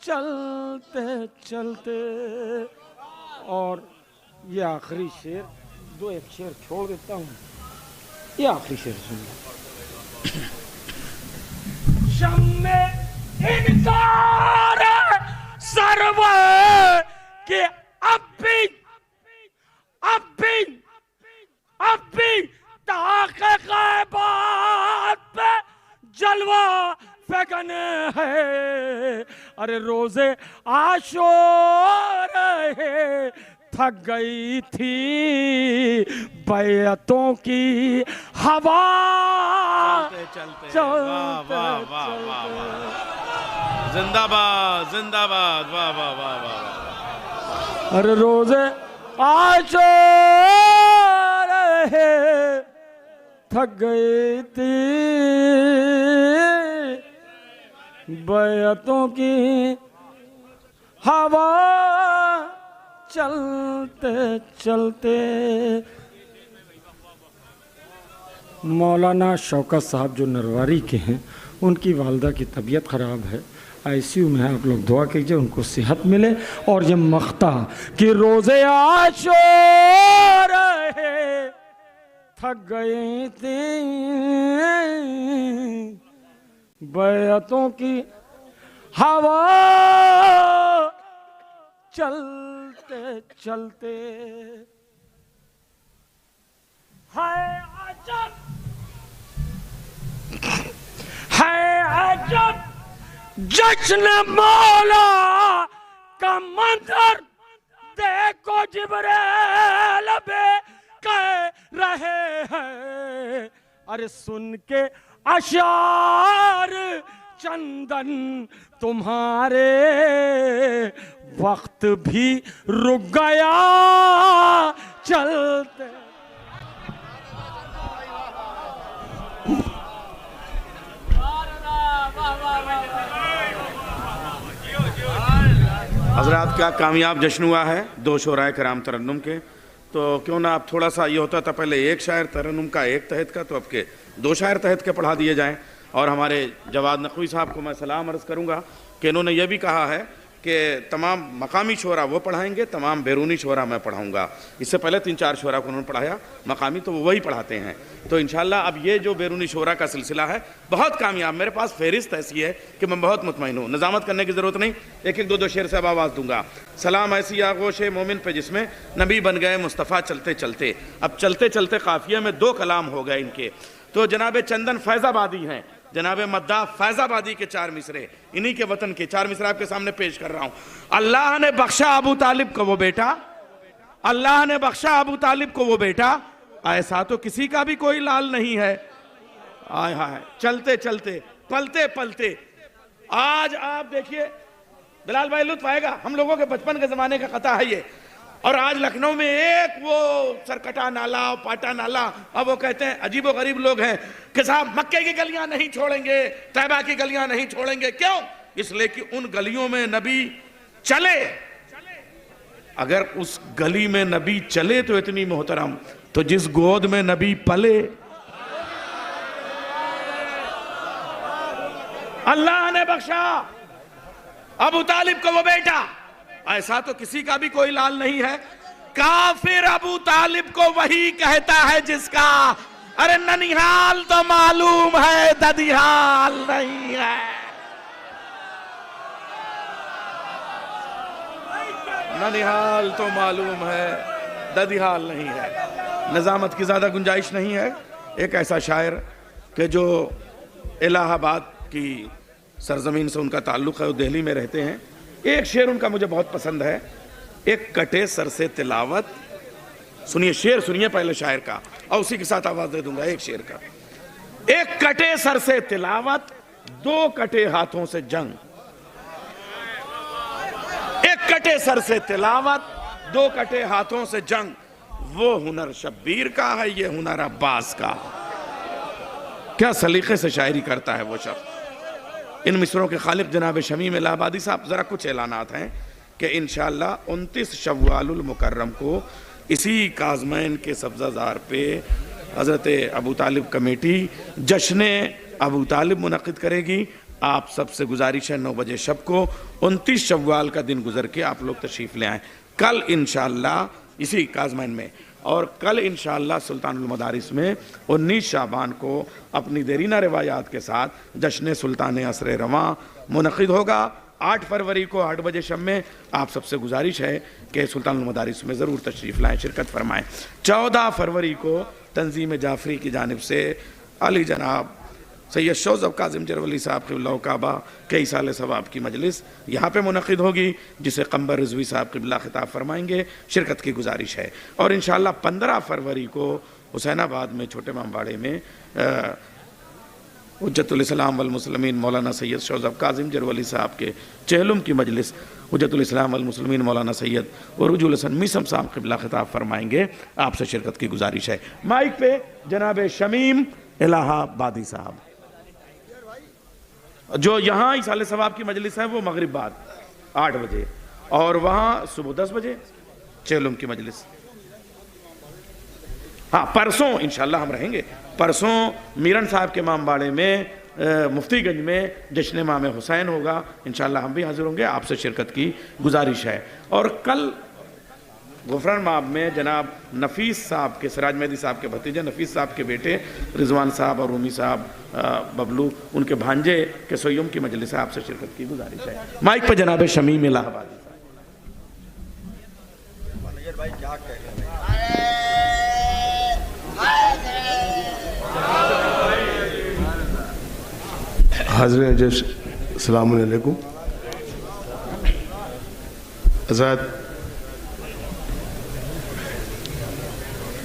चलते चलते। और ये आखिरी शेर, दो एक शेर छोड़ देता हूँ, ये आखिरी शेर सुन लो। शम्मे इनकार सर्व के अब भी ताक़े ग़ैबात पे जलवा फेंकने है। अरे रोजे आशूर है, थक गई थी बैअतों की हवा, चलते वाह वाह वाह वाह वाह, जिंदाबाद जिंदाबाद, वाह वाह वाह वाह। अरे रोजे आशूर है, थक गई थी बैअतों की हवा, चलते चलते। मौलाना शौकत साहब जो नरवारी के हैं, उनकी वालदा की तबीयत ख़राब है, आईसीयू में है, आप लोग दुआ कीजिए उनको सेहत मिले। और ये मख्ता कि रोज़े आशूर है, थक गई थी बैअतों की हवा, चलते चलते। है अजब जश्न मौला का मंजर, देखो जिब्रील भी कह रहे हैं। अरे सुन के अशार चंदन तुम्हारे, वक्त भी रुक गया चलते। हजरात क्या कामयाब जश्न हुआ है 2 शोराए कराम तरन्नुम के। तो क्यों ना अब थोड़ा सा ये होता था, पहले एक शायर तरन्नुम का एक तहत का, तो अब के 2 शायर तहत के पढ़ा दिए जाएं। और हमारे जवाद नकवी साहब को मैं सलाम अर्ज़ करूँगा कि इन्होंने ये भी कहा है कि तमाम मकामी शोरा वो पढ़ाएंगे, तमाम बैरूनी शोरा मैं पढ़ाऊँगा। इससे पहले 3-4 शोरा को उन्होंने पढ़ाया, मकामी तो वो वही पढ़ाते हैं। तो इंशाल्लाह अब ये जो बैरूनी शोरा का सिलसिला है बहुत कामयाब, मेरे पास फहरिस्त ऐसी है कि मैं बहुत मुतमईन हूँ। निज़ामत करने की ज़रूरत नहीं, एक एक 2-2 शेर से अब आवाज़ दूंगा। सलाम ऐसी आगोश मोमिन पे जिसमें नबी बन गए मुस्तफ़ा चलते चलते। अब चलते चलते काफ़िया में 2 कलाम हो गए इनके। तो जनाब चंदन फैज़ाबादी हैं, जनाब मद्दा फैज़ाबादी के 4 मिसरे, इन्हीं के वतन के 4 मिसरे आपके सामने पेश कर रहा हूँ। अल्लाह ने बख्शा अबू तालिब को वो बेटा, अल्लाह ने बख्शा अबू तालिब को वो बेटा, ऐसा तो किसी का भी कोई लाल नहीं है। आय हाय, चलते चलते पलते पलते। आज आप देखिए बिलाल भाई, लुत्फ आएगा, हम लोगों के बचपन के ज़माने का कथा है ये। और आज लखनऊ में एक वो सरकटा नाला, पाटा नाला, अब वो कहते हैं अजीबो गरीब लोग हैं कि साहब मक्के की गलियां नहीं छोड़ेंगे, तैबा की गलियां नहीं छोड़ेंगे। क्यों? इसलिए कि उन गलियों में नबी चले। अगर उस गली में नबी चले तो इतनी मोहतरम, तो जिस गोद में नबी पले, अल्लाह ने बख्शा अबू तालिब को वो बेटा, ऐसा तो किसी का भी कोई लाल नहीं है। काफिर अबू तालिब को वही कहता है जिसका, अरे ननिहाल तो मालूम है ददिहाल नहीं है। ननिहाल तो मालूम है ददिहाल नहीं है। निजामत की ज्यादा गुंजाइश नहीं है। एक ऐसा शायर कि जो इलाहाबाद की सरजमीन से उनका ताल्लुक़ है, वो दिल्ली में रहते हैं। एक शेर उनका मुझे बहुत पसंद है, एक कटे सर से तिलावत। सुनिए शेर, सुनिए पहले शायर का, और उसी के साथ आवाज दे दूंगा एक शेर का। एक कटे सर से तिलावत, 2 कटे हाथों से जंग। कटे सर से तिलावत, 2 कटे हाथों से जंग। वो हुनर शब्बीर का है, ये हुनर अब्बास का। क्या सलीके से शायरी करता है वो शख्स। इन मिसरों के खालिक जनाब शमीम इलाहाबादी साहब, ज़रा कुछ ऐलानात हैं कि इंशाअल्लाह 29 शव्वालुल मुकर्रम को इसी काज़मैन के सब्ज़ाज़ार पे हज़रत अबू तालिब कमेटी जश्न अबू तालिब मुनक़िद करेगी। आप सबसे गुजारिश है 9 बजे शब को 29 शव्वाल का दिन गुजर के आप लोग तशरीफ़ ले आएँ। कल इंशाअल्लाह इसी काज़मैन में, और कल इंशाअल्लाह सुल्तानुल मदारिस में 19 शाबान को अपनी देरीना रिवायात के साथ जश्न सुल्तान असर रवां मुनक़िद होगा। 8 फरवरी को 8 बजे शब में आप सबसे गुजारिश है कि सुल्तानुल मदारिस में ज़रूर तशरीफ़ लाएँ, शिरकत फरमाएँ। 14 फरवरी को तंजीम जाफरी की जानिब से अली जनाब सैयद शौज़ब काज़िम जरवली साहब क़िबला काबा कई साल सवाब की मजलिस यहाँ पे मुनक़िद होगी, जिसे क़म्बर रिज़वी साहब क़िबला ख़िताब फरमाएंगे। शिरकत की गुजारिश है। और इंशाअल्लाह 15 फरवरी को हुसैनाबाद में छोटे इमामबाड़े में हुज्जतुल इस्लाम वल मुस्लिमीन मौलाना सैयद शौज़ब काज़िम जरवली साहब के चहलुम की मजलिस हुज्जतुल इस्लाम वल मुस्लिमीन मौलाना सैयद उरुजुल हसन मीसम साहब क़िबला ख़िताब फरमाएंगे। आपसे शिरकत की गुजारिश है। माइक पे जनाब शमीम इलाहाबादी साहब। जो यहाँ इसाले सवाब की मजलिस है वो मगरिब बाद 8 बजे, और वहाँ सुबह 10 बजे चेलुम की मजलिस। हाँ, परसों इंशाल्लाह हम रहेंगे। परसों मीरन साहब के इमामबाड़े में मुफ्तीगंज में जश्न इमाम हुसैन होगा। इंशाल्लाह हम भी हाजिर होंगे। आपसे शिरकत की गुजारिश है। और कल गुफरान माब में जनाब नफीस साहब के, सिराज मेहदी साहब के भतीजे नफीस साहब के बेटे रिजवान साहब और रूमी साहब बबलू, उनके भांजे के सोयम की मजलिस है। आपसे शिरकत की गुजारिश है। माइक पर जनाब शमीम इलाहाबादी हाज़िर जश अस्सलाम वालेकुम। आज़ाद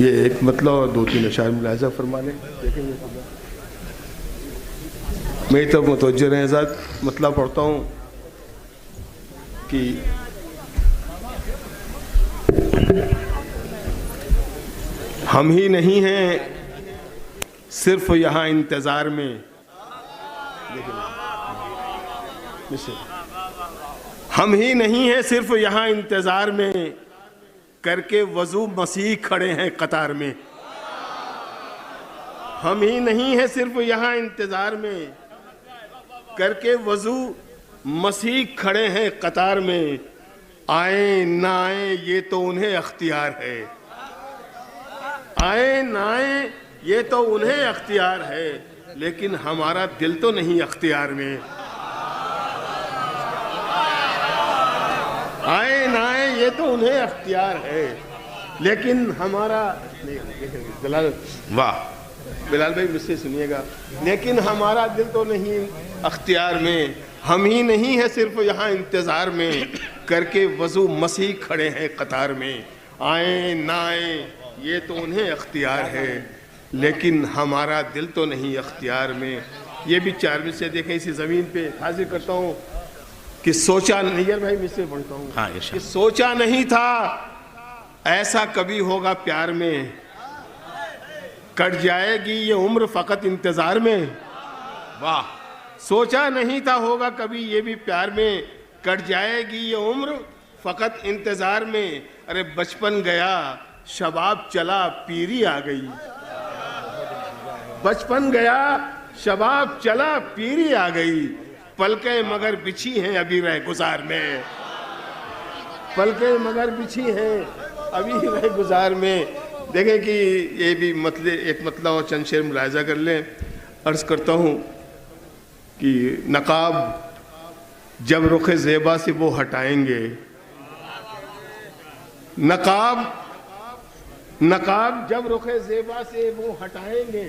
ये एक मतलब और 2-3 अशार मुलाहिज़ा फरमा लें, देखेंगे। मेरी तरफ मुतवज्जह रहें। आज़ाद मतलब पढ़ता हूँ कि हम ही नहीं हैं सिर्फ यहाँ इंतज़ार में, हम ही नहीं हैं सिर्फ यहाँ इंतज़ार में, करके वज़ू मसीह खड़े हैं कतार में। हम ही नहीं हैं सिर्फ यहाँ इंतज़ार में, करके वज़ू मसीह खड़े हैं कतार में। आए ना आए ये तो उन्हें अख्तियार है, आए ना आए ये तो उन्हें अख्तियार है, लेकिन हमारा दिल तो नहीं अख्तियार में। आए ना आए ये तो उन्हें अख्तियार है, लेकिन हमारा बिलाल, वाह बिलाल भाई मुझसे सुनिएगा, लेकिन हमारा दिल तो नहीं अख्तियार में। हम ही नहीं है सिर्फ यहाँ इंतज़ार में, करके वज़ू मसीह खड़े हैं कतार में। आए ना आए ये तो उन्हें अख्तियार है, लेकिन हमारा दिल तो नहीं अख्तियार में। ये भी 4 में से देखें। इसी ज़मीन पे हाजिर करता हूँ कि सोचा नहीं, यार भाई मुझसे पढ़ता हूँ। हाँ, कि सोचा नहीं था ऐसा कभी होगा प्यार में, कट जाएगी ये उम्र फ़कत इंतज़ार में। वाह। सोचा नहीं था होगा कभी ये भी प्यार में, कट जाएगी ये उम्र फ़कत इंतज़ार में। अरे बचपन गया शबाब चला पीरी आ गई, बचपन गया शबाब चला पीरी आ गई। पलकें मगर बिछी हैं अभी रह गुजार में, पलकें मगर बिछी हैं अभी रह गुजार में। देखें कि ये भी मतलब एक मतलब और चंद शेर मुलाहिज़ा कर लें। अर्ज़ करता हूँ कि नकाब जब रुख ज़ेबा से वो हटाएंगे, नकाब जब रुख ज़ेबा से वो हटाएंगे,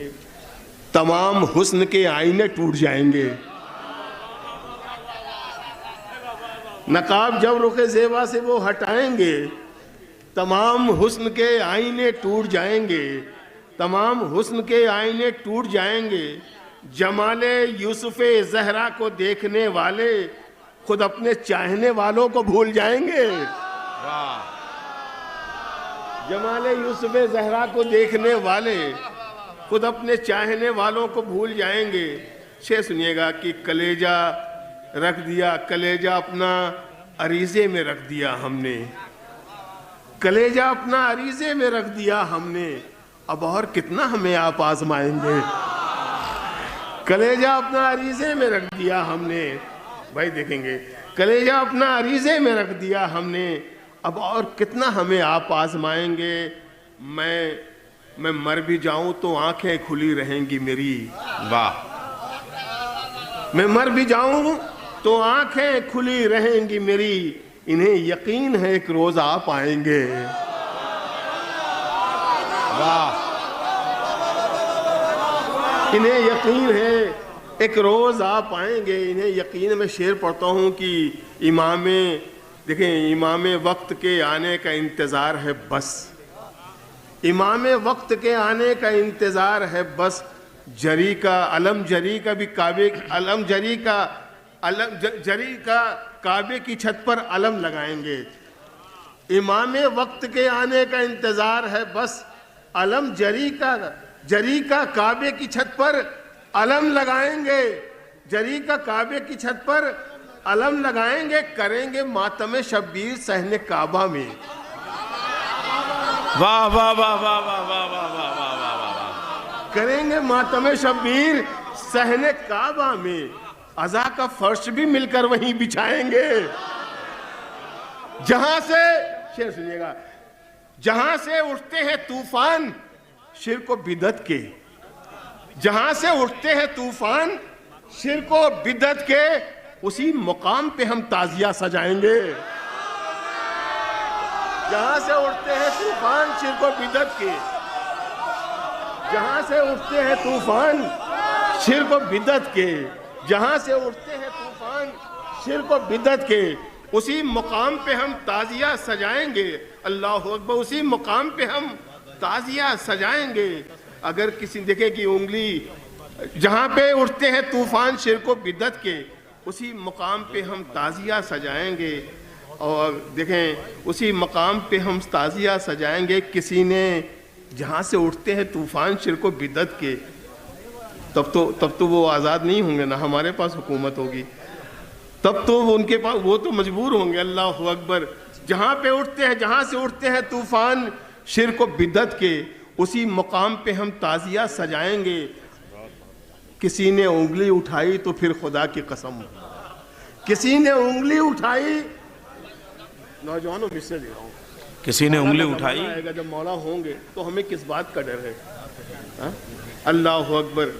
तमाम हुस्न के आईने टूट जाएंगे। नकाब जब रुख ज़ेबा से वो हटाएंगे, तमाम हुस्न के आईने टूट जाएंगे, तमाम हुस्न के आईने टूट जाएंगे। जमाले यूसुफ़े ज़हरा को देखने वाले खुद अपने चाहने वालों को भूल जाएंगे। जमाले यूसुफ ज़हरा को देखने वाले खुद अपने चाहने वालों को भूल जाएंगे। शेर सुनिएगा कि कलेजा रख दिया, कलेजा अपना अरीज़े में रख दिया हमने, कलेजा अपना अरीज़े में रख दिया हमने, अब और कितना हमें आप आजमाएंगे। कलेजा अपना अरीज़े में रख दिया हमने, भाई देखेंगे, कलेजा अपना अरीज़े में रख दिया हमने, अब और कितना हमें आप आजमाएंगे। मैं मर भी जाऊं तो आंखें खुली रहेंगी मेरी। वाह। मैं मर भी जाऊं तो आंखें खुली रहेंगी मेरी, इन्हें यकीन है एक रोज आप आएंगे। वाह। इन्हें यकीन है एक रोज आप आएंगे, इन्हें यकीन। मैं शेर पढ़ता हूं कि इमाम वक्त के आने का इंतजार है बस, इमाम वक्त के आने का इंतजार है बस, जरी का अलम जरी का भी काबे, अलम जरी का जरी का काबे की छत पर अलम लगाएंगे। इमाम वक्त के आने का इंतजार है बस, अलम जरी का काबे की छत पर अलम लगाएंगे, जरी का काबे की छत पर अलम लगाएंगे, करेंगे मातम शब्बीर सहने काबा में। वाह वाह वाह वाह वाह वाह वाह वाह वाह वाह वाह। करेंगे मातम शब्बीर सहने काबा में, अज़ा का फर्श भी मिलकर वहीं बिछाएंगे। जहां से, शेर सुनिएगा, जहां से उठते हैं तूफान शिर्क व बिदअत के, जहां से उठते हैं तूफान शिर्क व बिदअत के, उसी मुकाम पे हम ताजिया सजाएंगे। जहां से उठते हैं तूफान शिर्क व बिदअत के, जहां से उठते हैं तूफान शिर्क व बिदअत के, जहां से उठते हैं तूफान शिर्क व बिदअत के, उसी मुकाम पे हम ताजिया सजाएंगे। अल्लाह अकबर। उसी मुकाम पे हम ताजिया सजाएंगे। अगर किसी देखे कि उंगली, जहां पे उठते हैं तूफान शिर्क व बिदअत के, उसी मुकाम पे हम ताजिया सजाएंगे। और देखें, उसी मकाम पे हम ताजिया सजाएंगे। किसी ने जहाँ से उठते हैं तूफान शिर्क व बिदअत के, तब तो वो आज़ाद नहीं होंगे ना, हमारे पास हुकूमत होगी, तब तो उनके पास, वो तो मजबूर होंगे। अल्लाह अकबर। जहाँ पे उठते हैं, जहाँ से उठते हैं तूफान शिर्क व बिदअत के, उसी मुकाम पे हम ताजिया सजाएंगे। किसी ने उंगली उठाई तो फिर खुदा की कसम, किसी ने उंगली उठाई, नौजवानों मिससे दे रहा हूँ, किसी ने उंगली उठाई, आएगा जब मौला होंगे तो हमें किस बात का डर है। हा? अल्लाह अकबर।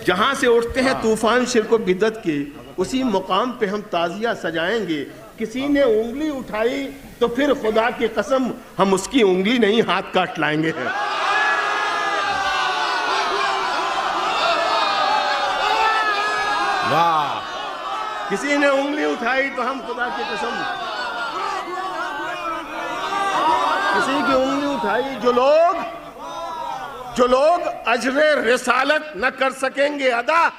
जहाँ से उठते हैं तूफान शिर्क व बिदअत के, उसी मुकाम पे हम ताजिया सजाएंगे। किसी ने उंगली उठाई तो फिर खुदा की कसम हम उसकी उंगली नहीं हाथ काट लाएंगे। वाह। किसी ने उंगली उठाई तो हम खुदा की कसम, किसी की उंगली उठाई, जो लोग अजरे रिसालत न कर सकेंगे अदा,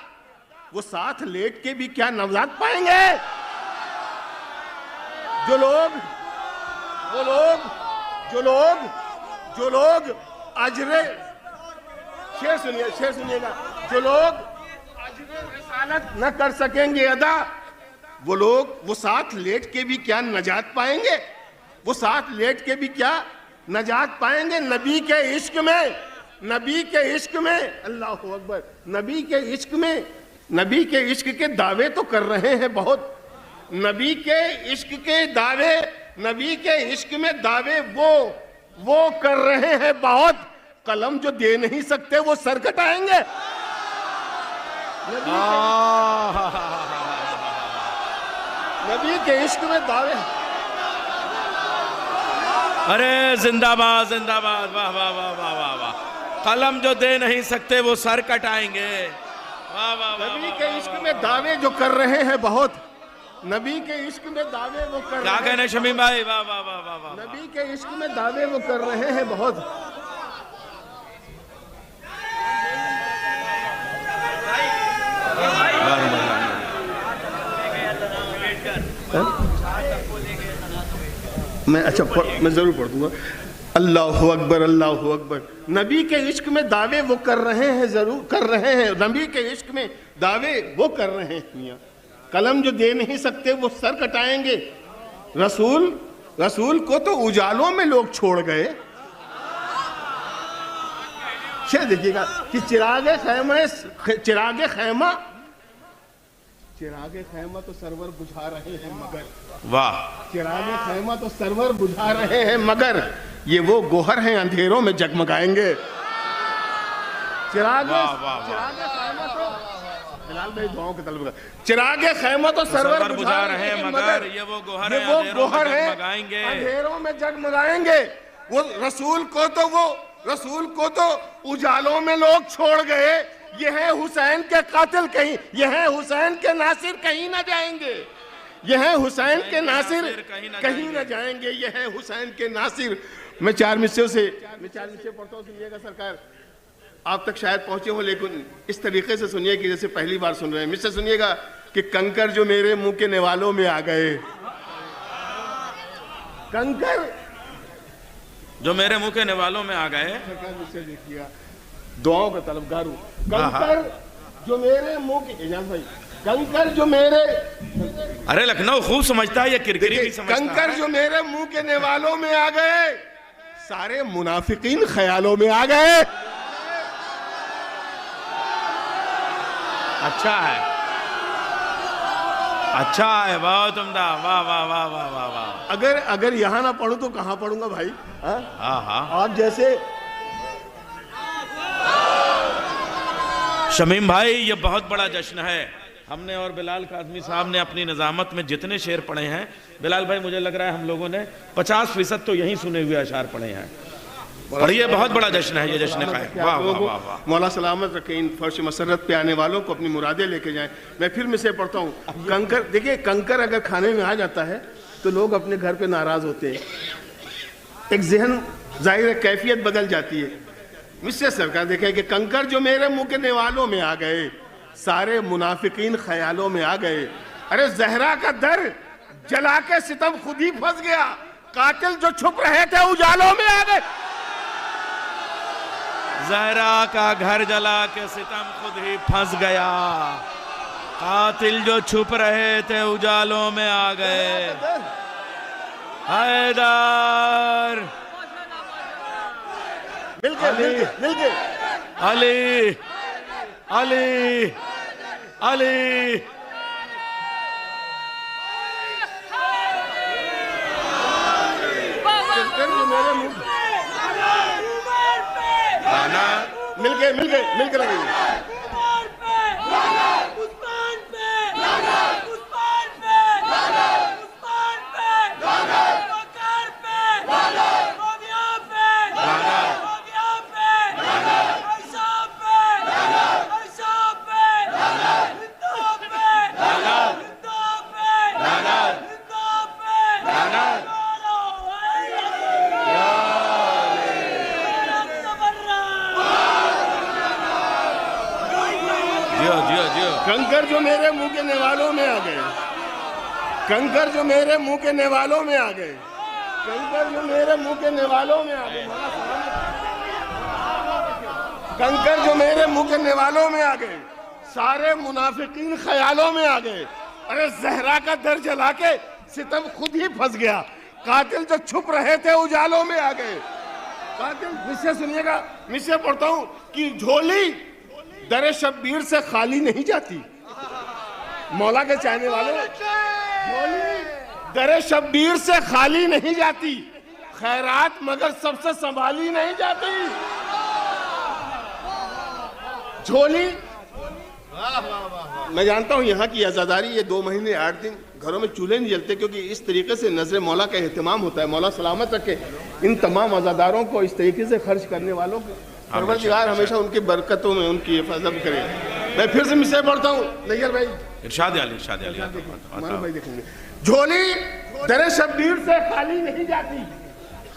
वो साथ लेट के भी क्या नवजात पाएंगे। जो लोग अजरे, शेर सुनिएगा, जो लोग अजरे रिसालत न कर सकेंगे अदा, वो साथ लेट के भी क्या नजात पाएंगे, वो साथ लेट के भी क्या नजात पाएंगे। नबी के इश्क में, नबी के इश्क में, अल्लाह अकबर, नबी के इश्क में, नबी के इश्क के दावे तो कर रहे हैं बहुत, नबी के इश्क के दावे, नबी के इश्क में दावे वो कर रहे हैं बहुत, कलम जो दे नहीं सकते वो सर कटाएंगे। नबी के इश्क में दावे। अरे जिंदाबाद जिंदाबाद, वाह वाह वाह वाह वाह वाह। कलम जो दे नहीं सकते वो सर कटाएंगे। वाह वाह। नबी के इश्क में दावे जो कर रहे हैं बहुत, नबी के इश्क में दावे वो कर क्या कहने शमीम भाई, वाह वाह वाह वाह वाह। नबी के इश्क में दावे वो कर रहे हैं बहुत। मैं अच्छा मैं ज़रूर पढ़ दूंगा। अल्लाहु अकबर, अल्लाहु अकबर। नबी के इश्क में दावे वो कर रहे हैं, ज़रूर कर रहे हैं। नबी के इश्क में दावे वो कर रहे हैं मियाँ। कलम जो दे नहीं सकते वो सर कटाएंगे। रसूल को तो उजालों में लोग छोड़ गए। शेर देखिएगा कि चिराग खैमा तो सरवर बुझा रहे हैं मगर, वाह, चिराग खैमा तो सरवर बुझा रहे हैं मगर ये वो गोहर हैं अंधेरों में जगमगाएंगे। चिराग खैमा तो बिलाल भाई दुआओं के तलब, चिराग खैमा तो सरवर बुझा रहे हैं मगर ये वो गोहर हैं अंधेरों में जगमगाएंगे। वो रसूल को तो उजालों में लोग छोड़ गए। ये है हुसैन के कातिल कहीं, ये है हुसैन के नासिर कहीं ना जाएंगे। ये है हुसैन के नासिर कहीं ना जाएंगे। ये है हुसैन के नासिर। मैं चार मिसरे पढ़ता हूँ, सुनिएगा सरकार। आप तक शायद पहुंचे हो लेकिन इस तरीके से सुनिए कि जैसे पहली बार सुन रहे हैं। मिसरे सुनिएगा कि कंकर जो मेरे मुंह के निवालों में आ गए, कंकर जो मेरे मुंह के निवालों में आ गए। सरकार देखिएगा, दुआओं का तलबगार हूं। कंकर जो मेरे मुंह के, एजाज भाई, कंकर जो मेरे, अरे लखनऊ खूब समझता है, ये किरकिरी भी समझता है। कंकर जो मेरे मुंह के निवालों में आ गए, सारे मुनाफिकीन ख्यालों में आ गए। अच्छा है, बहुत उम्दा, वाह वाह वाह वाह वाह वाह। अगर यहाँ ना पढ़ूं तो कहाँ पढ़ूंगा भाई? हाँ। आप जैसे शमीम भाई, ये बहुत बड़ा जश्न है। हमने और बिलाल काज़मी साहब ने अपनी निज़ामत में जितने शेर पढ़े हैं, बिलाल भाई मुझे लग रहा है हम लोगों ने 50% तो यहीं सुने हुए अशार पढ़े हैं। और ये बहुत बड़ा जश्न है, ये जश्न का है। वाह वाह वाह वाह। मौला सलामत रखे, इन फर्श मसरत पे आने वालों को अपनी मुरादें लेके जाएं। मैं फिर में से पढ़ता हूँ। कंकर, देखिए कंकर अगर खाने में आ जाता है तो लोग अपने घर पे नाराज होते हैं। एक जहन जाहिर है कैफियत बदल जाती है। मिस्टर सरकार देखें कि कंकर जो मेरे मुंह के निवालों में आ गए, सारे मुनाफिकीन ख्यालों में आ गए। अरे जहरा का दर जला के सितम खुद ही फंस गया, कातिल जो छुप रहे थे उजालों में आ गए। जहरा का घर जला के सितम खुद ही फंस गया, कातिल जो छुप रहे थे उजालों में आ गए। हैदर, मिलके अली अली अली। मिलके लगे। कंकर जो मेरे मुंह के निवालों में आ गए, कंकर जो मेरे मुंह के निवालों में आ गए, कंकर जो मेरे मुंह के निवालों में आ गए, कंकर जो मेरे मुंह के निवालों में आ गए, सारे मुनाफिकीन ख्यालों में आ गए। अरे जहरा का दर जला के सितम खुद ही फंस गया, कातिल जो छुप रहे थे उजालों में आ गए। कातिल, मिसरे सुनिएगा, मिसरे पढ़ता हूं कि झोली दर शब्बीर से खाली नहीं जाती। मौला के चाहने वाले, झोली दर शब्बीर से खाली नहीं जाती, खैरात मगर सबसे संभाली नहीं जाती। झोली, मैं जानता हूं यहाँ की आज़ादारी, ये 2 महीने 8 दिन घरों में चूल्हे नहीं जलते, क्योंकि इस तरीके से नजर मौला का एहतमाम होता है। मौला सलामत रखे इन तमाम आज़ादारों को, इस तरीके से खर्च करने वालों को। परवरदिगार हमेशा उनकी बरकतों में उनकी हिफाजत करे। मैं फिर से मिसरे पढ़ता हूँ, नैयर भाई, इरशाद अली भाई देखेंगे। झोली दर शब्बीर से खाली नहीं जाती,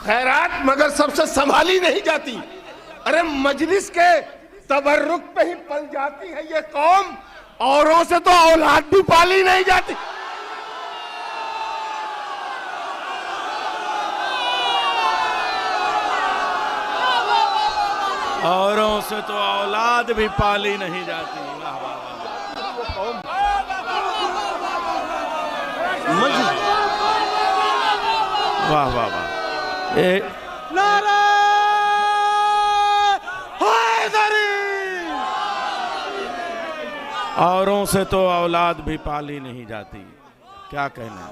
खैरात मगर सबसे संभाली नहीं जाती। अरे मजलिस के तबर्रुक पे ही पल जाती है ये कौम, औरों से तो औलाद भी पाली नहीं जाती। औरों से तो औलाद भी पाली नहीं जाती। वाह वाह वाह वाह वाह। नारा हैदरी। औरों से तो औलाद भी पाली नहीं जाती। क्या कहना।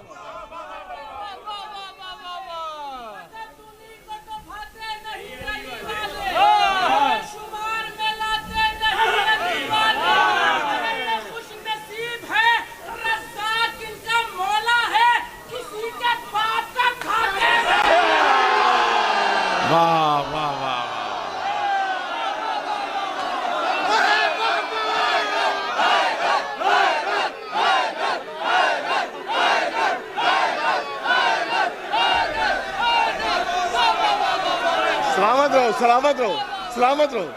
वाह वाह वाह। सलामत रहो, सलामत रहो, सलामत रहो।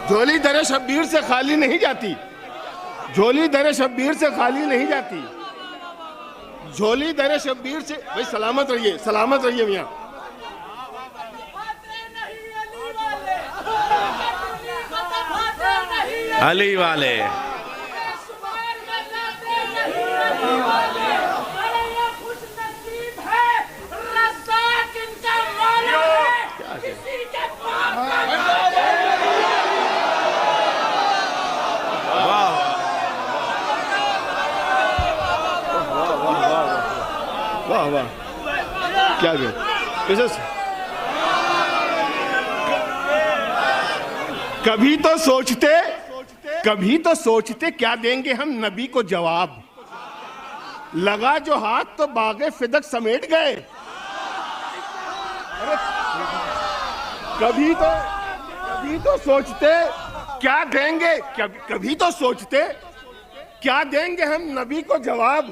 झोली दरे शब्बीर से खाली नहीं जाती। झोली दरे शब्बीर से खाली नहीं जाती। झोली दरे शब्बीर से। भाई सलामत रहिए, सलामत रहिए मियाँ। अली वाले। वाह वाह, क्या कैसे। कभी तो सोचते क्या देंगे हम नबी को जवाब। लगा जो हाथ तो बागे फिदक समेट गए। कभी तो सोचते क्या देंगे, कभी तो सोचते क्या देंगे हम नबी को जवाब।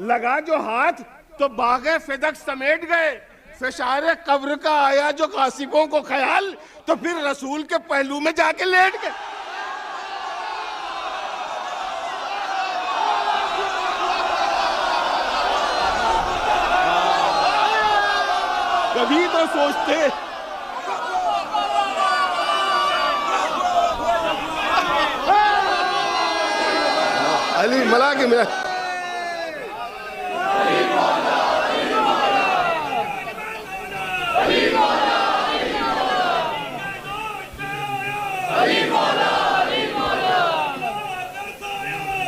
लगा जो हाथ तो बागे फिदक समेट गए। फिशारे कब्र का आया जो कासिबों को ख्याल, तो फिर रसूल के पहलू में जाके लेट गए। कभी तो सोचते अली मला के मेरा।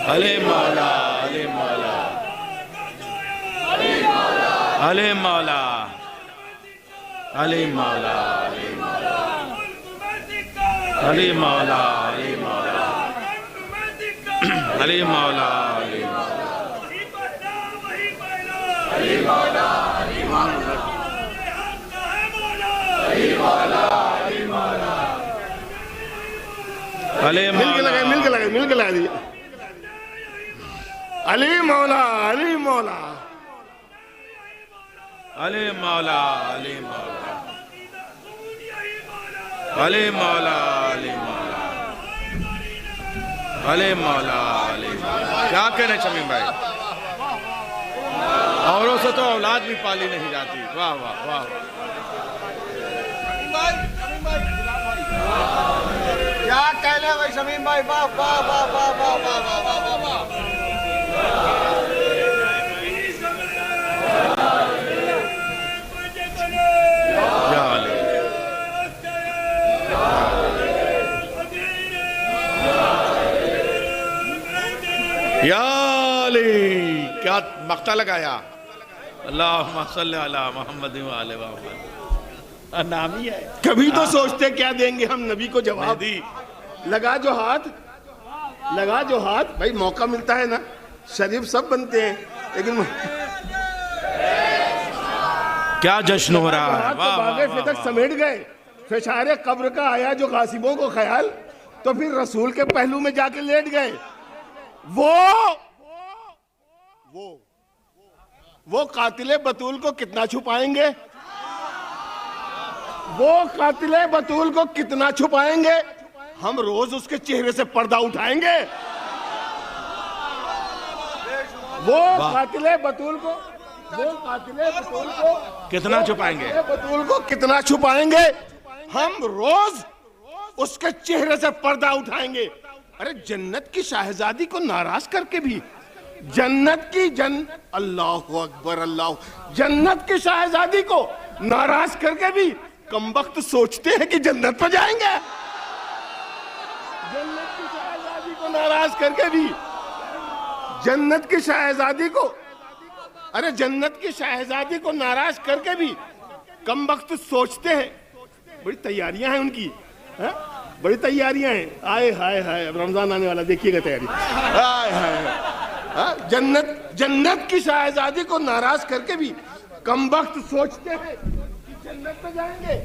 अले मौला, अले मौला, अले मौला, अले मौला, अले मौला, अले मौला, मिल के लगा दिया। अली मौला, अली मौला, अले मौला, अले मौला, अले मौला, अले मौला, अले मौला, अले मौला। क्या कहने शमीम भाई। औरों से तो औलाद भी पाली नहीं जाती। वाह वाह वाह। क्या कहने भाई शमीम भाई। वाह वाह वाह वाह वाह वाह वाह वाह वाह। क्या मक्ता लगाया। अल्लाहुम्मा सल्ली अला मुहम्मद व आले मुहम्मद। नाम ही है। कभी तो सोचते क्या देंगे हम नबी को जवाब। लगा जो हाथ भाई मौका मिलता है ना, शरीफ सब बनते हैं, लेकिन क्या जश्न हो रहा है। वाह बागे फिदक समेट गए। फिशारे कब्र का आया जो कासिबों को ख्याल, तो फिर रसूल के पहलू में जाके लेट गए। वो कातिले बतूल को कितना छुपाएंगे। वो कातिले बतूल को कितना छुपाएंगे। हम रोज उसके चेहरे से पर्दा उठाएंगे। वो कातिले बतूल को वो कातिले बतूल को कितना छुपाएंगे? बतूल को कितना छुपाएंगे? हम रोज उसके चेहरे से पर्दा उठाएंगे। अरे जन्नत की शहजादी को नाराज करके भी अल्लाह अकबर अल्लाह, जन्नत की शहजादी को नाराज करके भी कमबख्त सोचते हैं कि जन्नत में जाएंगे। जन्नत की शहजादी को नाराज करके भी जन्नत की शहजादी को, अरे जन्नत की शहजादी को नाराज करके भी कमबख्त सोचते हैं। बड़ी तैयारियां हैं उनकी, है? बड़ी तैयारियां हैं। आए हाय हाय, अब रमजान आने वाला, देखिएगा तैयारी। हाय हाय, जन्नत की शहजादी को नाराज करके भी कमबख्त सोचते हैं कि जन्नत में जाएंगे,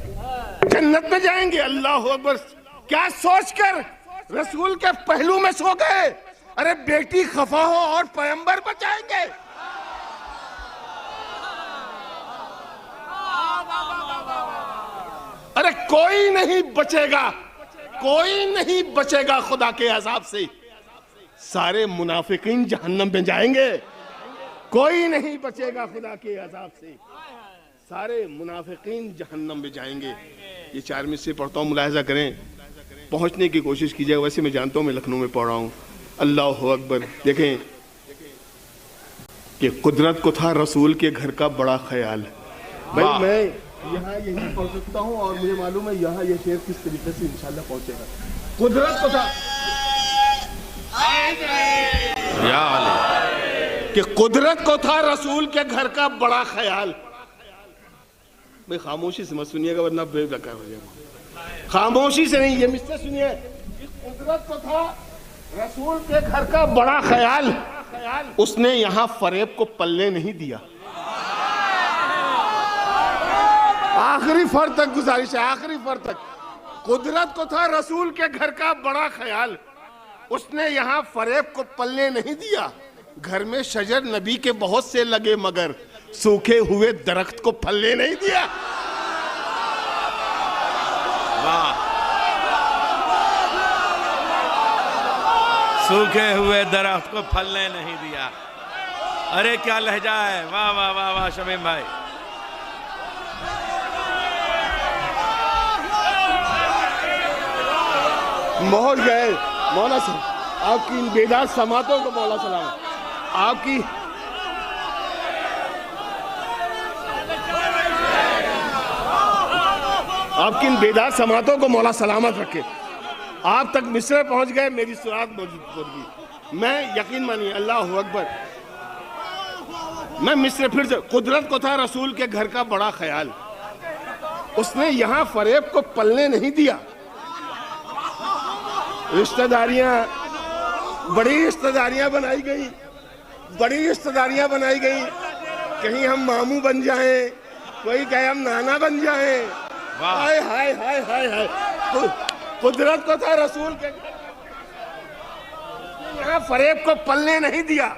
जन्नत में जाएंगे। अल्लाह अकबर, क्या सोचकर रसूल के पहलू में सो गए। अरे बेटी खफा हो और पैगंबर बचाएंगे। अरे कोई नहीं बचेगा, कोई नहीं बचेगा खुदा के अजाब से। सारे मुनाफिकीन जहन्नम में जाएंगे। कोई नहीं बचेगा खुदा के अजाब से, सारे मुनाफिकीन जहन्नम में जाएंगे। ये 4 मिनट से पढ़ता हूँ, मुलाहिजा करें, पहुंचने की कोशिश कीजिएगा। वैसे मैं जानता हूँ मैं लखनऊ में पढ़ रहा हूँ। अल्लाह अकबर। देखें कि कुदरत को था रसूल के घर का बड़ा ख्याल। भाई मैं यहाँ यही पढ़ सकता हूँ और मुझे मालूम है यहाँ ये शेर किस तरीके से इंशाल्लाह पहुंचेगा। कुदरत को था कि कुदरत को था रसूल के घर का बड़ा ख्याल। भाई खामोशी से मत सुनिएगा वरना बेबकार हो जाएगा। खामोशी से नहीं, ये मुझसे सुनिए। कुदरत को था रसूल के घर का बड़ा ख्याल, उसने यहाँ फरेब को पल्ले नहीं दिया। आखिरी फर तक गुजारिश है, आखिरी फर तक। कुदरत को था रसूल के घर का बड़ा ख्याल, उसने यहाँ फरेब को पल्ले नहीं दिया। घर में शजर नबी के बहुत से लगे मगर सूखे हुए दरख्त को फलने नहीं दिया। वाह, सूखे हुए दरख्त को फलने नहीं दिया। अरे क्या लहजा है, वाह वाह वाह वाह शमीम भाई। पहुंच गए मौला साहब, आपकी इन बेदार समातों को मौला सलाम, आपकी इन बेदार समातों को मौला सलामत रखे। आप तक मिस्र पहुंच गए, मेरी सुरात मौजूद होगी। मैं यकीन मानिए, अल्लाह अकबर। मैं मिस्र फिर से, कुदरत को था रसूल के घर का बड़ा ख्याल, उसने यहाँ फरेब को पलने नहीं दिया। रिश्तेदारियां, बड़ी रिश्तेदारियां बनाई गई, बड़ी रिश्तेदारियां बनाई गई। कहीं हम मामू बन जाएं, कोई कहे हम नाना बन जाएं। हाय हाय हाय हाय हाय। कुदरत को था रसूल के यहाँ फरेब को पलने नहीं दिया।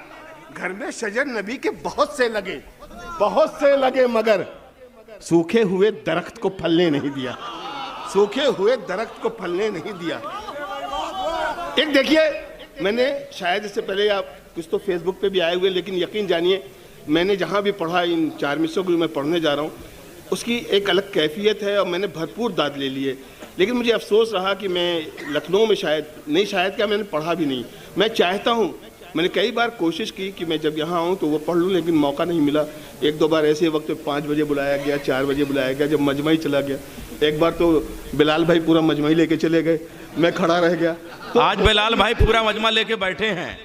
घर में शजर नबी के बहुत से लगे मगर सूखे हुए दरख्त को फलने नहीं दिया। सूखे हुए दरख्त को फलने नहीं दिया। एक देखिए, मैंने शायद इससे पहले आप कुछ तो फेसबुक पे भी आए हुए, लेकिन यकीन जानिए मैंने जहाँ भी पढ़ा, इन 4 मिसरों को मैं पढ़ने जा रहा हूँ, उसकी एक अलग कैफियत है और मैंने भरपूर दाद ले ली है। लेकिन मुझे अफसोस रहा कि मैं लखनऊ में शायद क्या मैंने पढ़ा भी नहीं। मैं चाहता हूँ, मैंने कई बार कोशिश की कि मैं जब यहाँ आऊँ तो वो पढ़ लूँ, लेकिन मौका नहीं मिला। 1-2 बार ऐसे वक्त 5 बजे बुलाया गया, 4 बजे बुलाया गया, जब मजमा ही चला गया। एक बार तो बिलाल भाई पूरा मजमा ही लेके चले गए, मैं खड़ा रह गया। तो आज बिलाल भाई पूरा मजमा लेके बैठे हैं।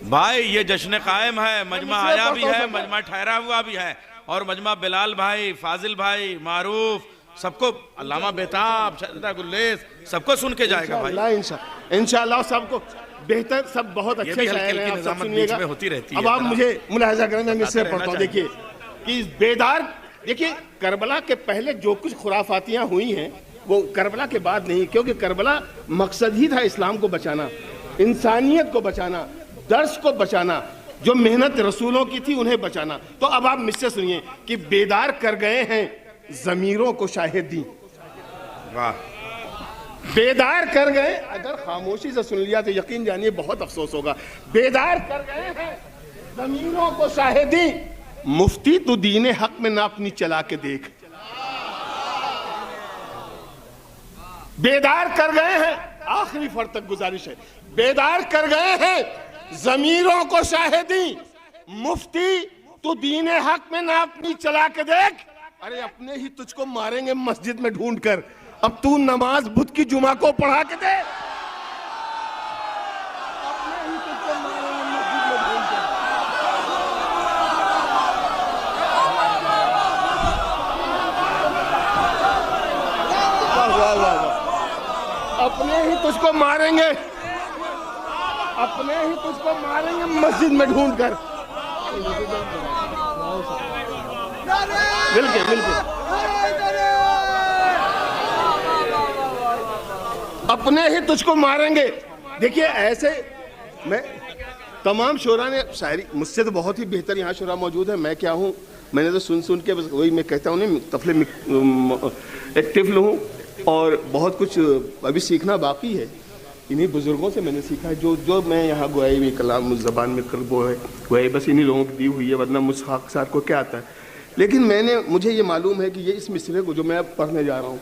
भाई ये जश्न कायम है, मजमा आया भी है, मजमा ठहरा हुआ भी है, और मजमा बिलाल भाई, फाजिल भाई, मारूफ, सबको, अल्लामा बेताब, गुल्लेस, सबको सुन के जाएगा भाई इंशाअल्लाह। सबको बेहतर, सब बहुत अच्छे शायर हैं, सब सुनिएगा। होती रहती है। अब आप मुझे मुलाहिजा करें, मैं मिसरे पढ़ता हूँ। देखिए कि बेदार, देखिए करबला के पहले जो कुछ खुराफातियाँ हुई हैं वो करबला के बाद नहीं, क्योंकि करबला मकसद ही था इस्लाम को बचाना, इंसानियत को बचाना, दर्स को बचाना, जो मेहनत रसूलों की थी उन्हें बचाना। तो अब आप मुझसे सुनिए कि बेदार कर गए हैं ज़मीरों को शाहिदी। वाह। बेदार कर गए। अगर खामोशी से सुन लिया तो यकीन जानिए बहुत अफसोस होगा। बेदार कर गए हैं ज़मीरों को शाहिदी, मुफ्ती तू दीने हक में ना अपनी चला के देख। बेदार कर गए हैं, आखिरी फर्द तक गुजारिश है, बेदार कर गए हैं ज़मीरों को शाहिदी, मुफ्ती तू दीने हक में ना अपनी चला के देख। अरे अपने ही तुझको मारेंगे मस्जिद में ढूंढ कर, अब तू नमाज बुध की जुमा को पढ़ा के दे। अपने ही तुझको मारेंगे मस्जिद में ढूंढ कर। वाह वाह वाह वाह। अपने ही तुझको मारेंगे, अपने ही तुझको मारेंगे मस्जिद में ढूंढ कर। मिलके मिलके अपने ही तुझको मारेंगे। देखिए ऐसे मैं तमाम शुरा ने शायरी, मुझसे तो बहुत ही बेहतर यहाँ शुरा मौजूद है। मैं क्या हूँ, मैंने तो सुन सुन के बस वही मैं कहता हूँ नहीं, तफले में एक्टिव हूँ और बहुत कुछ अभी सीखना बाकी है। इन्हीं बुजुर्गों से मैंने सीखा है, जो मैं यहाँ गोयाई में कलाम ज़बान में कर वो है गोयाई बस इन्हीं लोगों की दी हुई है, वरना मुझ साथ को क्या आता है। लेकिन मुझे ये मालूम है कि ये इस मिसरे को जो मैं अब पढ़ने जा रहा हूँ,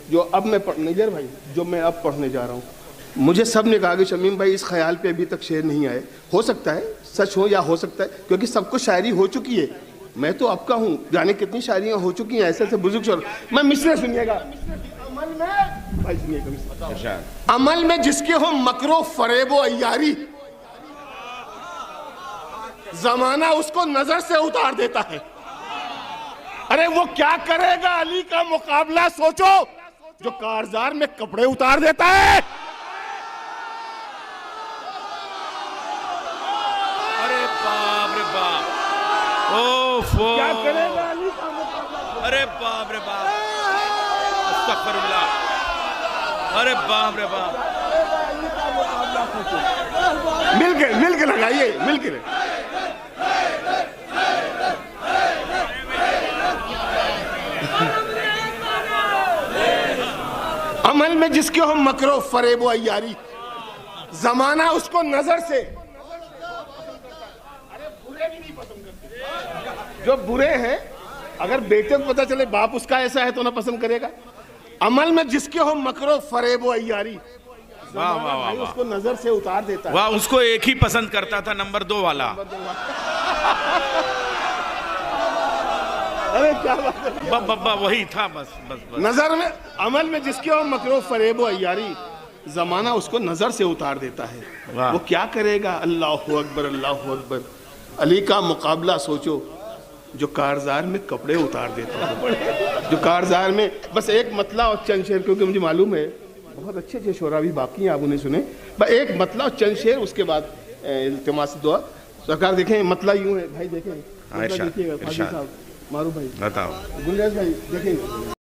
जो अब मैं निगर भाई जो मैं अब पढ़ने जा रहा हूँ, मुझे सब ने कहा कि शमीम भाई इस ख्याल पे अभी तक शेर नहीं आए। हो सकता है सच हो या हो सकता है, क्योंकि सबको शायरी हो चुकी है। मैं तो आपका हूँ, जाने कितनी शायरियाँ हो चुकी हैं ऐसे ऐसे बुजुर्ग शोर। मैं मिसरे सुनिएगा, अमल में भाई सुनिएगा, अमल में जिसके हो मकरो फरेबो अय्यारी, जमाना उसको नजर से उतार देता है। अरे वो क्या करेगा अली का मुकाबला सोचो, जो कारजार में कपड़े उतार देता है। अरे बाप रे बाप, ओफो, क्या करेगा अली का मुकाबला। अरे बाप रे बाप, अस्तगफिरुल्लाह, अरे बाप रे बाप। मिल के लगाइए, मिल के अमल में जिसके हो मकरो फरेबो अय्यारी, जमाना उसको नजर से, अरे बुरे भी नहीं पसंद करते। जो बुरे हैं, अगर बेटे को पता चले बाप उसका ऐसा है तो ना पसंद करेगा। अमल में जिसके हो मकरो फरेबो अय्यारी, वाह वाह वाह, उसको नजर से उतार देता है। वाह, उसको एक ही पसंद करता था, नंबर 2 वाला। अरे क्या बात है, वही था बस बस बस। नजर में, अमल में जिसके हो मकरो फरेबो अय्यारी, जमाना उसको नजर से उतार देता है। वो क्या करेगा, अल्लाहु अकबर अल्लाहु अकबर, अली का मुकाबला सोचो, जो कारजार में कपड़े उतार देता है। जो कारजार में बस एक मतला और चंद शेर, क्योंकि मुझे मालूम है बहुत अच्छे अच्छे शोरा भी बाकी हैं, आप उन्हें सुने। बस एक मतला और चंद शेर, उसके बाद इल्तिमास दुआ। सरकार देखें मतला यूं है भाई, देखें देखिएगा फाजी साहब, मारू भाई, बताओ गुलराज भाई देखें।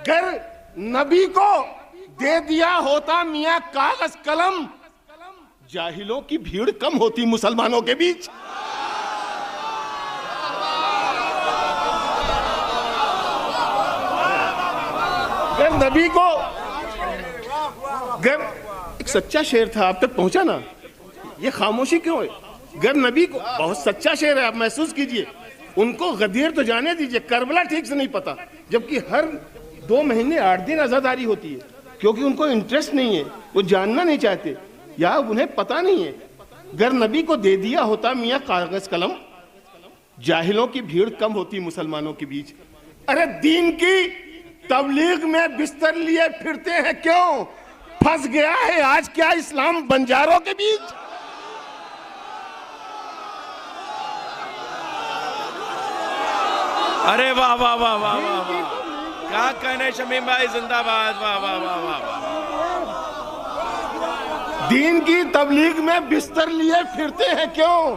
गर नबी को दे दिया होता मियां कागज कलम, जाहिलों की भीड़ कम होती मुसलमानों के बीच। गर नबी को, गर एक सच्चा शेर था, आप तक पहुंचा ना, ये खामोशी क्यों है? गर नबी को, बहुत सच्चा शेर है, आप महसूस कीजिए। उनको गदीर तो जाने दीजिए, करबला ठीक से नहीं पता, जबकि हर 2 महीने 8 दिन आजादारी होती है, क्योंकि उनको इंटरेस्ट नहीं है, वो जानना नहीं चाहते या उन्हें पता नहीं है। गर नबी को दे दिया होता मियां कागज कलम, जाहिलों की भीड़ कम होती मुसलमानों के बीच। अरे दीन की तबलीग में बिस्तर लिए फिरते हैं क्यों? फंस गया है आज क्या इस्लाम बंजारों के बीच? अरे वाह वाह वाह वाह वाह वाह, क्या कहने शमीम भाई, जिंदाबाद, वाह वाह वाह वाह वाह। दीन की तबलीग में बिस्तर लिए फिरते हैं क्यों?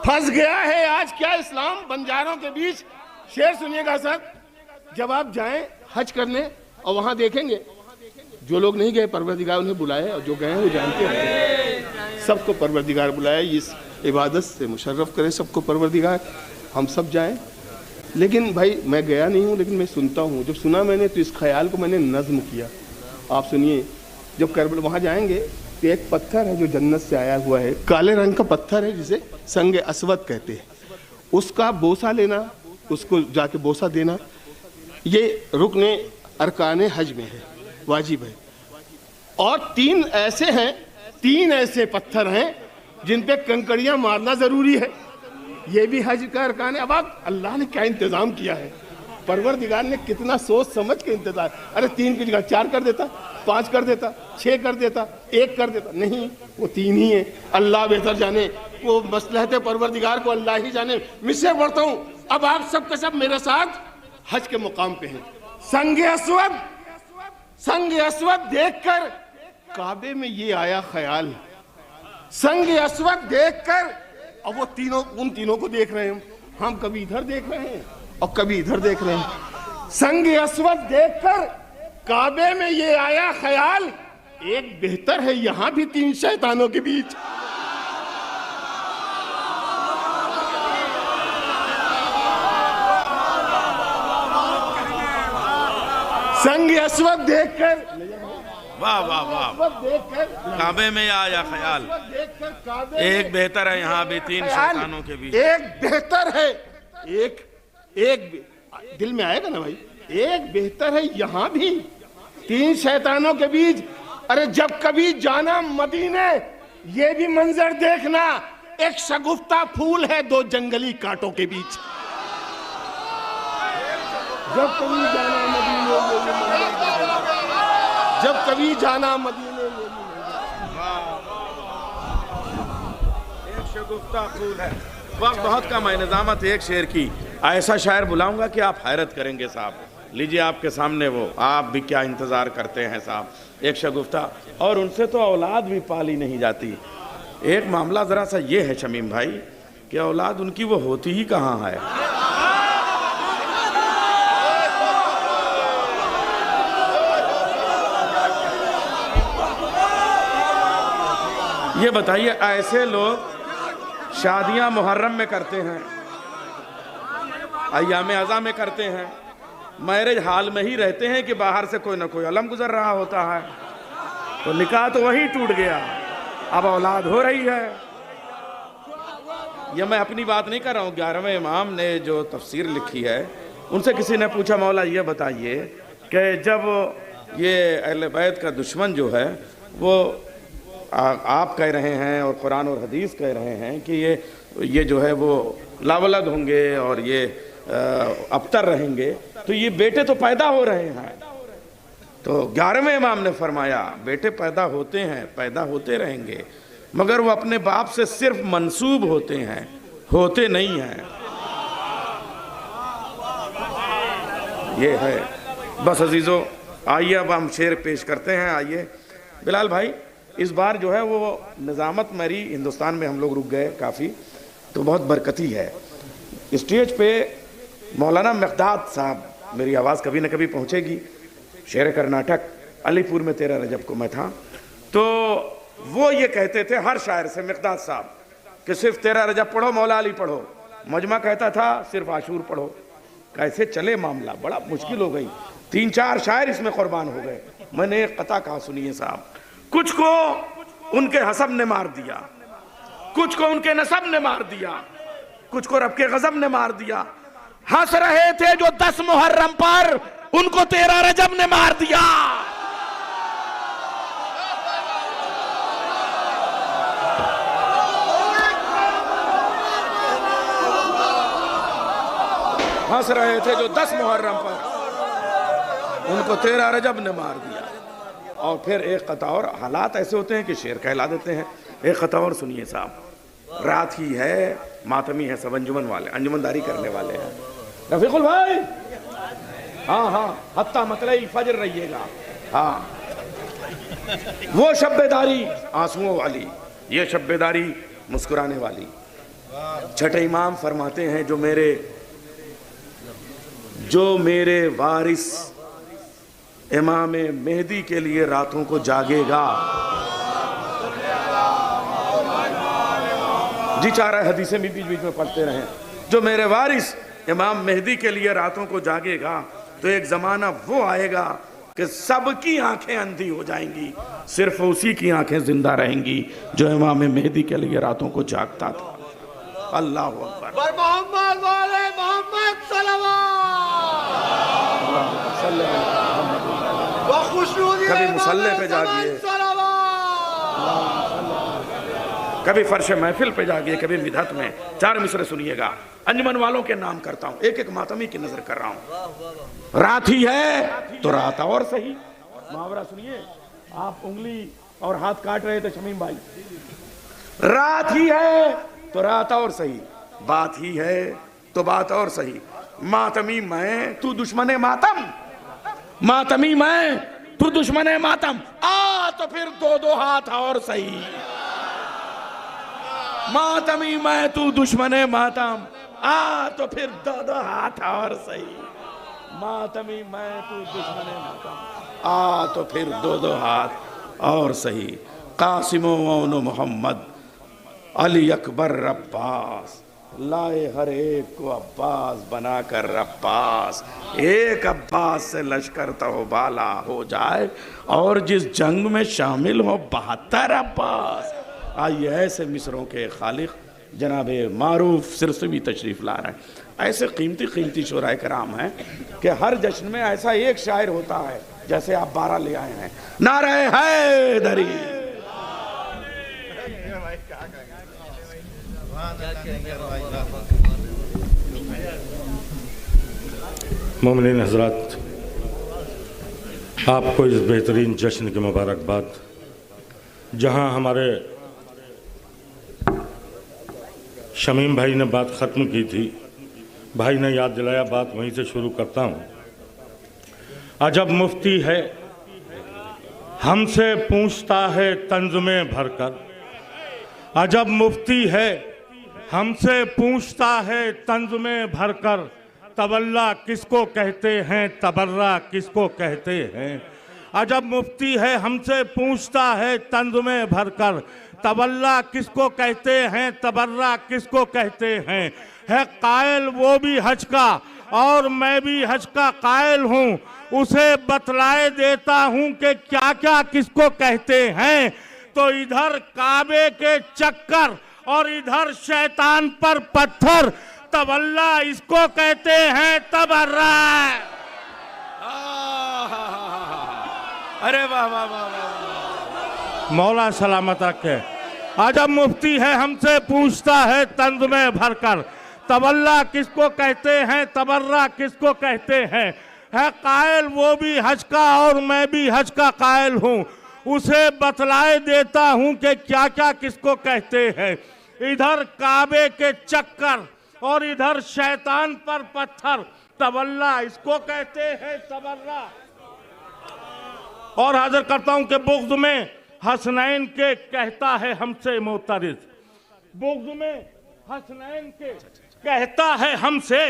फंस गया है आज क्या इस्लाम बंजारों के बीच। शेर सुनिएगा सर, जब आप जाएं हज करने और वहां देखेंगे, जो लोग नहीं गए परवरदिगार उन्हें बुलाए, और जो गए हैं वो जानते हैं सबको परवरदिगार बुलाए, इस इबादत से मुशर्रफ करे सबको परवरदिगार, हम सब जाएं। लेकिन भाई मैं गया नहीं हूँ, लेकिन मैं सुनता हूँ, जब सुना मैंने तो इस ख्याल को मैंने नज्म किया। आप सुनिए, जब करबला वहाँ जाएंगे तो एक पत्थर है जो जन्नत से आया हुआ है, काले रंग का पत्थर है जिसे संग अस्वद कहते हैं, उसका बोसा लेना, उसको जाके बोसा देना, ये रुकने अरकान हज में है, वाजिब है। और 3 ऐसे पत्थर हैं जिन पे कंकड़ियां मारना जरूरी है, ये भी हज का अरकान है। अब आप अल्लाह ने क्या इंतजाम किया है, परवरदिगार ने कितना सोच समझ के इंतजार। अरे 3 की जगह 4 कर देता, 5 कर देता, 6 कर देता, 1 कर देता, नहीं, वो 3 ही है। अल्लाह बेहतर जाने, वो मसलहत परवरदिगार को अल्लाह ही जाने। मिससे बढ़ता हूँ, अब आप सब के सब मेरे साथ हज के मुकाम पे हैं। संग अस्वद देखकर काबे में ये आया ख्याल, संग अस्वद देखकर, अब वो उन तीनों को देख रहे हैं हम, कभी इधर देख रहे हैं और कभी इधर देख रहे हैं। संग अस्वद देखकर काबे में ये आया ख्याल, एक बेहतर है यहां भी 3 शैतानों के बीच। संग अस्वद देखकर, वाह वाह वाह, काबे में आया ख्याल, एक बेहतर है यहाँ भी 3 शैतानों के बीच। एक बेहतर है, एक दिल में आएगा ना भाई, एक बेहतर है यहाँ भी 3 शैतानों के बीच। अरे जब कभी जाना मदीने, ये भी मंजर देखना, एक शगुफ्ता फूल है 2 जंगली कांटों के बीच। जब कभी जाना मदीने, जब कभी जाना मदीने, एक शगुफ्ता फूल है। वक्त बहुत कम है, निजामत एक शेर की, ऐसा शायर बुलाऊंगा कि आप हैरत करेंगे साहब। लीजिए आपके सामने वो, आप भी क्या इंतज़ार करते हैं साहब। एक शगुफ्ता, और उनसे तो औलाद भी पाली नहीं जाती। एक मामला ज़रा सा ये है शमीम भाई कि औलाद उनकी वो होती ही कहाँ है। ये बताइए, ऐसे लोग शादियां मुहर्रम में करते हैं, अय्याम अज़ा में करते हैं, मैरिज हाल में ही रहते हैं कि बाहर से कोई ना कोई अलम गुजर रहा होता है, तो निकाह तो वही टूट गया, अब औलाद हो रही है। ये मैं अपनी बात नहीं कर रहा हूँ, 11वें इमाम ने जो तफसीर लिखी है, उनसे किसी ने पूछा, मौला ये बताइए कि जब ये अहले बैत का दुश्मन जो है वो आप कह रहे हैं और कुरान और हदीस कह रहे हैं कि ये जो है वो लावलद होंगे और ये अबतर रहेंगे, तो ये बेटे तो पैदा हो रहे हैं। तो 11वें इमाम ने फरमाया, बेटे पैदा होते हैं, पैदा होते रहेंगे, मगर वो अपने बाप से सिर्फ मंसूब होते हैं, होते नहीं हैं। ये है बस अजीज़ों। आइए अब हम शेर पेश करते हैं। आइए बिलाल भाई, इस बार जो है वो निज़ामत मेरी हिंदुस्तान में हम लोग रुक गए काफ़ी, तो बहुत बरकती है। स्टेज पे मौलाना मिक़दाद साहब मेरी आवाज़ कभी न कभी पहुँचेगी। शेर कर्नाटक अलीपुर में 13 रजब को मैं था, तो वो ये कहते थे हर शायर से, मिक़दाद साहब, कि सिर्फ 13 रजब पढ़ो, मौला अली पढ़ो। मजमा कहता था सिर्फ आशूर पढ़ो। कैसे चले मामला, बड़ा मुश्किल हो गई। 3-4 शायर इसमें कुर्बान हो गए। मैंने एक कथा कहा, सुनिए साहब। कुछ को उनके हसब ने मार दिया, कुछ को उनके नसब ने मार दिया, कुछ को रब के गजब ने मार दिया। हंस रहे थे जो 10 मुहर्रम पर, उनको 13 रजब ने मार दिया। हंस रहे थे जो 10 मुहर्रम पर, उनको 13 रजब ने मार दिया। और फिर एक कथा और, हालात ऐसे होते हैं कि शेर कहला देते हैं। एक कथा और सुनिए साहब। रात ही है, मातमी है, सब अंजुमन वाले, अंजुमनदारी करने वाले हैं। रफीकुल भाई, हाँ हाँ, हत्ता मतलई फजर रहिएगा। हाँ, वो शब्बेदारी आंसुओं वाली, ये शब्बेदारी मुस्कुराने वाली। छठे इमाम फरमाते हैं, जो मेरे वारिस इमाम मेहदी के लिए रातों को जागेगा। जी चाह रहा है हदीसें भी बीच बीच में पढ़ते रहें। जो मेरे वारिस इमाम मेहदी के लिए रातों को जागेगा, तो एक ज़माना वो आएगा कि सबकी आंखें अंधी हो जाएंगी, सिर्फ उसी की आंखें जिंदा रहेंगी जो इमाम मेहदी के लिए रातों को जागता था। अल्लाह अकबर। मोहम्मद वाले मोहम्मद कभी मुसल्ले पे जागिए, कभी फर्श महफिल पे जागिए, कभी मिधत में। 4 मिसरे सुनिएगा। अंजुमन वालों के नाम करता हूं, एक एक मातमी की नजर कर रहा हूं। रात ही है तो रात और सही। मुहावरा सुनिए। आप उंगली और हाथ काट रहे थे शमीम भाई। रात ही है तो रात और सही, बात ही है तो बात और सही। मातमी मैं, तू दुश्मने मातम, मातमी मैं, तू दुश्मने मातम। आ तो फिर 2-2 हाथ और सही। मातमी मैं, तू दुश्मने मातम, आ तो फिर 2-2 हाथ और सही। मातमी मैं, तू दुश्मने मातम, आ तो फिर 2-2 हाथ और सही। कासिमो मौनो मोहम्मद अली अकबर अब्बास, लाए हर एक को अब्बास बनाकर अब्बास। एक अब्बास से लश्कर तो बाला हो जाए, और जिस जंग में शामिल हो 72 अब्बास। आइए, ऐसे मिसरों के खालिक जनाब मारूफ सिरसवी तशरीफ़ ला रहे हैं। ऐसे कीमती कीमती शुराए कराम हैं कि हर जश्न में ऐसा एक शायर होता है, जैसे आप 12 ले आए हैं। नारे हैदरी। मोमिनीन हज़रात, आपको इस बेहतरीन जश्न की मुबारकबाद। जहां हमारे शमीम भाई ने बात ख़त्म की थी, भाई ने याद दिलाया, बात वहीं से शुरू करता हूं। अजब मुफ्ती है हमसे पूछता है तंज में भरकर, अजब मुफ्ती है हमसे पूछता है तंज में भरकर, तवल्ला किसको कहते हैं, तबर्रा किसको कहते हैं। अजब मुफ्ती है हमसे पूछता है तंज में भरकर, तवल्ला किसको कहते हैं, तबर्रा किसको कहते हैं। है कायल वो भी हज का और मैं भी हज का कायल हूँ, उसे बतलाए देता हूँ कि क्या क्या किसको कहते हैं। तो इधर काबे के चक्कर और इधर शैतान पर पत्थर, तवल्ला इसको कहते हैं तबर्रा। अरे वाह वाह वाह वाह, मौला सलामत रखे। अजब मुफ्ती है हमसे पूछता है तंज में भरकर, तवल्ला किसको कहते हैं, तबर्रा किसको कहते हैं। है कायल वो भी हज का और मैं भी हज का कायल हूँ, उसे बतलाए देता हूँ कि क्या क्या किसको कहते हैं। इधर काबे के चक्कर और इधर शैतान पर पत्थर, तवल्ला इसको कहते हैं तबर्रा। और हाजिर करता हूं कि बुग़्ज़ में हसनैन के कहता है हमसे मोतरिज़, बुग़्ज़ में हसनैन के कहता है हमसे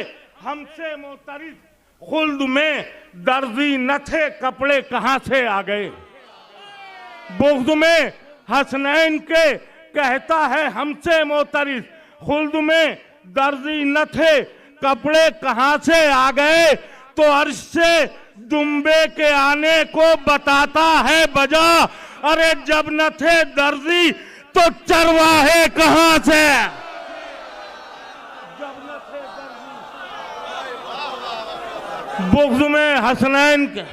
मोतरिज़। खुल्द में दर्जी न थे कपड़े कहां से आ गए। बुग़्ज़ में हसनैन के कहता है हमसे मोतरिस, खुल्द में दर्जी न थे कपड़े कहां से आ गए। तो अर्श से दुम्बे के आने को बताता है बजा, अरे जब न थे दर्जी तो चरवाहे कहां से। बुग़्ज़ में हसनैन के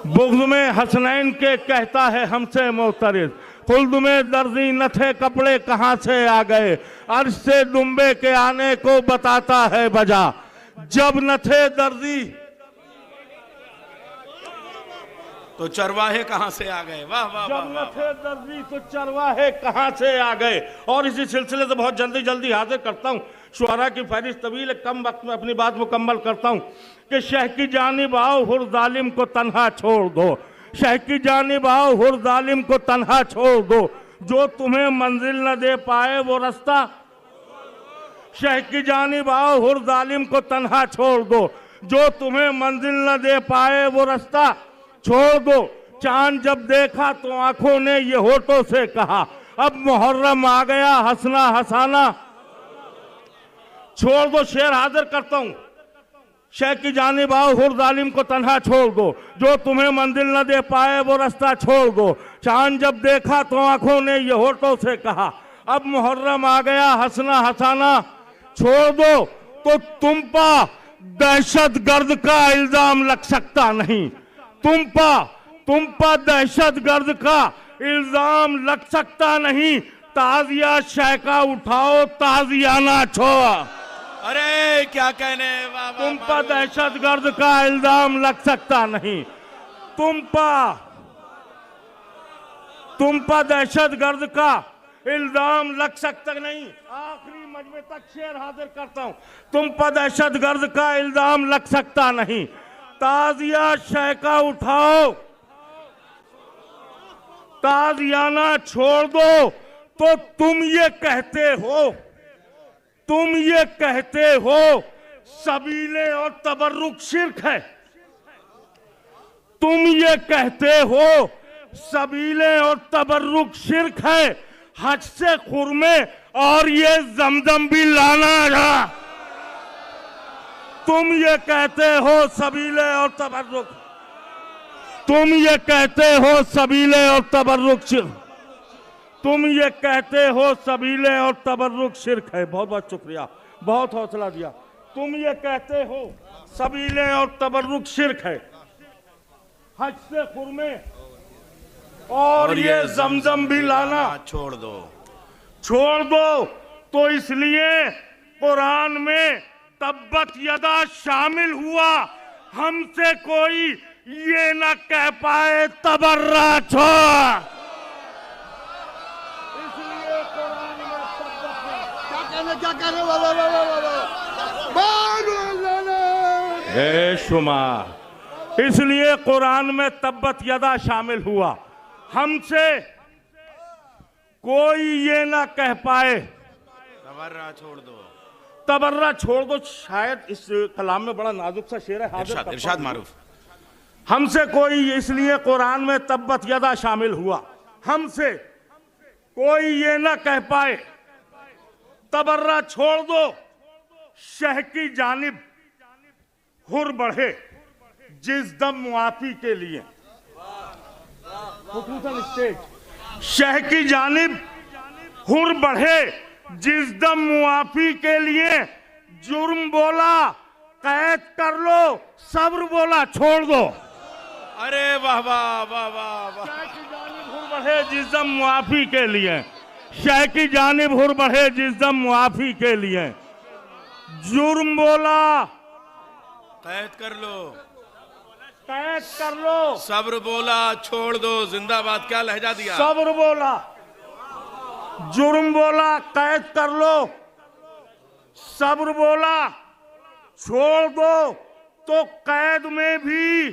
बुग़्ज़ में हसनैन के कहता है हमसे मोतरिस, खुल्द में दर्जी न थे कपड़े कहां से आ गए। अर्श से दुम्बे के आने को बताता है बजा, जब न थे दर्जी तो चरवाहे कहां से आ गए। वाह वाह जब न थे दर्जी तो चरवाहे कहां से आ गए। और इसी सिलसिले से बहुत जल्दी जल्दी हाजिर करता हूं, शुअरा की फहरिस्त तवील, कम वक्त में अपनी बात मुकम्मल करता हूं कि शह की जानिब आओ हुर जालिम को तन्हा छोड़ दो, शह की जानिब आओ हुर जालिम को तन्हा छोड़ दो, जो तुम्हें मंजिल न दे पाए वो रास्ता। शह की जानिब आओ हुर जालिम को तन्हा छोड़ दो, जो तुम्हें मंजिल न दे पाए वो रास्ता छोड़ दो। चांद जब देखा तो आंखों ने ये होठों से कहा, अब मुहर्रम आ गया हंसना हंसाना छोड़ दो। शेर हाजिर करता हूं, शह की जानिब आओ हुर जालिम को तन्हा छोड़ दो, जो तुम्हें मंजिल न दे पाए वो रास्ता छोड़ दो। चांद जब देखा तो आंखों ने ये होठों से कहा, अब मुहर्रम आ गया हंसना हंसाना छोड़ दो। तो तुम पर दहशत गर्द का इल्जाम लग सकता नहीं, तुम पर दहशत गर्द का इल्जाम लग सकता नहीं। ताजिया शह का उठाओ ताजियाना छोड़। अरे क्या कहने। तुम पर दहशत गर्द का इल्जाम लग सकता नहीं, तुम पर दहशत गर्द का इल्जाम लग सकता नहीं। आखिरी मजमे तक शेर हाजिर करता हूं, तुम पर दहशत गर्द का इल्जाम लग सकता नहीं। ताजिया शह का उठाओ ताजियाना छोड़ दो। तो तुम ये कहते हो सबीले और तबर्रुक शिर्क है, तुम ये कहते हो सबीले और तबर्रुक शिर्क है। हज से खुरमे और ये जमजम भी लाना रहा। तुम ये कहते हो सबीले और तबर्रुक, तुम ये कहते हो सबीले और तबर्रुक शिर्क, तुम ये कहते हो सबीले और तबर्रुक शिर्क है। बहुत बहुत शुक्रिया, बहुत हौसला दिया। तुम ये कहते हो सबीले और तबर्रुक शिर्क है, हज से खुरमे और ये जमजम भी लाना छोड़ दो। तो इसलिए कुरान में तब्बत यदा शामिल हुआ, हमसे कोई ये न कह पाए तबर्रा छोड़। इसलिए कुरान में तब्बत क्या कहने बेशुमार, इसलिए कुरान में तब्बत यदा शामिल हुआ, हमसे कोई ये ना कह पाए तबर्रा छोड़ दो, तबर्रा छोड़ दो। शायद इस कलाम में बड़ा नाजुक सा शेर है, इरशाद मारूफ। हमसे कोई, इसलिए कुरान में तब्बत यदा शामिल हुआ, हमसे कोई ये ना कह पाए तबर्रा छोड़ दो। शह की जानिब हुर बढ़े जिस दम मुआफी के लिए, शह की जानिब हुर बढ़े जिस दम मुआफी के लिए, जुर्म बोला कैद कर लो, सब्र बोला छोड़ दो। अरे वाह वाह वाह वाह वाह। शह की जानिब हुर बढ़े जिस दम मुआफी के लिए, शह की जानिब हुर बढ़े जिस दम मुआफी के लिए, जुर्म बोला कैद कर लो, कैद कर लो, सब्र बोला छोड़ दो। जिंदाबाद, क्या लहजा दिया। सब्र बोला, जुर्म बोला कैद कर लो, सब्र बोला छोड़ दो। तो कैद में भी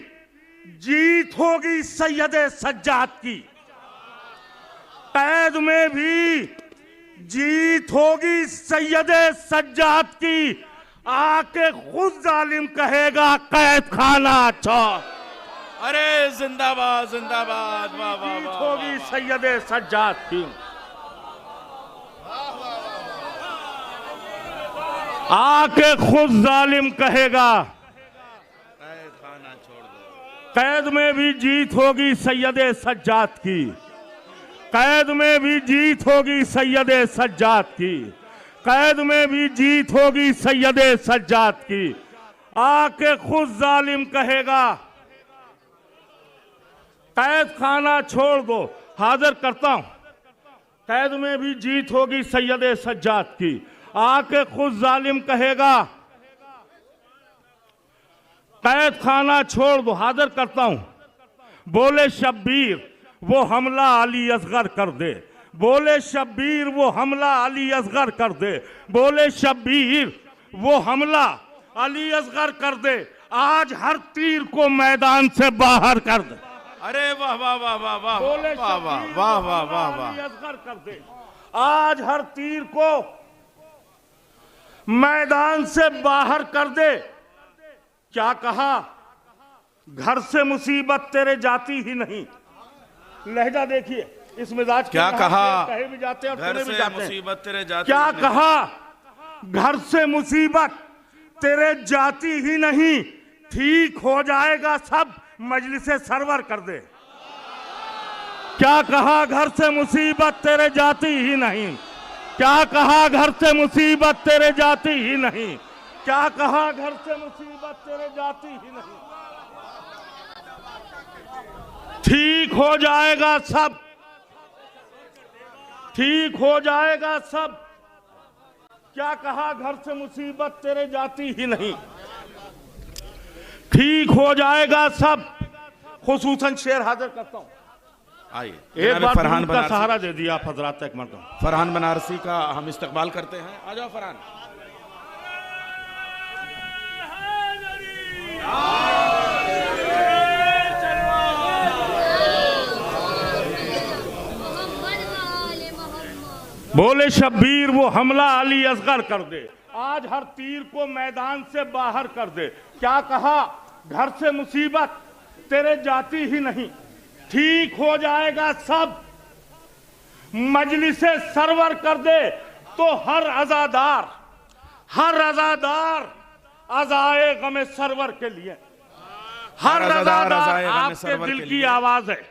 जीत होगी सैयद सज्जाद की, कैद में भी जीत होगी सैयदे सज्जाद की, आके खुद जालिम कहेगा कैद खाना छोड़। अरे जिंदाबाद जिंदाबाद, वाह वाह जीत वाह, होगी सैयदे सज्जाद की, आके खुद जालिम कहेगा कैद खाना छोड़ दो। कैद में भी जीत होगी सैयदे सज्जाद की, कैद में भी जीत होगी सैयदे सज्जाद की, कैद में भी जीत होगी सैयदे सज्जाद की, आके खुद जालिम कहेगा कैद खाना छोड़ दो। हाजिर करता हूं, कैद में भी जीत होगी सैयदे सज्जाद की, आके खुद जालिम कहेगा कैद खाना छोड़ दो। हाजिर करता हूं, बोले शब्बीर वो हमला अली असगर कर दे, बोले शब्बीर वो हमला अली असगर कर दे, बोले शब्बीर वो हमला अली असगर कर दे, आज हर तीर को मैदान से बाहर कर दे। अरे वाह वाह वाह वाह वाह, बोले वाह वाह वाह वाह वाह वाह, असगर कर दे, आज हर तीर को मैदान से बाहर कर दे। क्या कहा, घर से मुसीबत तेरे जाती ही नहीं। लहजा देखिए इस मिजाज क्या कहा, कहे भी जाते हैं और घर सुने भी से जाते हैं। मुसीबत तेरे जाती क्या ही नहीं। कहा, घर से मुसीबत तेरे जाती ही नहीं, ठीक हो जाएगा सब मजलिसे सरवर कर दे। क्या कहा, घर से मुसीबत तेरे जाती ही नहीं, क्या कहा, घर से मुसीबत तेरे जाती ही नहीं, क्या कहा, घर से मुसीबत तेरे जाती ही नहीं, ठीक हो जाएगा सब, ठीक हो जाएगा सब। क्या कहा, घर से मुसीबत तेरे जाती ही नहीं, ठीक हो जाएगा सब। खुसूसन शेर हाजिर करता हूं, आइए एक बार फरहान का सहारा दे दिया आप हजरात, एक मरतबा फरहान बनारसी का हम इस्तकबाल करते हैं। आ जाओ फरहान। बोले शब्बीर वो हमला अली असगर कर दे, आज हर तीर को मैदान से बाहर कर दे। क्या कहा, घर से मुसीबत तेरे जाती ही नहीं, ठीक हो जाएगा सब मजलिसे सरवर कर दे। तो हर अजादार अजाए गमे सरवर के लिए, हर अजादार आपके दिल की आवाज है,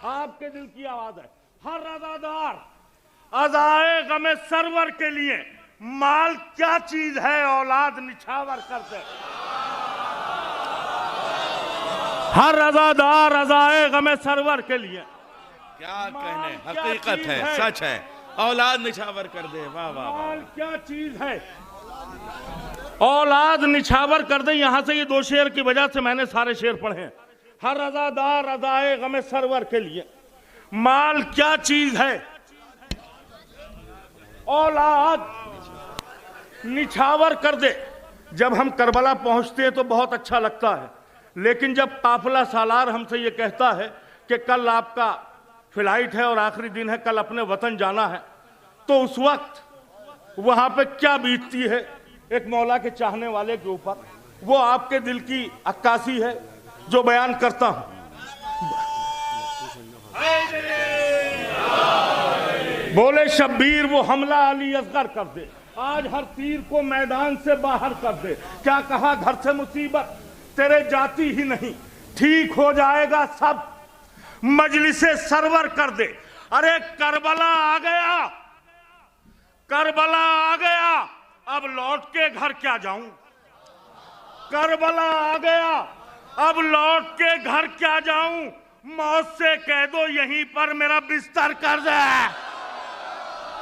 आपके दिल की आवाज है। हर अजादार अजाए गमे सरवर के लिए, माल क्या चीज है औलाद निछावर कर दे। हर अजादार अजाए गमे सरवर के लिए, क्या कहने, हकीकत है, सच है, औलाद निछावर कर दे। वाह वाह वाह, माल क्या चीज है औलाद निछावर कर दे। यहां से ये दो शेर की वजह से मैंने सारे शेर पढ़े हैं। हर अजादार अजाए गमे सरवर के लिए, माल क्या चीज है औलाद निछावर कर दे। जब हम करबला पहुंचते हैं तो बहुत अच्छा लगता है, लेकिन जब काफिला सालार हमसे ये कहता है कि कल आपका फ्लाइट है और आखिरी दिन है, कल अपने वतन जाना है, तो उस वक्त वहां पे क्या बीतती है एक मौला के चाहने वाले के ऊपर, वो आपके दिल की अक्कासी है जो बयान करता हूं। बोले शब्बीर वो हमला अली असगर कर दे, आज हर तीर को मैदान से बाहर कर दे। क्या कहा, घर से मुसीबत तेरे जाती ही नहीं, ठीक हो जाएगा सब मजलिसे सरवर कर दे। अरे करबला आ गया, करबला आ गया, अब लौट के घर क्या जाऊं। करबला आ गया, अब लौट के घर क्या जाऊं, मौत से कह दो यहीं पर मेरा बिस्तर कर दे।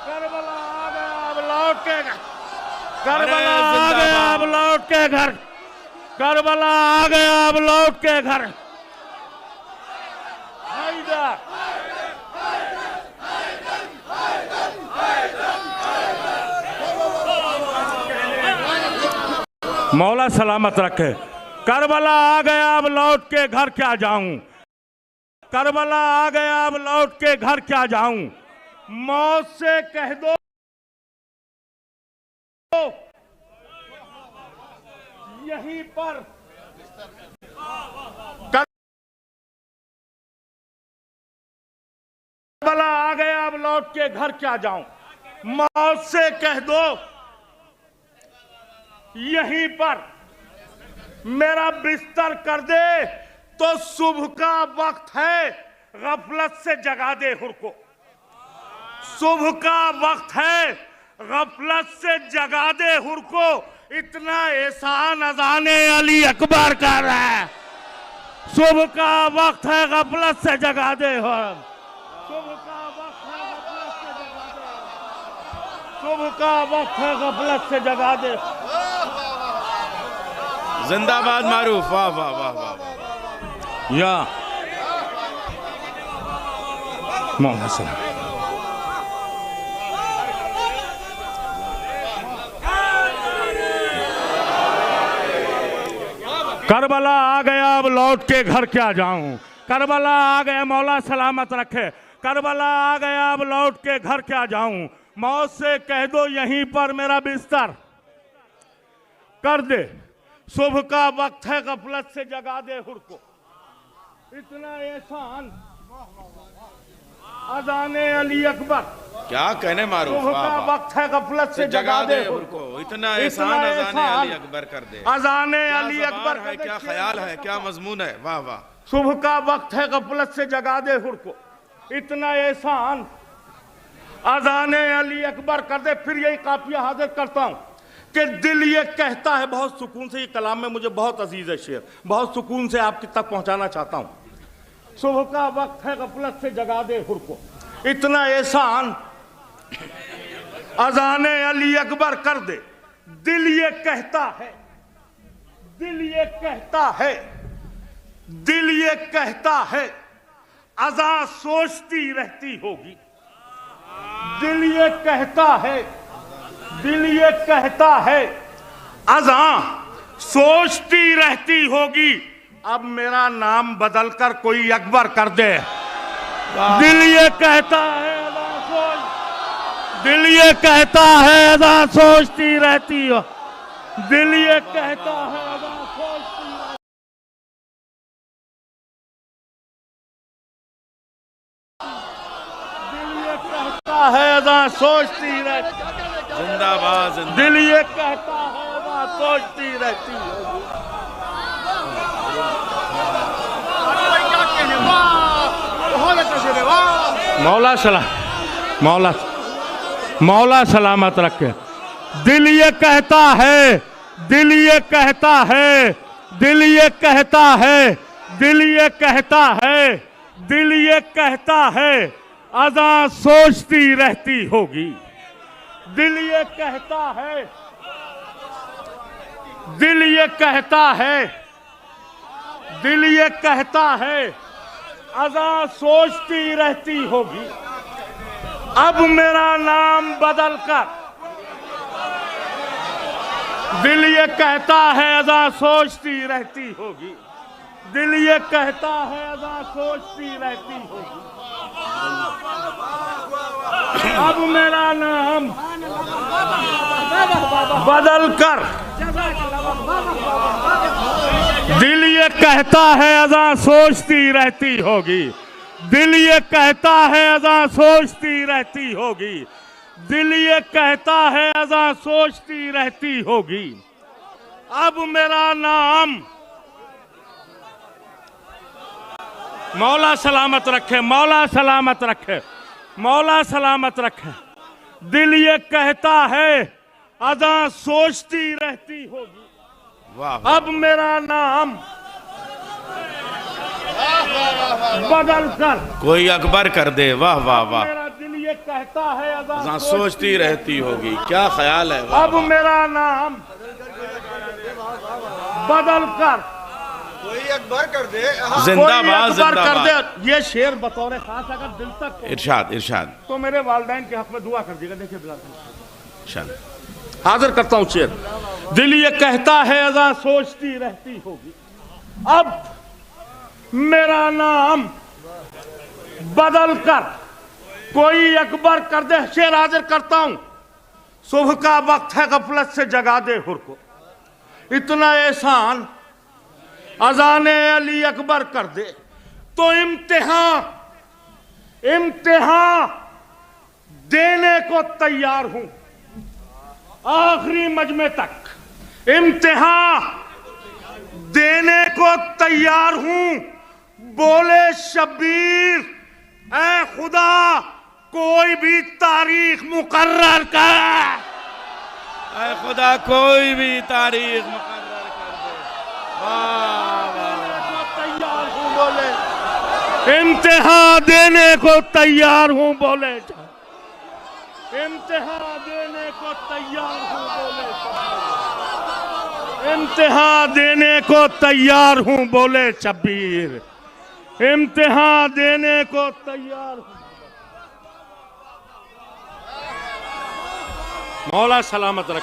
करबला आ गया, अब लौट के घर, करबला आ गया, अब लौट के घर, करबला आ गया, अब लौट के घर। हैदर मौला सलामत रखे। करबला आ गया, अब लौट के घर क्या जाऊं, करबला आ गया, अब लौट के घर क्या जाऊं, मौत से कह दो यहीं पर करबला आ गया, अब लौट के घर क्या जाऊं। मौत से कह दो यहीं पर मेरा बिस्तर कर दे, तो सुबह का वक्त है, गफलत से जगा दे हुर को। सुबह का वक्त है, गफलत से जगा दे हुर को। इतना एहसान अज़ाने अली अकबर कर रहा है। सुबह का वक्त है, गफलत से जगा दे हुर। सुबह का वक्त है, गफलत से जगा दे। सुबह का वक्त है, गफलत से जगा दे। जिंदाबाद मारूफ, वाह वाह वाह वाह। या मौला सलाम। करबला आ गया, अब लौट के घर क्या जाऊं। करबला आ गया, मौला सलामत रखे। करबला आ गया, अब लौट के घर क्या जाऊं। मौत से कह दो यहीं पर मेरा बिस्तर कर दे, सुबह का वक्त है, गफलत से जगा दे हुर को। इतना एहसान अज़ाने अली अकबर। क्या कहने मारूफ, सुबह का वक्त है, गफलत से जगा दे हुर को। इतना एहसान अज़ाने अली अकबर कर दे। अज़ाने अली अकबर है, क्या ख्याल है, क्या मजमून है, वाह वाह। सुबह का वक्त है, गफलत से जगा दे हुर को। इतना एहसान अज़ाने अली अकबर कर दे। फिर यही काफिया हाजिर करता हूं कि दिल ये कहता है, बहुत सुकून से, ये कलाम में मुझे बहुत अजीज है शेर, बहुत सुकून से आपकी तक पहुंचाना चाहता हूं। सुबह का वक्त है, गफलत से जगा दे हुर को। इतना एहसान अज़ाने अली अकबर कर दे। दिल ये कहता है, दिल ये कहता है, दिल ये कहता है, अज़ा सोचती रहती होगी। दिल ये कहता है, दिल ये कहता है, अज़ा सोचती रहती होगी। अब मेरा नाम बदलकर कोई अकबर कर दे। दिल ये कहता है, अज़ा सोच, दिल ये कहता है, अज़ा सोचती रहती हो। दिल ये कहता है, अज़ा सोचती रहती। दिल ये कहता है, अज़ा सोचती रहती। जिंदाबाद। दिल ये कहता है, अज़ा सोचती रहती है। मौला सलाम, मौला मौला सलामत रखे। दिल ये कहता है, दिल ये कहता है, दिल ये कहता है, दिल ये कहता है, दिल ये कहता है, अज़ा सोचती रहती होगी। दिल ये कहता है, दिल ये कहता है, दिल ये कहता है, अज़ा सोचती रहती होगी। अब मेरा नाम बदलकर, दिल ये कहता है, अज़ा सोचती रहती होगी। दिल ये कहता है, अज़ा सोचती रहती होगी। अब मेरा नाम बदलकर, दिल ये कहता है, अज़ा सोचती रहती होगी। दिल ये कहता है, अज़ा सोचती रहती होगी। दिल ये कहता है, अज़ा सोचती रहती होगी। अब मेरा नाम, मौला सलामत रखे, मौला सलामत रखे, मौला सलामत रखे। दिल ये कहता है, अज़ा सोचती रहती होगी। अब मेरा नाम बदल कर कोई अकबर कर दे, वाह वाह वाह। मेरा दिल ये कहता है, अज़ा सोचती रहती होगी, क्या ख्याल है। अब मेरा नाम बदल कर कोई अकबर कर दे। जिंदाबाद, कर दे। ये शेर बतौर खास अगर दिल तक इरशाद, इरशाद। तो मेरे वालिदैन के हक में दुआ कर दीजिएगा। देखिए इरशाद हाजिर करता हूं शेर। दिल ये कहता है, अज़ा सोचती रहती होगी। अब मेरा नाम बदल कर कोई अकबर कर दे। शेर हाजिर करता हूं। सुबह का वक्त है, गफलत से जगा दे हुर को। इतना एहसान अजाने अली अकबर कर दे तो इम्तिहान देने को तैयार हूं, आखिरी मजमे तक इम्तिहान देने को तैयार हूं। बोले शब्बीर, ऐ खुदा कोई भी तारीख मुकर्रर कर, ऐ खुदा कोई भी तारीख मुकर्रर कर दे। तैयार हूं बोले, इम्तिहान देने को तैयार हूं बोले, इम्तिहान देने को तैयार हूं बोले, इम्तिहान देने को तैयार हूं बोले शब्बीर, इम्तिहान देने को तैयार हूं। मौला सलामत रख।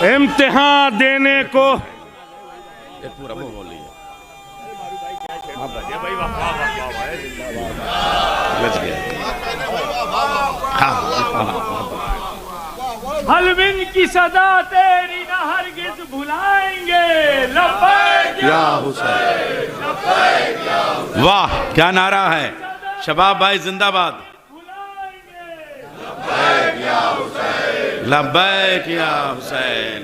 इम्तिहान देने को पूरा वो बोल लिया। हलविन की सदा तेरी ना हरगिज भुलाएंगे। लब्बैक या हुसैन, वाह क्या नारा है। शबाब भाई जिंदाबाद। लब्बैक या हुसैन,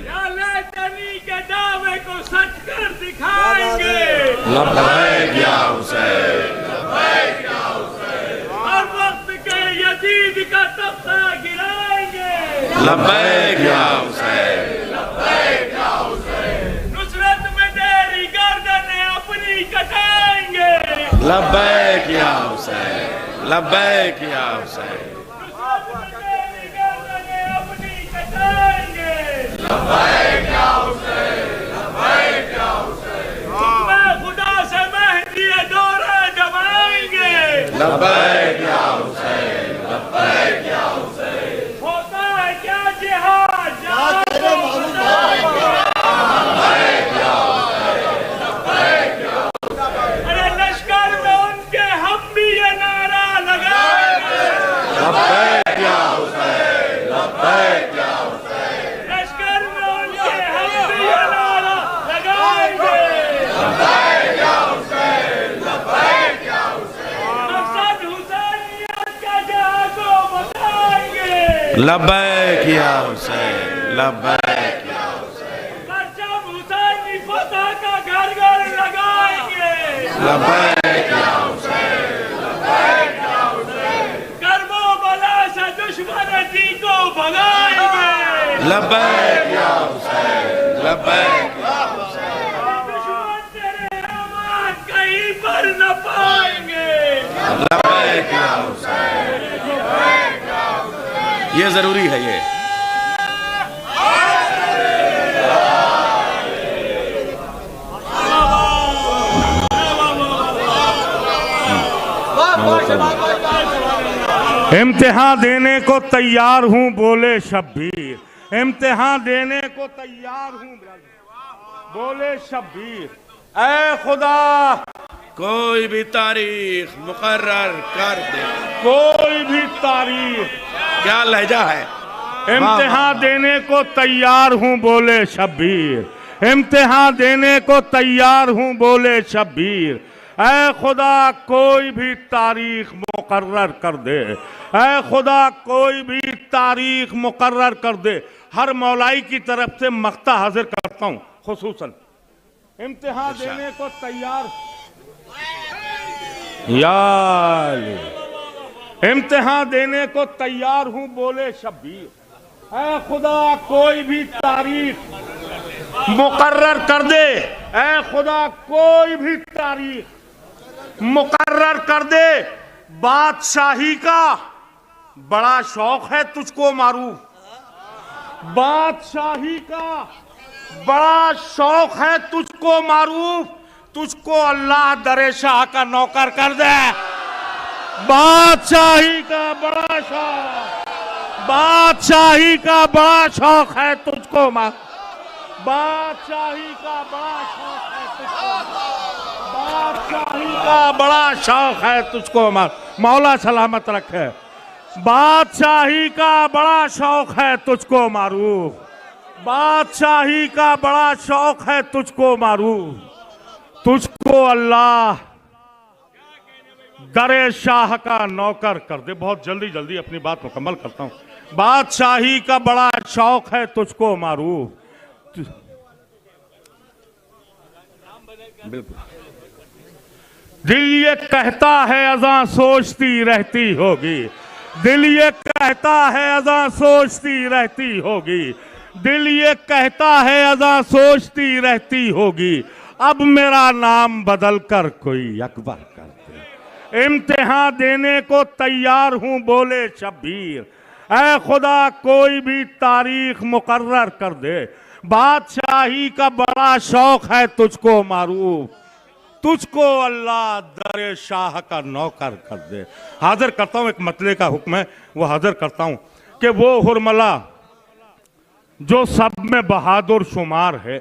के दावे को सच कर दिखाएंगे। लब्बैक या हुसैन, हर वक्त के यजीद का तख्ता गिराएंगे। लब्बैक या हुसैन, नुसरत में तेरी गर्दनें अपनी कटाएंगे। लब्बैक या हुसैन, लब्बैक या हुसैन, लब्बैक या हुसैन, लब्बैक या हुसैन। तुम्हें खुदा से मेहदी दौरा जमाएंगे। लब्बैक या हुसैन, लब्बैक या हुसैन। होता है क्या जिहाद, लब्बैक या हुसैन, लब्बैक या हुसैन। अरे लश्कर में उनके हम भी ये नारा लगाएंगे। लब्बैक या हुसैन, लब्बैक या लब्बैक या हुसैन, लब्बैक या हुसैन। परचम हुसैनी फतह का घर घर लगाएंगे। लब्बैक या हुसैन, लब्बैक या हुसैन। कर्मो बला से दुश्मन जी को भगाएंगे। लब्बैक या हुसैन, लब्बैक या हुसैन। दुश्मन तेरे अमान कहीं पर न पाएंगे। लब्बैक या हुसैन, ये जरूरी है। ये इम्तिहान देने को तैयार हूं बोले शब्बीर, इम्तिहान देने को तैयार हूं बोले शब्बीर। ऐ खुदा कोई भी तारीख मुकर्रर कर दे, कोई भी तारीख। क्या लहजा है। इम्तिहान देने को तैयार हूं बोले शब्बीर, इम्तिहान देने को तैयार हूं बोले शब्बीर। ऐ खुदा कोई भी तारीख मुकर्रर कर दे, ऐ खुदा कोई भी तारीख मुकर्रर कर दे। हर मौलाई की तरफ से मख्ता हाजिर करता हूं, खुसूसन इम्तिहान देने को तैयार यार, इम्तिहान देने को तैयार हूं बोले शब्बीर। ऐ खुदा कोई भी तारीख मुकर्रर कर दे, ऐ खुदा कोई भी तारीख मुकर्रर कर दे। बादशाही का बड़ा शौक है तुझको मारूफ, बादशाही का बड़ा शौक है तुझको मारूफ। तुझको अल्लाह दरे शाह का नौकर कर दे। बादशाही का बड़ा शौक, बादशाही का बड़ा शौक है तुझको मारूफ, बादशाही का बड़ा शौक है तुझको। बादशाही का बड़ा शौक है तुझको मौला सलामत रखे। बादशाही का बड़ा शौक है तुझको मारूफ, बादशाही का बड़ा शौक है तुझको मारूफ। तुझको अल्लाह दरे शाह का नौकर कर दे। बहुत जल्दी जल्दी अपनी बात मुकम्मल करता हूं। बादशाही का बड़ा शौक है तुझको मारूफ। बिल्कुल दिल ये कहता है अज़ां सोचती रहती होगी, दिल ये कहता है अज़ां सोचती रहती होगी, दिल ये कहता है अज़ां सोचती रहती होगी। अब मेरा नाम बदल कर कोई अकबर कर दे, इम्तिहान देने को तैयार हूं बोले शब्बीर। ऐ खुदा कोई भी तारीख मुकर्रर कर दे। बादशाही का बड़ा शौक है तुझको मारूफ, तुझको अल्लाह दरे शाह का नौकर कर दे। हाजिर करता हूं, एक मतले का हुक्म है वो हाजिर करता हूं कि वो हुरमला जो सब में बहादुर शुमार है,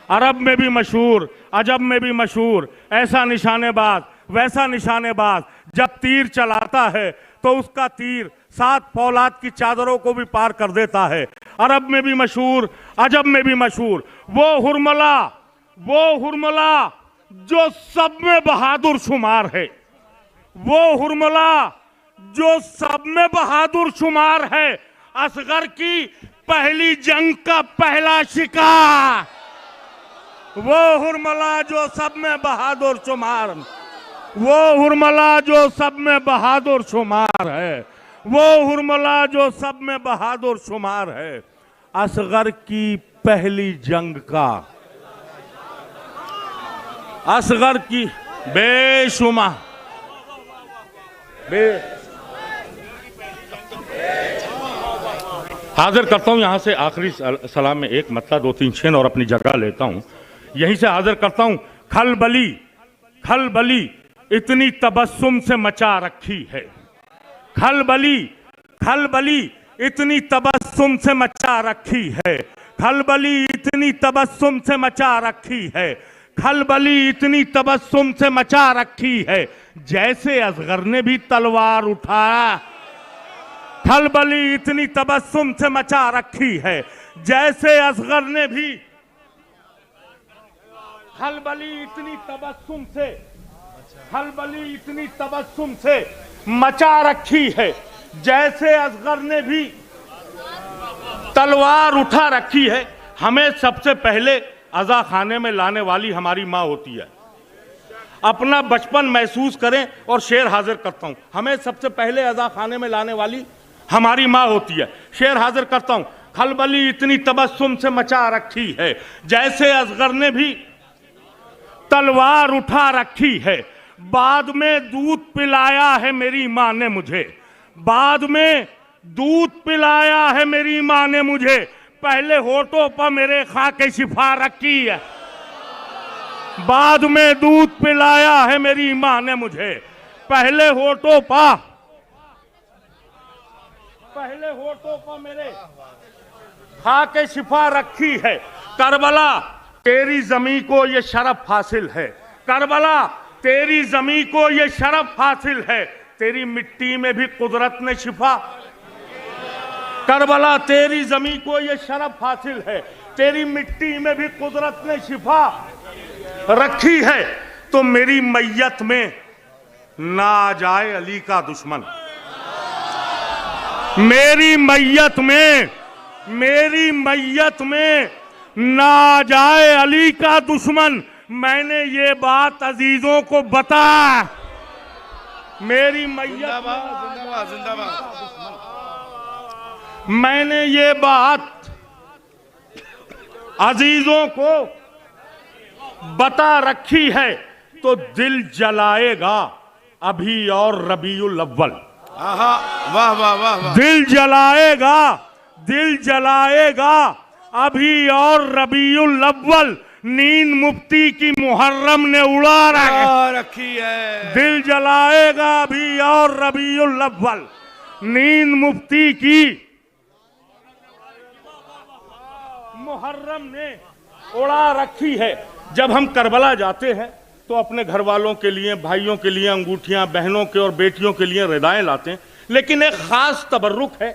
अरब में भी मशहूर, अजब में भी मशहूर, ऐसा निशानेबाज वैसा निशानेबाज, जब तीर चलाता है तो उसका तीर 7 फौलाद की चादरों को भी पार कर देता है। अरब में भी मशहूर, अजब में भी मशहूर, वो हुरमला जो सब में बहादुर शुमार है, वो हुरमला जो सब में बहादुर शुमार है। असगर की पहली जंग का पहला शिकार, वो हुरमला जो सब में बहादुर शुमार, वो हुरमला जो सब में बहादुर शुमार है, वो हुरमला जो सब में बहादुर शुमार है। असगर की पहली जंग का, असगर की बेशुमार हाजिर करता हूं यहां से आखिरी सलाम में एक मतला 2-3 शेर और अपनी जगह लेता हूं। यहीं से हाजिर करता हूं। खलबली इतनी तबस्सुम से मचा रखी है, खलबली इतनी तबस्सुम से मचा रखी है, खलबली इतनी तबस्सुम से मचा रखी है, खलबली इतनी तबस्सुम से मचा रखी है, जैसे असगर ने भी तलवार उठाया। खलबली इतनी तबस्सुम से मचा रखी है, जैसे असगर ने भी, खलबली इतनी तबस्सुम से, खलबली इतनी तबस्सुम से मचा रखी है, जैसे असगर ने भी तलवार उठा रखी है। हमें सबसे पहले अज़ा खाने में लाने वाली हमारी माँ होती है। अपना बचपन महसूस करें और शेर हाजिर करता हूं। हमें सबसे पहले अज़ा खाने में लाने वाली हमारी माँ होती है। शेर हाजिर करता हूं। खलबली इतनी तबस्सुम से मचा रखी है, जैसे असगर ने भी तलवार उठा रखी है। बाद में दूध पिलाया है मेरी माँ ने मुझे, बाद में दूध पिलाया है मेरी माँ ने मुझे, पहले होठों पर मेरे खाके शिफा रखी है। बाद में दूध पिलाया है मेरी माँ ने मुझे, पहले होठों पर मेरे खाके शिफा रखी है। करबला तेरी जमी को ये शरफ हासिल है, करबला तेरी जमी को ये शरफ हासिल है, तेरी मिट्टी में भी कुदरत ने शिफा। करबला तेरी जमी को ये शरफ हासिल है, तेरी मिट्टी में भी कुदरत ने शिफा रखी है। तो मेरी मैयत में ना जाए अली का दुश्मन, मेरी मैयत में ना जाए अली का दुश्मन। मैंने ये बात अजीजों को बताया, मेरी मैयत, मैंने ये बात अजीजों को बता रखी है। तो दिल जलाएगा अभी और रबीउल अव्वल, वाह वाह वाह, दिल जलाएगा अभी और रबीउल अव्वल। नींद मुफ्ती की मुहर्रम ने उड़ा रखी है, दिल जलाएगा अभी और रबीउल अव्वल। नींद मुफ्ती की मुहर्रम ने उड़ा रखी है। जब हम करबला जाते हैं तो अपने घर वालों के लिए, भाइयों के लिए अंगूठियां, बहनों के और बेटियों के लिए रिदाएं लाते हैं, लेकिन एक खास तबर्रुक है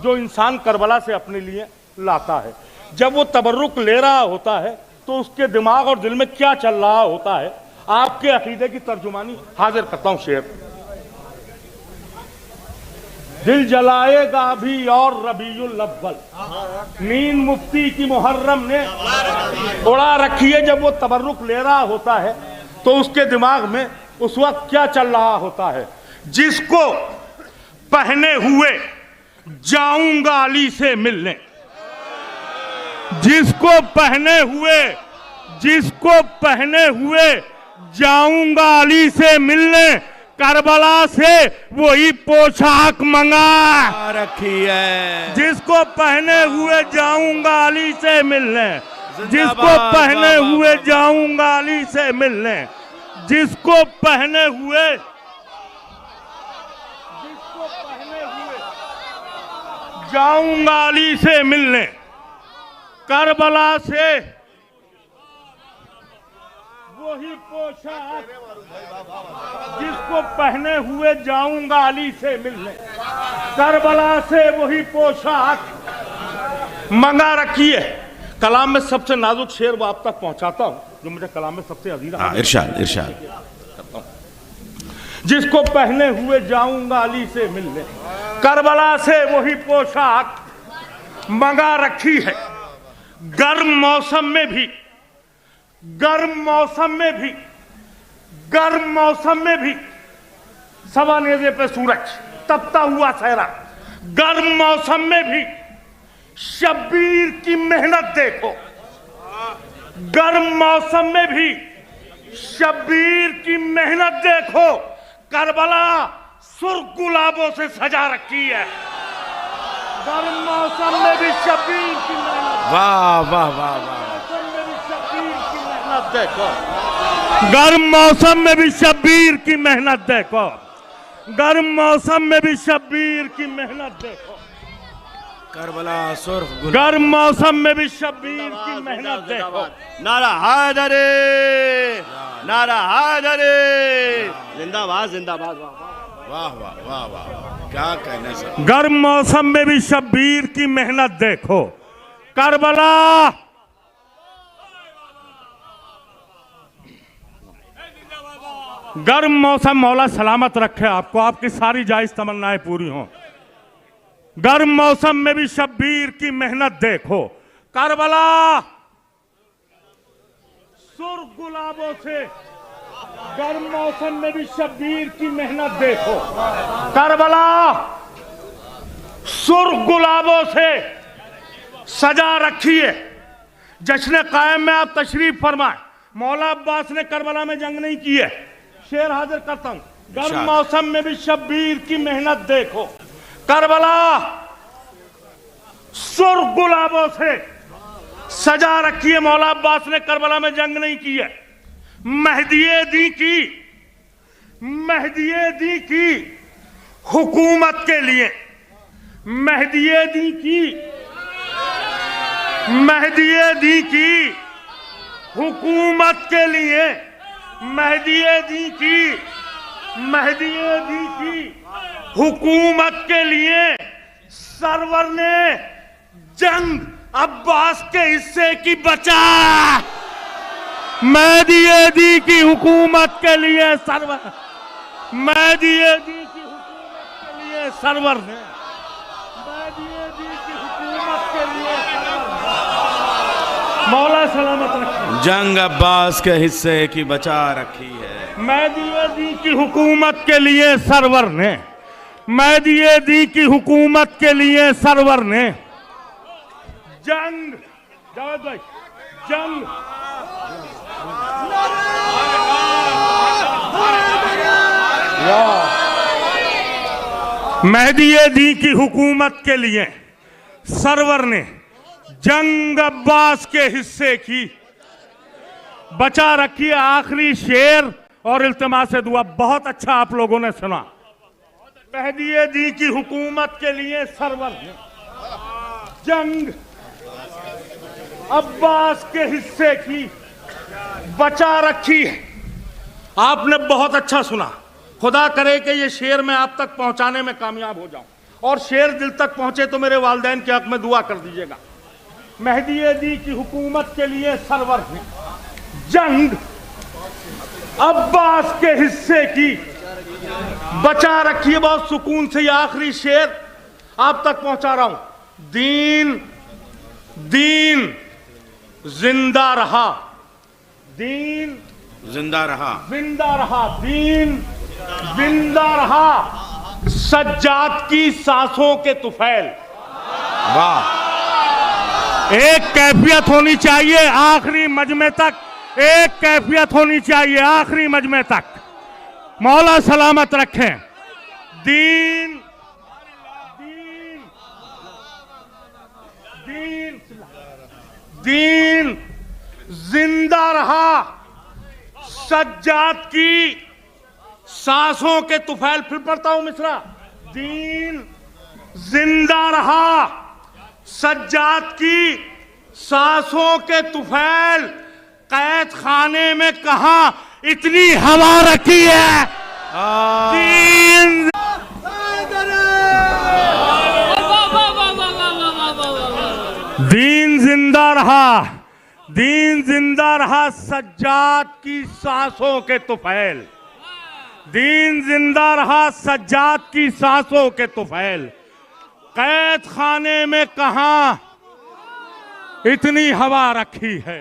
जो इंसान करबला से अपने लिए लाता है। जब वो तबर्रुक ले रहा होता है तो उसके दिमाग और दिल में क्या चल रहा होता है, आपके अकीदे की तर्जुमानी हाजिर करता हूं। शेर, दिल जलाएगा भी और रबीउल अव्वल, नींद मुफ्ती की मुहर्रम ने उड़ा रखी है। जब वो तबर्रुक ले रहा होता है तो उसके दिमाग में उस वक्त क्या चल रहा होता है, जिसको पहने हुए जाऊंगा अली से मिलने, जिसको पहने हुए जाऊंगा अली से मिलने, करबला से वही पोशाक मंगा रखी है। जिसको पहने हुए जाऊंगा अली से मिलने, जिसको पहने हुए जाऊंगा अली से मिलने, जिसको पहने हुए जाऊंगा अली से मिलने, करबला से वही पोशाक, जिसको पहने हुए जाऊंगा अली से मिलने, करबला से वही पोशाक मंगा रखी है। कलाम में सबसे नाजुक शेर वो आप तक पहुंचाता हूं जो मुझे कलाम में सबसे अजीजा। इरशाद इरशाद। जिसको पहने हुए जाऊंगा अली से मिलने, करबला से वही पोशाक मंगा रखी है। गर्म मौसम में भी सवा नेज़े पे सूरज तपता हुआ सहरा, गर्म मौसम में भी शब्बीर की मेहनत देखो, गर्म मौसम में भी शब्बीर की मेहनत देखो, करबला सुर्ख गुलाबों से सजा रखी है। गर्म मौसम में भी शब्बीर की मेहनत, वाह वाह वाह वाह, देखो गर्म मौसम में भी शब्बीर की मेहनत देखो, गर्म मौसम में भी शब्बीर की मेहनत देखो, करबला सुर्ख, गर्म मौसम में भी शब्बीर की मेहनत देखो। नारा हैदरी, नारा हैदरी, जिंदाबाद जिंदाबाद, वाह वाह वाह वाह, क्या कहने सर। गर्म मौसम में भी शब्बीर की मेहनत देखो, करबला गर्म मौसम, मौला सलामत रखे आपको, आपकी सारी जायज तमन्नाएं पूरी हों। गर्म मौसम में भी शब्बीर की मेहनत देखो, करबला सुर्ख गुलाबों से, गर्म मौसम में भी शब्बीर की मेहनत देखो, करबला सुर्ख गुलाबों से सजा रखी है। जश्न कायम में आप तशरीफ फरमाए। मौला अब्बास ने करबला में जंग नहीं की है। शेर हाजिर करता हूं। गर्म मौसम में भी शब्बीर की मेहनत देखो, करबला सुर्ख गुलाबों से सजा रखी है। मौला अब्बास ने करबला में जंग नहीं की है। मेहदिये दी की हुकूमत के लिए, मेहदिये दी की हुकूमत के लिए, मेहदिये दी की हुकूमत के लिए सरवर ने जंग अब्बास के हिस्से की बचा। मेहदिये दी की हुकूमत के लिए सरवर, मेहदिये दी की हुकूमत के लिए सरवर ने, मेहदिये दी की हुकूमत के लिए मौला सलामत रखे, जंग अब्बास के हिस्से की बचा रखी है। मेहदिये दी की हुकूमत के लिए सरवर ने, मेहदिये दी की हुकूमत के लिए सरवर ने जंग, जावेद भाई, जंग मेहदिये दी की हुकूमत के लिए सरवर ने जंग अब्बास के हिस्से की बचा रखी है। आखिरी शेर और इल्तिमास से दुआ, बहुत अच्छा आप लोगों ने सुना। मेहदिये दी की हुकूमत के लिए सरवर ने जंग अब्बास के हिस्से की बचा रखी है। आपने बहुत अच्छा सुना। खुदा करे कि ये शेर मैं आप तक पहुंचाने में कामयाब हो जाऊं और शेर दिल तक पहुंचे तो मेरे वालिदैन के हक में दुआ कर दीजिएगा। मेहदी दी की हुकूमत के लिए सरवर है जंग अब्बास के हिस्से की बचा रखिए। बहुत सुकून से ये आखिरी शेर आप तक पहुंचा रहा हूं। दीन दीन जिंदा रहा, दीन जिंदा रहा, जिंदा रहा, दीन जिंदा रहा, सज्जाद की सांसों के तुफैल। वाह, एक कैफियत होनी चाहिए आखिरी मजमे तक, एक कैफियत होनी चाहिए आखिरी मजमे तक। मौला सलामत रखें। दीन दीन दीन दीन जिंदा रहा, सज्जाद की सांसों के तुफैल। फिर पढ़ता हूं मिसरा। दीन जिंदा रहा, सज्जाद की सांसों के तुफैल। कैद खाने में कहां इतनी हवा रखी है। दीन दीन जिंदा रहा, दीन जिंदा रहा, सज्जाद की सांसों के तुफैल। दीन जिंदा रहा, सज्जाद की सांसों के तुफैल। कैद खाने में कहां इतनी हवा रखी है।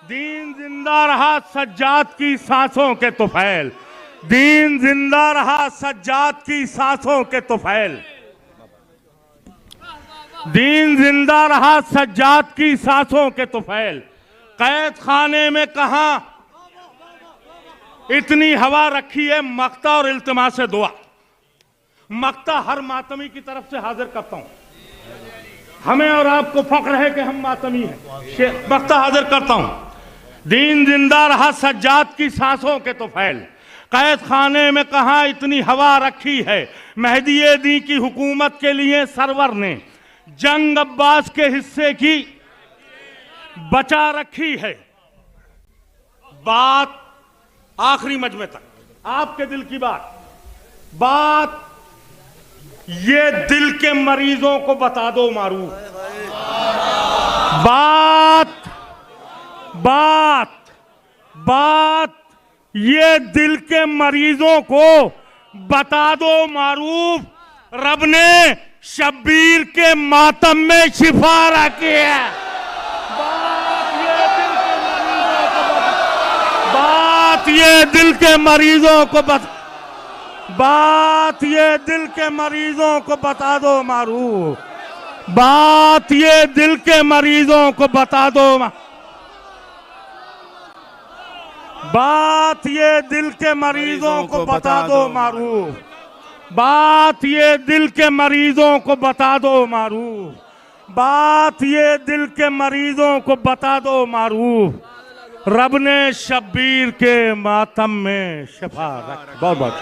दीन जिंदा रहा, सज्जाद की सांसों के तुफैल। दीन जिंदा रहा, सज्जाद की सांसों के तुफैल। दीन जिंदा रहा, सज्जाद की सांसों के तुफैल। कैद खाने में कहां इतनी हवा रखी है। मक्ता और इल्तिमा से दुआ। मक्ता हर मातमी की तरफ से हाजिर करता हूं। हमें और आपको फख्र है कि हम मातमी हैं। मक्ता हाजिर करता हूं। दीन जिंदा रहा, सज्जाद की सांसों के तुफैल। कैद खाने में कहां इतनी हवा रखी है। मेहदी दी की हुकूमत के लिए सरवर ने जंग अब्बास के हिस्से की बचा रखी है। बात आखिरी मजमे तक आपके दिल की बात ये दिल के मरीजों को बता दो मारूफ। बात ये दिल के मरीजों को बता दो मारूफ। रब ने शब्बीर के मातम में शिफा रखी है। बात ये दिल के मरीजों को बात ये दिल के मरीजों को बता दो मारूफ। बात ये दिल के मरीजों को बता दो। बात ये दिल के मरीजों को बता दो मारूफ। बात ये दिल के मरीजों को बता दो मारूफ। बात ये दिल के मरीजों को बता दो मारूफ। रब ने शब्बीर के मातम में शिफा रख। बहुत बहुत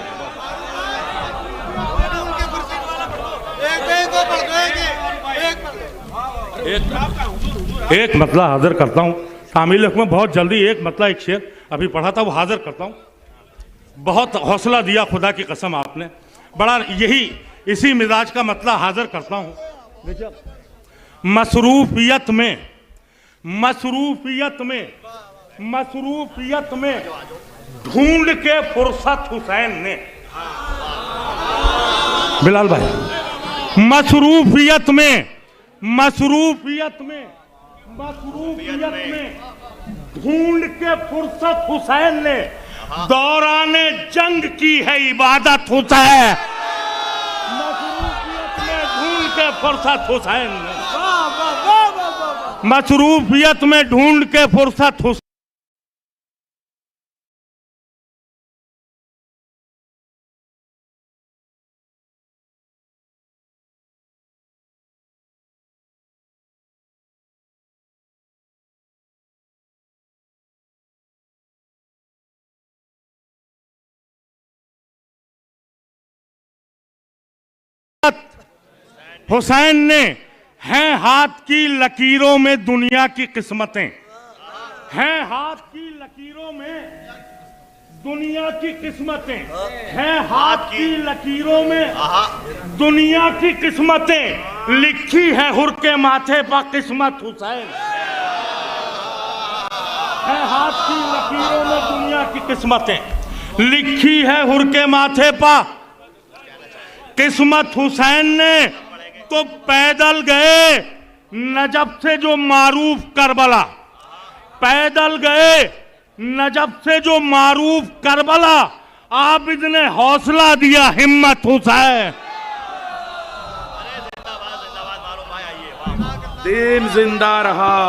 एक मतला हाजिर करता हूँ। शामिल में बहुत जल्दी एक मतला एक शेर अभी पढ़ा था वो हाजिर करता हूँ। बहुत हौसला दिया खुदा की कसम आपने। बड़ा यही इसी मिजाज का मतला हाजिर करता हूँ। मसरूफियत में ढूंढ के फुर्सत हुसैन ने। बिलाल भाई, मसरूफियत में ढूंढ के फुर्सत हुसैन ने दौराने जंग की है इबादत हुसैन। मसरूफियत में ढूंढ के फुर्सत हुसैन ने। मसरूफियत में ढूंढ के फुर्सत हुसैन। हुसैन ने हैं हाथ की लकीरों में दुनिया की किस्मतें। हैं हाथ की लकीरों में दुनिया की किस्मतें हैं हाथ की लकीरों में, दुनिया की किस्मतें लिखी है हुर के माथे पर किस्मत हुसैन, है हाथ की लकीरों में दुनिया की किस्मतें लिखी है हुर के माथे पर किस्मत हुसैन ने। तो पैदल गए नजफ से जो मारूफ करबला, पैदल गए नजफ से जो मारूफ करबला, आबिद ने हौसला दिया हिम्मत हुसैन। दीन जिंदा रहा,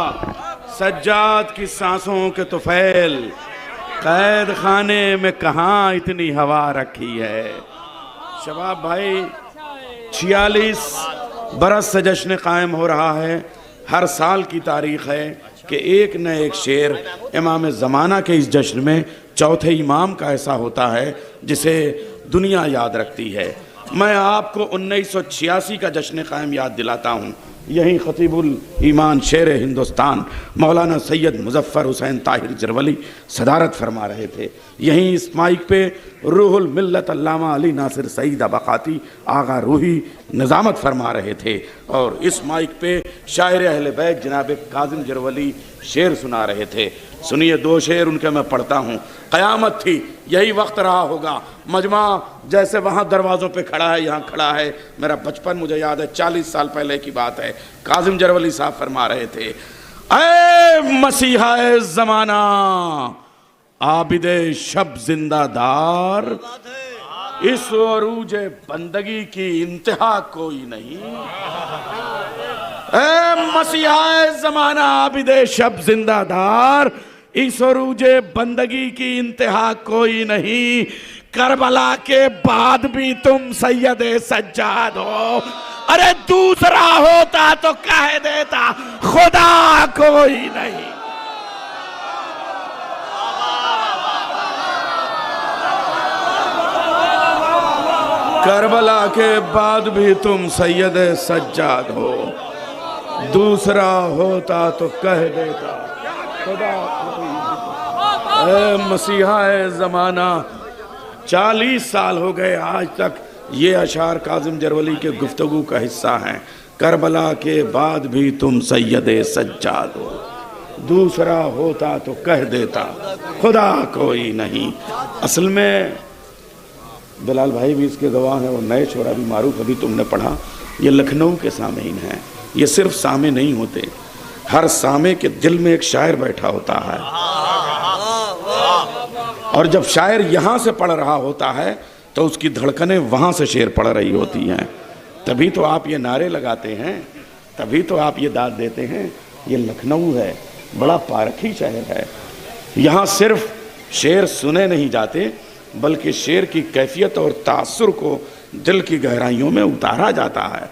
सज्जाद की सांसों के तुफैल, कैद खाने में कहाँ इतनी हवा रखी है। शबाब भाई, 46 बरस से जश्न कायम हो रहा है। हर साल की तारीख है कि एक न एक शेर इमाम ज़माना के इस जश्न में चौथे इमाम का ऐसा होता है जिसे दुनिया याद रखती है। मैं आपको 1986 का जश्न कायम याद दिलाता हूँ। यहीं खतीबुल ईमान शेर हिंदुस्तान मौलाना सैयद मुजफ्फर हुसैन ताहिर जरवली सदारत फरमा रहे थे। यहीं इस माइक पे रूहुल मिल्लत अल्लामा अली नासिर सईद अबकाती आगा रूही निज़ामत फरमा रहे थे, और इस माइक पे शायर अहले बैत जनाब काजिम जरवली शेर सुना रहे थे। सुनिए, 2 शेर उनके मैं पढ़ता हूँ। क़यामत थी, यही वक्त रहा होगा, मजमा जैसे वहाँ दरवाज़ों पे खड़ा है यहाँ खड़ा है। मेरा बचपन मुझे याद है, 40 साल पहले की बात है। काजिम जरवली साहब फरमा रहे थे, ऐ मसीहा ज़माना आबिदे शब जिंदादार, इस अरूज बंदगी की इंतहा कोई नहीं। ऐ मसीहा ज़माना आबिदे शब जिंदादार, इस अरूज बंदगी की इंतहा कोई नहीं। करबला के बाद भी तुम सैयदे सज्जाद हो, अरे दूसरा होता तो कह देता खुदा कोई नहीं। करबला के बाद भी तुम सैयद सज्जाद हो, दूसरा होता तो कह देता खुदा। ऐ मसीहा ज़माना, 40 साल हो गए आज तक ये अशार काजिम जरवली के गुफ्तगू का हिस्सा हैं। करबला के बाद भी तुम सैयद सज्जाद हो, दूसरा होता तो कह देता खुदा कोई नहीं। असल में बिलाल भाई भी इसके गवाह हैं और नए शोरा भी मारूफ अभी तुमने पढ़ा। ये लखनऊ के सामेईन हैं। ये सिर्फ सामे नहीं होते, हर सामे के दिल में एक शायर बैठा होता है, और जब शायर यहाँ से पढ़ रहा होता है तो उसकी धड़कनें वहाँ से शेर पढ़ रही होती हैं। तभी तो आप ये नारे लगाते हैं, तभी तो आप ये दाद देते हैं। ये लखनऊ है, बड़ा पारखी शहर है। यहाँ सिर्फ शेर सुने नहीं जाते, बल्कि शेर की कैफियत और तासुर को दिल की गहराइयों में उतारा जाता है।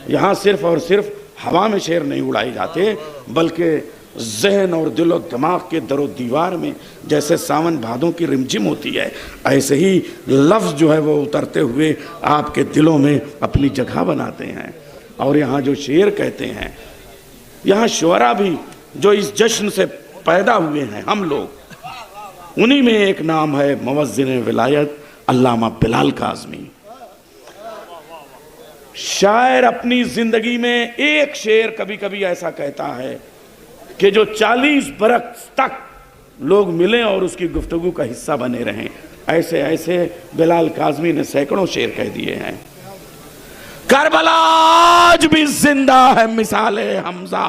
यहाँ सिर्फ और सिर्फ हवा में शेर नहीं उड़ाए जाते, बल्कि जहन और दिल और दिमाग के दरो दीवार में जैसे सावन भादों की रिमझिम होती है, ऐसे ही लफ्ज़ जो है वो उतरते हुए आपके दिलों में अपनी जगह बनाते हैं। और यहाँ जो शेर कहते हैं, यहाँ शुअरा भी जो इस जश्न से पैदा हुए हैं हम लोग, उन्हीं में एक नाम है मुवज़्ज़िन विलायत अल्लामा बिलाल काज़मी। शायर अपनी जिंदगी में एक शेर कभी कभी ऐसा कहता है कि जो 40 बरस तक लोग मिलें और उसकी गुफ्तगू का हिस्सा बने रहें। ऐसे ऐसे बिलाल काज़मी ने सैकड़ों शेर कह दिए हैं। करबला आज भी जिंदा है मिसाले हमजा,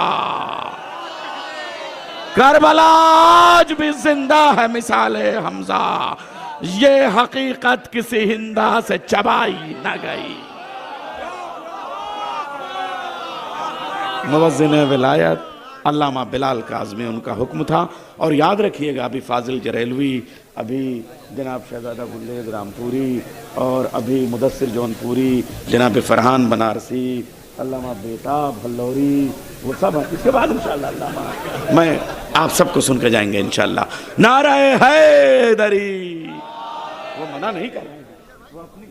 करबला आज भी जिंदा है मिसाले हमजा, ये हकीकत किसी हिंदा से चबाई न गई। मुवज़्ज़िन विलायत अल्लामा बिलाल काज़मी उनका हुक्म था। और याद रखिएगा, अभी फाजिल जरेलवी, अभी जनाब शहजादा गुल्लेद रामपुरी, और अभी मुदस्सिर जौनपुरी, जनाब फरहान बनारसी, अल्लामा बेताब हल्लौरी, वो सब है। इसके बाद इंशाअल्लाह अल्लामा मैं आप सबको सुन के जाएंगे इंशाअल्लाह। नारे हैदरी, वो मना नहीं कर रहे हैं, वो अपनी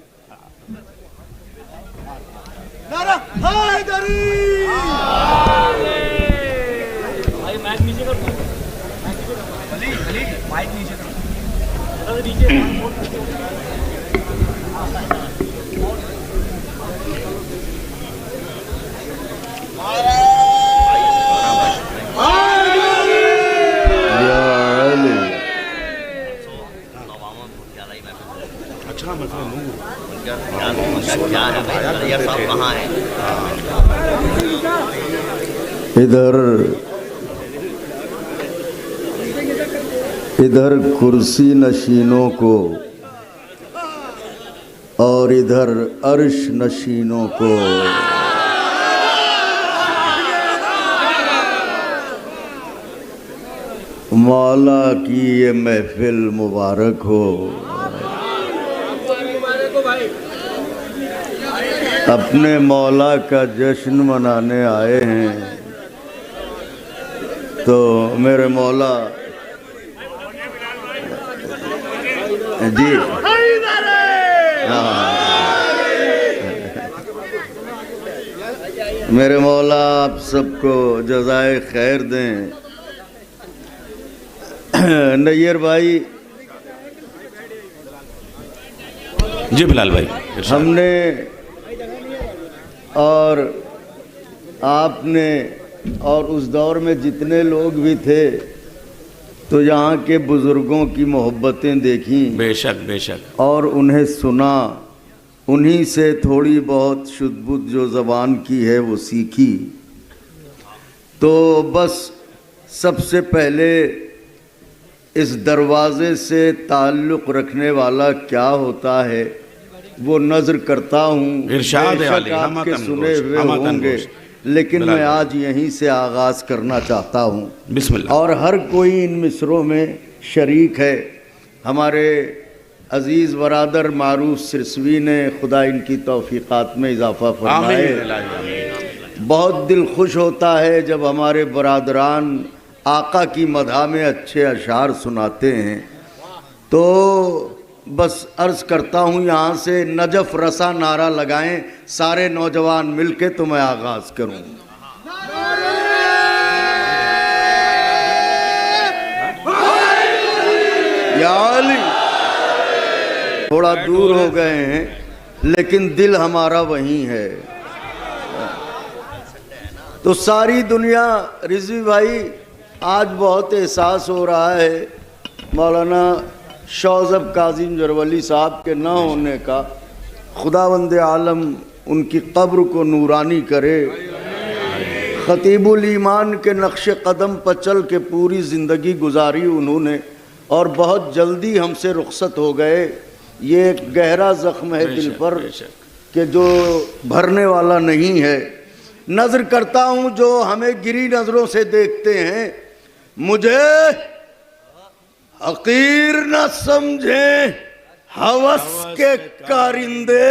नारा हैदरी। भाई माइक नीचे कर, माइक नीचे करो। इधर कुर्सी नशीनों को और इधर अर्श नशीनों को मौला की ये महफिल मुबारक हो। अपने मौला का जश्न मनाने आए हैं तो मेरे मौला जी मेरे मौला आप सबको जज़ाए खैर दें। नैयर भाई जी बिलाल भाई, हमने और आपने और उस दौर में जितने लोग भी थे तो यहाँ के बुज़ुर्गों की मोहब्बतें देखी, बेशक बेशक, और उन्हें सुना, उन्हीं से थोड़ी बहुत शुद्ध बुद्ध जो ज़बान की है वो सीखी। तो बस सबसे पहले इस दरवाज़े से ताल्लुक़ रखने वाला क्या होता है वो नज़र करता हूँ। इरशाद आपके सुने हुए होंगे, लेकिन मैं आज यहीं से आगाज़ करना चाहता हूँ। बिस्मिल्लाह। और हर कोई इन मिसरों में शरीक है। हमारे अज़ीज़ बरादर मारूफ सिरसवी ने खुदा इनकी तौफ़ीक़ात में इजाफ़ा फरमाए। बहुत दिल खुश होता है जब हमारे बरादरान आका की मदह में अच्छे अशार सुनाते हैं। तो बस अर्ज़ करता हूँ यहाँ से नजफ़ रसा नारा लगाएं सारे नौजवान मिलके, तो मैं आगाज़ करूँ। या अली, थोड़ा दूर हो गए हैं लेकिन दिल हमारा वहीं है। तो सारी दुनिया, रिजवी भाई आज बहुत एहसास हो रहा है मौलाना शौज़ब काज़िम जरवली साहब के न होने का। खुदावंद आलम उनकी कब्र को नूरानी करे। ख़तीबुल ईमान के नक्श कदम पर चल के पूरी ज़िंदगी गुजारी उन्होंने, और बहुत जल्दी हमसे रुखसत हो गए। ये एक गहरा ज़ख्म है दिल पर कि जो भरने वाला नहीं है। नज़र करता हूँ जो हमें गिरी नज़रों से देखते हैं, मुझे हकीर न समझे हवस के कारिंदे,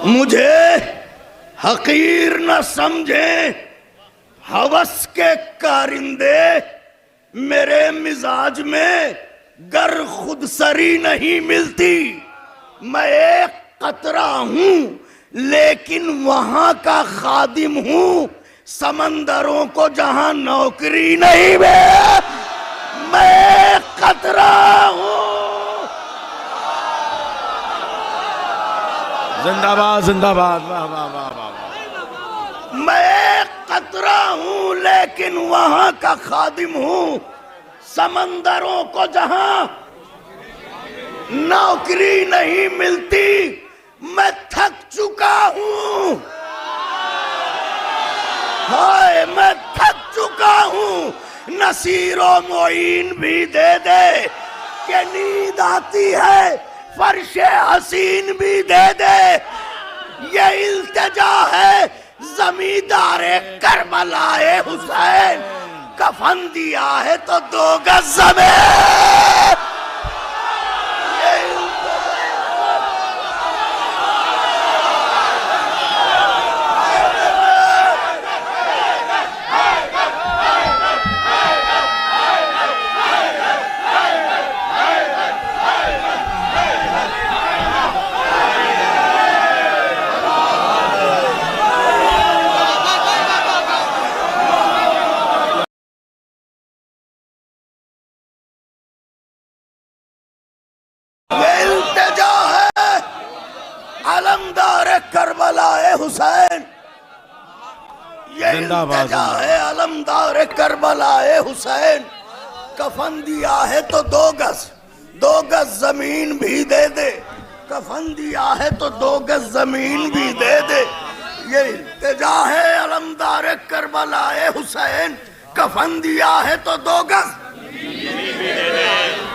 मुझे हकीर न समझे हवस के कारिंदे, मेरे मिजाज में गर खुदसरी नहीं मिलती। मैं एक कतरा हूँ लेकिन वहां का खादिम हूँ, समंदरों को जहां नौकरी नहीं है, मैं कतरा हूँ। जिंदाबाद जिंदाबाद, वाह वाह वाह वाह। मैं कतरा हूँ लेकिन वहां का खादिम हूँ, समंदरों को जहां नौकरी नहीं मिलती, मैं थक चुका हूँ। हाय मैं थक चुका हूँ, नसीरो मोइन भी दे दे कि नींद आती है, फर्शे हसीन भी दे दे। ये इल्तिजा है जमींदारे करबलाए हुसैन, कफन दिया है तो 2 गज ज़मीन। हुसैन, ये इल्तिजा है अलमदार करबला ए हुसैन। कफन दिया है तो 2 गज जमीन भी दे दे, कफन दिया है तो 2 गज जमीन भी दे दे। ये इल्तिजा है अलमदार करबला ए हुसैन, कफन दिया है तो 2 गज।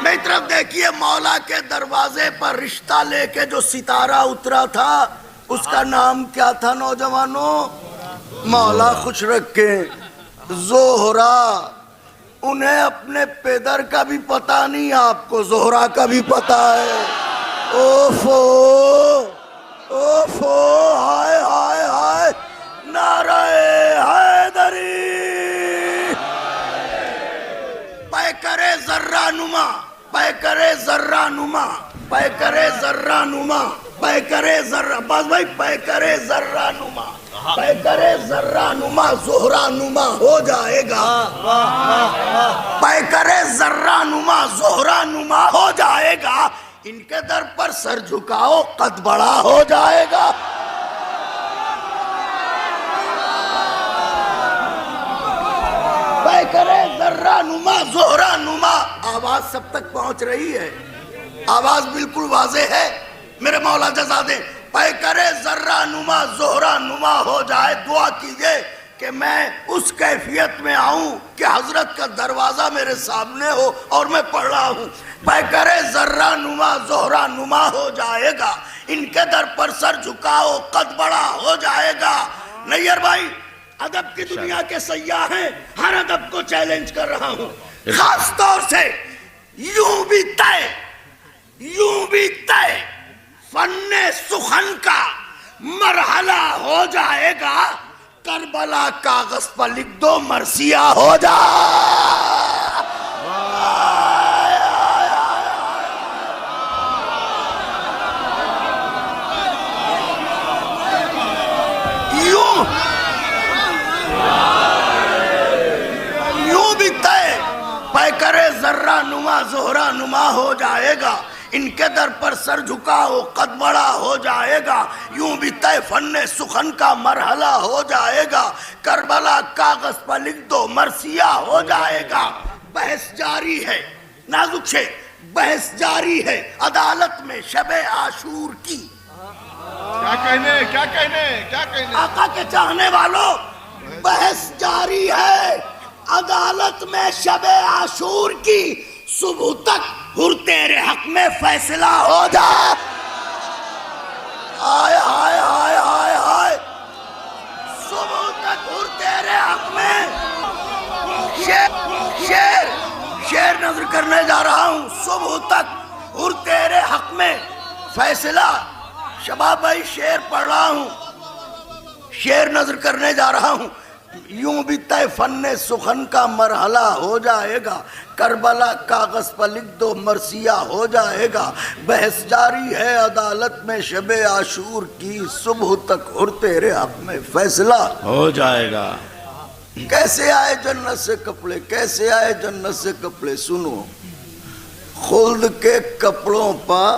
मेरी तरफ देखिए, मौला के दरवाजे पर रिश्ता लेके जो सितारा उतरा था उसका नाम क्या था नौजवानों? मौला खुश रखे, जोहरा। उन्हें अपने पेदर का भी पता नहीं, आपको जोहरा का भी पता है। ओफो ओफो, हाय हाय हाय, नारे हैदरी। पैकरे जर्रा नुमा, पैकरे जर्रा नुमा, पैकरे जर्रा नुमा, पैकरे जर्रा, बस भाई, पैकरे जर्रा नुमा, पैकरे जर्रा नुमा जोहरा नुमा हो जाएगा। पैकरे जर्रा नुमा जोहरा नुमा हो जाएगा। इनके दर पर सर झुकाओ, कद बड़ा हो जाएगा। पैकरे जर्रा नुमा जोहरा नुमा। आवाज सब तक पहुंच रही है, आवाज बिल्कुल वाजे है। मेरे मौला जज़ा दे, पैकरे जर्रा नुमा जोहरा नुमा हो जाए। दुआ कीजिए कि मैं उस कैफियत में आऊं कि हजरत का दरवाजा मेरे सामने हो और मैं पढ़ रहा हूं। पैकरे जर्रा नुमा जोहरा नुमा हो जाएगा। इनके दर पर सर झुकाओ, कद बड़ा हो जाएगा। नैयर भाई, अदब की दुनिया के सयाह हैं, हर अदब को चैलेंज कर रहा हूं। खास तौर से यूं भी तय फन्ने सुखन का मरहला हो जाएगा। करबला कागज पर लिख दो, मरसिया हो जा। यूं भी तय पैकरे जर्रा नुमा जोहरा नुमा हो जाएगा। इनके दर पर सर झुकाओ, कद बड़ा हो जाएगा। यूं भी तय फन्ने सुखन का मरहला हो जाएगा। करबला कागज पर लिख दो, मरसिया हो जाएगा। बहस जारी है, नाजुक से बहस जारी है अदालत में शबे आशूर की। क्या कहने आका के चाहने वालों, बहस जारी है अदालत में शबे आशूर की। सुबह तक हुर तेरे हक में फैसला हो जाए। हाय हाय हाय हाय हाय, सुबह तक हुर तेरे हक में। शेर नजर करने जा रहा हूं। सुबह तक हुर तेरे हक में फैसला। शबाब भाई, शेर पढ़ रहा हूं, शेर नजर करने जा रहा हूं। यूं भी तय फन्ने सुखन का मरहला हो जाएगा। करबला कागज पर लिख दो, मरसिया हो जाएगा। बहस जारी है अदालत में शबे आशूर की। सुबह तक और तेरे हक में फैसला हो जाएगा। कैसे आए जन्नत से कपड़े, कैसे आए जन्नत से कपड़े? सुनो, खुल्द के कपड़ों पर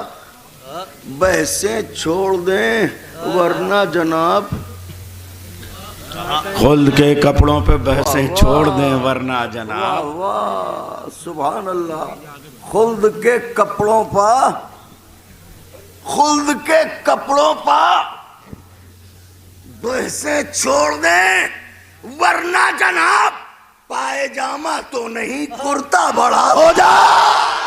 बहसें छोड़ दें, वरना जनाब खुल्द के कपड़ों पे बहसें छोड़ दें, वरना जनाब। वाह सुभान अल्लाह। खुल्द के कपड़ों पर, खुल्द के कपड़ों पर बहसें छोड़ दें, वरना जनाब पायजामा तो नहीं, कुर्ता बड़ा हो जाए।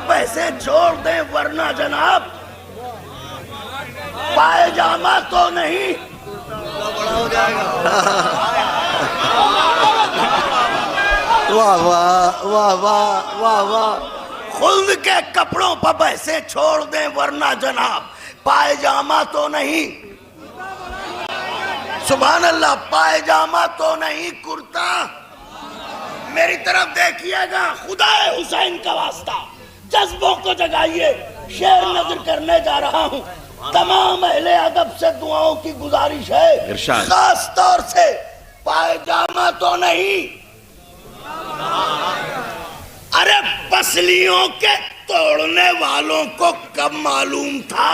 पैसे छोड़ दें, वरना जनाब पायजामा तो नहीं। वाह वाह वाह वाह वाह वाह। खुल्द के कपड़ों पर पैसे छोड़ दें, वरना जनाब पायजामा तो नहीं, सुभान अल्लाह, पायजामा तो नहीं, कुर्ता। मेरी तरफ देखिएगा, खुदा हुसैन का वास्ता, जज्बों को जगाइए। शेर नजर करने जा रहा हूँ। तमाम अहले अदब से दुआओं की गुजारिश है, खास तौर से पायजामा तो नहीं, अरे पसलियों के तोड़ने वालों को कब मालूम था।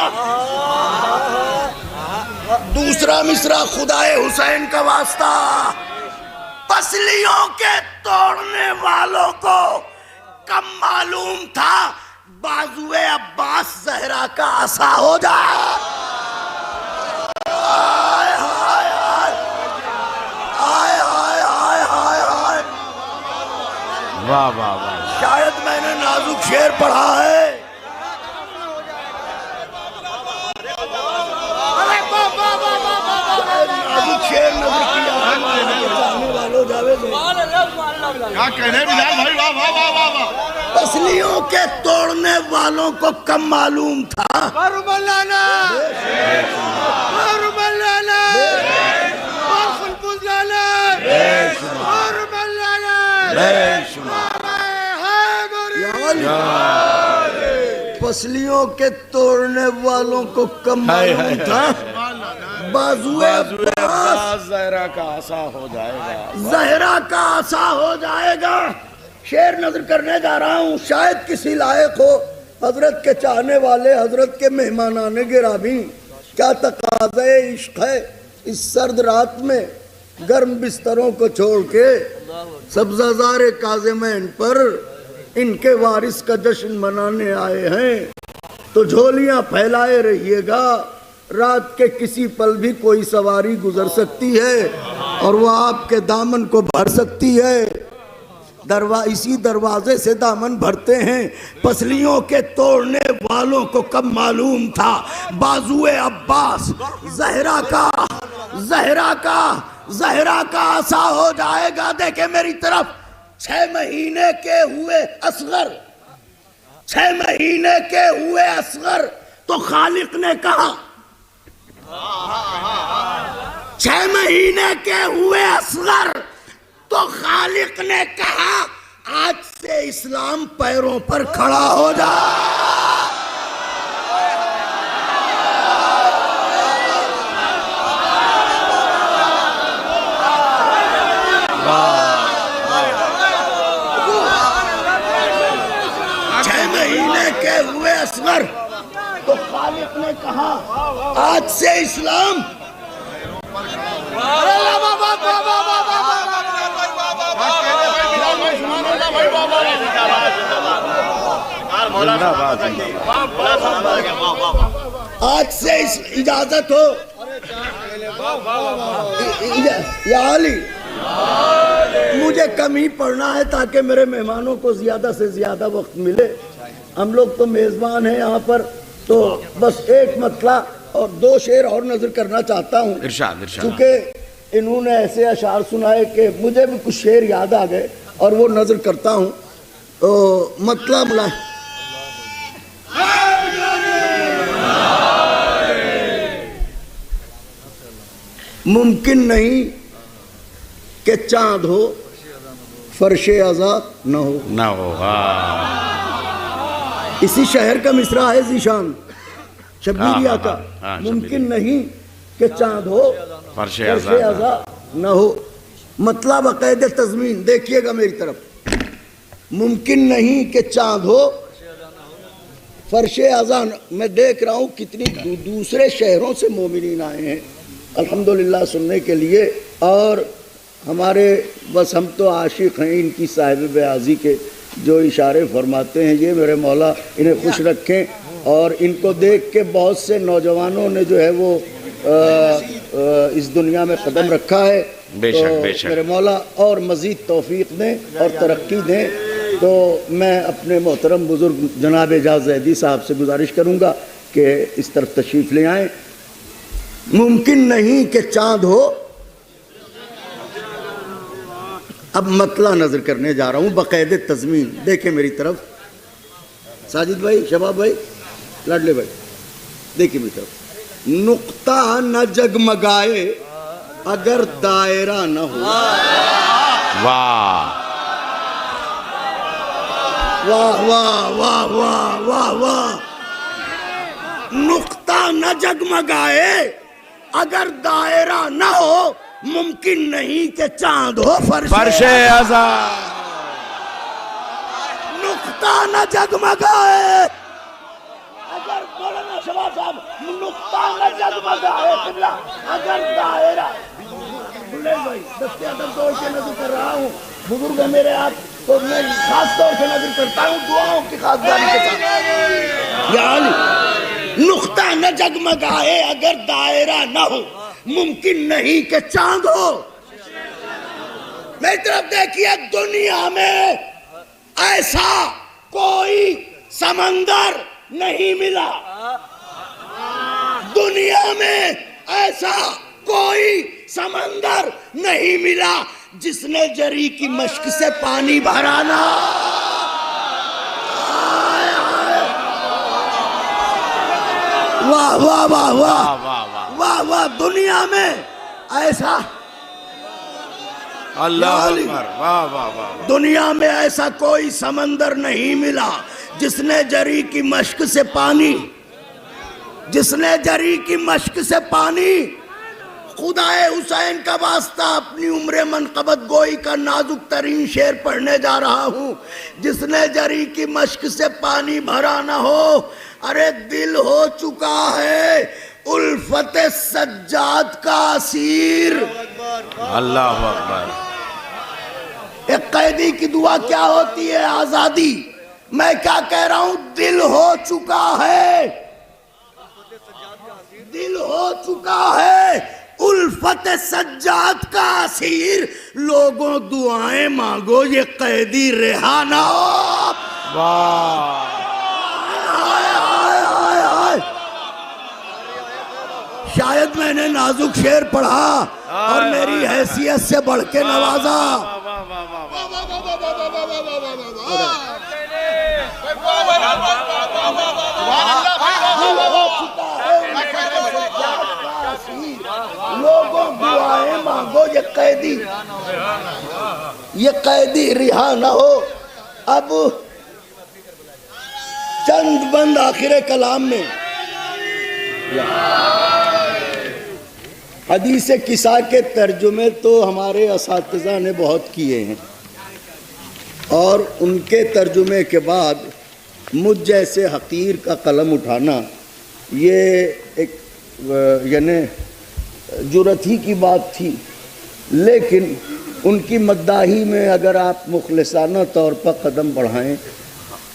दूसरा मिसरा खुदाए हुसैन का वास्ता, पसलियों के तोड़ने वालों को कब मालूम था बाजुए अब्बास जहरा का आसा हो जाए। हाय हाय हाय हाय हाय हाय हाय हाय, वाह वाह वाह, शायद मैंने नाजुक शेर पढ़ा है। नाजुक शेर नजर किया वालों जावे क्या कह रहे बिलाल भाई, वाह वाह वाह वाह वाह। पसलियों के तोड़ने वालों को कब मालूम था। पसलियों के तोड़ने वालों को कब मालूम था बाजुए अब्बास जहरा का आसा हो जाएगा, जहरा का आसा हो जाएगा। शेर नजर करने जा रहा हूँ, शायद किसी लायक हो। हजरत के चाहने वाले, हजरत के मेहमानाने गिरामी, क्या तकाज़े इश्क है इस सर्द रात में, गर्म बिस्तरों को छोड़ के सब्ज़ाज़ारे काज़िमैन पर इनके वारिस का जश्न मनाने आए हैं। तो झोलियां फैलाए रहिएगा, रात के किसी पल भी कोई सवारी गुजर सकती है और वह आपके दामन को भर सकती है। इसी दरवाजे से दामन भरते हैं। पसलियों के तोड़ने वालों को कब मालूम था बाजुए अब्बास जहरा का आसा हो जाएगा। देखे मेरी तरफ, 6 महीने के हुए असगर, 6 महीने के हुए असगर, तो खालिक ने कहा, 6 महीने के हुए असगर, तो खालिक ने कहा आज से इस्लाम पैरों पर खड़ा हो जा। के हुए असगर, तो खालिक ने कहा आज से इस्लाम। आज से इजाजत हो या अली, मुझे कम ही पढ़ना है ताकि मेरे मेहमानों को ज्यादा से ज्यादा वक्त मिले। हम लोग तो मेजबान हैं यहाँ पर, तो बस एक मतला और 2 शेर और नजर करना चाहता हूँ। क्योंकि इन्होंने ऐसे अशार सुनाए कि मुझे भी कुछ शेर याद आ गए और वो नजर करता हूँ। तो मतलब मुमकिन नहीं कि चांद हो फर्शे आजाद न हो। इसी शहर का मिसरा है जीशान शब्बीरिया का। मुमकिन नहीं कि चांद हो फर्शे आजाद न हो। मतलब अक़ीदे तज़मीन, देखिएगा मेरी तरफ। मुमकिन नहीं कि चांद हो फर्शे आजाद। मैं देख रहा हूँ कितनी दूसरे शहरों से मोमिनीन आए हैं अल्हम्दुलिल्लाह सुनने के लिए। और हमारे बस हम तो आशिक हैं इनकी साहिब बेआज़ी के, जो इशारे फरमाते हैं। ये मेरे मौला इन्हें खुश रखें। और इनको देख के बहुत से नौजवानों ने जो है वो इस दुनिया में कदम रखा है। बेशक, तो बेशक। मेरे मौला और मज़ीद तौफीक दें और तरक्की दें। तो मैं अपने मोहतरम बुज़ुर्ग जनाब एजाज़ ज़ैदी साहब से गुजारिश करूँगा कि इस तरफ तशरीफ़ ले आएँ। मुमकिन नहीं कि चाँद हो। अब मतला नजर करने जा रहा हूँ बक़ैदे तज़मीन। देखें मेरी तरफ, साजिद भाई, शबाब भाई, लाडले भाई, देखिए मित्रों, नुक्ता न जगमगाए अगर दायरा न हो। वाह वाह वाह वाह वाह वाह वाह। नुक्ता न जगमगाए अगर दायरा न हो, मुमकिन नहीं कि चांद हो फर्शे अज़ा। नुक्ता न जगमगाए अगर, मौलाना शबाब साहब, नुक्ता न जगमगाए अगर दायरा। भाई दस्ते अदब तौर से नजर कर रहा हूँ, बुजुर्ग है मेरे आप, तो मैं खास तौर से नजर करता हूँ दुआओं की खासदारी के साथ। यानी नुक्ता न जगमगाए अगर दायरा न हो, मुमकिन नहीं कि चांद हो। मेरी तरफ देखिए, दुनिया में ऐसा कोई समंदर नहीं मिला, दुनिया में ऐसा कोई समंदर नहीं मिला जिसने जरी की मश्क से पानी भरा ना। वाह वाह वाह वाह वाह वाह। दुनिया में ऐसा, अल्लाह अकबर, वाह वाह वाह। दुनिया में ऐसा कोई समंदर नहीं मिला जिसने जरी की मश्क से पानी, जिसने जरी की मश्क से पानी। खुदाए हुसैन का वास्ता अपनी उम्र मनकबत गोई का नाजुक तरीन शेर पढ़ने जा रहा हूँ। जिसने जरी की मश्क से पानी भरा न हो, अरे दिल हो चुका है उल्फत सज्जाद का असीर। अल्लाह अकबर। एक कैदी की दुआ क्या होती है? आजादी। मैं क्या कह रहा हूँ? दिल हो चुका है, दिल हो चुका है उल्फत सज्जाद का असीर। लोगों दुआएं मांगो ये कैदी रिहा ना हो। वाह। शायद मैंने नाजुक शेर पढ़ा और मेरी हैसियत से बढ़ के नवाजा। लोगों दुआएं मांगो ये कैदी रिहा ना हो। अब चंद बंद आखिर कलाम में हदीस किस्सा के तर्जुमे तो हमारे असातिज़ा ने बहुत किए हैं, और उनके तर्जुमे के बाद मुझ जैसे हकीर का कलम उठाना ये एक यानी जुर्रत ही की बात थी। लेकिन उनकी मद्दाही में अगर आप मुखलिसाना तौर पर कदम बढ़ाएं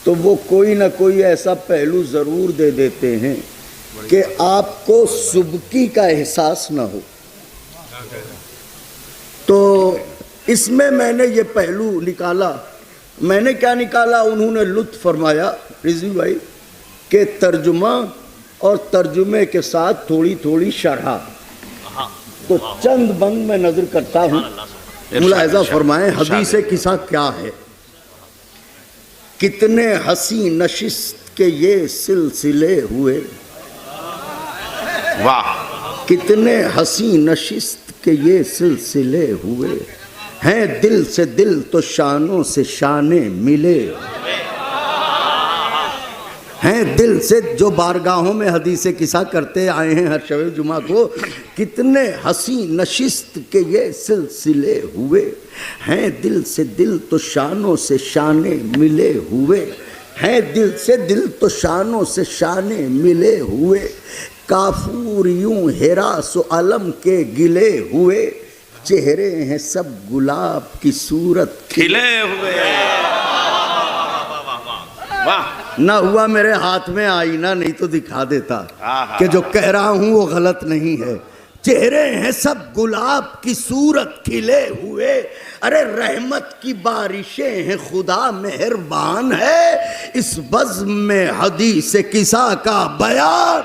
तो वो कोई ना कोई ऐसा पहलू ज़रूर दे देते हैं कि आपको सुबकी का एहसास ना हो। तो इसमें मैंने ये पहलू निकाला। मैंने क्या निकाला? उन्होंने लुत्फ़ फरमाया रिजवी भाई के तर्जुमा और तर्जुमे के साथ थोड़ी थोड़ी शरह। तो चंद बंद में नजर करता हूँ, मुलाहिज़ा फरमाएं हदीस किस्सा क्या है। कितने हसी नशिस्त के ये सिलसिले हुए, वाह। कितने हसी नशिस्त के ये सिलसिले हुए, हैं दिल से दिल तो शानों से शाने मिले। हैं दिल से जो बारगाहों में हदीस किस्सा करते आए हैं हर शब जुमा को, कितने हसी नशिस्त के ये सिलसिले हुए, हैं दिल से दिल तो शानों से शाने मिले हुए, हैं दिल से दिल तो शानों से शाने मिले हुए। काफूर यूं हिरास अलम के गिले हुए, चेहरे हैं सब गुलाब की सूरत खिले हुए। वाह। ना हुआ मेरे हाथ में आईना, नहीं तो दिखा देता कि जो कह रहा हूं वो गलत नहीं है। चेहरे हैं सब गुलाब की सूरत खिले हुए, अरे रहमत की बारिशें हैं खुदा मेहरबान है। इस बज़्म में हदीस किस्सा का बयान।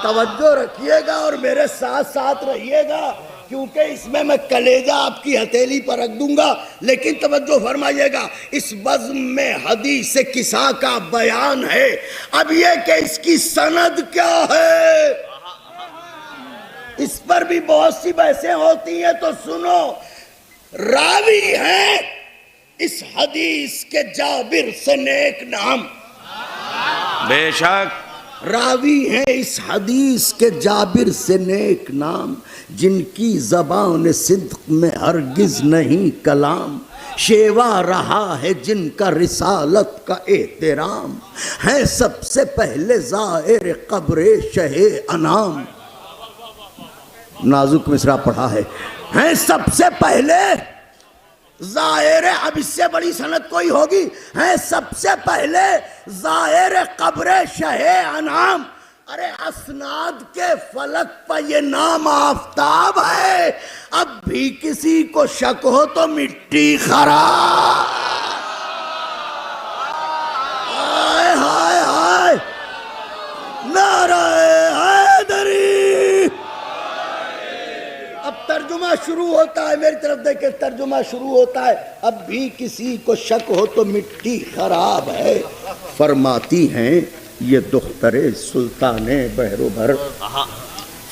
तवज्जो रखिएगा और मेरे साथ साथ रहिएगा। क्योंकि इसमें मैं कलेजा आपकी हथेली पर रख दूंगा। लेकिन तवज्जो फरमाइएगा, इस बज़्म में हदीस किसा का बयान है। अब ये कि इसकी सनद क्या है, इस पर भी बहुत सी बहसें होती हैं, तो सुनो। रावी हैं इस हदीस के जाबिर से नेक नाम, बेशक रावी हैं इस हदीस के जाबिर से नेक नाम, जिनकी ज़बान सिद्क में हरगिज नहीं कलाम, शेवा रहा है जिनका रिसालत का एहतराम, है सबसे पहले ज़ाहिर कब्र शहे अनाम। नाजुक मिसरा पढ़ा है सबसे पहले ज़ाहिर, अब इससे बड़ी सनद कोई होगी, है सबसे पहले ज़ाहिर कब्र शहे अनाम। अरे असनाद के फलक पर ये नाम आफताब है, अब भी किसी को शक हो तो मिट्टी खराब। हाय हाय हाय, नारे हैदरी। अब तर्जुमा शुरू होता है, मेरी तरफ देखे, तर्जुमा शुरू होता है। अब भी किसी को शक हो तो मिट्टी खराब है। फरमाती हैं ये दुख्तरे सुल्ताने बहरोबर,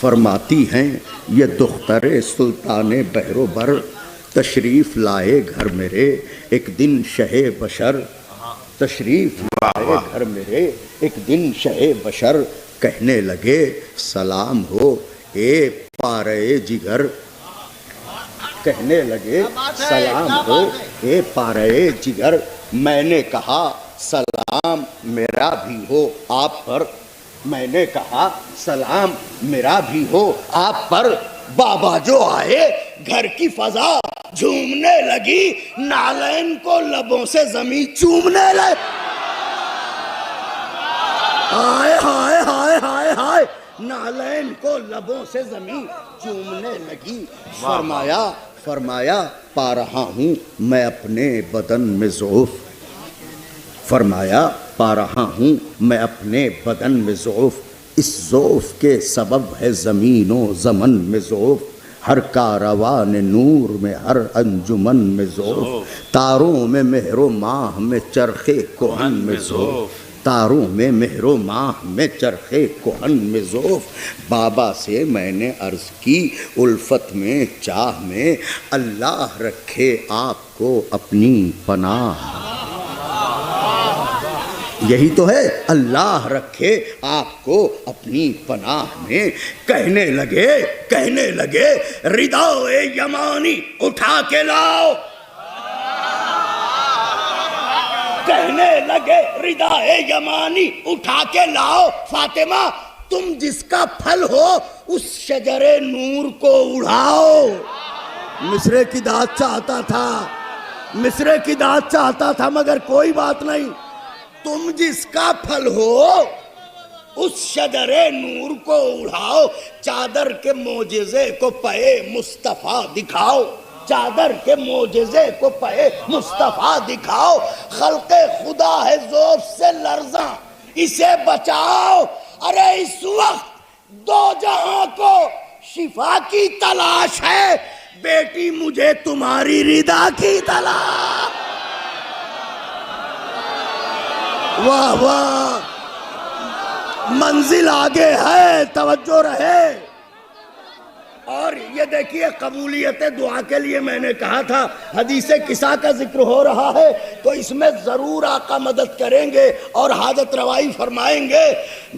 फरमाती हैं ये दुख्तरे सुल्ताने बहरोबर, तशरीफ़ लाए घर मेरे एक दिन शहे बशर, तशरीफ़ लाए घर मेरे एक दिन शहे बशर, कहने लगे सलाम हो ए पारे जिगर, कहने लगे सलाम हो ए पारे जिगर। मैंने कहा सलाम मेरा भी हो आप पर, मैंने कहा सलाम मेरा भी हो आप पर। बाबा जो आए घर की फजा झूमने लगी, नालैन को लबों से जमीन चूमने लगे। हाय हाय हाय हाय हाय, नालैन को लबों से जमीन चूमने लगी। फरमाया फरमाया पा रहा हूँ मैं अपने बदन में ज़ौफ़, फरमाया पा रहा हूँ मैं अपने बदन में ज़ौफ़, इस ज़ौफ़ के सबब है ज़मीनो ज़मन में ज़ौफ़, हर कारवान नूर में हर अंजुमन में ज़ौफ़, तारों में मेहरो माह में चरखे कोहन में ज़ौफ़, तारों में मेहरो माह में चरखे कोहन में ज़ौफ़। बाबा से मैंने अर्ज़ की उल्फत में चाह में, अल्लाह रखे आपको अपनी पनाह। यही तो है, अल्लाह रखे आपको अपनी पनाह में। कहने लगे रिदाए यमानी उठा के लाओ, कहने लगे रिदाए यमानी उठा के लाओ। फातिमा तुम जिसका फल हो उस शजरे नूर को उड़ाओ। मिसरे की दाद चाहता था, मिसरे की दाद चाहता था, मगर कोई बात नहीं, तुम जिसका फल हो उस शजरे नूर को उड़ाओ। चादर के मोजेज़े को पे मुस्तफ़ा दिखाओ, चादर के मोजेज़े को पे मुस्तफ़ा दिखाओ। खल्क़े खुदा है ज़ौफ़ से लर्ज़ा, इसे बचाओ। अरे इस वक्त दो जहां को शिफा की तलाश है, बेटी मुझे तुम्हारी रिदा की तलाश। वाह वाह, मंजिल आगे है, तवज्जो रहे। और ये देखिए कबूलियत दुआ के लिए मैंने कहा था, हदीसे किसा का जिक्र हो रहा है तो इसमें ज़रूर आका मदद करेंगे और हाजत रवाई फरमाएंगे।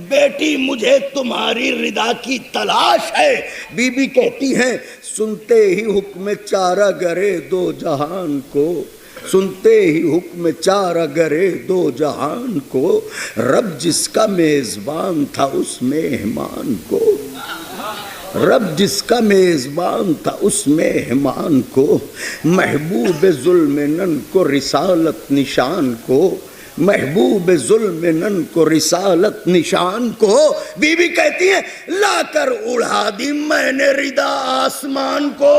बेटी मुझे तुम्हारी रिदा की तलाश है। बीबी कहती हैं सुनते ही हुक्म चारा गरे दो जहान को, सुनते ही हुक्म चारा गरे दो जहान को, रब जिसका मेज़बान था उस मेहमान को, रब जिसका मेज़बान था उस मेहमान को, महबूब ज़ुल्मनन को रिसालत निशान को, महबूब ज़ुल्मनन को रिसालत निशान को। बीबी कहती है लाकर उड़ा दी मैंने रिदा आसमान को।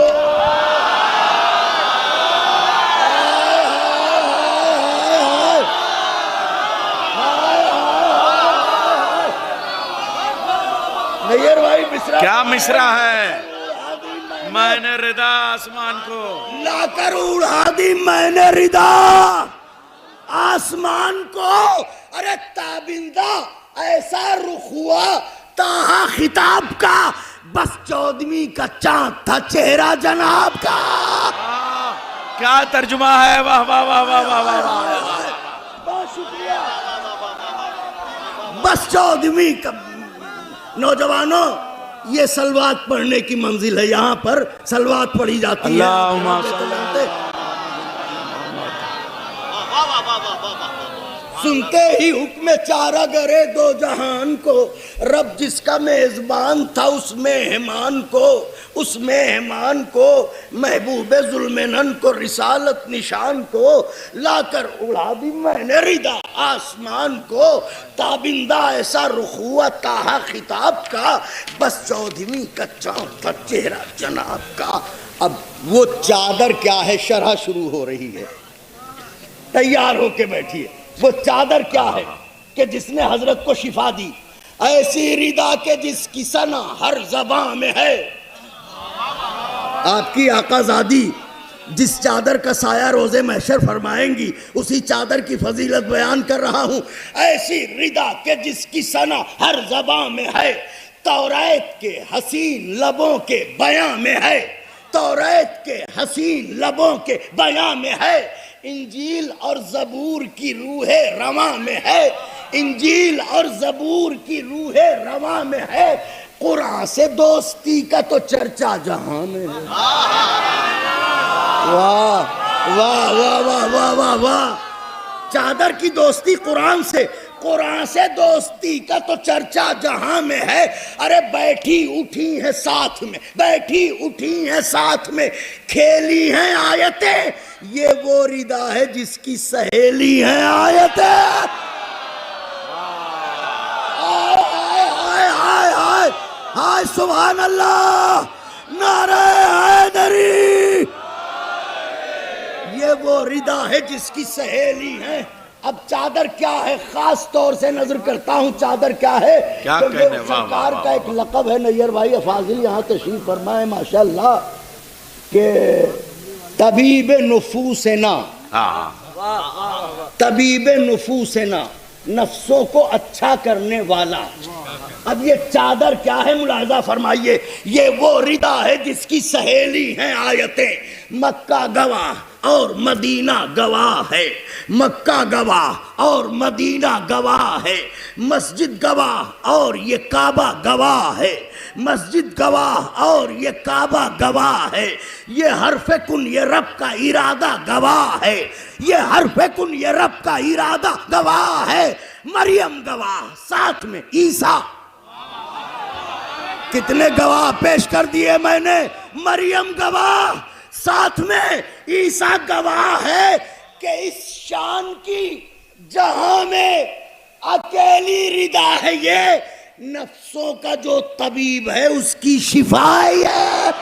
क्या मिसरा है, मैंने रिदा आसमान को लाकर उड़ा दी मैंने रिदा आसमान को। अरे ताबिंदा ऐसा रुख हुआ ताहा खिताब का, बस 14वीं का चांद था चेहरा जनाब का। क्या तर्जुमा है, वाह वाह वाह वाह वाह वाह वाह। बहुत शुक्रिया। बस 14वीं का, नौजवानों ये सलवात पढ़ने की मंजिल है, यहाँ पर सलवात पढ़ी जाती है। सुनते ही हुक्म चारा गरे दो जहान को, रब जिसका मेजबान था उस मेहमान को महबूबे जुल्मेनन को रिसालत निशान को लाकर उड़ा दी मैंने रिदा आसमान को। ताबिंदा ऐसा रुख हुआ ताहा खिताब का, बस 14वीं का चांद था चेहरा जनाब का। अब वो चादर क्या है, शरह शुरू हो रही है, तैयार होके बैठिए। वो चादर क्या है कि जिसने हजरत को शिफा दी, ऐसी रिदा के जिसकी सना हर ज़बान में है। आपकी आकाज़ादी जिस चादर का साया रोज़े महशर फरमाएंगी, उसी चादर की फजीलत बयान कर रहा हूँ। ऐसी रिदा के जिसकी सना हर ज़बान में है, तौरात के हसीन लबों के बयां में है, तौरात के हसीन लबों के बयां में है। इंजील और ज़बूर की रूहे रवा में है, इंजील और ज़बूर की रूहे रवा में है। कुरान से दोस्ती का तो चर्चा जहां में है। वाह वाह वाह वाह वाह वाह वाह। चादर की दोस्ती कुरान से दोस्ती का तो चर्चा जहां में है। अरे बैठी उठी है साथ में, बैठी उठी है साथ में, खेली हैं आयतें, ये वो रिदा है जिसकी सहेली हैं आयतें। हाय सुभान अल्लाह, नारे हैदरी। ये वो रिदा है जिसकी सहेली है। अब चादर क्या है, खास तौर से नजर करता हूँ चादर क्या है। क्या तो कहने, सरकार का एक लक़ब है, नैयर भाई अफाजिल यहाँ तशरीफ फरमाए माशाल्लाह, के तबीब नुफूसना, तबीब नुफूसना, नफ्सों को अच्छा करने वाला। अब ये चादर क्या है, मुलाहिजा फरमाइए। ये वो रिदा है जिसकी सहेली हैं आयतें। मक्का गवाह और मदीना गवाह है, मक्का गवाह और मदीना गवाह है, मस्जिद गवाह और ये काबा गवाह है, मस्जिद गवाह और ये काबा गवाह है। ये हरफ़े कुन ये रब का इरादा गवाह है, ये हरफ़े कुन ये रब का इरादा गवाह है। मरियम गवाह, साथ में ईसा। कितने गवाह पेश कर दिए मैंने। मरियम गवाह, साथ में ईसा गवाह है कि इस शान की जहां में अकेली रिदा है। ये नफ्सों का जो तबीब है उसकी शिफाई है।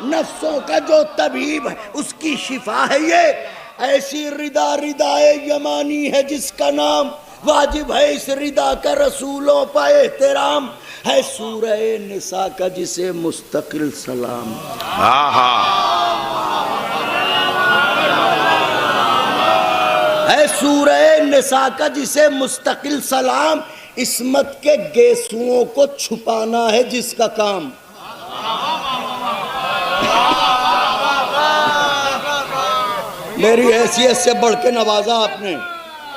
नफ्सों का जो तबीब है उसकी शिफा है ये। ऐसी रिदा रिदाए यमानी है जिसका नाम, वाजिब है इस रिदा का रसूलों पर एहतराम। है सूरह निसा का जिसे मुस्तकिल सलाम। है सूरह निसा का जिसे मुस्तकिल सलाम। इस्मत के गेसुओं को छुपाना है जिसका काम। मेरी हैसियत से बढ़ के नवाजा आपने।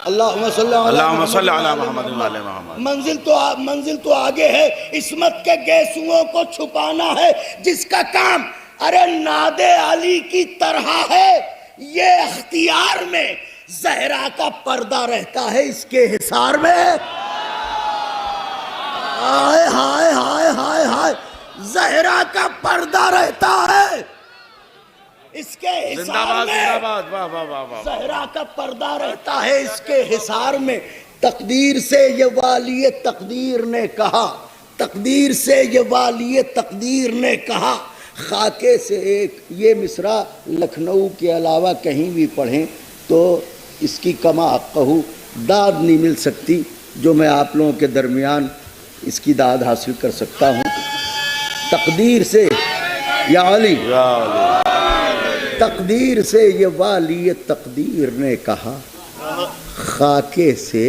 अल्लाहुम्मा सल्ली अला मुहम्मद। मंजिल तो आगे है। इस्मत के गेसुओं को छुपाना है जिसका काम। अरे नादे अली की तरह है ये अख्तियार में, जहरा का पर्दा रहता है इसके हिसार में। हाय हाय हाय हाय हाय, जहरा का पर्दा रहता है इसके हिसार में। जहरा का पर्दा रहता है इसके हिसार में। तकदीर से ये वाली तकदीर ने कहा, तकदीर से ये वाली तकदीर ने कहा। खाके से एक ये मिसरा लखनऊ के अलावा कहीं भी पढ़ें तो इसकी कमा कहूँ दाद नहीं मिल सकती जो मैं आप लोगों के दरमियान इसकी दाद हासिल कर सकता हूँ। तकदीर से या अली, तकदीर से ये वाली तकदीर ने कहा, खाके से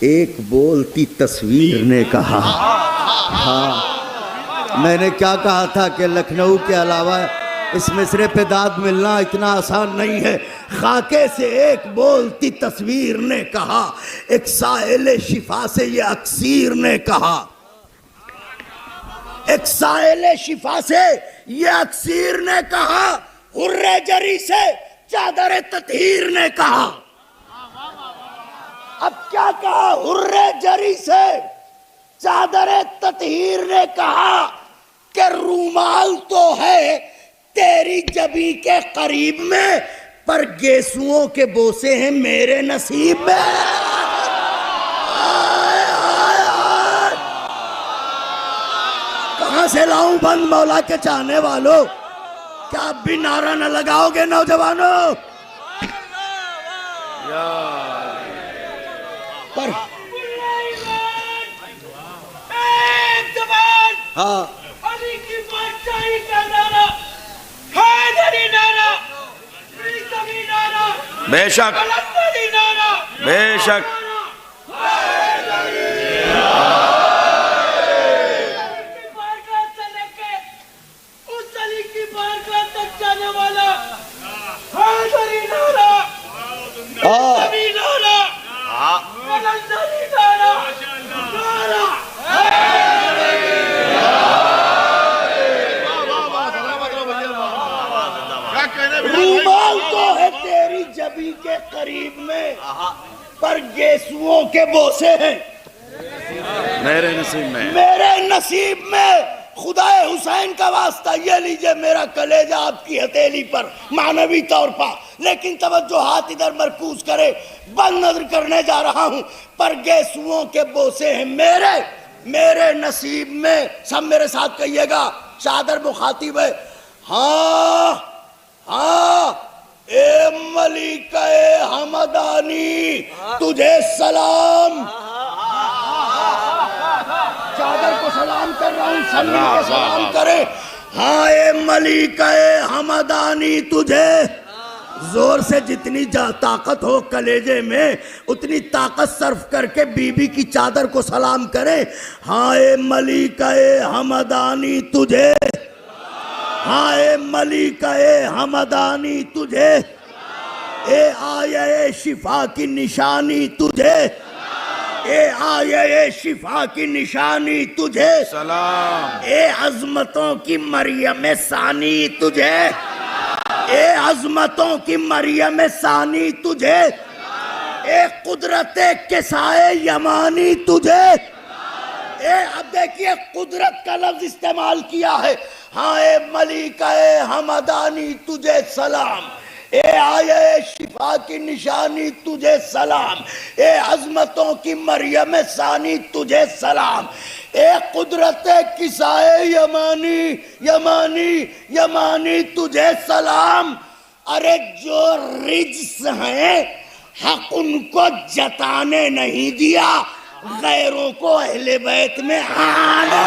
एक बोलती तस्वीर ने कहा। हाँ, मैंने क्या कहा था कि लखनऊ के अलावा इस मिसरे पे दाद मिलना इतना आसान नहीं है। खाके से एक बोलती तस्वीर ने कहा, एक साइले शिफा से ये अक्सीर ने कहा, एक साइले शिफा से ये अक्सीर ने कहा, हुर्रे जरी से चादर ततहीर ने कहा। अब क्या कहा? हुर्रे जरी से चादर ततहीर ने कहा कि रूमाल तो है तेरी जबी के करीब में, पर गेसुओं के बोसे हैं मेरे नसीब में। कहां से लाऊं बंद मौला के चाहने वालों? क्या आप भी नारा न लगाओगे नौजवानों? पर हाँ, अली की बादशाही का नारा, हैदरी नारा, प्रीतमी नारा, बेशक कलंदरी नारा, बेशक। बारगाह से लेके उस अली की बारगाह तक जाने वाला हैदरी नारा, प्रीतमी नारा, कलंदरी नारा, नारा रूमाल तो है तेरी जबी के करीब में, पर गेसुओं के बोसे हैं मेरे नसीब में, मेरे नसीब में। खुदाए हुसैन का वास्ता ये लीजिए मेरा कलेजा आपकी हथेली पर मानवी तौर पर, लेकिन तवज्जो हाथ इधर मरकूज करे, बंद नजर करने जा रहा हूं, पर गेसुओं के बोसे हैं मेरे नसीब में। सब मेरे साथ कहिएगा, चादर मुखातिब है। हाँ हाँ, ए मलिका ए हमदानी तुझे सलाम। चादर को सलाम कर रहा हूं, सल्ली के सलाम करे। हाँ, ए मलिका ए हमदानी तुझे, जोर से जितनी ताकत हो कलेजे में उतनी ताकत सर्फ करके बीबी की चादर को सलाम करे। हाँ, ए मलिका ए हमदानी तुझे, हाँ ए मलिका ए हमदानी तुझे, ए आये शिफा की निशानी तुझे, ए आये शिफा की निशानी तुझे सलाम, ए अजमतों की मरियम सानी तुझे, ए अजमतों की मरियम सानी तुझे, ए कुदरत के साए यमानी तुझे। अब देखिए कुदरत का लफ्ज इस्तेमाल किया है। हाँ, ए मलिका ए हमदानी तुझे सलाम, ए आये शिफा की निशानी तुझे सलाम, ए अजमतों की मरियम सानी तुझे सलाम, ए कुदरत किसाए यमानी तुझे सलाम। अरे जो रिज्स हैं हक उनको जताने नहीं दिया, गैरों को अहले बैत में आना।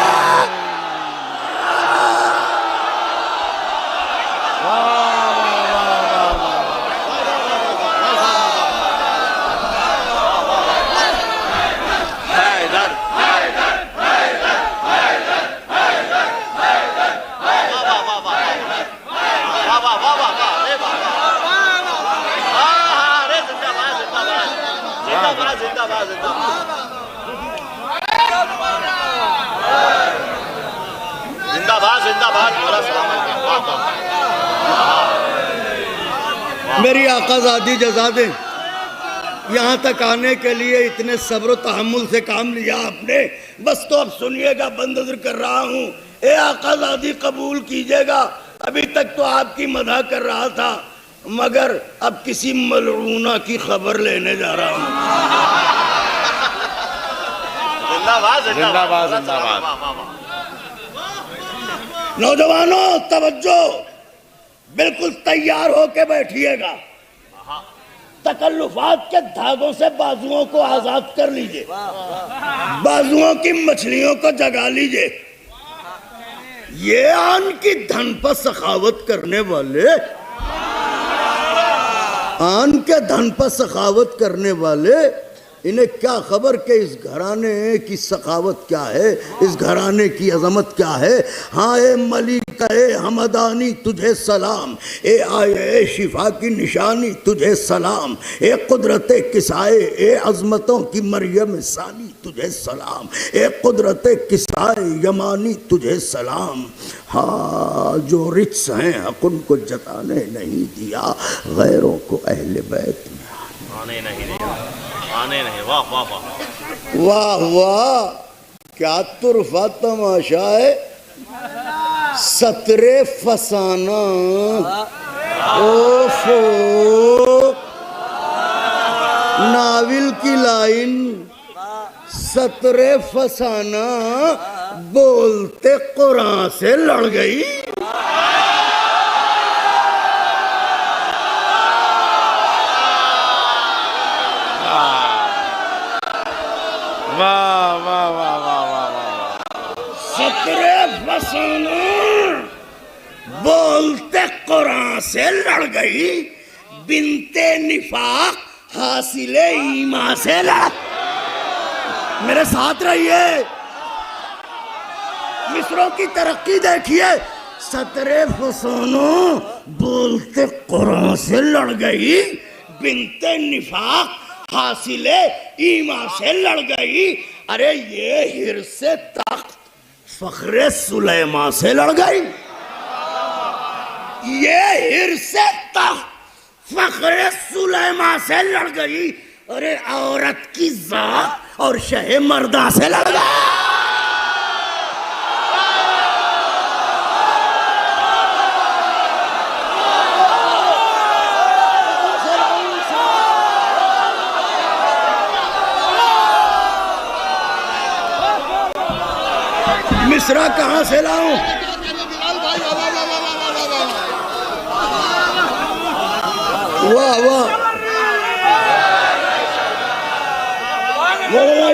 मेरी आकाज़ादी जज़ा दे, यहाँ तक आने के लिए इतने सब्र तहम्मुल से काम लिया आपने। बस तो अब सुनिएगा, बंद कर रहा हूँ। ए आकाज़ादी कबूल कीजिएगा, अभी तक तो आपकी मदह कर रहा था, मगर अब किसी मलऊना की खबर लेने जा रहा हूँ। जिंदाबाद जिंदाबाद। नौजवानों तवज्जो, बिल्कुल तैयार होके बैठिएगा। तकल्लुफात के धागों से बाजुओं को आजाद कर लीजिए, बाजुओं की मछलियों को जगा लीजिए। ये आन की धन पर सखावत करने वाले, आन के धन पर सखावत करने वाले, इन्हें क्या खबर कि इस घराने की सखावत क्या है, इस घराने की अजमत क्या है। हाँ ए मलिक ए हमदानी तुझे सलाम, ए आए शिफा की निशानी तुझे सलाम, ए कुदरत किसाए ए अजमतों की मरियम सानी तुझे सलाम, ए कुदरत किसाए यमानी तुझे सलाम। हाँ जो रिक्स हैं हक उनको जताने नहीं दिया, गैरों को अहले बैत में आने नहीं दिया, आने नहीं। वाह वाह वाह वाह वाह, क्या तुरफा तमाशा है। सतरे फसाना, ओफो, नाविल की लाइन, सतरे फसाना बोलते कुरान से लड़ गई। वाह वाह वाह वाह वाह वाह। सतरे फसाना बोलते कुरान से लड़ गई, बिनते निफाक हासिले ईमान से लड़। मेरे साथ रहिए, मिस्रों की तरक्की देखिए। सतरे फसाना बोलते कुरान से लड़ गई, बिनते निफाक हासिले ईमान से लड़ गई। अरे ये हिर्से तख्त फखरे सुलेमान से लड़ गई, ये हिर्से तख्त फखरे सुलेमान से लड़ गई। अरे औरत की जात और शहे मर्दा से लड़ गई। मिश्रा कहां से लाऊं? वाह वाह,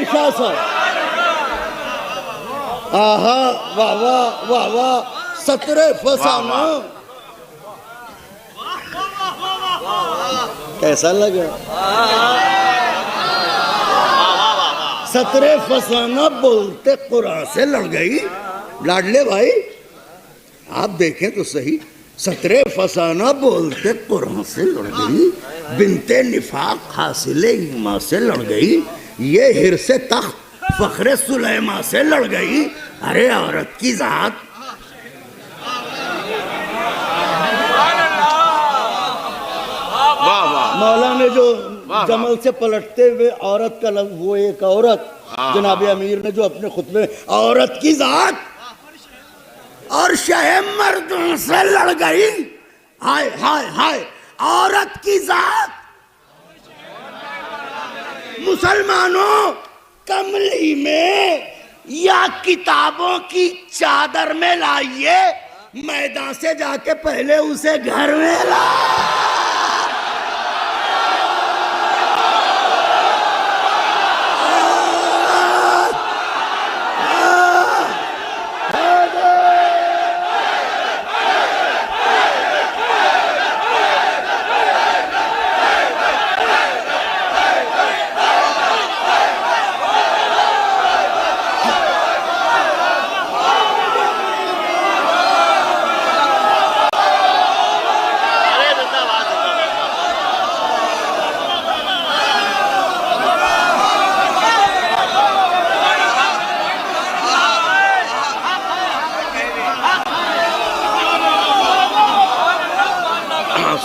शाह साहब, आहा वाह वाह वाह वाह। सतरे फसाना कैसा लगा? सतरे फसाना बोलते कुरान से लड़ गई। लाडले भाई आप देखें तो सही, सतरे फसाना बोलते कुरान से लड़ गई, बिनते निफाक हासिले ईमान से लड़ गई, ये हिर्से तख्त फखरे सुलेमान से लड़ गई। अरे औरत की जात, मौला ने जो जमल से पलटते हुए औरत का लफ्ज, वो एक औरत जनाब अमीर ने जो अपने खुतबे में औरत की जात और शहे मर्दों से लड़ गई। हाय हाय हाय, औरत की जात। मुसलमानों, कमली में या किताबों की चादर में लाइए, मैदान से जाके पहले उसे घर में ला।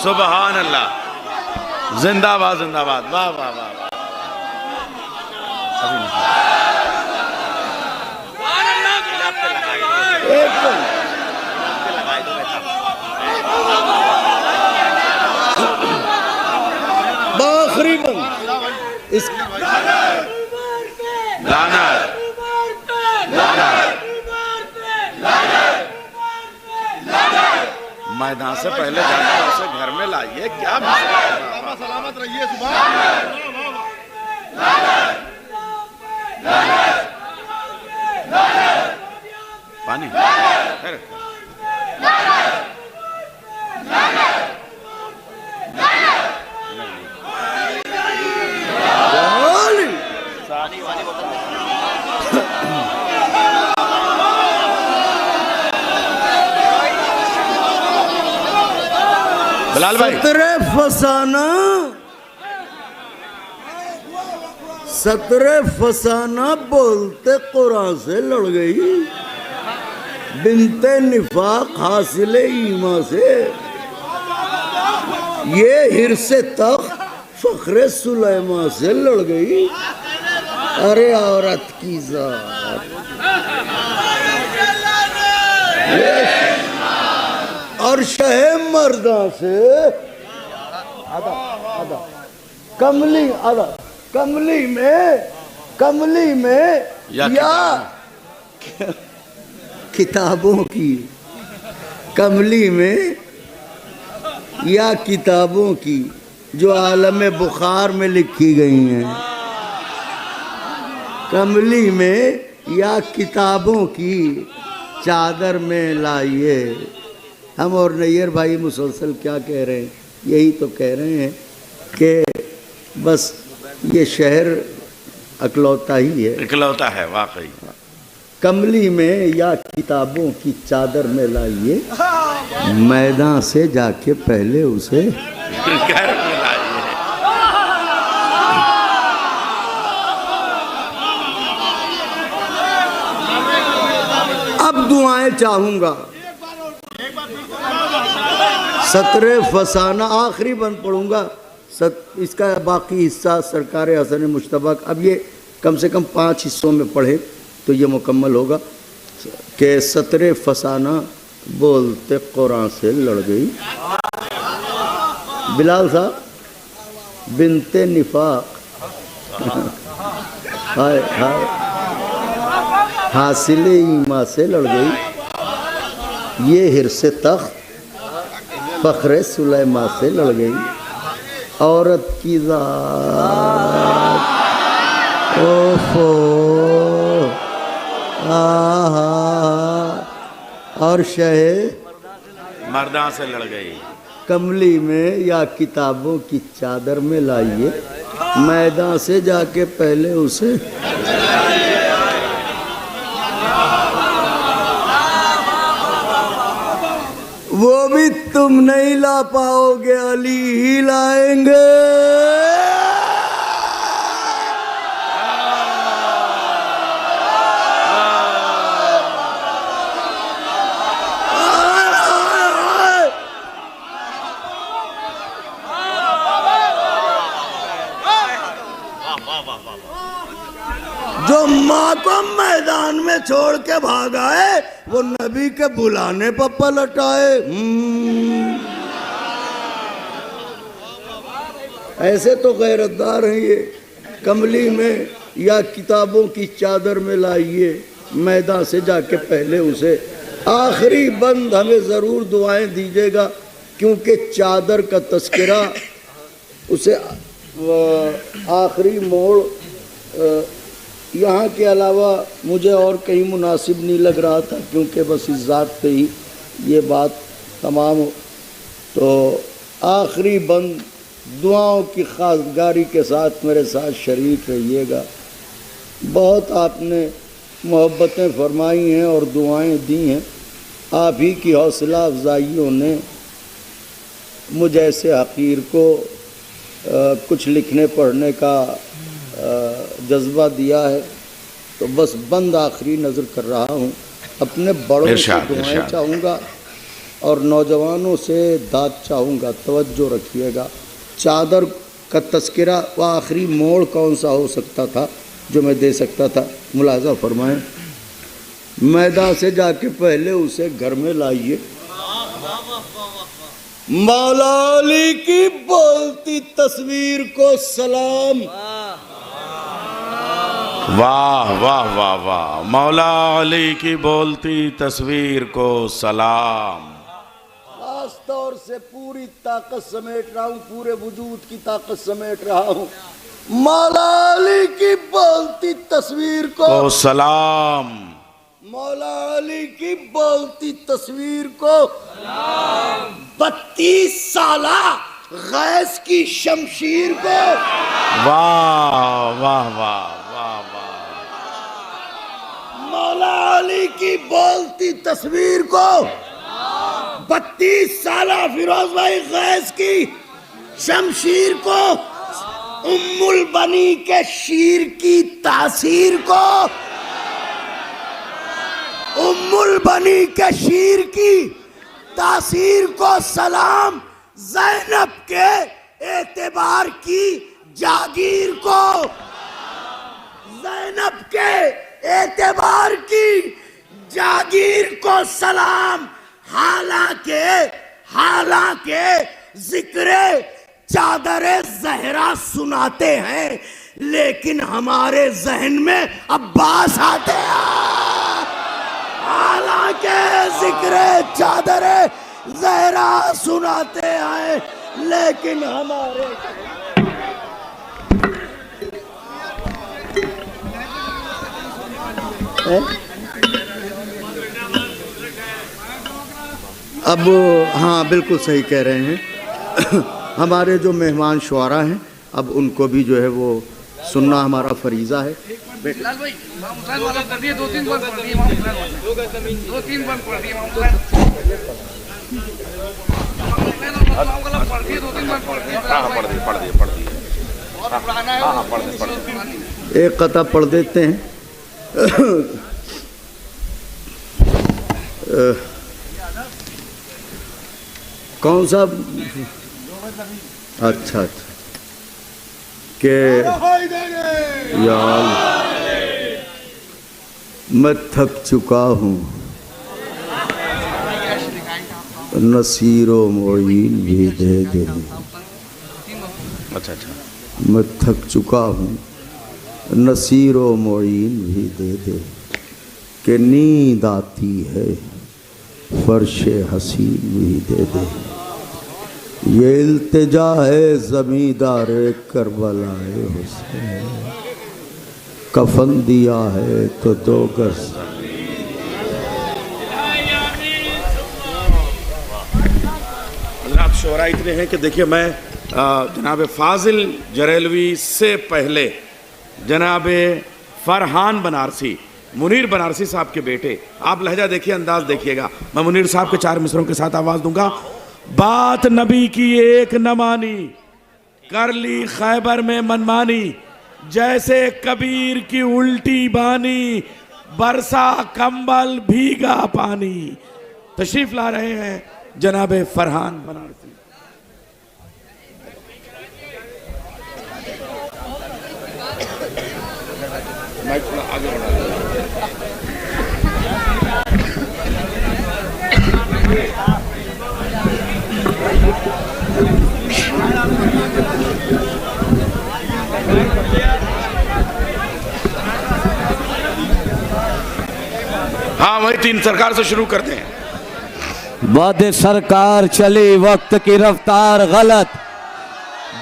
सुबहान अल्लाह, जिंदाबाद जिंदाबाद, वाह वाह वाह वाह। बाखरी बंद इस लाना मैदान से पहले जाकर उसे घर में लाइए। क्या सलामत रहिए। पानी बिलाल भाई। सतरे फसाना बोलते कुरान से लड़ गई, बिनते निफाक हासिले ईमा से, ये हिरसे तख्त फखरे सुलेमा से लड़ गई। अरे औरत की जात, और शहे मर्दा से आधा आधा कमली आधा कमली में या किताबों की, कमली में या किताबों की जो आलम बुखार में लिखी गई हैं, कमली में या किताबों की चादर में लाइए। हम और नैयर भाई मुसलसल क्या कह रहे हैं, यही तो कह रहे हैं कि बस ये शहर अकलौता ही है, इकलौता है वाकई। कमली में या किताबों की चादर में लाइए, मैदान से जाके पहले उसे घर में लाइए। अब दुआएं चाहूंगा। सतरे फसाना आखिरी बंद पढ़ूंगा, इसका बाकी हिस्सा सरकार हसन मुश्तबा, अब ये कम से कम 5 हिस्सों में पढ़े तो ये मुकम्मल होगा कि सतरे फसाना बोलते कुरान से लड़ गई। बिलाल साहब, बिनते निफाक हाय हाय हासिले ईमा से लड़ गई, ये हिरसे तख्त फखरे सुलेमा से लड़ गई। औरत की जात, ओफो आहा, और शहे मर्दा से लड़ गई, कमली में या किताबों की चादर में लाइए, मैदान से जाके पहले उसे वो भी तुम नहीं ला पाओगे, अली ही लाएंगे। जो माँ को मैदान में छोड़ के भाग आए, वो नबी के बुलाने पर पलट आए। ऐसे तो गैरतदार हैं ये। कमली में या किताबों की चादर में लाइए, मैदान से जाके पहले उसे। आखिरी बंद हमें ज़रूर दुआएं दीजिएगा, क्योंकि चादर का तस्करा उसे आखिरी मोड़ यहाँ के अलावा मुझे और कहीं मुनासिब नहीं लग रहा था, क्योंकि बस इस ज़ात पे ही ये बात तमाम हो। तो आखिरी बंद दुआओं की खासगारी के साथ मेरे साथ शरीक रहिएगा। बहुत आपने मोहब्बतें फरमाई हैं और दुआएं दी हैं। आप ही की हौसला अफजाइयों ने मुझ ऐसे हकीर को कुछ लिखने पढ़ने का जज्बा दिया है। तो बस बंद आखिरी नज़र कर रहा हूँ, अपने बड़ों से दुआएं चाहूँगा और नौजवानों से दाद चाहूँगा। तवज्जो रखिएगा। चादर का तस्करा व आखिरी मोड़ कौन सा हो सकता था जो मैं दे सकता था, मुलाजा फरमाएं। मैदान से जाके पहले उसे घर में लाइए, मौला अली की बोलती तस्वीर को सलाम। वाह वाह वाह वाह, मौला अली की बोलती तस्वीर को सलाम। खास तौर से पूरी ताकत समेट रहा हूँ, पूरे वजूद की ताकत समेट रहा हूँ। मौला अली की बोलती तस्वीर को सलाम। मौला अली की बोलती तस्वीर को सलाम। 32 साला गैस की शमशीर को वाह वाह वाह वाह की बोलती तस्वीर को, 32 साला फिरोज भाई गैस की शमशीर को, उम्मुल बनी के शीर की तासीर को, उम्मुल बनी के शीर की तासीर को सलाम, ज़ैनब के एतबार की जागीर को, ज़ैनब के एतबार की जागीर को सलाम। हालांकि जिक्रे चादरे ज़हरा सुनाते हैं, लेकिन हमारे जहन में अब्बास आते हैं। हालांकि जिक्रे चादरे ज़हरा सुनाते हैं, लेकिन हमारे अब हाँ बिल्कुल सही कह रहे हैं। हमारे जो मेहमान शुआरा हैं, अब उनको भी जो है वो सुनना हमारा फरीज़ा है। लाल भाई वाला कर दिए, 2-3 बार पढ़ दिए, 2-3 बार पढ़ दिए, एक कता पढ़ देते हैं। कौन सा? अच्छा के यार मैं थक चुका हूँ, नसीरो मोइन भी दे दे। अच्छा मैं थक चुका हूँ, नसीरो मोइन भी दे दे, कि नींद आती है फर्शे हसीन भी दे दे। ये इल्तिजा है ज़मींदार करबलाए हुसैन, कफन दिया है तो 2 गज। आप शोरा इतने हैं कि देखिए, मैं जनाब फाजिल जरेलवी से पहले जनाब फरहान बनारसी, मुनीर बनारसी साहब के बेटे, आप लहजा देखिए, अंदाज देखिएगा। मैं मुनीर साहब के 4 मिसरों के साथ आवाज़ दूंगा। बात नबी की एक न मानी, कर ली खैबर में मनमानी, जैसे कबीर की उल्टी बानी, बरसा कंबल भीगा पानी। तशरीफ ला रहे हैं जनाब फरहान बनारसी। आगे बढ़ा। हाँ वही 3 सरकार से शुरू करते हैं। बाद सरकार चली वक्त की रफ्तार गलत,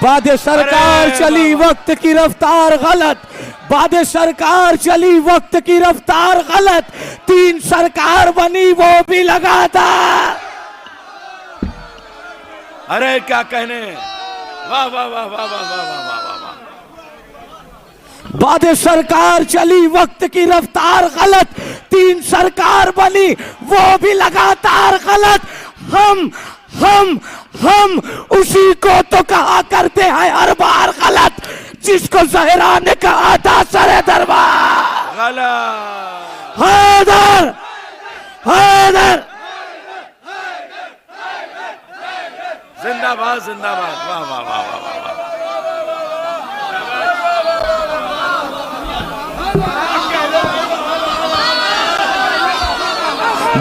बाद सरकार चली वक्त की रफ्तार गलत, बाद सरकार चली वक्त की रफ्तार गलत, 3 सरकार बनी वो भी लगातार। अरे क्या कहने, वाह वाह वाह वाह वाह वाह वाह वाह। बाद सरकार चली वक्त की रफ्तार गलत, 3 सरकार बनी वो भी लगातार गलत। हम उसी को तो कहा करते हैं हर बार गलत, जिसको ज़हरा ने कहा था सरे दरबार गलत। हैदर हैदर जिंदाबाद जिंदाबाद, वाह वाह वाह वाह वाह।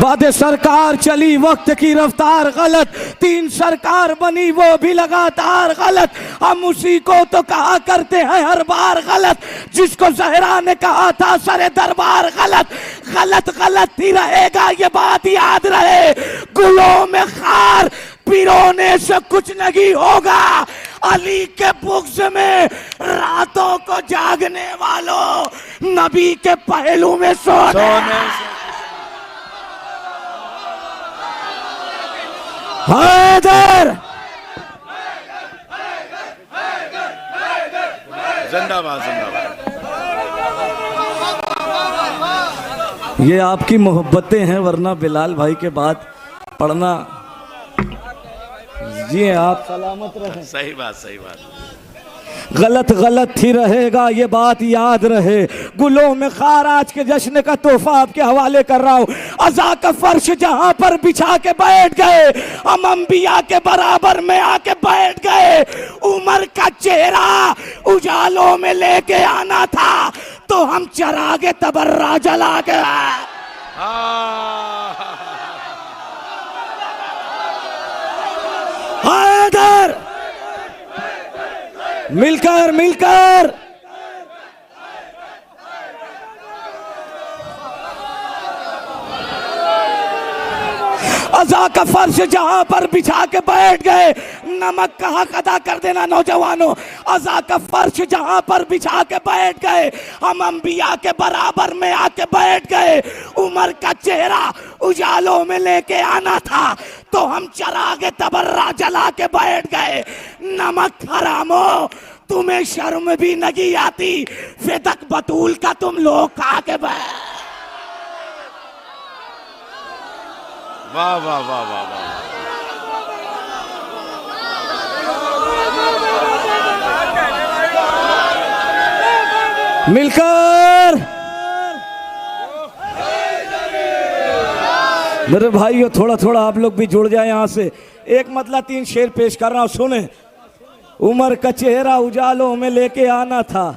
बाद सरकार चली वक्त की रफ्तार गलत, 3 सरकार बनी वो भी लगातार गलत। हम उसी को तो कहा करते हैं हर बार गलत, जिसको ज़हरा ने कहा था सरे दरबार गलत। गलत गलत ही रहेगा ये बात याद रहे, गुलों में खार पिरोने से कुछ नहीं होगा। अली के बुग़्ज़ में रातों को जागने वालों, नबी के पहलू में सोने हैदर जिंदाबाद जिंदाबाद। ये आपकी मोहब्बतें हैं, वरना बिलाल भाई के बाद पढ़ना। जी आप सलामत रहें। सही बात, सही बात। गलत गलत ही रहेगा, ये बात याद रहे। गुलों में खार आज के जश्न का तोहफा आपके हवाले कर रहा हूँ। अज़ा का फर्श जहां पर बिछा के बैठ गए, हम अंबिया के बराबर में आके बैठ गए। उमर का चेहरा उजालों में लेके आना था, तो हम चरागे तबर्रा जला के हैदर मिलकर मिलकर अज़ा का फर्श जहां पर बिछा के बैठ गए। नमक का हक अदा कर देना नौजवानों। अज़ा का फर्श जहां पर बिछा के बैठ गए, हम अंबिया के बराबर में आके बैठ गए। उमर का चेहरा उजालों में लेके आना था, तो हम चरागे तबर्रा जला के बैठ गए। नमक हरामो, तुम्हें शर्म भी नहीं आती, फिदक बतूल का तुम लोग खा के बैठ। वाह वाह वाह वाह वाह। मिलकर मेरे भाइयों, थोड़ा थोड़ा आप लोग भी जुड़ जाए यहाँ से। एक मतलब 3 शेर पेश कर रहा हूँ, सुने। उमर का चेहरा उजालों में लेके आना था,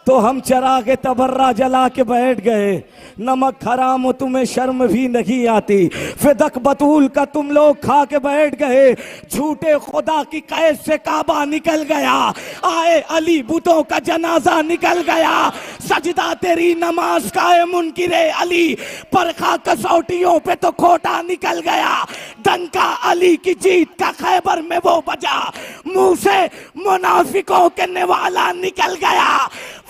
तो हम चरा के तबर्रा जला के बैठ गए। नमक हराम तुम्हें शर्म भी नहीं आती, फिदक बतूल का तुम लोग खा के बैठ गए। झूठे खुदा की कैद से काबा निकल गया, आए अली बुतों का जनाजा निकल गया। सजदा तेरी नमाज का है मुनकिरे अली, परखा कसौटियों पे तो खोटा निकल गया। डंका अली की जीत का खैबर में वो बजा, मुंह से मुनाफिकों के निवाला निकल गया।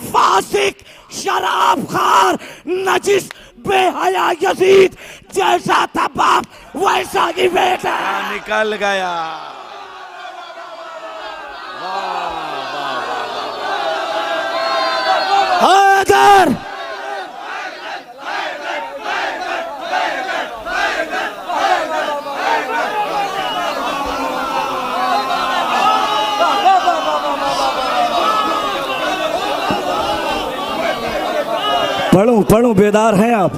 फासिक शराब खार नजिस बेहया यजीद, जैसा था बाप वैसा ही बेटा निकल गया। हैदर पढ़ूं पढ़ूं, बेदार हैं आप।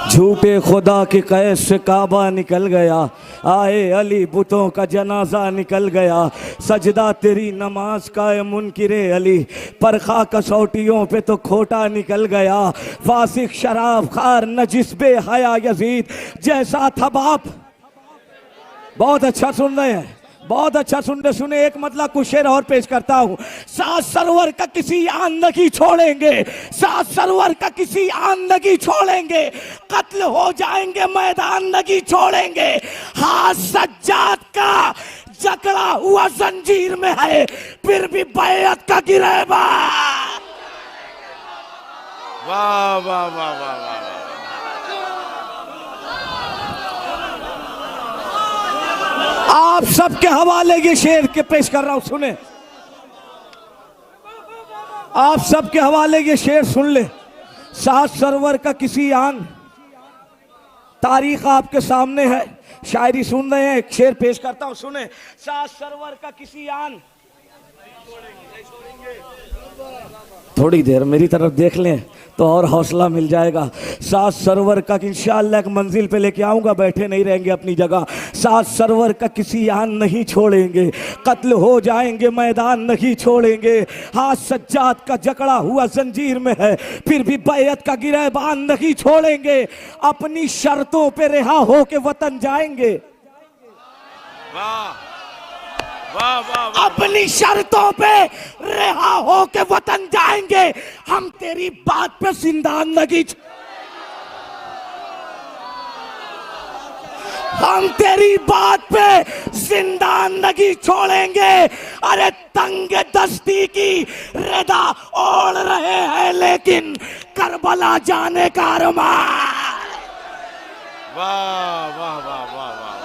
झूठे खुदा की कैद से काबा निकल गया, आए अली बुतों का जनाजा निकल गया। सजदा तेरी नमाज का है मुनकिरे अली, परखा कसौटियों पे तो खोटा निकल गया। फासिक शराब खार नजिस बेहया यजीद, जैसा था बाप। बहुत अच्छा सुन रहे हैं, बहुत अच्छा सुने। एक मतलब कुछ शेर और पेश करता हूँ। सात सरवर का किसी आन नहीं छोड़ेंगे, सात सरवर का किसी आन नहीं छोड़ेंगे। कत्ल हो जाएंगे मैदान नहीं छोड़ेंगे। हाथ सज्जाद का जकड़ा हुआ जंजीर में है, फिर भी बैयत का गिरेबा। वाह वाह वाह वाह वाह। आप सबके हवाले ये शेर के पेश कर रहा हूं, सुने। आप सबके हवाले ये शेर सुन ले। सात सरवर का किसी आन, तारीख आपके सामने है, शायरी सुन रहे हैं। एक शेर पेश करता हूं, सुने। सात सरवर का किसी आन, थोड़ी देर मेरी तरफ देख लें तो और हौसला मिल जाएगा। सात सरवर का इंशाअल्लाह एक मंजिल पे लेके आऊँगा, बैठे नहीं रहेंगे अपनी जगह। सात सरवर का किसी आन नहीं छोड़ेंगे, कत्ल हो जाएंगे मैदान नहीं छोड़ेंगे। हाथ सज्जाद का जकड़ा हुआ जंजीर में है, फिर भी बैयत का गिरहबान नहीं छोड़ेंगे। अपनी शर्तों पे रिहा हो के वतन जाएंगे। वाह वाह वाह। अपनी शर्तों पे रिहा हो के वतन जाएंगे। हम तेरी बात पे जिंदान नहीं, हम तेरी बात पे जिंदान नहीं छोड़ेंगे। अरे तंग दस्ती की रदा ओढ़ रहे हैं, लेकिन करबला जाने का अरमान। वाह वाह वाह वाह वाह।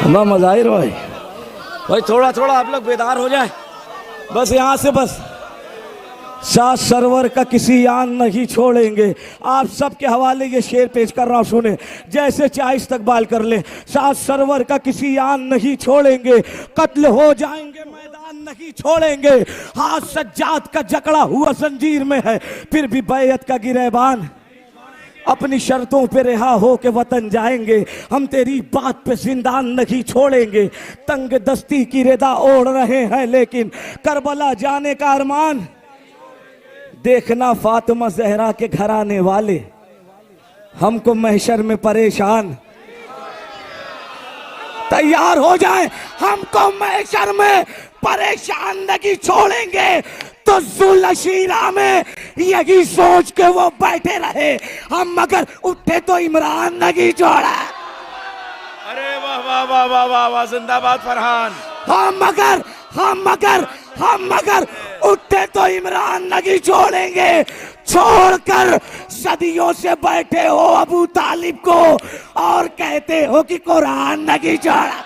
वाह मज़ाहिर भाई, भाई थोड़ा थोड़ा आप लोग बेदार हो जाए, बस यहाँ से बस। शाह सरवर का किसी आन नहीं छोड़ेंगे। आप सबके हवाले ये शेर पेश कर रहा हूँ, सुने जैसे चाहे इस्तकबाल कर ले। शाह सरवर का किसी आन नहीं छोड़ेंगे, कत्ल हो जाएंगे मैदान नहीं छोड़ेंगे। हाथ सज्जाद का जकड़ा हुआ जंजीर में है, फिर भी बैयत का गिरेबान। अपनी शर्तों पे रिहा हो के वतन जाएंगे, हम तेरी बात पे जिंदान नहीं छोड़ेंगे। तंग दस्ती की रिदा ओढ़ रहे हैं लेकिन करबला जाने का अरमान। देखना फातिमा जहरा के घर आने वाले हमको महशर में परेशान। तैयार हो जाए, हमको महशर में परेशान नहीं छोड़ेंगे। तो जुलशीरा में यही सोच के वो बैठे रहे, हम मगर उठे तो इमरान नहीं छोड़ा। अरे वाह वाह वाह वाह वाह वाह, जिंदाबाद फरहान। हम मगर उठे तो इमरान नहीं छोड़ेंगे। छोड़कर सदियों से बैठे हो अबू तालिब को और कहते हो कि कुरान नहीं छोड़ा।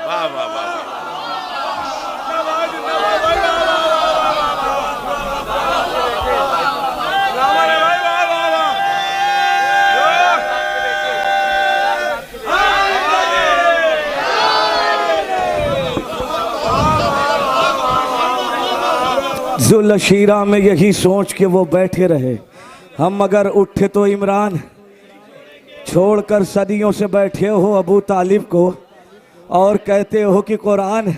वाह वाह वाह। जुलशीरा में यही सोच के वो बैठे रहे, हम मगर उठे तो इमरान। छोड़कर सदियों से बैठे हो अबू तालिब को और कहते हो कि कुरान।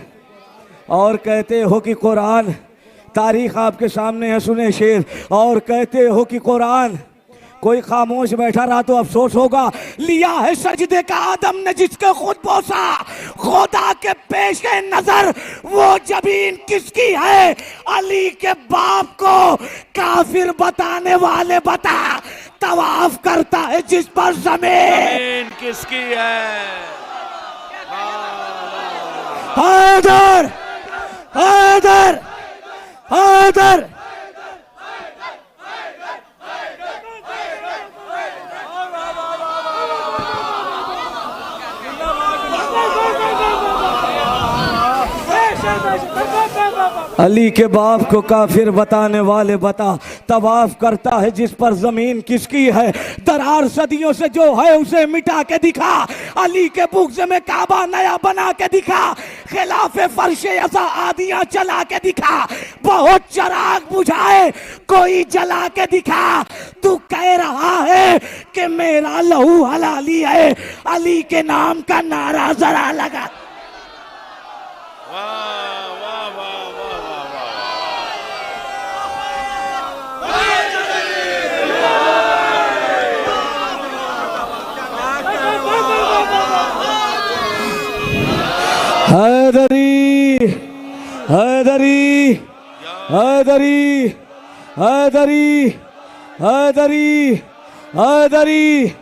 तारीख आपके सामने है, सुने शेर। और कहते हो कि कुरान। कोई खामोश बैठा रहा तो अफसोस होगा। लिया है सजदे का आदम ने जिसके खुद बोसा, खुदा के पेश नजर वो जबीन किसकी है। अली के बाप को काफिर बताने वाले बता, तवाफ करता है जिस पर जमीन किसकी है। हैदर हैदर हैदर। अली के बाप को काफिर बताने वाले बता, तवाफ करता है जिस पर जमीन किसकी है। दरार सदियों से जो है उसे मिटा के दिखा, अली के बुग़्ज़ में काबा नया बना के दिखा। खिलाफे फर्शे असा आदियां चला के दिखा, बहुत चराग बुझाए कोई जला के दिखा। तू कह रहा है कि मेरा लहू हलाली है, अली के नाम का नारा जरा लगा। हैदरी हैदरी हैदरी हैदरी हैदरी हैदरी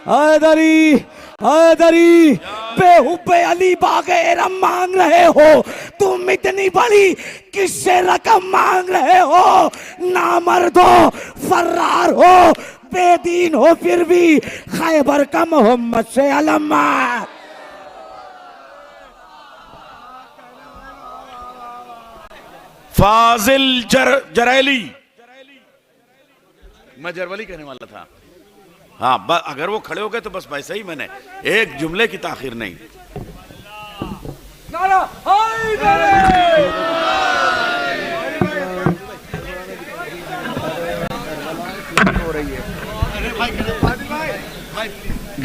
हैदरी हैदरी। बेहुब्बे अली बागे रम मांग रहे हो, तुम इतनी बड़ी किससे रकम मांग रहे हो। नामर्द हो, फर्रार हो, बेदीन हो, फिर भी खैबर का मोहम्मद से अलम्मा। फाजिल जरैली, मैं जरवली कहने वाला था। हाँ, अगर वो खड़े हो गए तो बस वैसे ही, मैंने एक जुमले की ताखीर नहीं।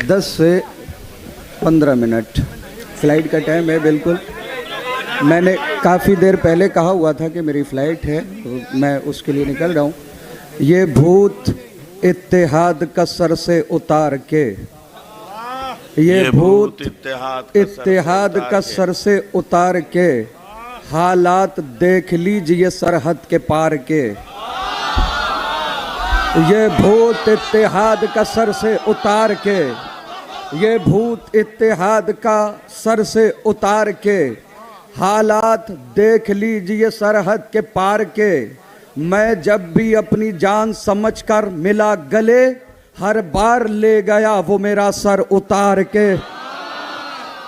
दस से 15 मिनट फ्लाइट का टाइम है। बिल्कुल, मैंने काफ़ी देर पहले कहा हुआ था कि मेरी फ़्लाइट है, तो मैं उसके लिए निकल रहा हूँ। ये भूत इत्तेहाद का सर से उतार के, ये भूत इत्तेहाद का सर से उतार के, हालात देख लीजिए सरहद के पार के। ये भूत इत्तेहाद का सर से उतार के, ये भूत इत्तेहाद का सर से उतार के, हालात देख लीजिए सरहद के पार के। मैं जब भी अपनी जान समझकर मिला गले, हर बार ले गया वो मेरा सर उतार के,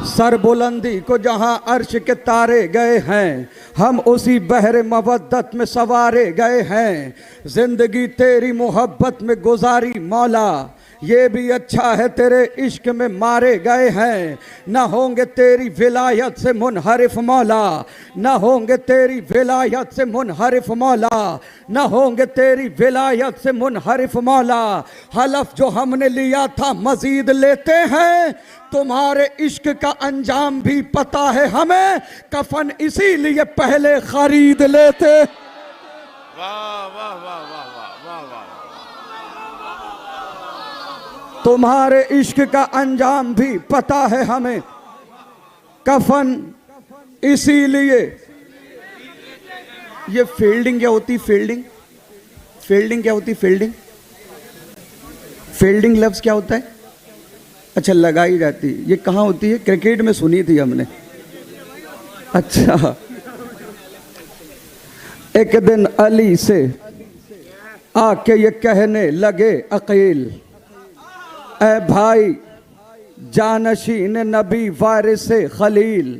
सर बुलंदी को जहां अर्श के तारे गए हैं, हम उसी बहरे मवद्दत में सवारे गए हैं। जिंदगी तेरी मोहब्बत में गुजारी मौला, ये भी अच्छा है तेरे इश्क में मारे गए हैं। न होंगे तेरी विलायत से मुनहरिफ मौला, न होंगे तेरी विलायत से मुनहरिफ मौला, न होंगे तेरी विलायत से मुनहरिफ मौला। हलफ जो हमने लिया था मजीद लेते हैं, तुम्हारे इश्क का अंजाम भी पता है हमें, कफन इसीलिए पहले खरीद लेते। वाह वाह वाह वाह वाह वाह। तुम्हारे इश्क का अंजाम भी पता है हमें, कफन इसीलिए। ये फील्डिंग क्या होती? फील्डिंग, फील्डिंग क्या होती? फील्डिंग, फील्डिंग लफ्ज क्या होता है? अच्छा, लगाई जाती। ये कहाँ होती है? क्रिकेट में सुनी थी हमने। अच्छा, एक दिन अली से आके ये कहने लगे अकील, ऐ भाई जानशीन नबी वारिस खलील,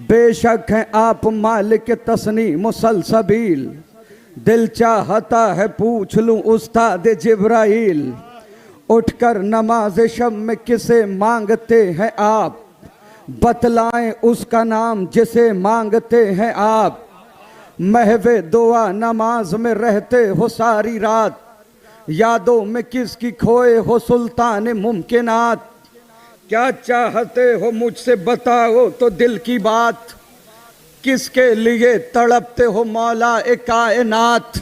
बेशक हैं आप मालिक तस्नी मुसलसबील, दिल चाहता है पूछ लूं उस्ताद जिब्राइल, उठकर नमाज शब में किसे मांगते हैं आप, बतलाएं उसका नाम जिसे मांगते हैं आप, महवे दुआ नमाज में रहते हो सारी रात, यादों में किसकी खोए हो सुल्तान मुमकिनात, क्या चाहते हो मुझसे बताओ तो दिल की बात, किसके लिए तड़पते हो मौला ए कायनात,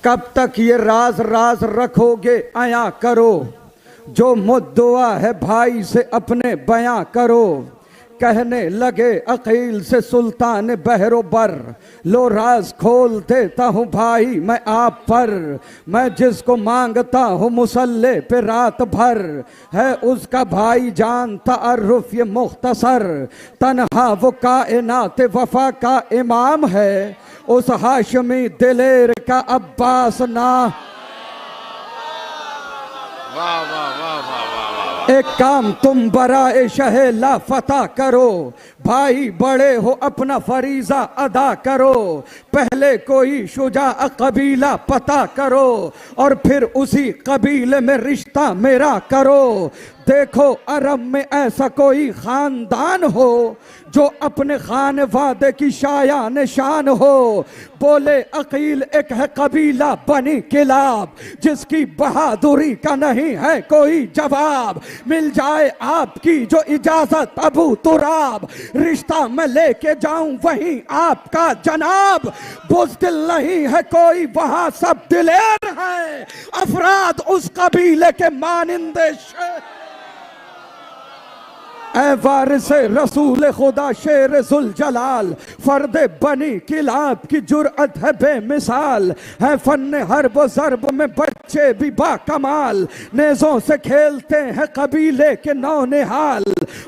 कब तक ये राज राज रखोगे आया करो, जो मुद्दुआ है भाई से अपने बयां करो। कहने लगे अकील से सुल्तान बहरोबर, लो राज खोल देता हूँ भाई मैं आप पर, मैं जिसको मांगता हूँ मुसल्ले पे रात भर, है उसका भाई जान तारुफ ये मुख्तसर, तन्हा वो कायनात वफा का इमाम है, उस हाशमी दिलेर का अब्बास ना। वाह वाह वाह वाह वाह। एक काम तुम बराए शहे ला फता करो, भाई बड़े हो अपना फरीजा अदा करो, पहले कोई शुजा कबीला पता करो, और फिर उसी कबीले में रिश्ता मेरा करो। देखो अरब में ऐसा कोई खानदान हो, जो अपने खान वादे की शायान शान हो। बोले अकील एक है कबीला बनी किलाब, जिसकी बहादुरी का नहीं है कोई जवाब, मिल जाए आपकी जो इजाजत अबू तुराब, रिश्ता मैं लेके जाऊं वहीं आपका जनाब, बुज़दिल नहीं है कोई वहां सब दिलेर है, अफराद उस कबीले के मानिंदे ऐ वारिस रसूल खुदा शेर जुल जलाल, फर्द बनी किलाब की जुर्अत है बेमिसाल, है फन हर्ब ज़र्ब में बच्चे भी बाकमाल, नेज़ों से खेलते हैं कबीले के नौनिहाल,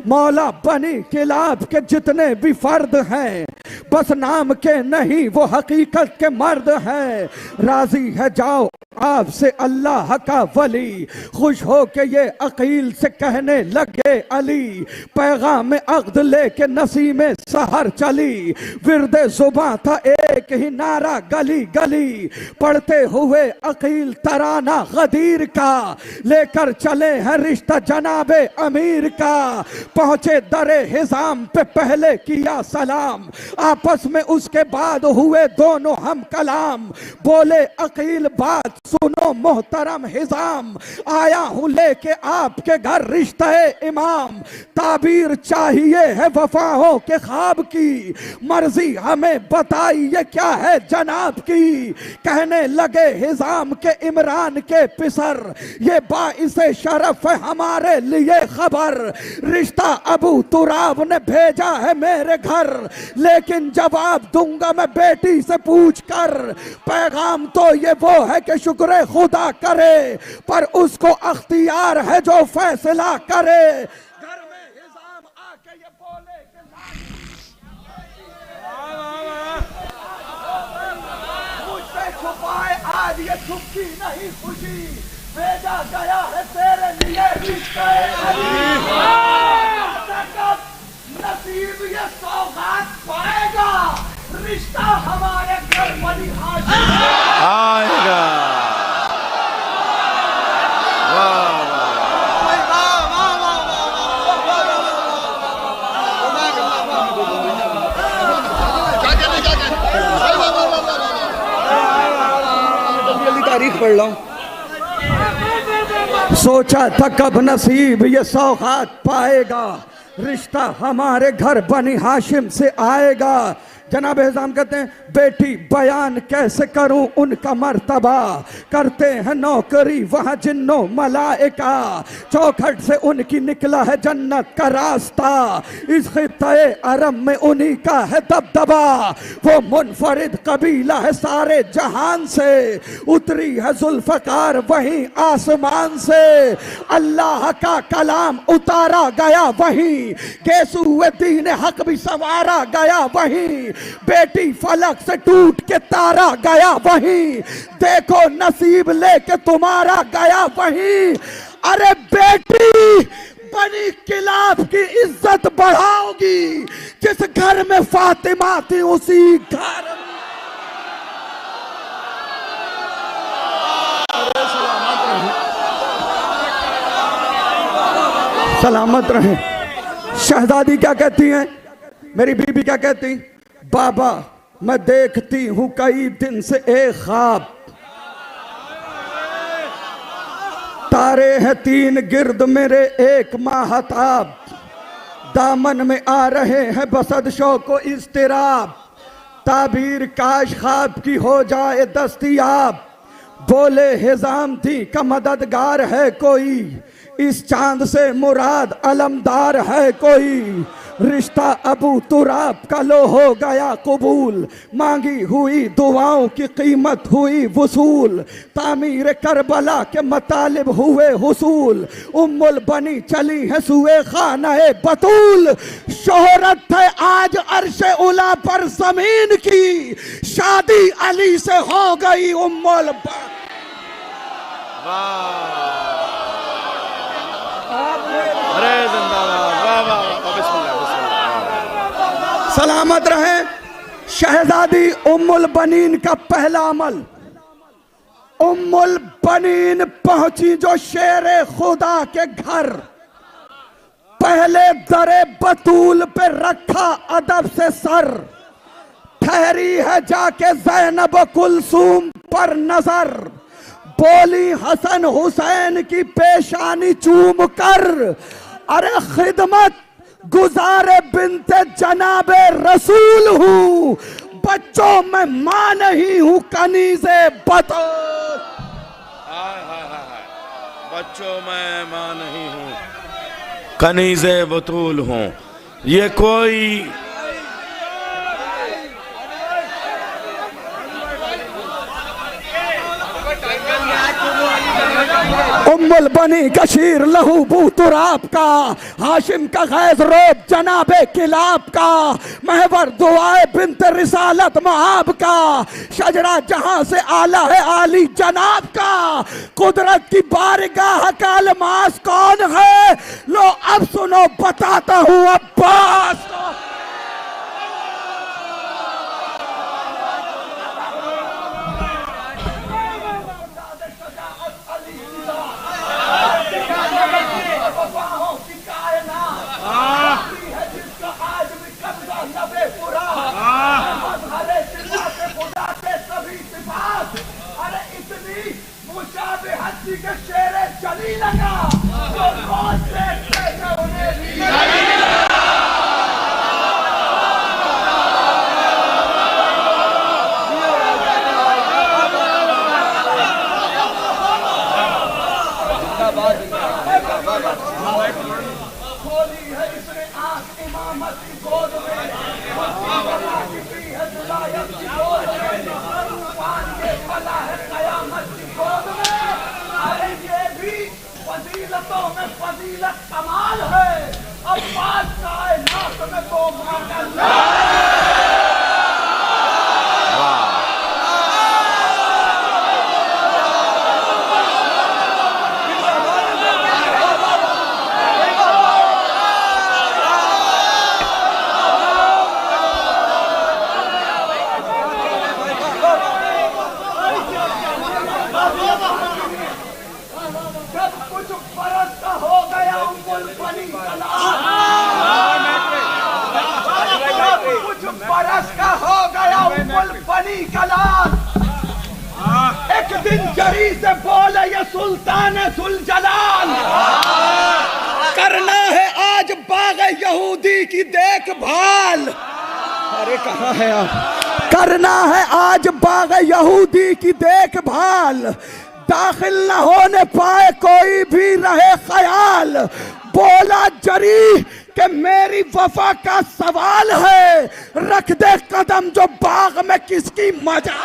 मौला बनी किलाब के जितने भी फर्द हैं, बस नाम के नहीं वो हकीकत के मर्द हैं। राजी है जाओ आपसे अल्लाह का वली, खुश हो के ये अकील से कहने लगे अली, पैगाम अक़्द लेके नसीम सहर चली, विरदे ज़ुबां था एक ही नारा गली गली, पढ़ते हुए अकील तराना गदीर का, लेकर चले हैं रिश्ता जनाबे अमीर का, पहुंचे दरे हिजाम पे पहले किया सलाम, आपस में उसके बाद हुए दोनों हम कलाम, बोले अकील बात सुनो मोहतरम हिजाम, आया हूं लेके आपके घर रिश्ते इमाम, ताबीर चाहिए है वफाओं के ख्वाब की, मर्जी हमें बताइए क्या है जनाब की। कहने लगे हिजाम के इमरान के पिसर, ये बाइसे शरफ है हमारे लिए खबर, रिश्ता अबू तुराब ने भेजा है मेरे घर, लेकिन जवाब दूंगा मैं बेटी से पूछ कर, पैगाम तो ये वो है कि शुक्र खुदा करे, पर उसको अख्तियार है जो फैसला करे। घर में हिजाम आके ये बोले कि मुझसे छुपाए आज ये छुपकी नहीं खुशी, भेजा गया है तेरे लिए रिश्ता नसीब ये सौगात पाएगा, रिश्ता हमारे घर बनी आएगा। तारीख पढ़ लो। सोचा था कब नसीब ये सौगात पाएगा, रिश्ता हमारे घर बनी हाशिम से आएगा। जनाब एहजाम कहते हैं बेटी बयान कैसे करूं उनका मर्तबा, करते हैं नौकरी वहाँ जिन्नो मलाइका, चौखट से उनकी निकला है जन्नत का रास्ता, इस खित्ते अरब में उन्हीं का है दबदबा, वो मुनफरिद कबीला है सारे जहान से, उतरी है जुल्फकार वहीं आसमान से, अल्लाह का कलाम उतारा गया वहीं, केसुए दीन हक भी संवारा गया वहीं, बेटी फलक से टूट के तारा गया वहीं, देखो नसीब लेके तुम्हारा गया वहीं। अरे बेटी बनी किलाब की इज्जत बढ़ाओगी, जिस घर में फातिमा थी उसी घर सलामत रहे। शहजादी क्या कहती हैं, मेरी बीबी क्या कहती, बाबा मैं देखती हूं कई दिन से एक ख्वाब, तारे हैं 3 गिर्द मेरे एक माहताब, दामन में आ रहे हैं बसद शौको इस्तिराब, ताबीर काश ख्वाब की हो जाए दस्तयाब, बोले हिजाम थी का मददगार है कोई, इस चांद से मुराद अलमदार है कोई, रिश्ता अबू तुराब का लो हो गया कबूल, मांगी हुई दुआओं की कीमत हुई वसूल, तामीर करबला के मतालिब हुए हुसूल, उम्मुल बनी चली है सुए खाना बतूल, शोहरत है आज अर्शे उला पर जमीन की, शादी अली से हो गई उम्मुल अरे जिंदाबाद, वाह वाह, सलामत रहे। शहजादी उम्मुल बनीन का पहला अमल, उम्मुल बनीन पहुंची जो शेरे खुदा के घर, पहले दरे बतूल पे रखा अदब से सर, ठहरी है जाके ज़ैनब कुलसूम पर नजर, बोली हसन हुसैन की पेशानी चूम कर, अरे खिदमत गुजारे बिनते जनाबे रसूल हूँ, बच्चों में मां नहीं हूँ कनीज़े बतूल, बच्चों में मां नहीं हूँ कनीज़े बतूल हूँ। ये कोई उम्मुल बनी कशीर लहू बू तुराब का, हाशिम का गैज़ रोब जनाबे किलाब का, महवर दुआए बिन्त रिसालत महाब का, शजरा जहां से आला है आली जनाब का, कुदरत की बारगाह का अलमास कौन है, लो अब सुनो बताता हूँ अब्बास। दिन जरी से बोले ये सुल्तान सुलजलाल, करना है आज बाग यहूदी की देखभाल। अरे कहाँ है आप? करना है आज बाग यहूदी की देखभाल, दाखिल न होने पाए कोई भी रहे ख्याल। बोला जरी कि मेरी वफा का सवाल है, रख दे कदम जो बाग में किसकी मजा।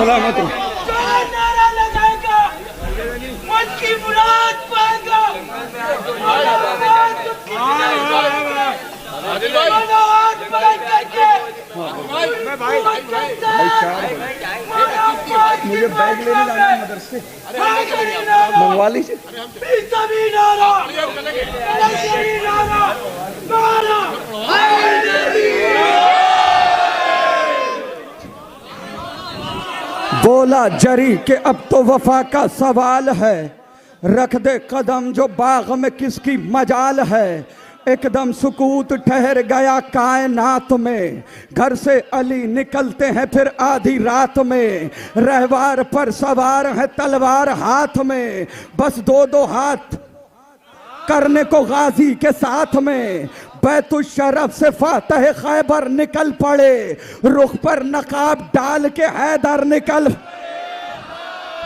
सलामत हो। नारा लगाएगा, मन की मुराद पाएगा। मुझे बैग लेने जाना है मदरसे, मंगवा लीजिए। बोला जरी कि अब तो वफा का सवाल है, रख दे कदम जो बाग में किसकी मजाल है। एकदम सुकूत ठहर गया कायनात में, घर से अली निकलते हैं फिर आधी रात में। रहवार पर सवार है तलवार हाथ में, बस दो दो हाथ करने को गाजी के साथ में। बैतुल शरफ से फातह खैबर निकल पड़े, रुख पर नकाब डाल के हैदर निकल।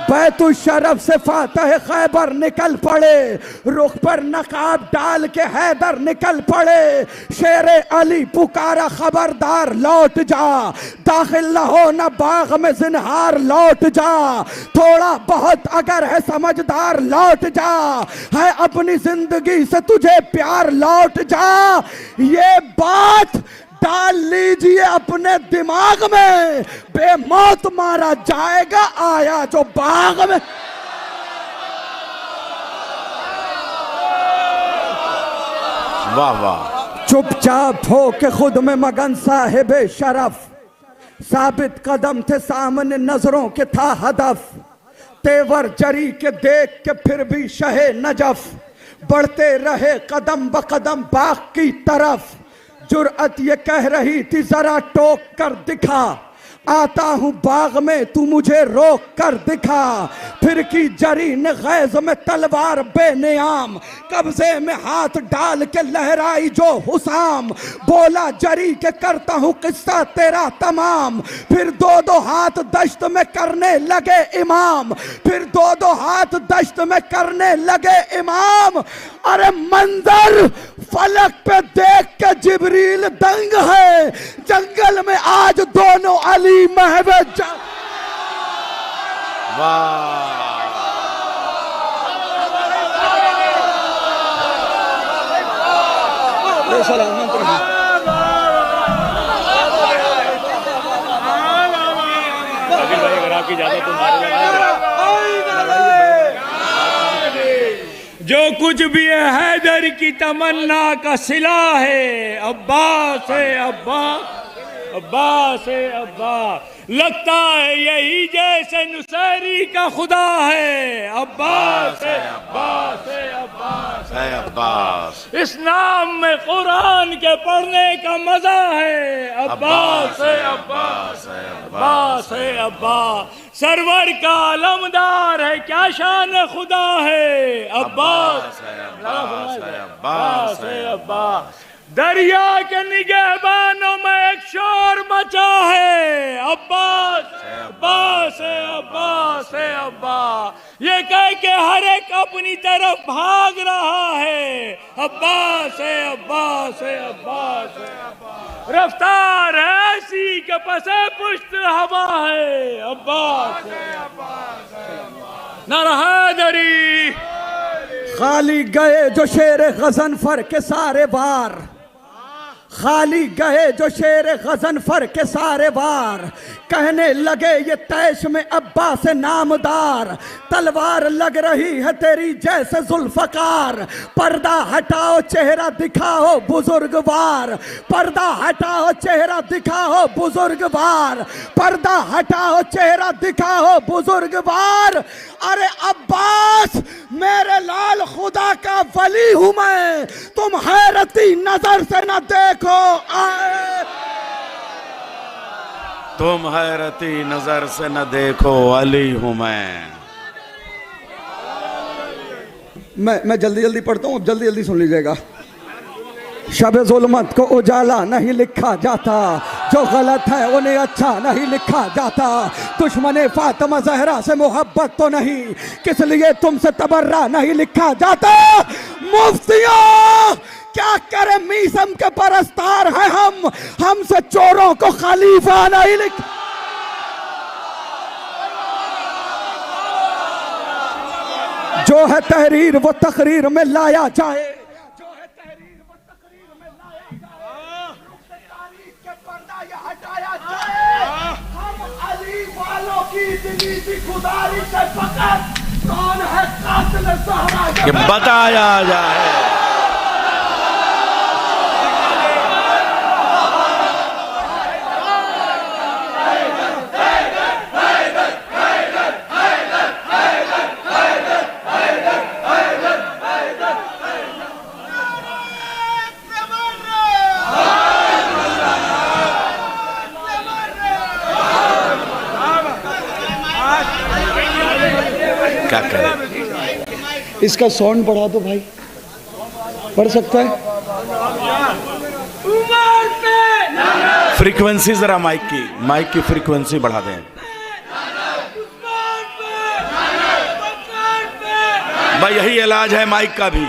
बैतुल शरफ से फातह खैबर निकल पड़े, रुख पर नकाब डाल के हैदर निकल पड़े। शेरे अली पुकारा खबरदार लौट जा, दाखिल न हो न बाग में जिन्हार लौट जा। थोड़ा बहुत अगर है समझदार लौट जा, है अपनी जिंदगी से तुझे प्यार लौट जा। ये बात डाल लीजिए अपने दिमाग में, बेमौत मारा जाएगा आया जो बाग में। वाह वाह। चुपचाप हो के खुद में मगन साहिब शरफ, साबित कदम थे सामने नजरों के था हदफ। तेवर जरी के देख के फिर भी शहे नजफ, बढ़ते रहे कदम बकदम बाग की तरफ। जुर्अत ये कह रही थी जरा टोक कर दिखा, आता हूं बाग में तू मुझे रोक कर दिखा। फिर की जरी ने गैज़ में तलवार बेनियाम, कब्जे में हाथ डाल के लहराई जो हुसाम। बोला जरी के करता हूं किस्सा तेरा तमाम, फिर दो दो हाथ दश्त में करने लगे इमाम। फिर दो दो हाथ दश्त में करने लगे इमाम। अरे मंजर फलक पे देख के जिब्रील दंग है, जंगल में आज दोनों अली महवे जो कुछ भी है हैदर की तमन्ना का सिला है। अब्बास है अब्बास, अब्बास है अब्बास, लगता है यही जैसे नुसैरी का खुदा है। अब्बास है अब्बास है अब्बास है अब्बास, इस नाम में कुरान के पढ़ने का मजा है। अब्बास है अब्बास है अब्बास है अब्बास, सरवर का अलमदार है क्या शान खुदा है। अब्बास है अब्बास है अब्बास है अब्बास, दरिया के निगहबानों में एक शोर मचा है। अब्बास अब्बास है अब्बास है अब्बास, ये कह के हर एक अपनी तरफ भाग रहा है। अब्बास है अब्बास है अब्बास है अब्बास, रफ्तार ऐसी के पसे पुष्ट हवा है। अब्बास है अब्बास है अब्बास, नारा हैदरी। खाली गए जो शेर गजनफर के सारे बार, खाली गए जो शेर गजनफर के सारे वार, कहने लगे ये तैश में अब्बास नामदार, तलवार लग रही है तेरी जैसे जुल्फकार, पर्दा हटाओ चेहरा दिखाओ बुजुर्गवार, पर्दा हटाओ चेहरा दिखाओ बुजुर्गवार, पर्दा हटाओ चेहरा दिखाओ बुजुर्गवार। अरे अब्बास मेरे लाल खुदा का वली हूं मैं, तुम हैरती नजर से न देखो तुम हैरती नजर से न देखो अली हूं मैं जल्दी जल्दी पढ़ता हूँ, अब जल्दी जल्दी सुन लीजिएगा। शब जुल्मत को उजाला नहीं लिखा जाता, जो गलत है उन्हें अच्छा नहीं लिखा जाता, दुश्मन फातिमा जहरा से मोहब्बत तो नहीं, किस लिए तुमसे तबर्रा नहीं लिखा जाता। मुफ्तियों क्या करे मीसम के परस्तार हैं हम, हमसे चोरों को खलीफा नहीं लिखा। जो है तहरीर वो तकरीर में लाया जाए, जो है तहरीर वो तकरीर में लाया जाए, तारीख के पर्दा ये हटाया जाए। हम अली वालों की दिली की गुजारिश है फकत, कौन है कातिल ज़हरा ये बताया जाए। क्या करें? इसका साउंड बढ़ा दो भाई, बढ़ सकता है? फ्रीक्वेंसी जरा माइक की फ्रीक्वेंसी बढ़ा दें। भाई यही इलाज है माइक का भी।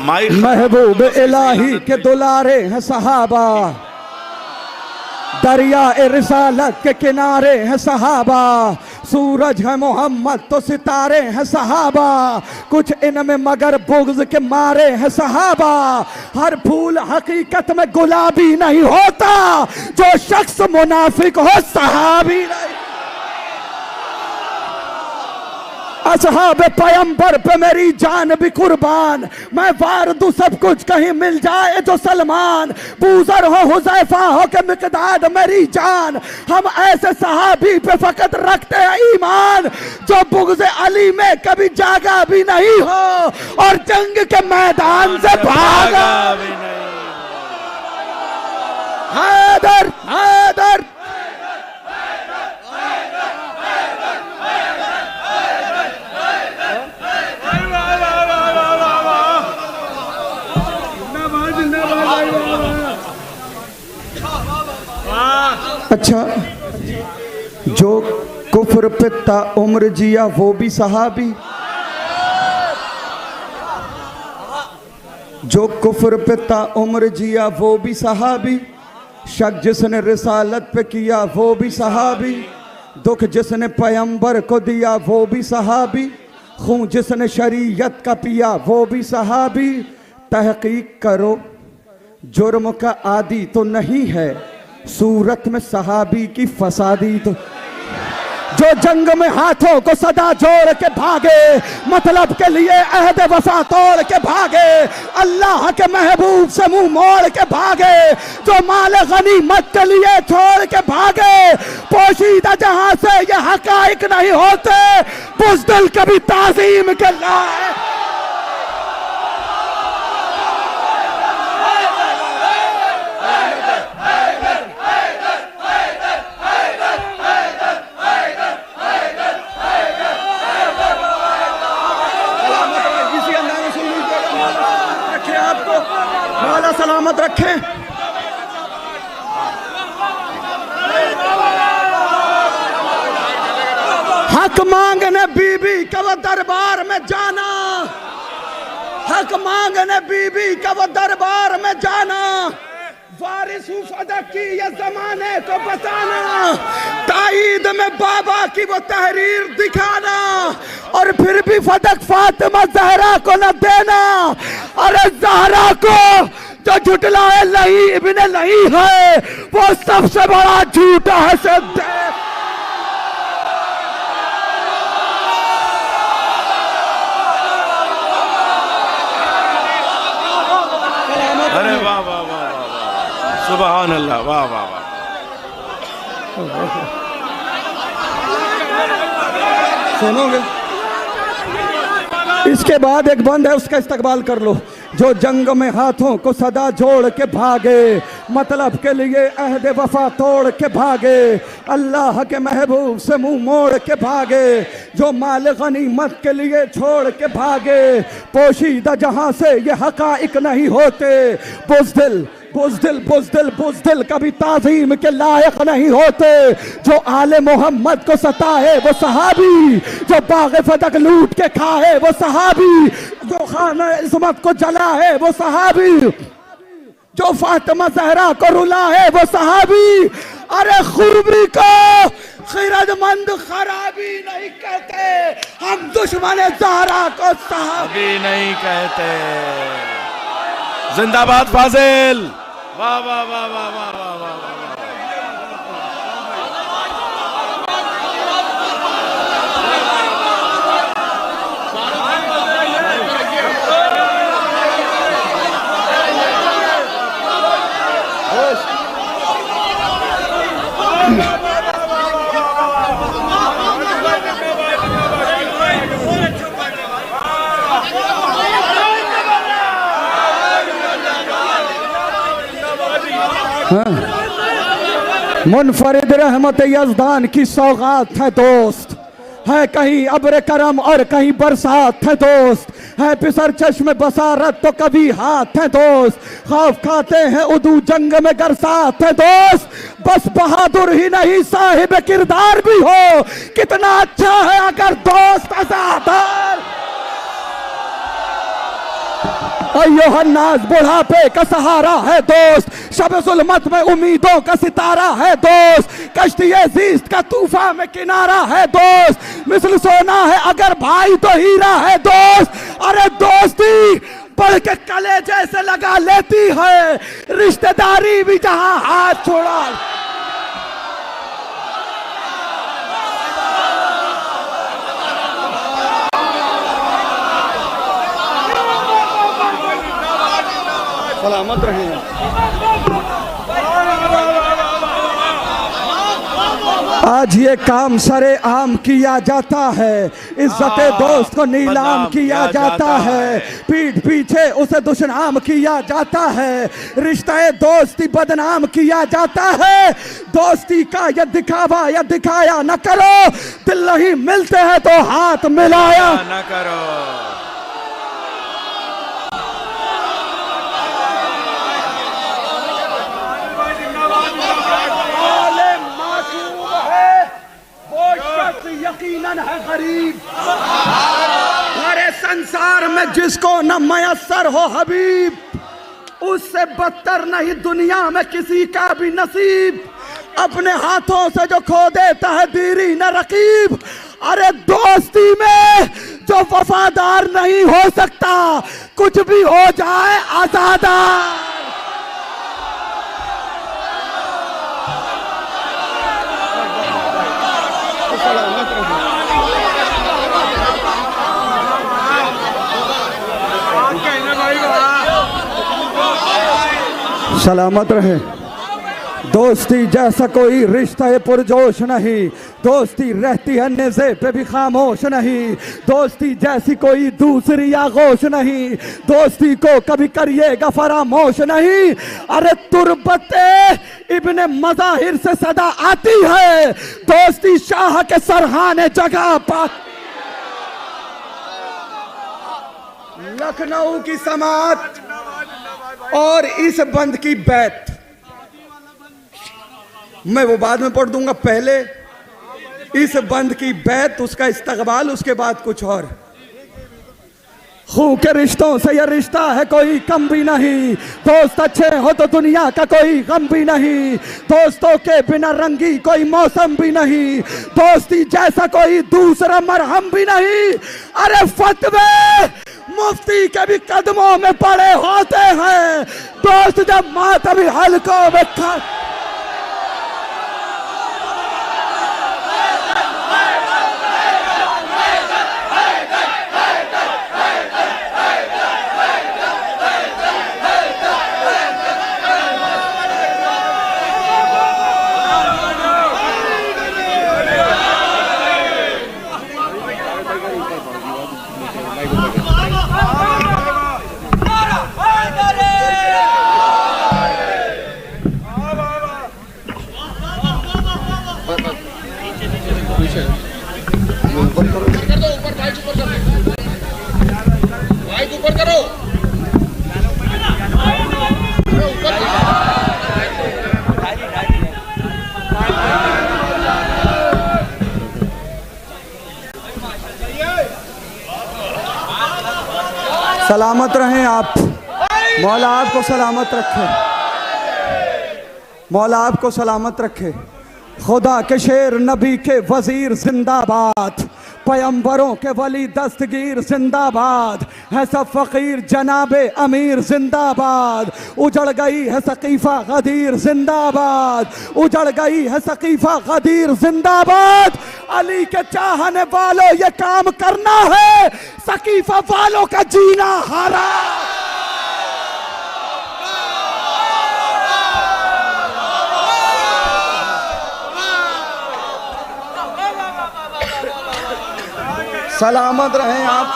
माइक महबूब इलाही के दुलारे हैं सहाबा, दरिया रिसालत के किनारे हैं सहाबा, सूरज है मोहम्मद तो सितारे हैं सहाबा, कुछ इनमें मगर बुग़्ज़ के मारे हैं सहाबा। हर फूल हकीकत में गुलाबी नहीं होता, जो शख्स मुनाफिक हो सहाबी नहीं। असहाब पैगंबर पे मेरी जान भी कुर्बान, मैं वार दूं सब कुछ कहीं मिल जाए जो सलमान, बूजर हो हुज़ैफा हो के मिक़दाद मेरी जान, हम ऐसे सहाबी पे फकत रखते हैं ईमान, जो बुग़्ज़ अली में कभी जागा भी नहीं हो और जंग के मैदान से भागा भी नहीं। हैदर हैदर अच्छा, जो कुफ्र पे ता उम्र जिया वो भी सहाबी, जो कुफ्र पे ता उम्र जिया वो भी सहाबी, शक जिसने रिसालत पे किया वो भी सहाबी, दुख जिसने पैगंबर को दिया वो भी सहाबी, खून जिसने शरीयत का पिया वो भी सहाबी। तहकीक करो जुर्म का आदि तो नहीं है, सूरत में सहाबी की फसादी तो, जो जंग में हाथों को सदा जोड़ के भागे, मतलब के लिए अहद वफा तोड़ के भागे, अल्लाह के महबूब से मुंह मोड़ के भागे, जो माल गनीमत के लिए छोड़ के भागे, पोशीदा जहां से ये हकाइक नहीं होते, बुज़दिल कभी ताज़ीम के लाए। मौला सलामत रखें। हक मांगने बीबी का वो दरबार में जाना, हक मांगने बीबी का वो दरबार में जाना, वारिस हूँ फदक की ये जमाने को बताना, ताईद में बाबा की वो तहरीर दिखाना, और फिर भी फदक फातिमा जहरा को न देना। अरे जहरा को जो झुटलाए लही इब्ने लही है वो सबसे बड़ा झूठा है सिद्ध। अरे वाह वाह वाह वाह, सुभान अल्लाह, वाह वाह वाह। सुनोगे? इसके बाद एक बंद है, उसका इस्तकबाल कर लो। जो जंग में हाथों को सदा जोड़ के भागे, मतलब के लिए अहद वफा तोड़ के भागे, अल्लाह के महबूब से मुंह मोड़ के भागे, जो माल गनीमत के लिए छोड़ के भागे, पोशीदा जहां से ये हकाइक नहीं होते, बुज़दिल बुज़दिल बुज़दिल बुज़दिल कभी ताज़ीम के लायक नहीं होते। जो आले मोहम्मद को सताए वो सहाबी, जो बाग़े फदक लूट के खाए वो सहाबी, जो खाना इस्मत को जलाए वो सहाबी, जो फातिमा ज़हरा को रुलाए वो सहाबी। अरे खूबी को खिरदमंद खराबी नहीं कहते, हम दुश्मन ज़हरा को सहाबी नहीं कहते। जिंदाबाद फाजिल, वाह वाह वाह वाह वाह वाह वाह वाह। मुनफरिद रहमत यज़दान की सौगात है दोस्त, है कहीं अब्र करम और कहीं बरसात है दोस्त, है पिसर चश्म बसारत तो कभी हाथ है दोस्त, खौफ खाते हैं उदू जंग में गर साथ है दोस्त। बस बहादुर ही नहीं साहिब किरदार भी हो, कितना अच्छा है अगर दोस्त अज़ादार। अय्युहन्नास बुढ़ापे का सहारा है दोस्त, शब जुल्मत में उम्मीदों का सितारा है दोस्त, कश्ती ज़ीस्त का तूफान में किनारा है दोस्त, मिसल सोना है अगर भाई तो हीरा है दोस्त। अरे दोस्ती बढ़ के कले जैसे लगा लेती है, रिश्तेदारी भी जहां हाथ छोड़ा। सलामत रहे। आज ये काम सरे आम किया जाता है, इज्जत दोस्त को नीलाम किया जाता है, पीठ पीछे उसे दुश्मन किया जाता है, रिश्ते दोस्ती बदनाम किया जाता है। दोस्ती का ये दिखावा या दिखाया न करो, दिल नहीं मिलते हैं तो हाथ मिलाया न करो। यकीनन है गरीब, सारे संसार में जिसको न मयसर हो हबीब, उससे बदतर नहीं दुनिया में किसी का भी नसीब, अपने हाथों से जो खो देता है दीरी न रकीब। अरे दोस्ती में जो वफादार नहीं हो सकता, कुछ भी हो जाए आज़ादार। सलामत रहे। दोस्ती जैसा कोई रिश्ता पुरजोश नहीं, दोस्ती रहती है नेज़े पे भी खामोश नहीं, दोस्ती जैसी कोई दूसरी आगोश नहीं, दोस्ती को कभी करिएगा फरामोश नहीं। अरे तुरबते इब्ने मज़ाहिर से सदा आती है, दोस्ती शाह के सरहाने जगह पर। लखनऊ की समात और इस बंद की बैत मैं वो बाद में पढ़ दूंगा, पहले इस बंद की बैत, उसका इस्तकबाल, उसके बाद कुछ और। खून के रिश्तों से ये रिश्ता है कोई कम भी नहीं, दोस्त अच्छे हो तो दुनिया का कोई गम भी नहीं, दोस्तों के बिना रंगी कोई मौसम भी नहीं, दोस्ती जैसा कोई दूसरा मरहम भी नहीं। अरे फतवे मुफ्ती के भी कदमों में पड़े होते हैं, दोस्त जब मातमी हलकों में सलामत रहें आप, मौला आपको सलामत रखे, मौला आपको सलामत रखे। खुदा के शेर नबी के वजीर जिंदाबाद, पैगंबरों के वली दस्तगीर जिंदाबाद, है सब फकीर जनाबे अमीर जिंदाबाद। उजड़ गई है सकीफा गदीर जिंदाबाद, उजड़ गई है सकीफा गदीर जिंदाबाद। अली के चाहने वालों ये काम करना है, सकीफा वालों का जीना हराम। सलामत रहें आप।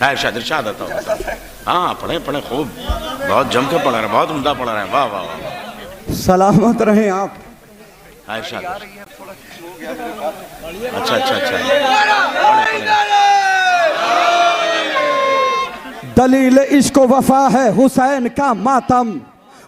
इरशाद इरशाद आता हो। हाँ पढ़े पढ़े खूब, बहुत जम के पढ़ रहे हैं, बहुत उम्दा पढ़ रहे हैं। वाह वाह वाह। सलामत रहें आप। इरशाद। अच्छा अच्छा अच्छा। दलील इश्क वफा है हुसैन का मातम,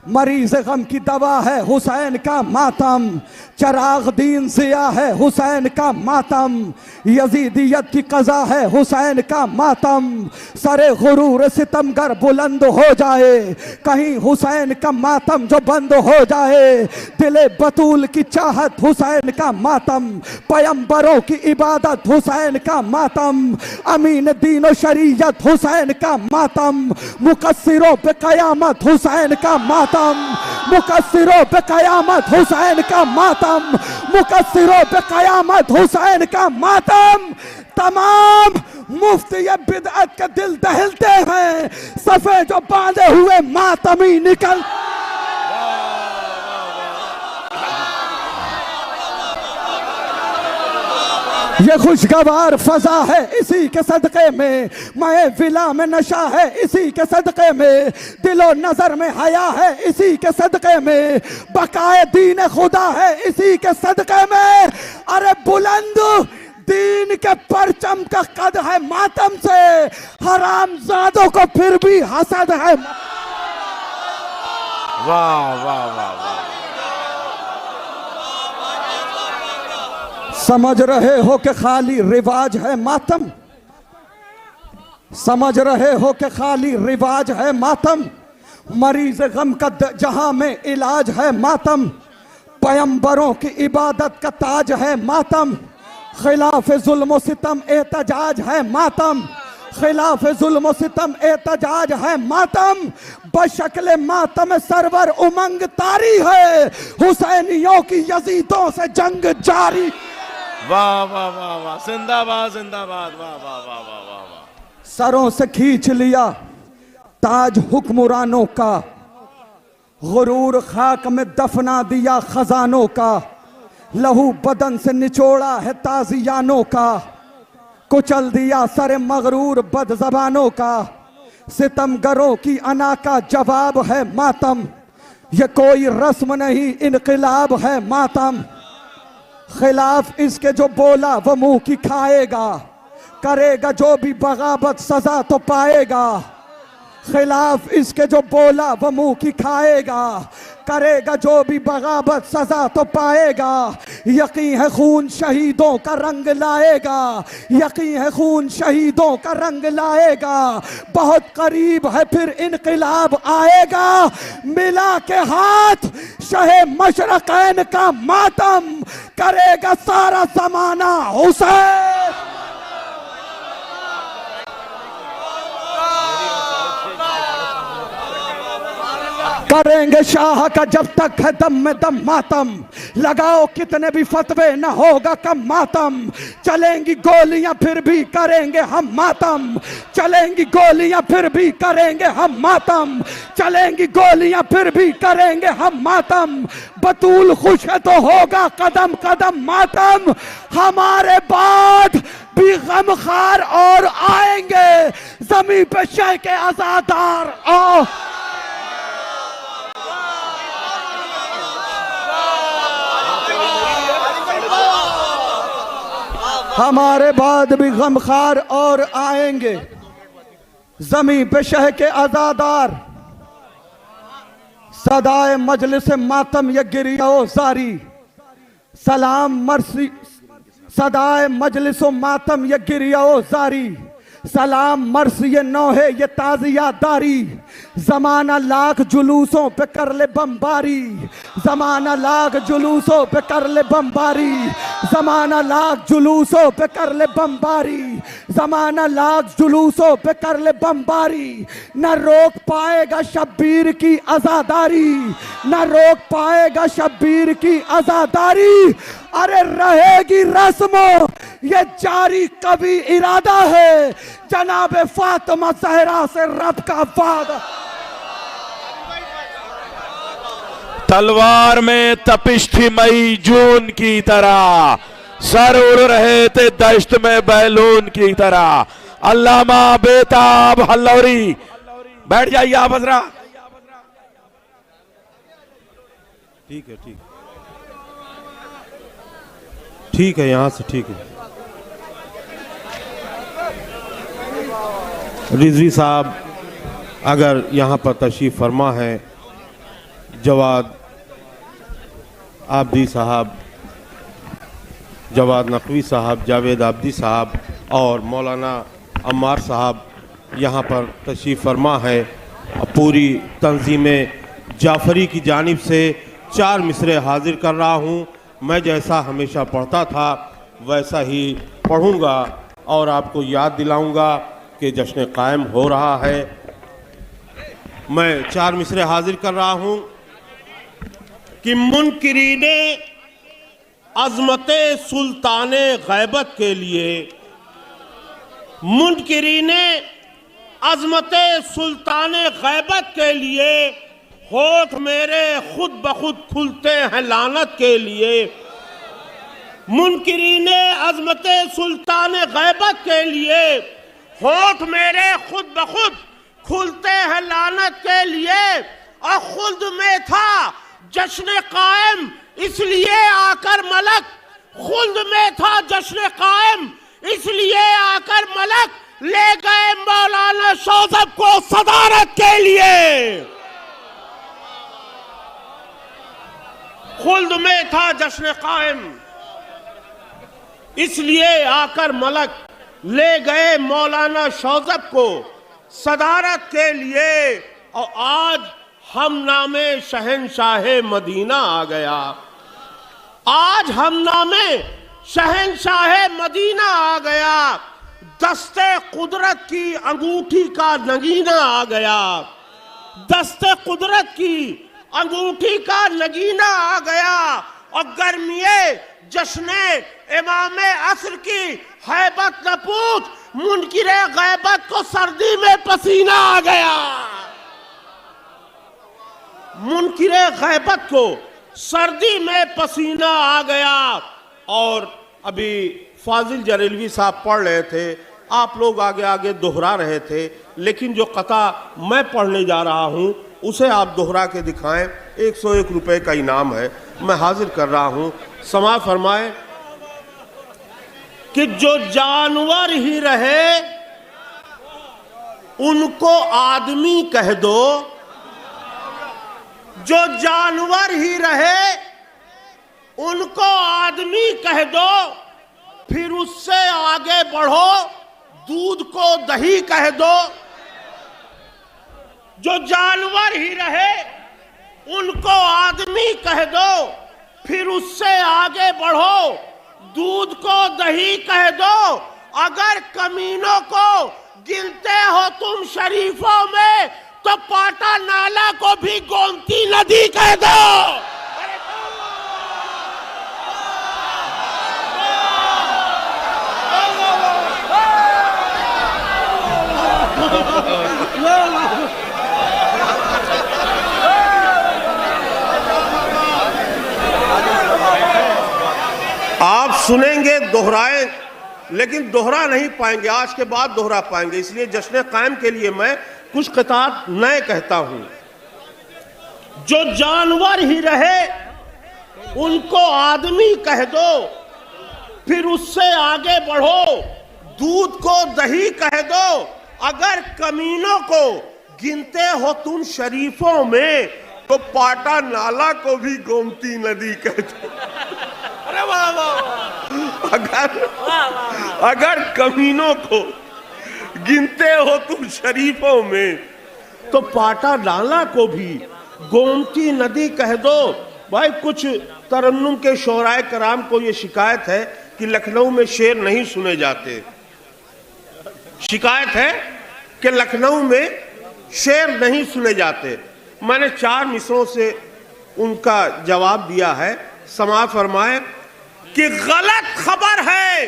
मरीज गम की दवा है हुसैन का मातम, चराग दीन जिया है हुसैन का मातम, यजीदियत की कज़ा है हुसैन का मातम। सरे गुरूर सितमगर बुलंद हो जाए, कहीं हुसैन का मातम जो बंद हो जाए। दिले बतूल की चाहत हुसैन का मातम, पैगंबरों की इबादत हुसैन का मातम, अमीन दीन शरीयत हुसैन का मातम, मुकस्सिरों पे कयामत हुसैन का मातम, मुकस्सिरों पे कयामत हुसैन का मातम, मुकस्सिरों पे कयामत हुसैन का मातम। तमाम मुफ्ती बिदअत के दिल दहलते हैं, सफे जो बांधे हुए मातमी निकल। ये खुशगवार फजा है इसी के सदक़े में, मैं विला में नशा है इसी के सदक़े में, दिलो नजर में हया है इसी के सदक़े में, बकाए दीन खुदा है इसी के सदक़े में। अरे बुलंद दीन के परचम का कद है मातम से, हरामजादों को फिर भी हसद है। वाह वाह वाह वाह। समझ रहे हो कि खाली रिवाज है मातम, समझ रहे हो कि खाली रिवाज है मातम, मरीज गम का जहां में इलाज है मातम, पैगंबरों की इबादत का ताज है मातम, खिलाफ जुल्म सितम एहतजाज है मातम, खिलाफ जुल्म सितम एहतजाज है मातम। बशक्ल मातम सरवर उमंग तारी है, हुसैनियों की यजीदों से जंग जारी। वाह वाह वाह वाह, जिंदाबाद जिंदाबाद। वाह वाह वाह वाह वाह वाह। सरों से खींच लिया ताज हुक्मरानों का, गुरूर खाक में दफना दिया खजानों का, लहू बदन से निचोड़ा है ताजियानों का, कुचल दिया सर मगरूर बदजबानों का, सितमगरों की अना का जवाब है मातम, ये कोई रस्म नहीं इनकलाब है मातम। खिलाफ इसके जो बोला वो मुंह की खाएगा, करेगा जो भी बगावत सजा तो पाएगा। खिलाफ इसके जो बोला वो मुंह की खाएगा, करेगा जो भी बगावत सजा तो पाएगा। यकीन है खून शहीदों का रंग लाएगा, यकीन है खून शहीदों का रंग लाएगा। बहुत करीब है फिर इनकलाब आएगा, मिला के हाथ शहे मशरक़ैन का मातम करेगा सारा जमाना हुसैन। करेंगे शाह का जब तक है दम में दम मातम, लगाओ कितने भी फतवे न होगा कम मातम। चलेंगी गोलियां फिर भी करेंगे हम मातम, चलेंगी गोलियां फिर भी करेंगे हम मातम, चलेंगी गोलियां फिर भी करेंगे हम मातम। बतूल खुश है तो होगा कदम कदम मातम, हमारे बाद भी गमखार और आएंगे जमीन पे शह के आजादार। हमारे बाद भी गमखार और आएंगे जमीन पे शह के आजादार। सदाए मजलिस मातम ये गिरियो जारी, सलाम मर्सी सदाए मजलिस मातम ये गिरियो जारी। सलाम मर्स ये नौहे ये ताजिया दारी, जमाना लाख जुलूसों पे कर ले बमबारी, जमाना लाख जुलूसों पे कर ले बमबारी, जमाना लाख जुलूसों पे कर ले बमबारी, जमाना लाख जुलूसों पे कर ले बमबारी। न रोक पाएगा शब्बीर की आजादारी, न रोक पाएगा शब्बीर की आजादारी। अरे रहेगी रस्मों ये जारी कभी इरादा है, जनाबे फातिमा ज़हरा से रब का वादा। तलवार में तपिश थी मई जून की तरह, सर उड़ रहे थे दश्त में बैलून की तरह। अल्लामा बेताब हल्लौरी, बैठ जाइए आप हजरा। ठीक है ठीक ठीक है, यहाँ से ठीक है। रिजवी साहब अगर यहाँ पर तशरीफ़ फरमा है, जवाद आबदी साहब, जवाद नकवी साहब, जावेद आबदी साहब और मौलाना अम्मार साहब यहाँ पर तशरीफ़ फरमा है। पूरी तंजीम जाफरी की जानिब से 4 मिसरे हाजिर कर रहा हूँ। मैं जैसा हमेशा पढ़ता था वैसा ही पढ़ूँगा और आपको याद दिलाऊँगा कि जश्न कायम हो रहा है। मैं 4 मिसरे हाजिर कर रहा हूँ कि मुनकिरीने अज़मते सुल्ताने गैबत के लिए, मुनकिरीने अज़मते सुल्ताने गैबत के लिए होठ मेरे खुद ब खुद खुलते हैं लानत के लिए। मुनकिरीने अज़मते सुल्ताने गैबत के लिए होठ मेरे खुद ब खुद खुलते हैं लानत के लिए। और खुद में था जश्न कायम इसलिए आकर मलक, खुद में था जश्न कायम इसलिए आकर मलक ले गए मौलाना शौज़ब को सदारत के लिए। खुल्द में था जश्न कायम इसलिए आकर मलक ले गए मौलाना शौज़ब को सदारत के लिए। और आज हम नामे शहनशाह मदीना आ गया, आज हम नामे शहनशाह मदीना आ गया। दस्ते कुदरत की अंगूठी का नगीना आ गया, दस्ते कुदरत की अंगूठी का नगीना आ गया। और गर्मिये जश्ने इमामे असर की हैबत न पूछ, मुनकिरे गैबत को सर्दी में पसीना आ गया। मुनकिरे गैबत को सर्दी में पसीना आ गया। और अभी फाजिल जरेलवी साहब पढ़ रहे थे, आप लोग आगे आगे दोहरा रहे थे, लेकिन जो कथा मैं पढ़ने जा रहा हूँ उसे आप दोहरा के दिखाएं। 101 रुपए का इनाम है, मैं हाजिर कर रहा हूँ। समाज फरमाए कि जो जानवर ही रहे उनको आदमी कह दो, जो जानवर ही रहे उनको आदमी कह दो, फिर उससे आगे बढ़ो, दूध को दही कह दो। जो जानवर ही रहे उनको आदमी कह दो, फिर उससे आगे बढ़ो, दूध को दही कह दो। अगर कमीनों को गिनते हो तुम शरीफों में, तो पाटा नाला को भी गोमती नदी कह दो। आप सुनेंगे दोहराए, लेकिन दोहरा नहीं पाएंगे, आज के बाद दोहरा पाएंगे। इसलिए जश्न कायम के लिए मैं कुछ क़ितात नए कहता हूं। जो जानवर ही रहे उनको आदमी कह दो, फिर उससे आगे बढ़ो, दूध को दही कह दो। अगर कमीनों को गिनते हो तुम शरीफों में, तो पाटा नाला को भी गोमती नदी कह दो। अरे वाह वाह। अगर कमीनों को गिनते हो तुम शरीफों में, तो पाटा नाला को भी गोमती नदी कह दो। भाई कुछ तरन्नुम के शोराए कराम को ये शिकायत है कि लखनऊ में शेर नहीं सुने जाते। शिकायत है कि लखनऊ में शेर नहीं सुने जाते। मैंने 4 मिसरों से उनका जवाब दिया है। समाअत फरमाए कि गलत खबर है,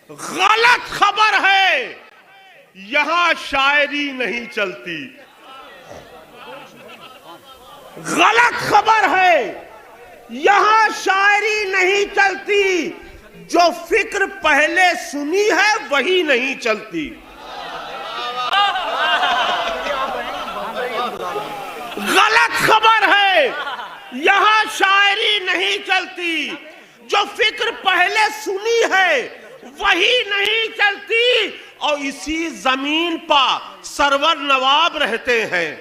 गलत खबर है, यहां शायरी नहीं चलती। गलत खबर है, यहां शायरी नहीं चलती। जो फिक्र पहले सुनी है वही नहीं चलती। गलत खबर है, यहां शायरी नहीं चलती। जो फिक्र पहले सुनी है वही नहीं चलती। और इसी जमीन पर सरवर नवाब रहते हैं।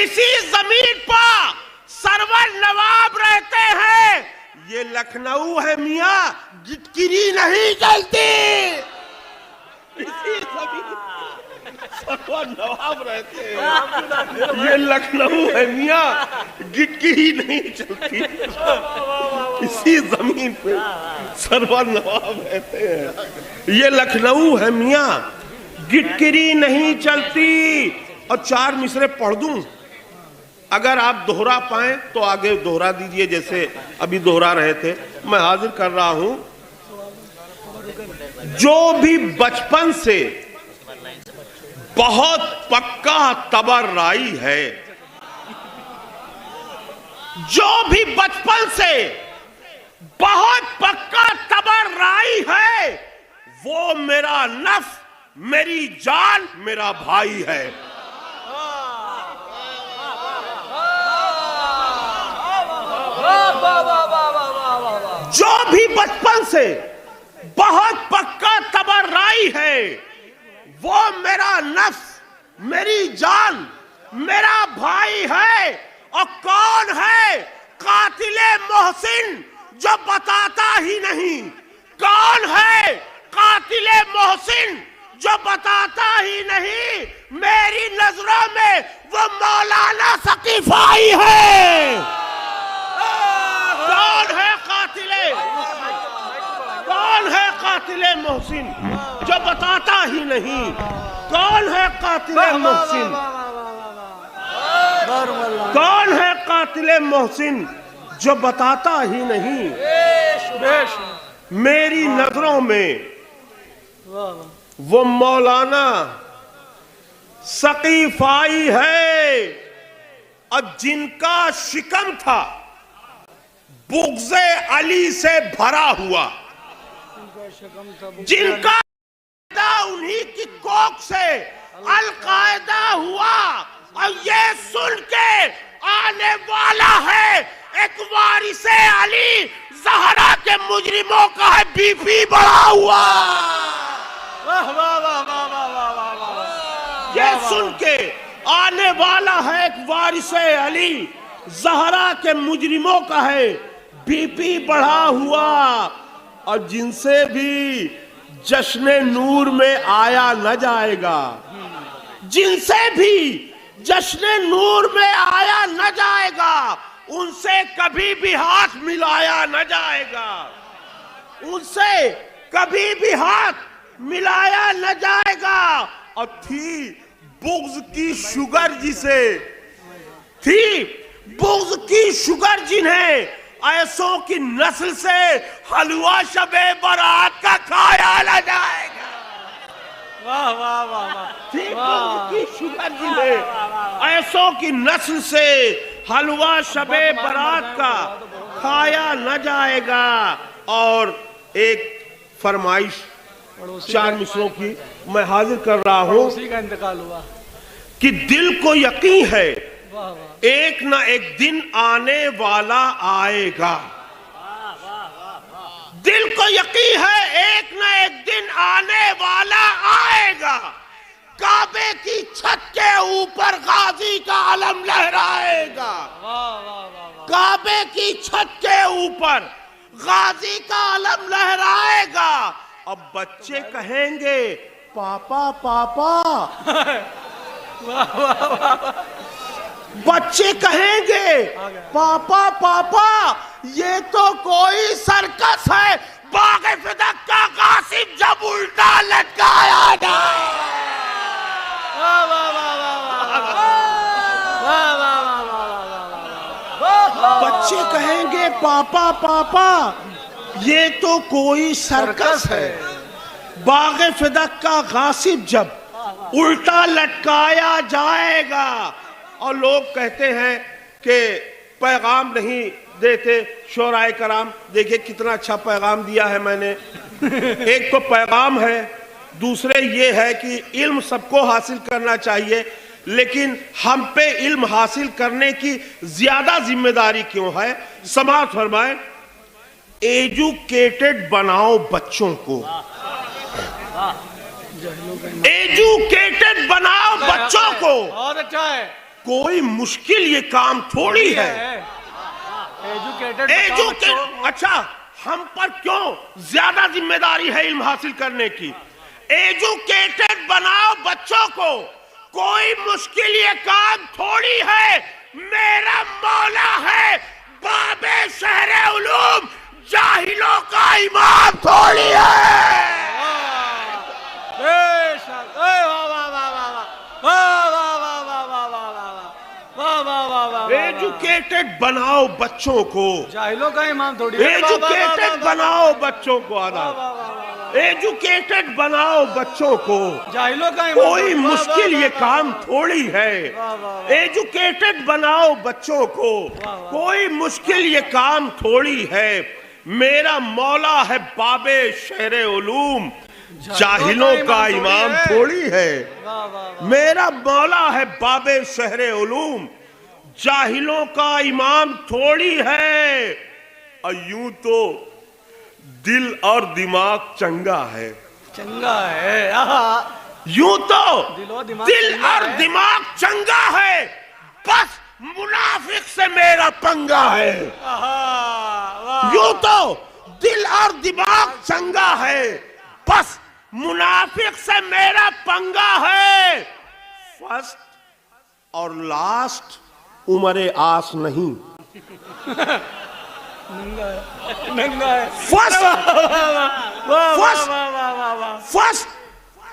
इसी जमीन पर सरवर नवाब रहते हैं। ये लखनऊ है मियां, गिटकिरी नहीं चलती। इसी जमीन सरवर नवाब रहते हैं। ये लखनऊ है मियां, गिटकिरी नहीं चलती। इसी जमीन पे सरवर नवाब रहते हैं। ये लखनऊ है मियां, गिटकिरी नहीं चलती। और 4 मिसरे पढ़ दूं, अगर आप दोहरा पाएं तो आगे दोहरा दीजिए, जैसे अभी दोहरा रहे थे। मैं हाजिर कर रहा हूं। जो भी बचपन से बहुत पक्का तबर्राई है, जो भी बचपन से बहुत पक्का तबर्राई है, वो मेरा नफ्स, मेरी जान, मेरा भाई है। जो भी बचपन से बहुत पक्का तबर्राई है, वो मेरा नफ्स, मेरी जान, मेरा भाई है। और कौन है कातिले मोहसिन जो बताता ही नहीं? कौन है कातिले मोहसिन जो बताता ही नहीं? मेरी नजरों में वो मौलाना सकीफाई है। कौन है कातिले, कौन है कातिले मोहसिन जो बताता ही नहीं? कौन है कातिले मोहसिन? कौन है कातिले मोहसिन जो बताता ही नहीं? मेरी नजरों में वो मौलाना सकीफाई है। और जिनका शिकम था बुग़्ज़े अली से भरा हुआ, जिनका उन्हीं की कोख से अल-कायदा हुआ। और ये सुन के आने वाला है एक वारिसे अली, ज़हरा के मुजरिमों का है बीपी बढ़ा हुआ। ये सुन के आने वाला है एक वारिसे अली, ज़हरा के मुजरिमों का है बीपी बढ़ा हुआ, और जिनसे भी जश्न नूर में आया न जाएगा, जिनसे भी जश्न नूर में आया न जाएगा, उनसे कभी भी हाथ मिलाया न जाएगा, उनसे कभी भी हाथ मिलाया न जाएगा। और थी बुग़्ज़ की शुगर जिसे, थी बुग़्ज़ की शुगर जिन्हें, ऐसों की नस्ल से हलवा शबे बारात का खाया न जाएगा। वाह वाह वाह वाह, थी बुग़्ज़ की शुगर जिन्हें, ऐसों की नस्ल से हलवा शबे बारात का खाया न जाएगा। और एक फरमाइश 4 मिसरों की मैं हाजिर कर रहा हूं। उसी का इंतकाल हुआ कि दिल को यकीन है एक ना एक दिन आने वाला आएगा, दिल को यकीन है एक ना एक दिन आने वाला आएगा। काबे की छत के ऊपर गाजी का अलम लहराएगा, काबे की छत के ऊपर गाजी का अलम लहराएगा। अब बच्चे कहेंगे पापा पापा, बच्चे कहेंगे पापा पापा, ये तो कोई सर्कस है, बाग़े फिदक का कासिम जब उल्टा लटकाया जाए। बच्चे कहेंगे पापा पापा, ये तो कोई सर्कस है, बाग़े फिदक का गासिब जब उल्टा लटकाया जाएगा। और लोग कहते हैं कि पैगाम नहीं देते शोराए कराम। देखिए कितना अच्छा पैगाम दिया है मैंने। एक तो पैगाम है, दूसरे ये है कि इल्म सबको हासिल करना चाहिए, लेकिन हम पे इल्म हासिल करने की ज्यादा जिम्मेदारी क्यों है? समाअत फरमाए, एजुकेटेड बनाओ बच्चों को, एजुकेटेड बनाओ बच्चों को। बहुत अच्छा है, कोई मुश्किल ये काम थोड़ी है। एजुकेटेड अच्छा, हम पर क्यों ज्यादा जिम्मेदारी है इल्म हासिल करने की? एजुकेटेड बनाओ बच्चों को, कोई मुश्किल ये काम थोड़ी है। मेरा मौला है बाबे शहरे उलूम, जाहिलों का इमाम थोड़ी है। एजुकेटेड बनाओ बच्चों को, जाहिलों का इमाम थोड़ी है। एजुकेटेड बनाओ बच्चों को, आदाब, एजुकेटेड बनाओ बच्चों को, जाहिलों का इमाम, कोई मुश्किल ये काम थोड़ी है। एजुकेटेड बनाओ बच्चों को, कोई मुश्किल ये काम थोड़ी है। मेरा मौला है बाबे शहरे उलूम, जाहिलों का इमाम थोड़ी है। मेरा मौला है बाबे शहरे उलूम, जाहिलों का इमाम थोड़ी है। और यूं तो दिल और दिमाग चंगा है, चंगा है। यूं तो दिल और दिमाग चंगा है, बस मुनाफिक से मेरा पंगा है। यूं तो दिल और दिमाग चंगा है, बस मुनाफिक से मेरा पंगा है। फर्स्ट और लास्ट उम्र आस नहीं, फर्स्ट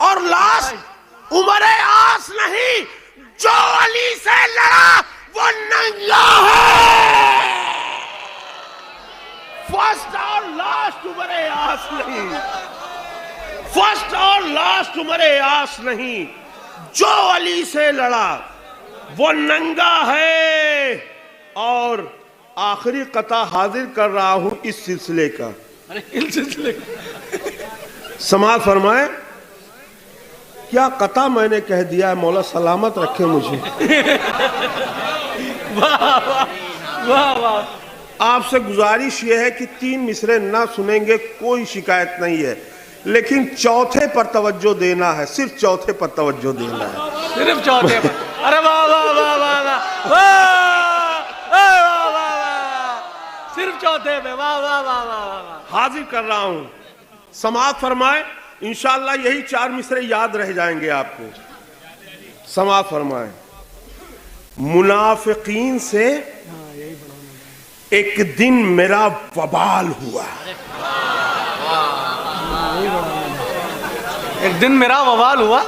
और लास्ट उम्र आस नहीं। जो अली से लड़ा वो नंगा है। फर्स्ट और लास्ट उम्र आस नहीं, फर्स्ट और लास्ट उम्र आस नहीं। जो अली से लड़ा वो नंगा है। और आखिरी कता हाजिर कर रहा हूं इस सिलसिले का। इस सिलसिले समाअत फरमाए, क्या कता मैंने कह दिया है, मौला सलामत रखे मुझे। वाह वाह। आपसे गुजारिश ये है कि 3 मिसरे ना सुनेंगे, कोई शिकायत नहीं है, लेकिन चौथे पर तवज्जो देना है, सिर्फ चौथे पर तवज्जो देना है, सिर्फ चौथे पर। अरे वाह वाह वाह वाह वाह वाह वाह, सिर्फ चौथे पे, वाह वाह वाह वाह। हाजिर कर रहा हूं, समाअत फरमाए, इंशाअल्लाह यही 4 मिसरे याद रह जाएंगे आपको। समाअत फरमाए। मुनाफिकीन से एक दिन मेरा वबाल हुआ, एक दिन मेरा वबाल हुआ,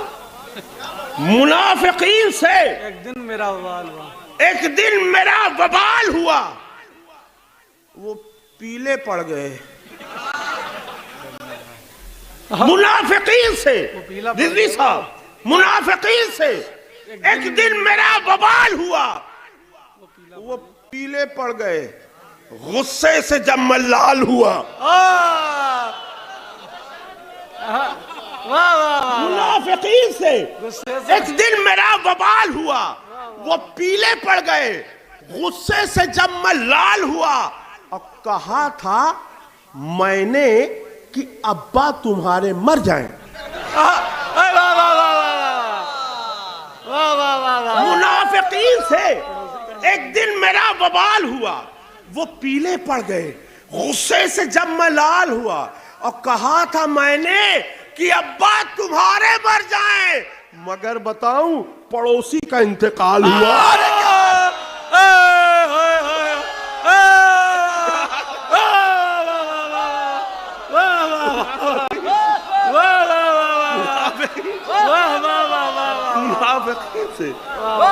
मुनाफिकीन से एक दिन मेरा वबाल हुआ, एक दिन मेरा वबाल हुआ, वो पीले पड़ गए। मुनाफिकीन से, रिजवी साहब, मुनाफिकीन से एक दिन मेरा वबाल हुआ, वो पीले पड़ गए। गुस्से से जब मैं लाल हुआ, मुनाफिकीन से एक दिन मेरा वबाल हुआ, वो पीले पड़ गए। गुस्से से जब मैं लाल हुआ और कहा था मैंने कि अब्बा तुम्हारे मर जाएं। मुनाफिकीन से एक दिन मेरा वबाल हुआ, वो पीले पड़ गए। गुस्से से जब मैं लाल हुआ और कहा था मैंने कि अब्बा तुम्हारे मर जाएं, मगर बताऊं पड़ोसी का इंतकाल हुआ।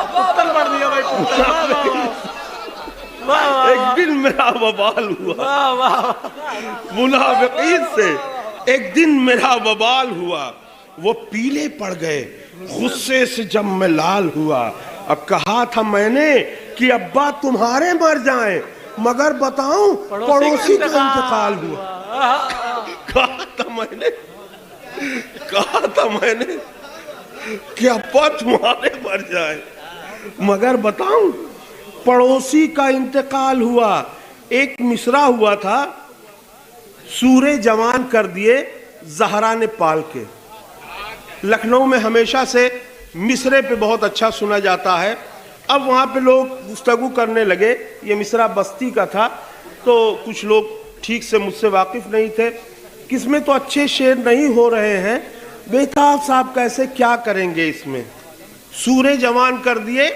कुत्तल पड़ दिया भाई, एक दिन मेरा वबाल हुआ, मुनाफिकीन से एक दिन मेरा वबाल हुआ, वो पीले पड़ गए। गुस्से से जब मैं लाल हुआ और कहा था मैंने कि अब्बा तुम्हारे मर जाएं, मगर बताऊं पड़ोसी का इंतकाल हुआ। कहा था मैंने कि अब्बा तुम्हारे मर जाए, मगर बताऊं पड़ोसी का इंतकाल हुआ। एक मिसरा हुआ था, सूरे जवान कर दिए ज़हरा ने पाल के। लखनऊ में हमेशा से मिसरे पे बहुत अच्छा सुना जाता है। अब वहाँ पे लोग गुफ्तगू करने लगे, ये मिसरा बस्ती का था, तो कुछ लोग ठीक से मुझसे वाकिफ नहीं थे, किसमें तो अच्छे शेर नहीं हो रहे हैं, बेताब साहब कैसे क्या करेंगे इसमें। सूरे जवान कर दिए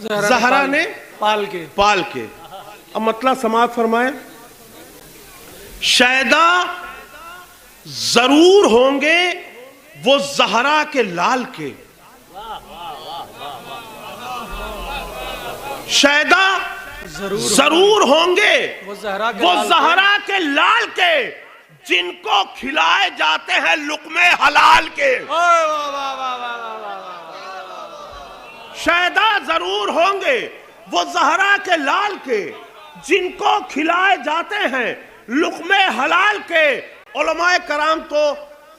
ज़हरा ने पाल के। अब मतलब समाअत फरमाए। शायदा जरूर होंगे वो ज़हरा के लाल के, शायदा जरूर होंगे वो ज़हरा के लाल के, जिनको खिलाए जाते हैं लुक़मे हलाल के। शायदा जरूर होंगे वो ज़हरा के लाल के, जिनको खिलाए जाते हैं लुक़मे हलाल के। उलमाए कराम तो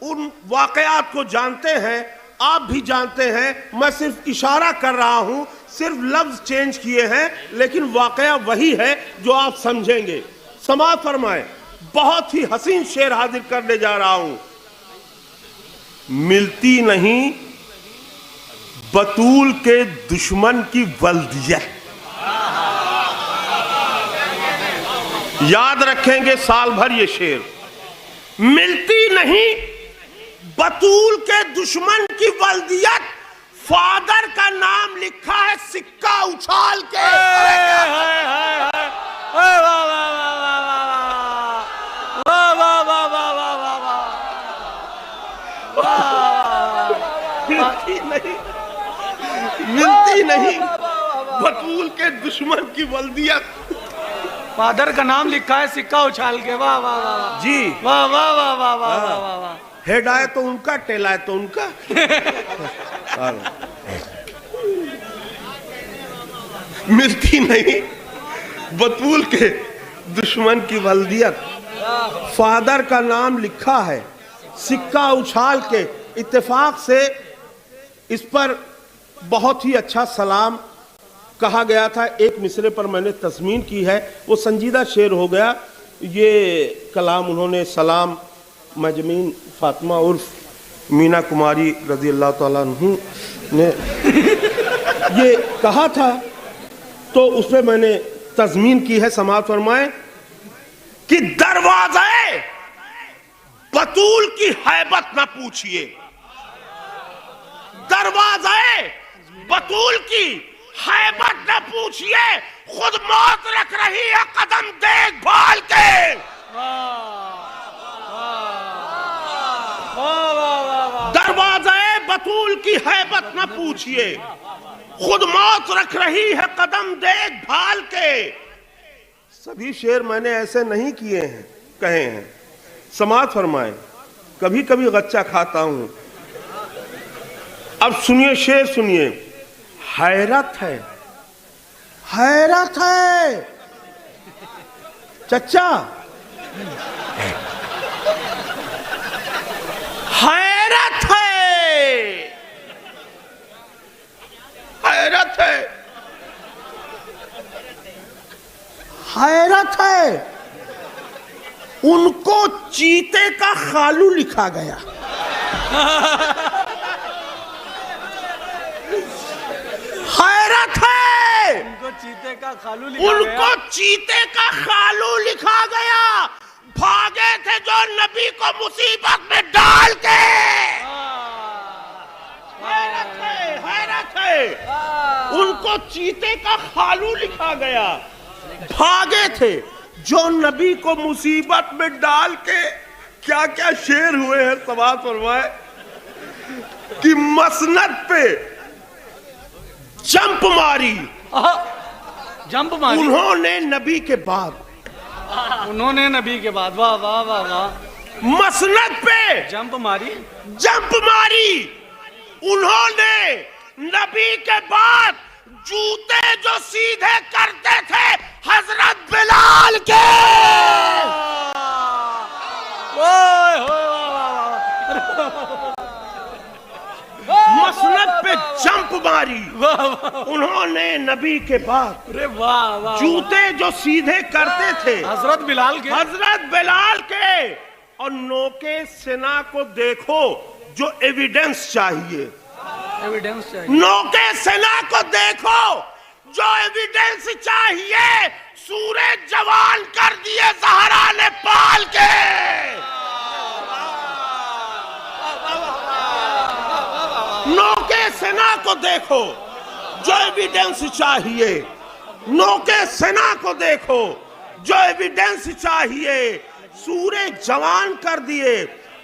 उन वाक़यात को जानते हैं, आप भी जानते हैं, मैं सिर्फ इशारा कर रहा हूं, सिर्फ लफ्ज़ चेंज किए हैं, लेकिन वाक़या वही है जो आप समझेंगे। समाअत फरमाए। बहुत ही हसीन शेर हाजिर करने जा रहा हूं। मिलती नहीं बतूल के दुश्मन की वल्दियत, याद रखेंगे साल भर ये शेर। मिलती नहीं बतूल के दुश्मन की वल्दियत, फादर का नाम लिखा है सिक्का उछाल के। मिलती नहीं बतूल के दुश्मन की वल्दियत, फादर का नाम लिखा है सिक्का उछाल के। वाह वाह वाह जी, वाह वाह वाह वाह वाह वाह वाह। हेड आए तो उनका, टेल आए तो उनका। मिलती नहीं बतूल के दुश्मन की वल्दियत, फादर का नाम लिखा है सिक्का उछाल के। इत्तेफाक से इस पर बहुत ही अच्छा सलाम कहा गया था। एक मिसरे पर मैंने तस्मीन की है, वो संजीदा शेर हो गया। ये कलाम उन्होंने सलाम मजमीन फातिमा उर्फ मीना कुमारी रजी अल्लाह ताला अन्हु ने ये कहा था, तो उसमें मैंने तज़मीन की है। समाअत फरमाए कि दरवाज़े बतूल की हैबत न पूछिए, दरवाज़े बतूल की हैबत न पूछिए, खुद मौत रख रही है कदम देखभाल के। दरवाज़े बतूल की हैबत न पूछिए, खुद मौत रख रही है कदम देखभाल के। सभी शेर मैंने ऐसे नहीं किए हैं, कहे हैं। समाअत फरमाए, कभी कभी गच्चा खाता हूं। अब सुनिए शेर, सुनिए। हैरत है, हैरत है चच्चा, हैरत है, हैरत है, हैरत है। उनको चीते का खालू लिखा गया। हैरत है, उनको चीते का खालू लिखा उनको चीते का खालू लिखा गया। भागे थे जो नबी को मुसीबत में डाल के। हैरत है, हैरत है। उनको चीते का खालू लिखा गया। भागे थे जो नबी को मुसीबत में डाल के। क्या क्या शेर हुए हैं, समाअत फरमाए कि मसनद पे जंप मारी, जंप मारी उन्होंने नबी के बाद, उन्होंने नबी के बाद, वाह वाह वाह वाह। मसनद पे जंप मारी, जंप मारी उन्होंने नबी के बाद। जूते जो सीधे करते थे हजरत बिलाल के। मसनद पे जंप मारी उन्होंने नबी के बाद। अरे वाह वाह। जूते जो सीधे करते थे हजरत बिलाल के, हजरत बिलाल के। और नोके सिना को देखो जो एविडेंस चाहिए, एविडेंस चाहिए। नोके सिना को देखो जो एविडेंस चाहिए। सूरज जवान कर दिए ज़हरा ने पाल के। नोके सेना को देखो जो एविडेंस चाहिए। नोके सेना को देखो जो एविडेंस चाहिए। सूरज जवान कर दिए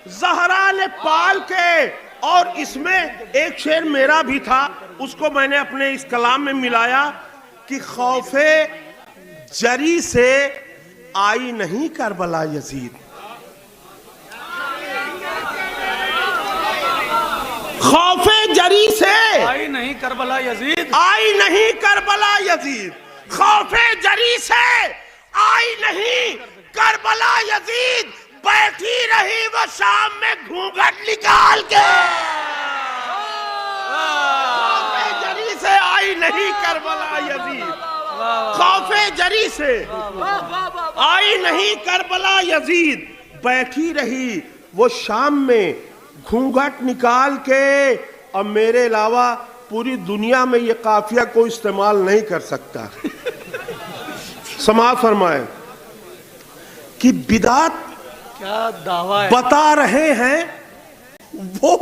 ज़हरा ने पाल के। और इसमें एक शेर मेरा भी था, उसको मैंने अपने इस कलाम में मिलाया कि खौफे जरी से आई नहीं करबला यजीद। खौफे जरी से आई नहीं करबला यजीद, आई नहीं करबला यजीद। खौफे जरी से आई नहीं करबला यजीद। बैठी रही वो शाम में घूंघट निकाल के। खौफे जरी से आई नहीं करबला यजीद। खौफे जरी से आई नहीं करबला यजीद। बैठी रही वो शाम में घूंघट निकाल के। और मेरे अलावा पूरी दुनिया में ये काफिया कोई इस्तेमाल नहीं कर सकता। समाअत फरमाए कि बिदात क्या दावा है। बता रहे हैं वो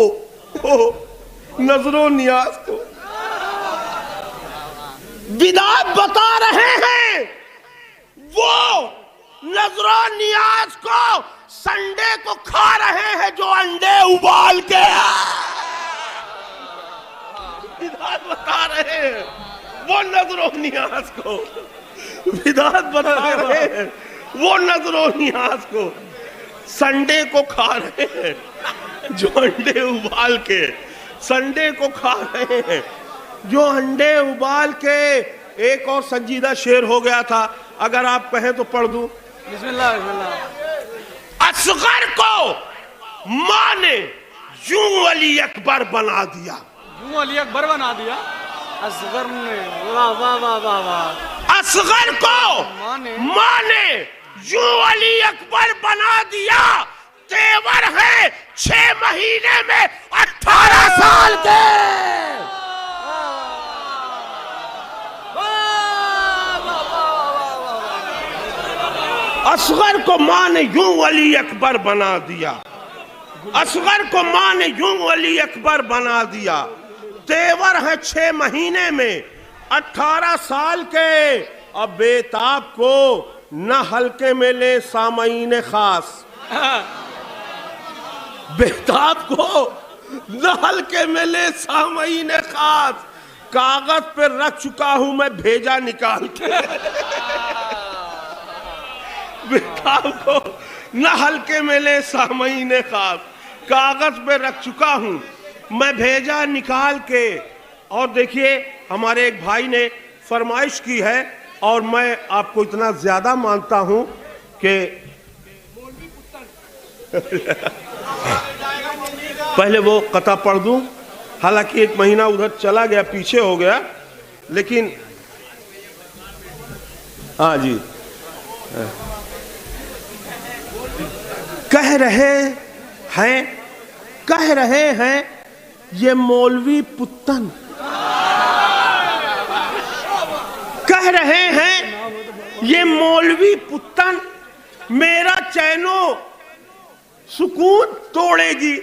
नजरो नियाज को। बिदात बता रहे हैं वो नजरो नियाज को। संडे को खा रहे हैं जो अंडे उबाल के। बिदात बता रहे हैं वो नजरो नियाज को। बिदात बता रहे हैं वो नजरो नियाज को। संडे को खा रहे हैं जो अंडे उबाल के। संडे को खा रहे हैं जो अंडे उबाल के। एक और संजीदा शेर हो गया था, अगर आप कहें तो पढ़ दूं। बिस्मिल्लाह बिस्मिल्लाह। असगर को माँ ने यूं अली अकबर बना दिया। यूं अली अकबर बना दिया असगर ने। वाह वाह वाह वाह वाह। असगर को माँ ने यूं अली अकबर बना दिया। तेवर हैं 6 महीने में 18 साल के। असगर को मां ने यूं वली अकबर बना दिया, असगर को मां ने यूं वली अकबर बना दिया। तेवर है 6 महीने में 18 साल के। अब बेताब को न हल्के में ले सामईन खास, बेताब को न हल्के में ले सामईन खास। कागज पे रख चुका हूं मैं भेजा निकाल के। बेताब को न हल्के में ले सामईन खास, कागज पे रख चुका हूं मैं भेजा निकाल के। और देखिए हमारे एक भाई ने फरमाइश की है और मैं आपको इतना ज्यादा मानता हूं कि पहले वो कथा पढ़ दूं, हालांकि 1 महीना उधर चला गया, पीछे हो गया, लेकिन हाँ जी। कह रहे हैं ये मौलवी पुत्तन, कह रहे हैं ये मौलवी पुत्तन मेरा चैनो सुकून तोड़ेगी।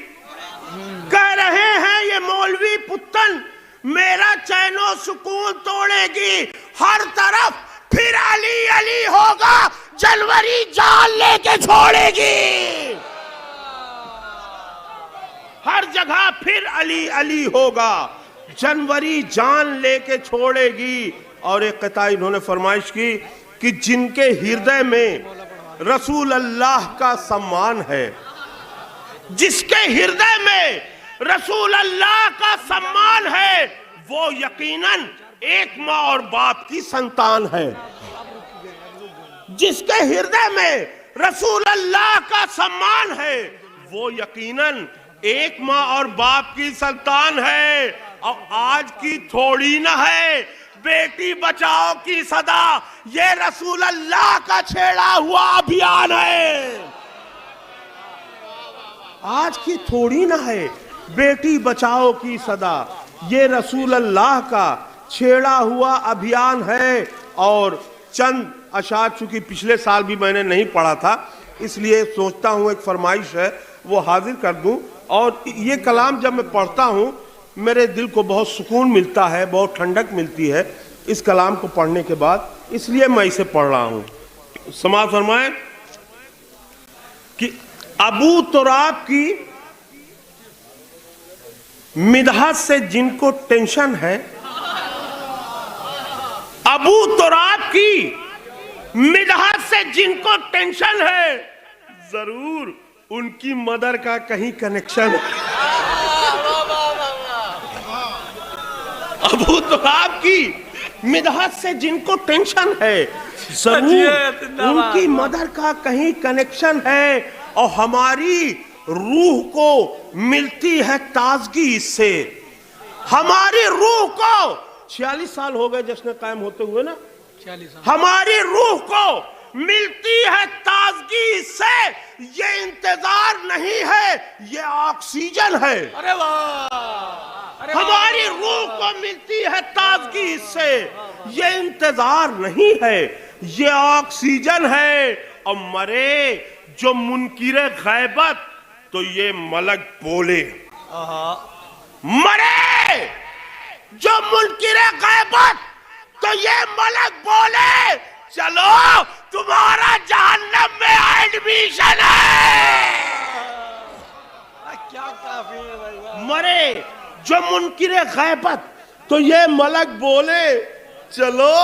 कह रहे हैं ये मौलवी पुत्तन मेरा चैनो सुकून तोड़ेगी। हर तरफ फिर अली अली होगा, जनवरी जान लेके छोड़ेगी। हर जगह फिर अली अली होगा, जनवरी जान लेके छोड़ेगी। और एक कथा इन्होंने फरमाइश की कि जिनके हृदय में रसूल अल्लाह का सम्मान है, जिसके हृदय में रसूल अल्लाह का सम्मान है, वो यकीनन एक माँ और बाप की संतान है। जिसके हृदय में रसूल अल्लाह का सम्मान है, वो यकीनन एक माँ और बाप की संतान है। और आज की थोड़ी न है बेटी बचाओ की सदा, ये रसूल अल्लाह का छेड़ा हुआ अभियान है। आज की थोड़ी न है बेटी बचाओ की सदा, ये रसूल अल्लाह का छेड़ा हुआ अभियान है। और चंद अशार चूंकि पिछले साल भी मैंने नहीं पढ़ा था, इसलिए सोचता हूँ एक फरमाइश है वो हाजिर कर दूं। और ये कलाम जब मैं पढ़ता हूँ मेरे दिल को बहुत सुकून मिलता है, बहुत ठंडक मिलती है इस कलाम को पढ़ने के बाद, इसलिए मैं इसे पढ़ रहा हूँ। समाज फरमाए कि अबू तुराब की मिदहत से जिनको टेंशन है, अबू तुराब की मिदहत से जिनको टेंशन है, जरूर उनकी मदर का कहीं कनेक्शन है। अबू तुराब की मिदहत से जिनको टेंशन है, जरूर उनकी मदर का कहीं कनेक्शन है। और हमारी रूह को मिलती है ताजगी इससे, हमारी रूह को 46 साल हो गए जश्न कायम होते हुए ना, 46 साल हमारी रूह को मिलती है ताजगी इससे। ये इंतजार नहीं है, ये ऑक्सीजन है। अरे वाह! हमारी रूह को मिलती है ताजगी इससे, ये इंतजार नहीं है, ये ऑक्सीजन है। और मरे जो मुनकिरे गैबत तो ये मलक बोले, मरे जो मुनकिरे गैबत तो ये मलक बोले, चलो तुम्हारा जहन्नम में एडमिशन है। क्या काफी है भाई। मरे जो मुनकिरे गैबत तो ये मलक बोले, चलो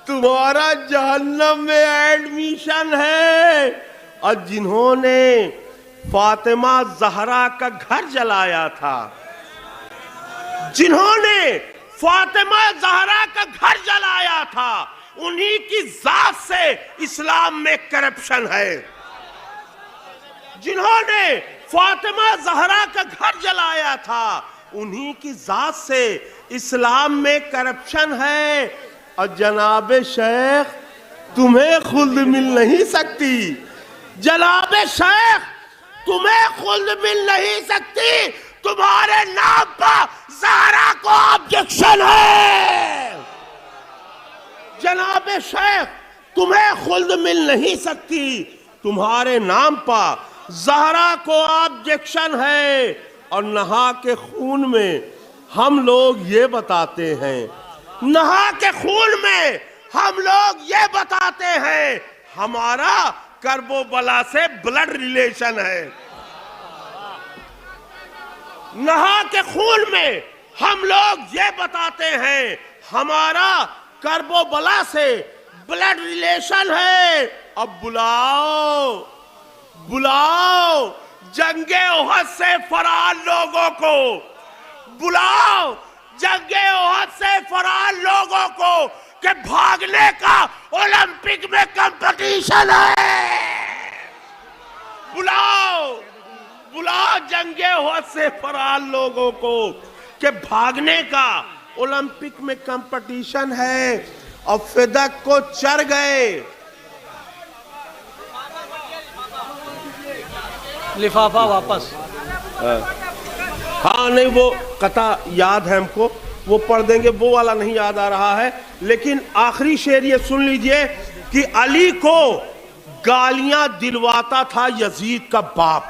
तुम्हारा जहन्नम में एडमिशन है। और जिन्होंने फातिमा जहरा का घर जलाया था, जिन्होंने फातिमा जहरा का घर जलाया था, उन्हीं की जात से इस्लाम में करप्शन है। जिन्होंने फातिमा जहरा का घर जलाया था, उन्हीं की जात से इस्लाम में करप्शन है। और जनाबे शेख तुम्हें खुद मिल नहीं सकती, जनाबे शेख तुम्हें खुल्द मिल नहीं सकती, तुम्हारे नाम पर ज़हरा को ऑब्जेक्शन है। जनाब शेख, तुम्हें खुल्द मिल नहीं सकती, तुम्हारे नाम पर ज़हरा को ऑब्जेक्शन है। और नहा के खून में हम लोग ये बताते हैं, नहा के खून में हम लोग ये बताते हैं, हमारा करबला से ब्लड रिलेशन है। नहा के खून में हम लोग ये बताते हैं, हमारा करबला से ब्लड रिलेशन है। अब बुलाओ बुलाओ जंगे ओहद से फरार लोगों को, बुलाओ जंगे ओहद से फरार लोगों को कि भागने का ओलंपिक में कंपटीशन है। बुलाओ बुलाओ जंगे ओहद से फरार लोगों को कि भागने का ओलंपिक में कंपटीशन है। और फिदक को चढ़ गए। लिफाफा वापस। हाँ नहीं, वो कथा याद है हमको, वो पढ़ देंगे, वो वाला नहीं याद आ रहा है। लेकिन आखिरी शेर ये सुन लीजिए कि अली को गालियां दिलवाता था यजीद का बाप।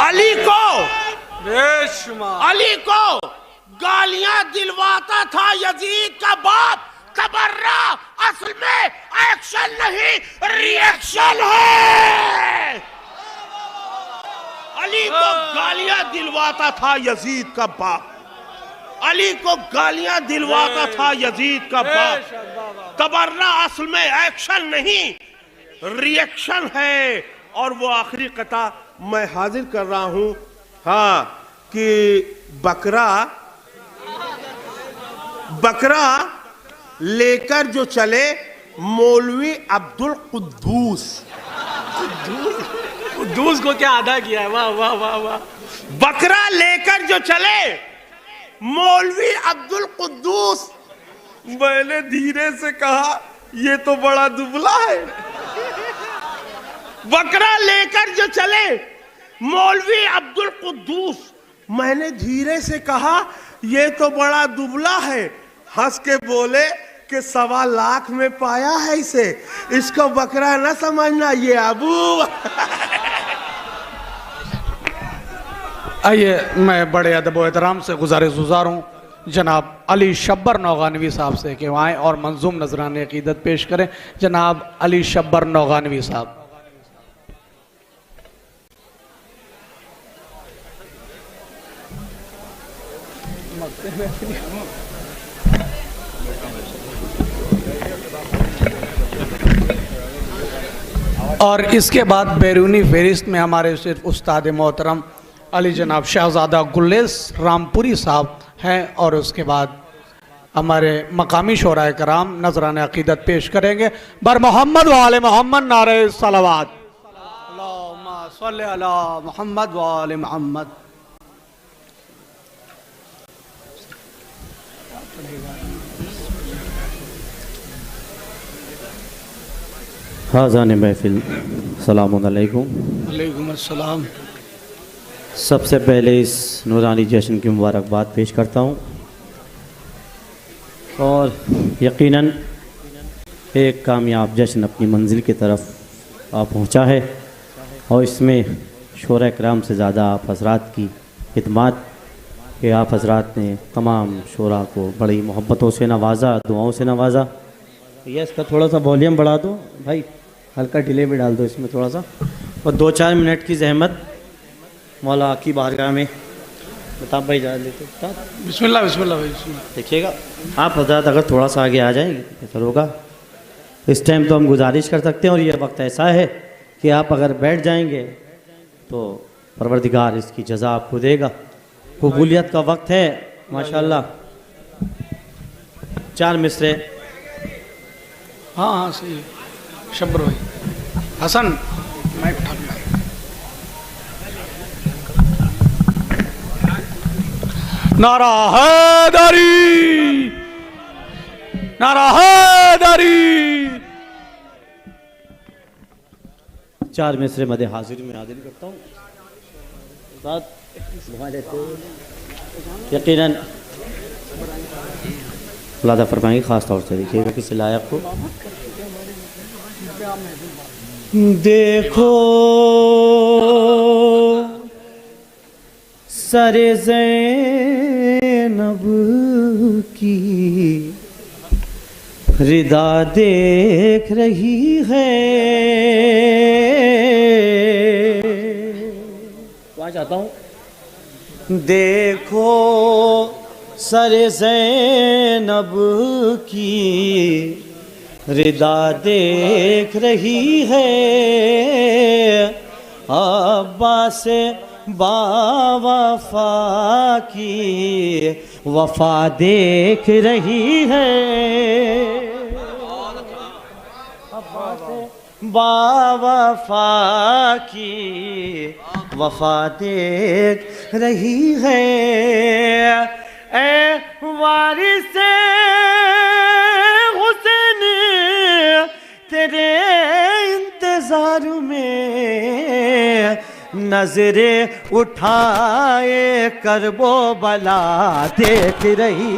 अली को गालियां दिलवाता था यजीद का बाप। तबर्रा असल में एक्शन नहीं रिएक्शन है। अली को गालियां दिलवाता था यजीद का बाप। अली को गालियां दिलवाता था यजीद का बाप। तबर्रा असल में एक्शन नहीं रिएक्शन है। और वो आखिरी कथा मैं हाजिर कर रहा हूं, हाँ, कि बकरा लेकर जो चले मौलवी अब्दुल कुद्दूस। कुद्दूस को क्या अदा किया है, वाह वाह वाह वाह। बकरा लेकर जो चले मौलवी अब्दुल कुद्दूस। मैंने धीरे से कहा ये तो बड़ा दुबला है। बकरा लेकर जो चले मौलवी अब्दुल कुद्दूस। मैंने धीरे से कहा ये तो बड़ा दुबला है। हंस के बोले कि 1.25 लाख में पाया है इसे, इसको बकरा ना समझना, ये अबू। आइए, मैं बड़े अदब व एहतराम से गुज़ारिश हूँ जनाब अली शब्बर नौगानवी साहब से कि आएँ और मंजूम नजराने अकीदत पेश करें। जनाब अली शब्बर नौगानवी साहब। और इसके बाद बैरूनी फहरिस्त में हमारे सिर्फ उस्ताद मोहतरम अली जनाब शहजादा गुलेस रामपुरी साहब हैं। और उसके बाद हमारे मकामी शोराए कराम नजरान अकीदत पेश करेंगे। बर मोहम्मद वाले मोहम्मद नारे सलावत। अल्लाहुम्मा सल्ली अला मोहम्मद वाले मोहम्मद। हाज़ान महफिल सलामुन अलैकुम। वालेकुम अस्सलाम। सबसे पहले इस नूरानी जश्न की मुबारकबाद पेश करता हूँ और यकीनन एक कामयाब जश्न अपनी मंजिल की तरफ आ पहुँचा है। और इसमें शोरा कराम से ज़्यादा आप हज़रात की खिदमत कि आप हज़रात ने तमाम शोरा को बड़ी मोहब्बतों से नवाजा, दुआओं से नवाजा। ये इसका थोड़ा सा वॉल्यूम बढ़ा दो भाई, हल्का डिले भी डाल दो इसमें थोड़ा सा, और 2-4 मिनट की जहमत मौला की बारगाह में बता भाई जा लेते। बिस्मिल्लाह बिस्मिल्लाह भाई बिस्मिल्लाह। देखिएगा आप हज़रात अगर थोड़ा सा आगे आ जाएंगे बेहतर होगा। इस टाइम तो हम गुजारिश कर सकते हैं और ये वक्त ऐसा है कि आप अगर बैठ जाएंगे तो परवरदिगार इसकी जज़ा आपको देगा। कबूलियत का वक्त है माशाल्लाह। 4 मिसरे। हाँ हाँ सही है शब्बर भाई। हसन माइक उठा लिया। नारा हैदरी, नारा हैदरी। 4 मिसरे मद हाजिर में हाजिर करता हूँ। यकीनन मुलादा फरमाएंगे, ख़ास तौर से देखिएगा किसी लायक को। देखो सरे ज़ैनब की रिदा देख रही है, वहाँ चाहता हूँ। देखो सरे ज़ैनब की रिदा देख रही है, अब्बास बावफा की वफा देख रही है, बावफा की वफा देख रही है। ए वारिसे हुसैन तेरे इंतजार में नजरे उठाए करबो बला देख रही।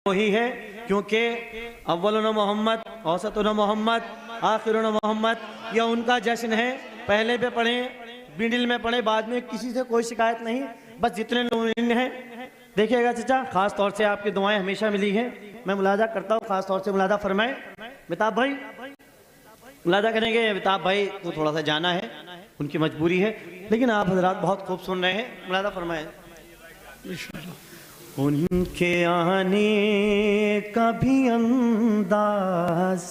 वही है क्योंकि अव्वलुन मोहम्मद, औसतुन मोहम्मद, आखिरुन मोहम्मद, यह उनका जश्न है। पहले पे पढ़े, मिडिल में पढ़े, बाद में किसी से कोई शिकायत नहीं, बस जितने लोग हैं। देखिएगा चाचा, खास तौर से आपकी दुआएं हमेशा मिली हैं। मैं मुलाजा करता हूँ, खास तौर से मुलाजा फरमाए। बेताब भाई मुलाजा करेंगे। बेताब भाई को थोड़ा सा जाना है, उनकी मजबूरी है, लेकिन आप हजरात बहुत खूब सुन रहे हैं। मुलाजा फरमाए। उनके आने का भी अंदाज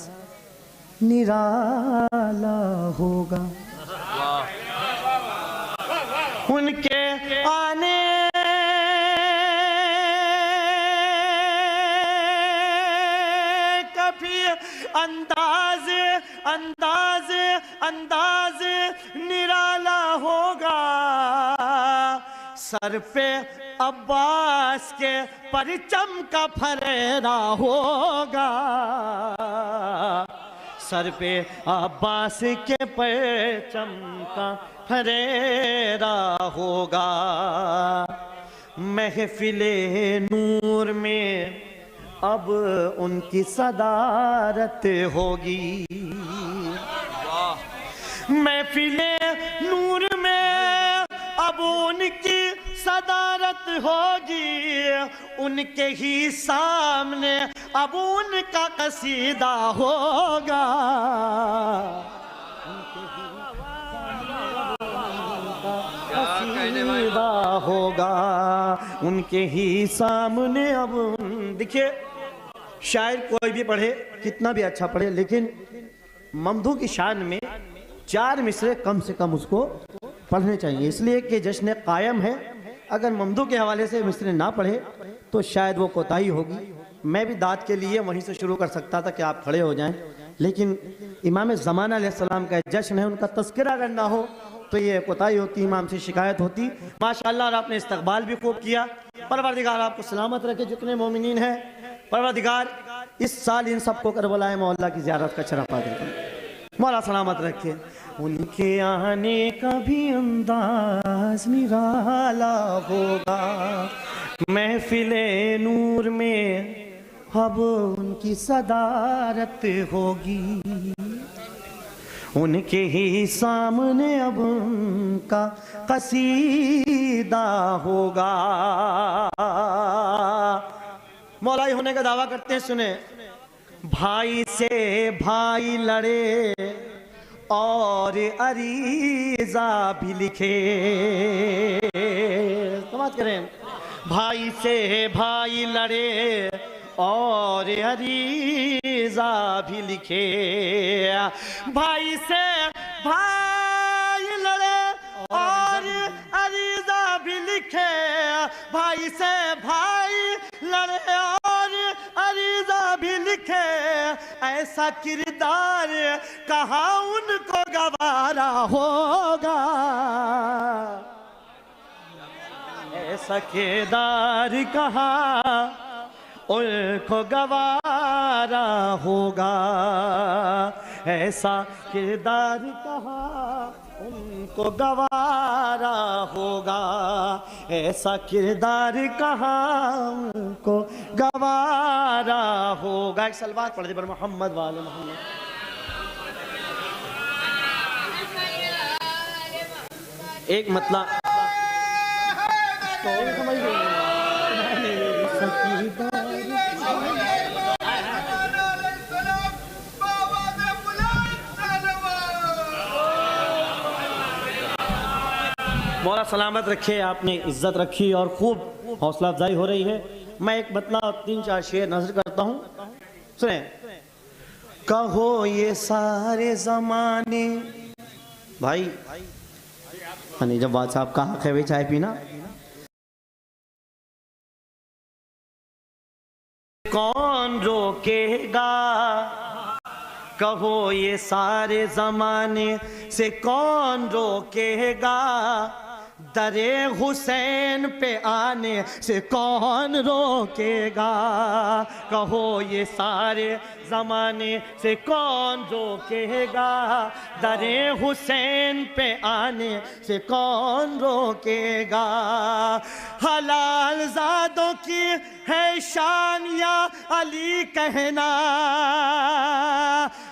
निराला होगा। उनके आने का भी अंदाज अंदाज अंदाज निराला होगा। सर पे अब्बास के परचम का फरेरा होगा। सर पे अब्बास के परचम का फरेरा होगा। महफिले नूर में अब उनकी सदारत होगी। महफिले नूर में अब उनकी सदारत होगी। उनके ही सामने अब उनका कसीदा होगा। कसीदा होगा उनके ही सामने। अब देखिए, शायर कोई भी पढ़े, कितना भी अच्छा पढ़े, लेकिन ममदू की शान में 4 मिसरे कम से कम उसको पढ़ने चाहिए, इसलिए कि जश्न कायम है। अगर ममदू के हवाले से मिसरे ना पढ़े तो शायद वो कोताही होगी। मैं भी दाद के लिए वहीं से शुरू कर सकता था कि आप खड़े हो जाएं, लेकिन इमाम ज़माना अलैहिस्सलाम का जश्न है, उनका तज़किरा अगर ना हो तो ये कोताही होती, इमाम से शिकायत होती। माशाअल्लाह, और आपने इस्तकबाल भी खूब किया। परवरदिगार आपको सलामत रखे। जितने मोमिनीन हैं, परवरदिगार इस साल इन सबको करबलाए मौला की ज़ियारत का शरफ अता करे। मौला सलामत रखे। उनके आने का भी अंदाज निराला होगा। महफिले नूर में अब उनकी सदारत होगी। उनके ही सामने अब उनका कसीदा होगा। मौलाई होने का दावा करते हैं, सुने। भाई से भाई लड़े और अरीजा भी लिखे। समझ करें, भाई से भाई लड़े और अरीजा भी लिखे। भाई से भाई लड़े और अरीजा भी लिखे। भाई से भाई लड़े और अरीजा भी लिखे। ऐसा किरदार कहाँ उनको गवारा होगा। ऐसा किरदार कहाँ उनको गवारा होगा। ऐसा किरदार कहाँ उनको गवारा होगा। ऐसा किरदार कहाँ उनको गवारा होगा। एक सलवात पढ़ दे पर मोहम्मद वाले मोहम्मद। एक मतलब समझ मौला सलामत रखे। आपने इज्जत रखी और खूब हौसला अफजाई हो रही है। मैं एक मतलब 3-4 शेर नजर करता हूँ, सुने। कहो ये सारे जमाने भाई हनी जब बात साहब कहा है चाय पीना। कौन रोकेगा, कहो ये सारे जमाने से कौन रोकेगा। दरे हुसैन पे आने से कौन रोकेगा। कहो ये सारे ज़माने से कौन रोकेगा। दरे हुसैन पे आने से कौन रोकेगा। हलाल ज़ादों की है शान या अली कहना।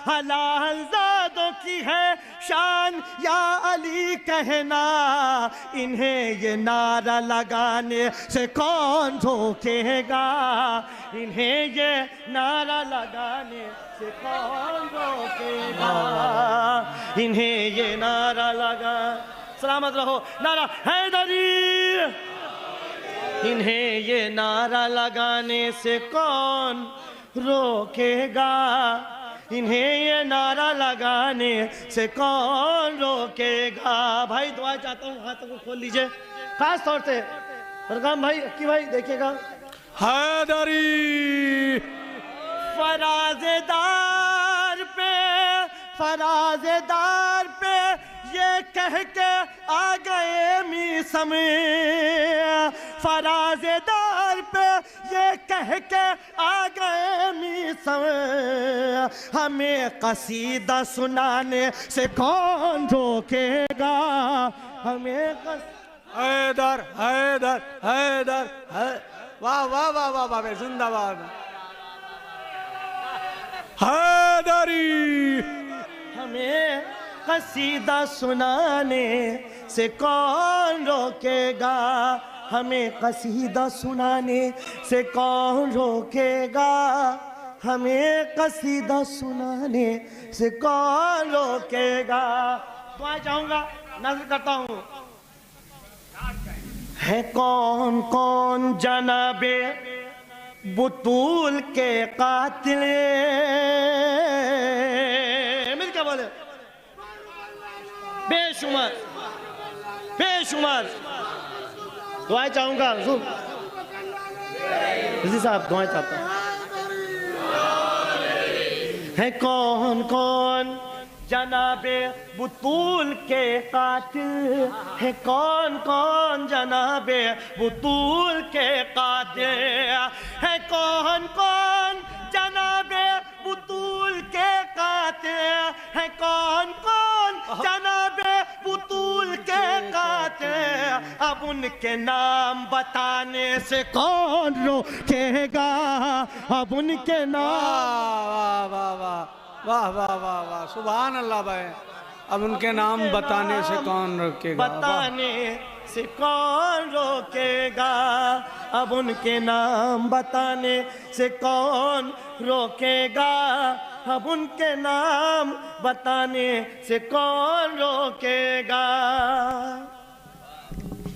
हलाल ज़ादों की है शान या अली कहना। इन्हें ये नारा लगाने से कौन रोकेगा। इन्हें ये नारा लगाने से कौन रोकेगा। इन्हें ये नारा लगा। सलामत रहो। नारा हैदरी, इन्हें ये नारा लगाने से कौन रोकेगा, इन्हें ये नारा लगाने से कौन रोकेगा। भाई दुआ चाहता हूँ, हाथों को खोल लीजिए, खास तौर से फरगाम भाई, अक्की भाई देखिएगा। हैदरी फराज़ेदार पे ये कह के आ गए मीसम, फराज़ेदार पे ये कह के आ गए मीसम, हमें कसीदा सुनाने से कौन रोकेगा, हमें हैदर हैदर हैदर है। वाह वाह वाह वाह वाह, जिंदाबाद हैदरी। हमें कसीदा सुनाने से कौन रोकेगा, हमें कसीदा सुनाने से कौन रोकेगा, हमें कसीदा सुनाने से कौन रोकेगा। दुआ चाहूंगा, नज़र करता हूँ। है कौन कौन जनाबे बुतूल के कातिल, मिल क्या बोले, बेशुमार बेशुमार। दुआएं चाहूंगा जी साहब, दुआएं चाहता हूँ। है कौन कौन जनाबे बुतूल के कातिल, है कौन कौन जनाबे बुतूल के कातिल, है कौन कौन जनाबे बुतूल के कातिल, है कौन कौन जनाबे बुतूल के कातिल। अब उनके नाम बताने से कौन रोकेगा, अब उनके नाम। वाह वाह वाह वाह वाह वाह वाह, सुभान अल्लाह भाई। अब उनके नाम बताने से कौन रोकेगा, बताने से कौन रोकेगा, अब उनके नाम बताने से कौन रोकेगा, अब उनके नाम बताने से कौन रोकेगा।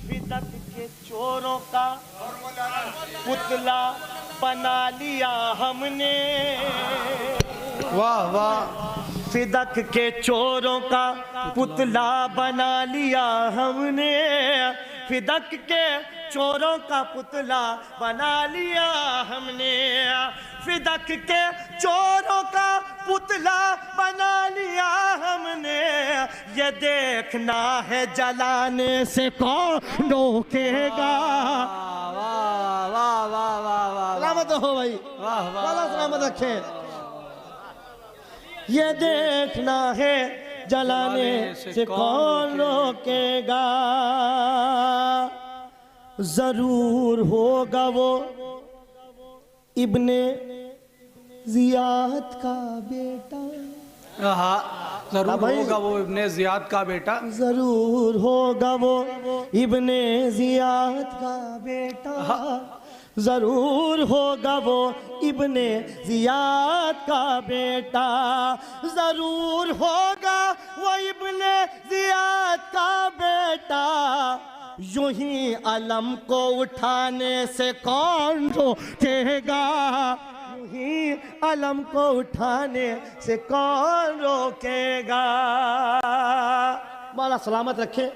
बिदअत के चोरों का पुतला बना लिया हमने, वाह वाह। फिदक के चोरों का पुतला बना लिया हमने, फिदक के चोरों का पुतला बना लिया हमने, फिदक के चोरों का पुतला बना लिया हमने। ये देखना है जलाने से कौन रोकेगा। वाह वाह वाह वाह वाह, सलामत हो भाई, वाह वाह, सलामत रखें। ये देखना है जलाने से कौन रोकेगा। जरूर होगा वो इब्ने जियाद का बेटा, हाँ जरूर होगा वो इब्ने जियाद का बेटा, जरूर होगा वो इब्ने जियाद का बेटा, जरूर होगा वो इब्ने जियाद का बेटा, जरूर होगा वो इब्ने जियाद का बेटा। यूं ही अलम को उठाने से कौन रोकेगा, यूं ही अलम को उठाने से कौन रोकेगा। मौला सलामत रखे।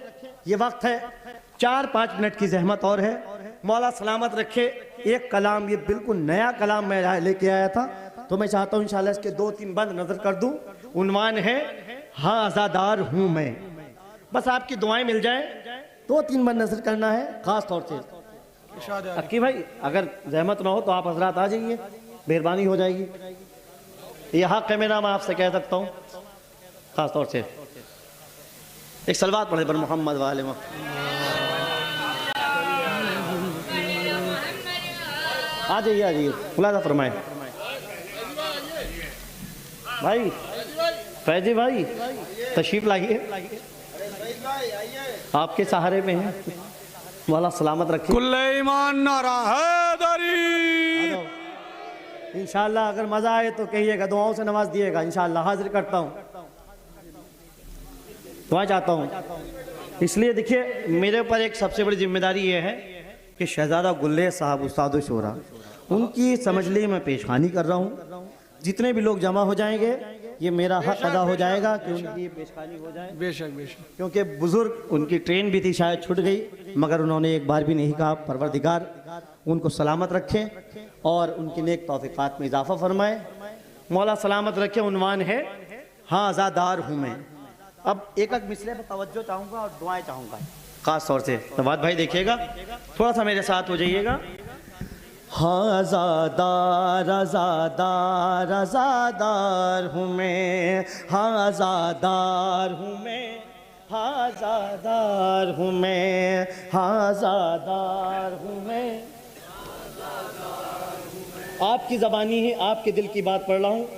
ये वक्त है 4-5 मिनट की जहमत और है। मौला सलामत रखे। एक कलाम, ये बिल्कुल नया कलाम मैं लेके आया था, तो मैं चाहता हूँ इंशाल्लाह इसके 2-3 बंद नजर कर दूं। उन्वान है हाँ आज़ादार हूँ मैं। बस आपकी दुआएं मिल जाए, 2-3 बंद नजर करना है खास तौर से। अक्की भाई अगर जहमत ना हो तो आप हजरात आ जाइए, मेहरबानी हो जाएगी। ये हक है मेरा, मैं आपसे कह सकता हूँ खास तौर से। एक सलवात पढ़े पर मोहम्मद वाले में। आ जाइए खुलासा फरमाए भाई। फैजी भाई तशरीफ लाइए, आपके सहारे में है। वाला सलामत रखे। कुल्ले ईमान नारा हैदरी। इंशाल्लाह अगर मजा आए तो कहिएगा, दुआओं से नवाज दिएगा इंशाल्लाह। हाजिर करता हूँ, दुआ चाहता हूँ। इसलिए देखिए मेरे ऊपर एक सबसे बड़ी जिम्मेदारी ये है कि शहजादा गुल्ले साहब उस्ताद शोरा उनकी समझली मैं पेशखानी कर रहा हूँ। जितने भी लोग जमा हो जाएंगे ये मेरा हक अदा हो जाएगा कि उनकी पेशखानी हो जाए। बेशक बेशक। क्योंकि बुजुर्ग उनकी ट्रेन भी थी, शायद छूट गई, मगर उन्होंने एक बार भी नहीं कहा परवरदिगार उनको सलामत रखे और उनकी नेक तौफीकात में इजाफा फरमाए, मौला सलामत रखे। उन्वान है हाँ आज़ादार हूँ मैं। अब एक एक मिसरे पर तवज्जो चाहूँगा और दुआएं चाहूँगा ख़ास तौर से। तवाद भाई देखिएगा, थोड़ा सा मेरे साथ हो जाइएगा। हाँ आज़ादार आज़ादार आज़ादार हूँ मैं, हाँ आज़ादार हूँ मैं, हाँ आज़ादार हूँ मैं, हाँ आज़ादार हूँ मैं। आपकी ज़बानी है, आपके दिल की बात पढ़ रहा हूँ,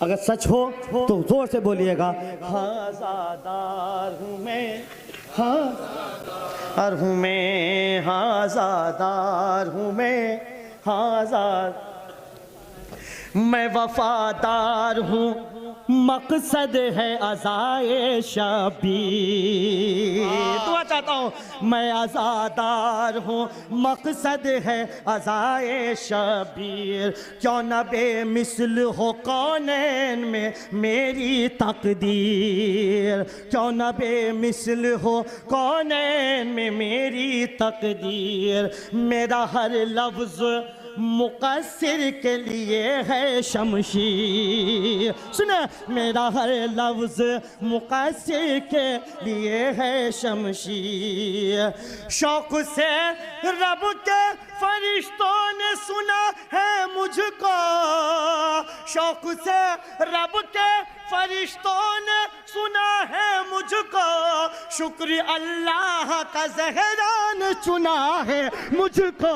अगर सच हो तो जोर से बोलिएगा। हाँ आज़ादार हूँ मैं, हाँ आज़ादार हूँ मैं, हाँ आज़ादार हूँ मैं, हाँ आज़ाद। मैं वफादार हूँ, मकसद है अज़ाए शबीर। दुआ चाहता हूँ। मैं आज़ादार हूँ, मकसद है अज़ाए शबीर। क्यों न बेमिसल हो कौनैन में मेरी तकदीर, क्यों न बेमिसल हो कौनैन में मेरी तकदीर। मेरा हर लफ्ज़ मुक़स्सिर के लिए है शमशीर। सुने, मेरा हर लफ्ज़ मुक़स्सिर के लिए है शमशीर। शौक़ से रब के फरिश्तों ने सुना है मुझको, शौक़ से रब के फरिश्तों ने सुना है मुझको। शुक्र अल्लाह का ज़हरा ने चुना है मुझको।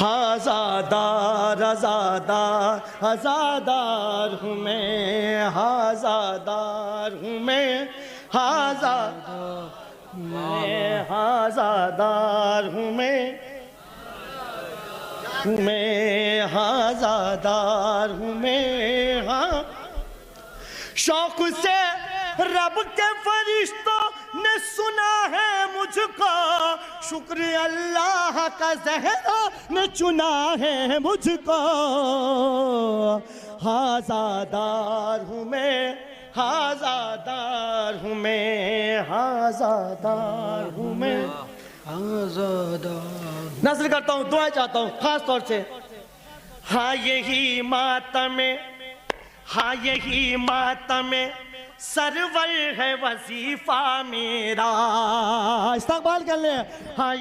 आज़ादार आज़ादार आज़ादार हूँ मैं, आज़ादार हूँ मैं, आज़ादार मैं, आज़ादार हूँ मैं, आज़ादार हूँ मैं। हाँ शौक़ से रब के फरिश्तों ने सुना है मुझको। शुक्र अल्लाह का ज़हरा ने चुना है मुझको। आज़ादार हूँ मैं, आज़ादार हूँ मैं, आज़ादार हूँ मैं, आज़ादार। नज़र करता हूँ, दुआ चाहता हूँ ख़ास तौर से। हाँ यही मातम, हाँ यही मातम सरवर है वजीफा मेरा। इस्तक़बाल कर ले। हाँ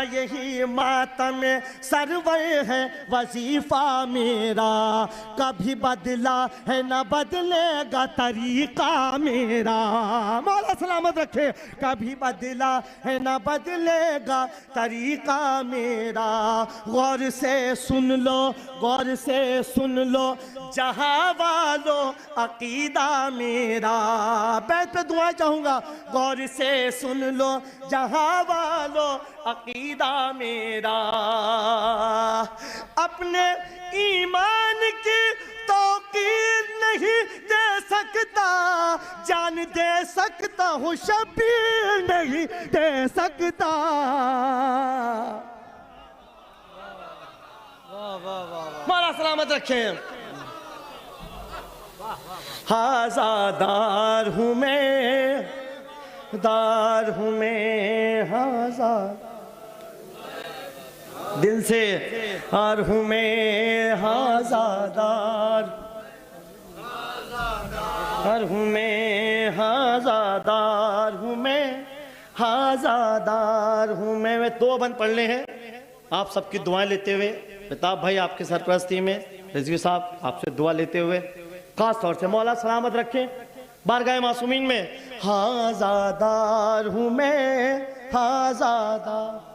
यही मातम सरवर है वजीफा मेरा। कभी बदला है न बदलेगा तरीका मेरा। मौला सलामत रखे। कभी बदला है न बदलेगा तरीका मेरा। गौर से सुन लो, गौर से सुन लो जहाँ वालों अकीदा मेरा। बैठ पे दुआ चाहूँगा। गौर से सुन लो जहाँ वालों अकीदा मेरा। अपने ईमान की तौकीर नहीं दे सकता, जान दे सकता हूँ शबीर नहीं दे सकता। मौला सलामत रखे। आज़ादार हूँ मैं, दार हूँ मैं, आज़ाद दिल से आर हूँ मैं, आज़ादार हर हूँ मैं, आज़ादार हूँ मैं, आज़ादार हूँ मैं। वे दो बंद पढ़ने हैं आप सबकी दुआएं लेते हुए। प्रताप भाई आपके सरपरस्ती में, रिजवी साहब आपसे दुआ लेते हुए खास तौर से। मौला सलामत रखें बारगाह मासूमीन में। आज़ादार हूँ मैं, आज़ादार।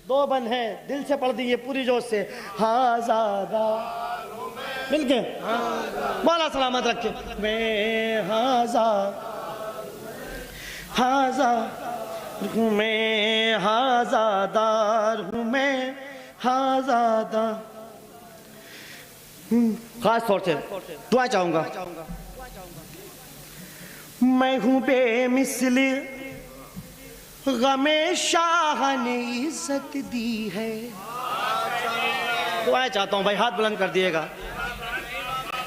दो बंद हैं, दिल से पढ़ दीजिए पूरी जोश से। आज़ादार मिल गए। मौला सलामत रखे। मैं आज़ादार हूँ मैं, आज़ादार हूँ मैं, आज़ादार। खास तौर से दुआ चाहूंगा। मैं हूँ बेमिसल गमे शाह ने इज्जत दी है। दुआ चाहता हूँ भाई, हाथ बुलंद कर दिएगा।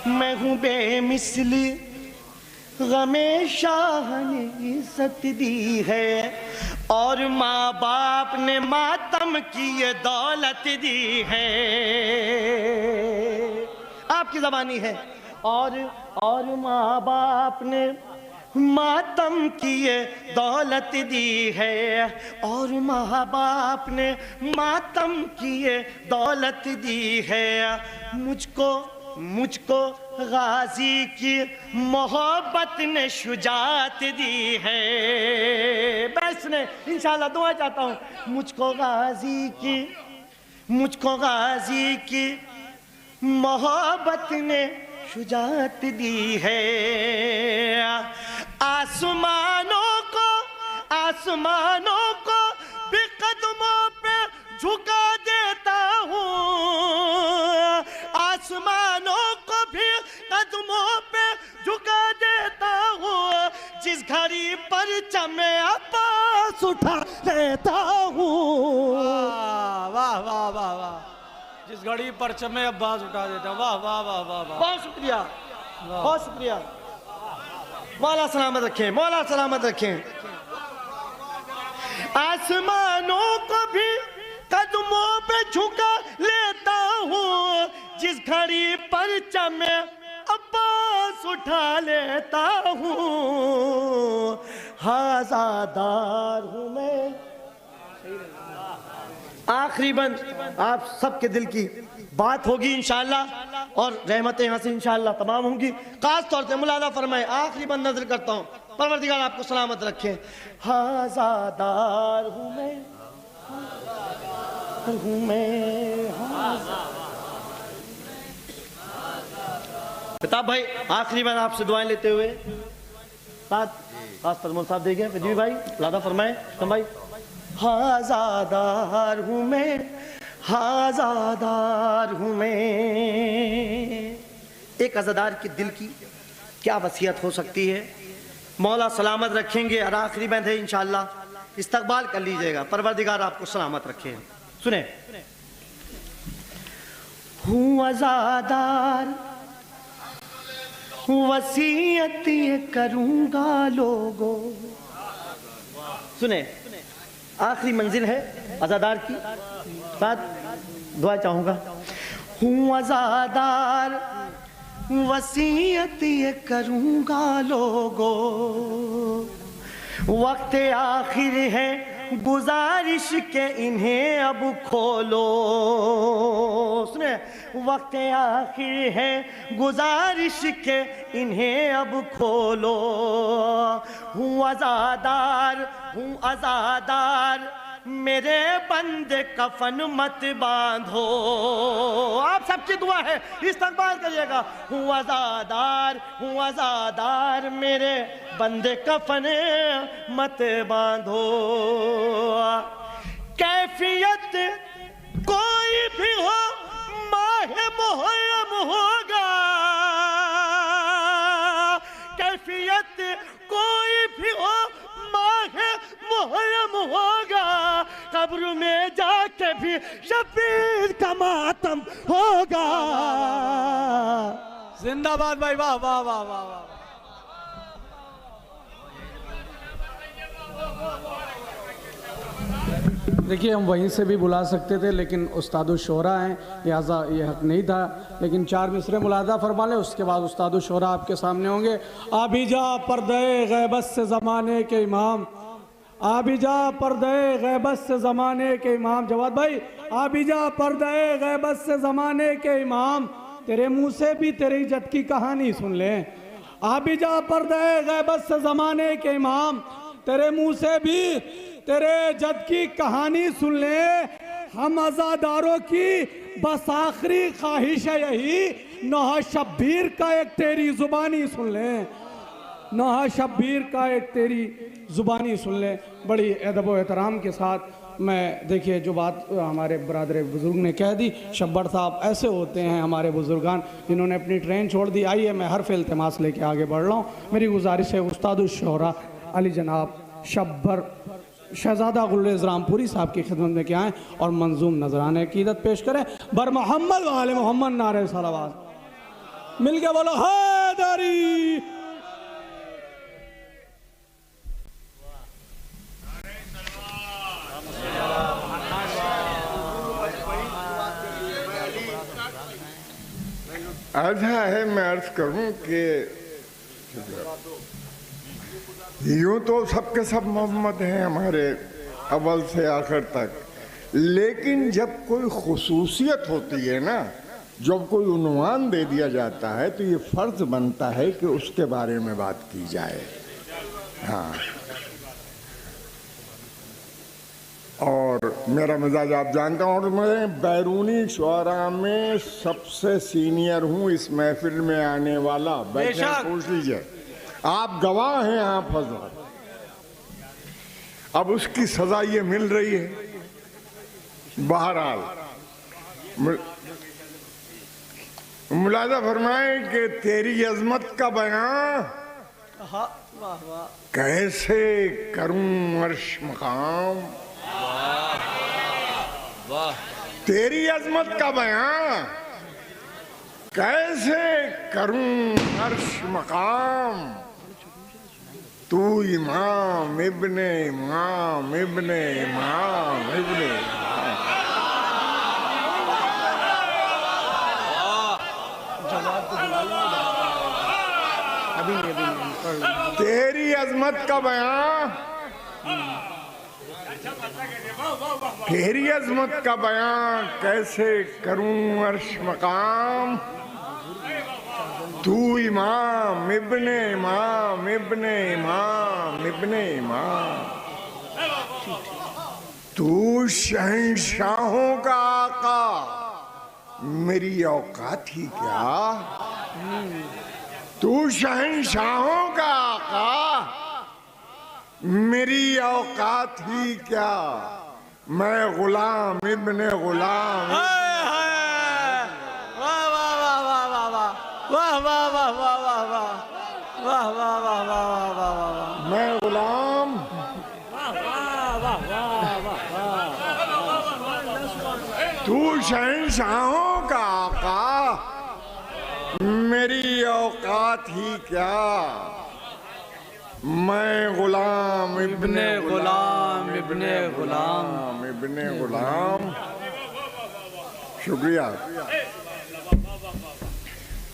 मैं हूँ बेमिसल गमे शाह ने इज्जत दी है, और माँ बाप ने मातम की ये दौलत दी है। आपकी ज़बानी है। और माँ बाप ने मातम की ये दौलत दी है, और माँ बाप ने मातम की ये दौलत दी है। मुझको गाजी की मोहब्बत ने शुजात दी है। बस ने इंशाल्लाह दुआ चाहता हूँ। मुझको गाजी की मोहब्बत ने शुजात दी है। आसमानों को भी कदमों पे झुका देता हूँ। आसमानों को भी कदमों पे झुका देता हूँ। जिस घड़ी पर चमे अब्बास उठा लेता हूँ। वाह वाह वाह वाह। जिस घड़ी पर चमे अब्बास उठा देता। वाह वाह वाह वाह वाह। बहुत शुक्रिया, बहुत शुक्रिया। मौला सलामत रखें, मौला सलामत रखें। आसमानों को भी कदमों पे झुका लेता हूँ। जिस घड़ी पर चमे अब्बास उठा लेता हूँ। आज़ादार हूँ मैं। आखिरी बंद आप सबके दिल की बात होगी इंशाअल्लाह, और रहमतें यहाँ से इंशाअल्लाह तमाम होंगी। खास तौर से मुलादा फरमाए। आखिरी बंद नजर करता हूँ। परवरदिगार आपको सलामत रखे। आज़ादार हूँ मैं, किताब भाई आखिरी बार आपसे दुआएं लेते हुए साथ खास तरमोल साहब देंगे। फिर भाई लादा फरमाए तुम भाई। आज़ादार हूँ मैं, आज़ादार हूँ मैं। एक आज़ादार के दिल की क्या वसीयत हो सकती है। मौला सलामत रखेंगे। और आखिरी बंद है इंशाअल्लाह, इस्तकबाल कर लीजिएगा। परवरदिगार आपको सलामत रखे। सुने। हूँ आज़ादार, वसीयत ये करूँगा लोगों। सुने, आखिरी मंजिल है आज़ादार की। साथ दुआ चाहूँगा। हूँ आज़ादार, वसीयत ये करूँगा लोगों। वक्त आखिर है गुजारिश के इन्हें अब खोलो। सुने, वक्त आखिर है गुजारिश के इन्हें अब खोलो। हूँ आज़ादार, मेरे बंदे कफन मत बांधो। आप सबकी दुआ है, इस्तकबाल करिएगा। हूँ आज़ादार, मेरे बंदे कफन मत बांधो। कैफियत कोई भी हो माहे मुहर्रम होगा। कैफियत कोई भी हो माहे मुहर्रम होगा। कब्र में जाके भी शबीर का मातम होगा। जिंदाबाद भाई। वाह वाह वाह वाह वाह। देखिए हम वहीं से भी बुला सकते थे, लेकिन उस्तादुल शोरा हैं, लिहाजा ये हक नहीं था। लेकिन 4 मिसरे मुलादा फरमा लें, उसके बाद उस्तादुल शोरा आपके सामने होंगे। आबिजा पर्दे गैबत से ज़माने के इमाम, आबिजा पर्दे गैबत से ज़माने के इमाम। जवाद भाई, आबिजा पर्दे गैबत से ज़माने के इमाम, तेरे मुँह से भी तेरी इज्जत की कहानी सुन लें। आबिजा पर्दे गैबत से ज़माने के इमाम, तेरे मुँह से भी तेरे जद की कहानी सुन ले। हम आज़ादारों की बस आखिरी ख्वाहिश है यही, नौहा शब्बीर का एक तेरी ज़ुबानी सुन ले। नौहा शब्बीर का एक तेरी ज़ुबानी सुन ले। बड़ी अदब व एहतराम के साथ मैं देखिए जो बात हमारे बरादर बुज़ुर्ग ने कह दी, शब्बर साहब ऐसे होते हैं हमारे बुज़ुर्गान जिन्होंने अपनी ट्रेन छोड़ दी। आइए मैं हर्फ इल्तिमास लेके आगे बढ़ रहा हूँ। मेरी गुजारिश है उस्तादुश शोहरा अली जनाब शब्बर शहजादा गुल रामपुरी साहब की खिदमत में क्या आएँ और मंजूम नजराने अकीदत पेश करें। बर मोहम्मद वाले मोहम्मद नारे सलावत मिल के बोलो हैदरी। ऐसा है, मैं अर्ज करूं कि यूं तो सबके सब मोहम्मद हैं हमारे अव्वल से आखिर तक, लेकिन जब कोई खुसूसियत होती है ना, जब कोई उन्वान दे दिया जाता है तो ये फ़र्ज़ बनता है कि उसके बारे में बात की जाए। हाँ, और मेरा मिजाज आप जानते हैं, और मैं बैरूनी शुअरा में सबसे सीनियर हूँ इस महफिल में आने वाला। बैठे पूछ लीजिए, आप गवाह हैं आप हज़रत। अब उसकी सज़ा ये मिल रही है। बहरहाल मुलाज़ा फरमाएं कि तेरी अज़मत का बयां कैसे करूं अर्श मकाम, तेरी अज़मत का बयां कैसे करूं अर्श मकाम, तू इमाम इब्ने इमाम इब्ने इमाम इब्ने इमाम। तेरी अजमत का बयां, तेरी अजमत का बयां कैसे करूं अर्श मकाम, तू इमाम इब्ने इमाम इब्ने इमाम इब्ने इमाम, तू शहंशाहों का आका, मेरी औकात ही क्या, तू शहंशाहों का आका, मेरी औकात ही क्या, मैं गुलाम इब्ने गुलाम। वाह वाह वाह वाह वाह वाह वाह वाह वाह वाह वाह वाह वाह वाह वाह वाह वाह, मैं गुलाम, तू शहंशाहों का आका, मेरी औकात ही क्या, मैं गुलाम इब्ने गुलाम इब्ने गुलाम इब्ने गुलाम। शुक्रिया।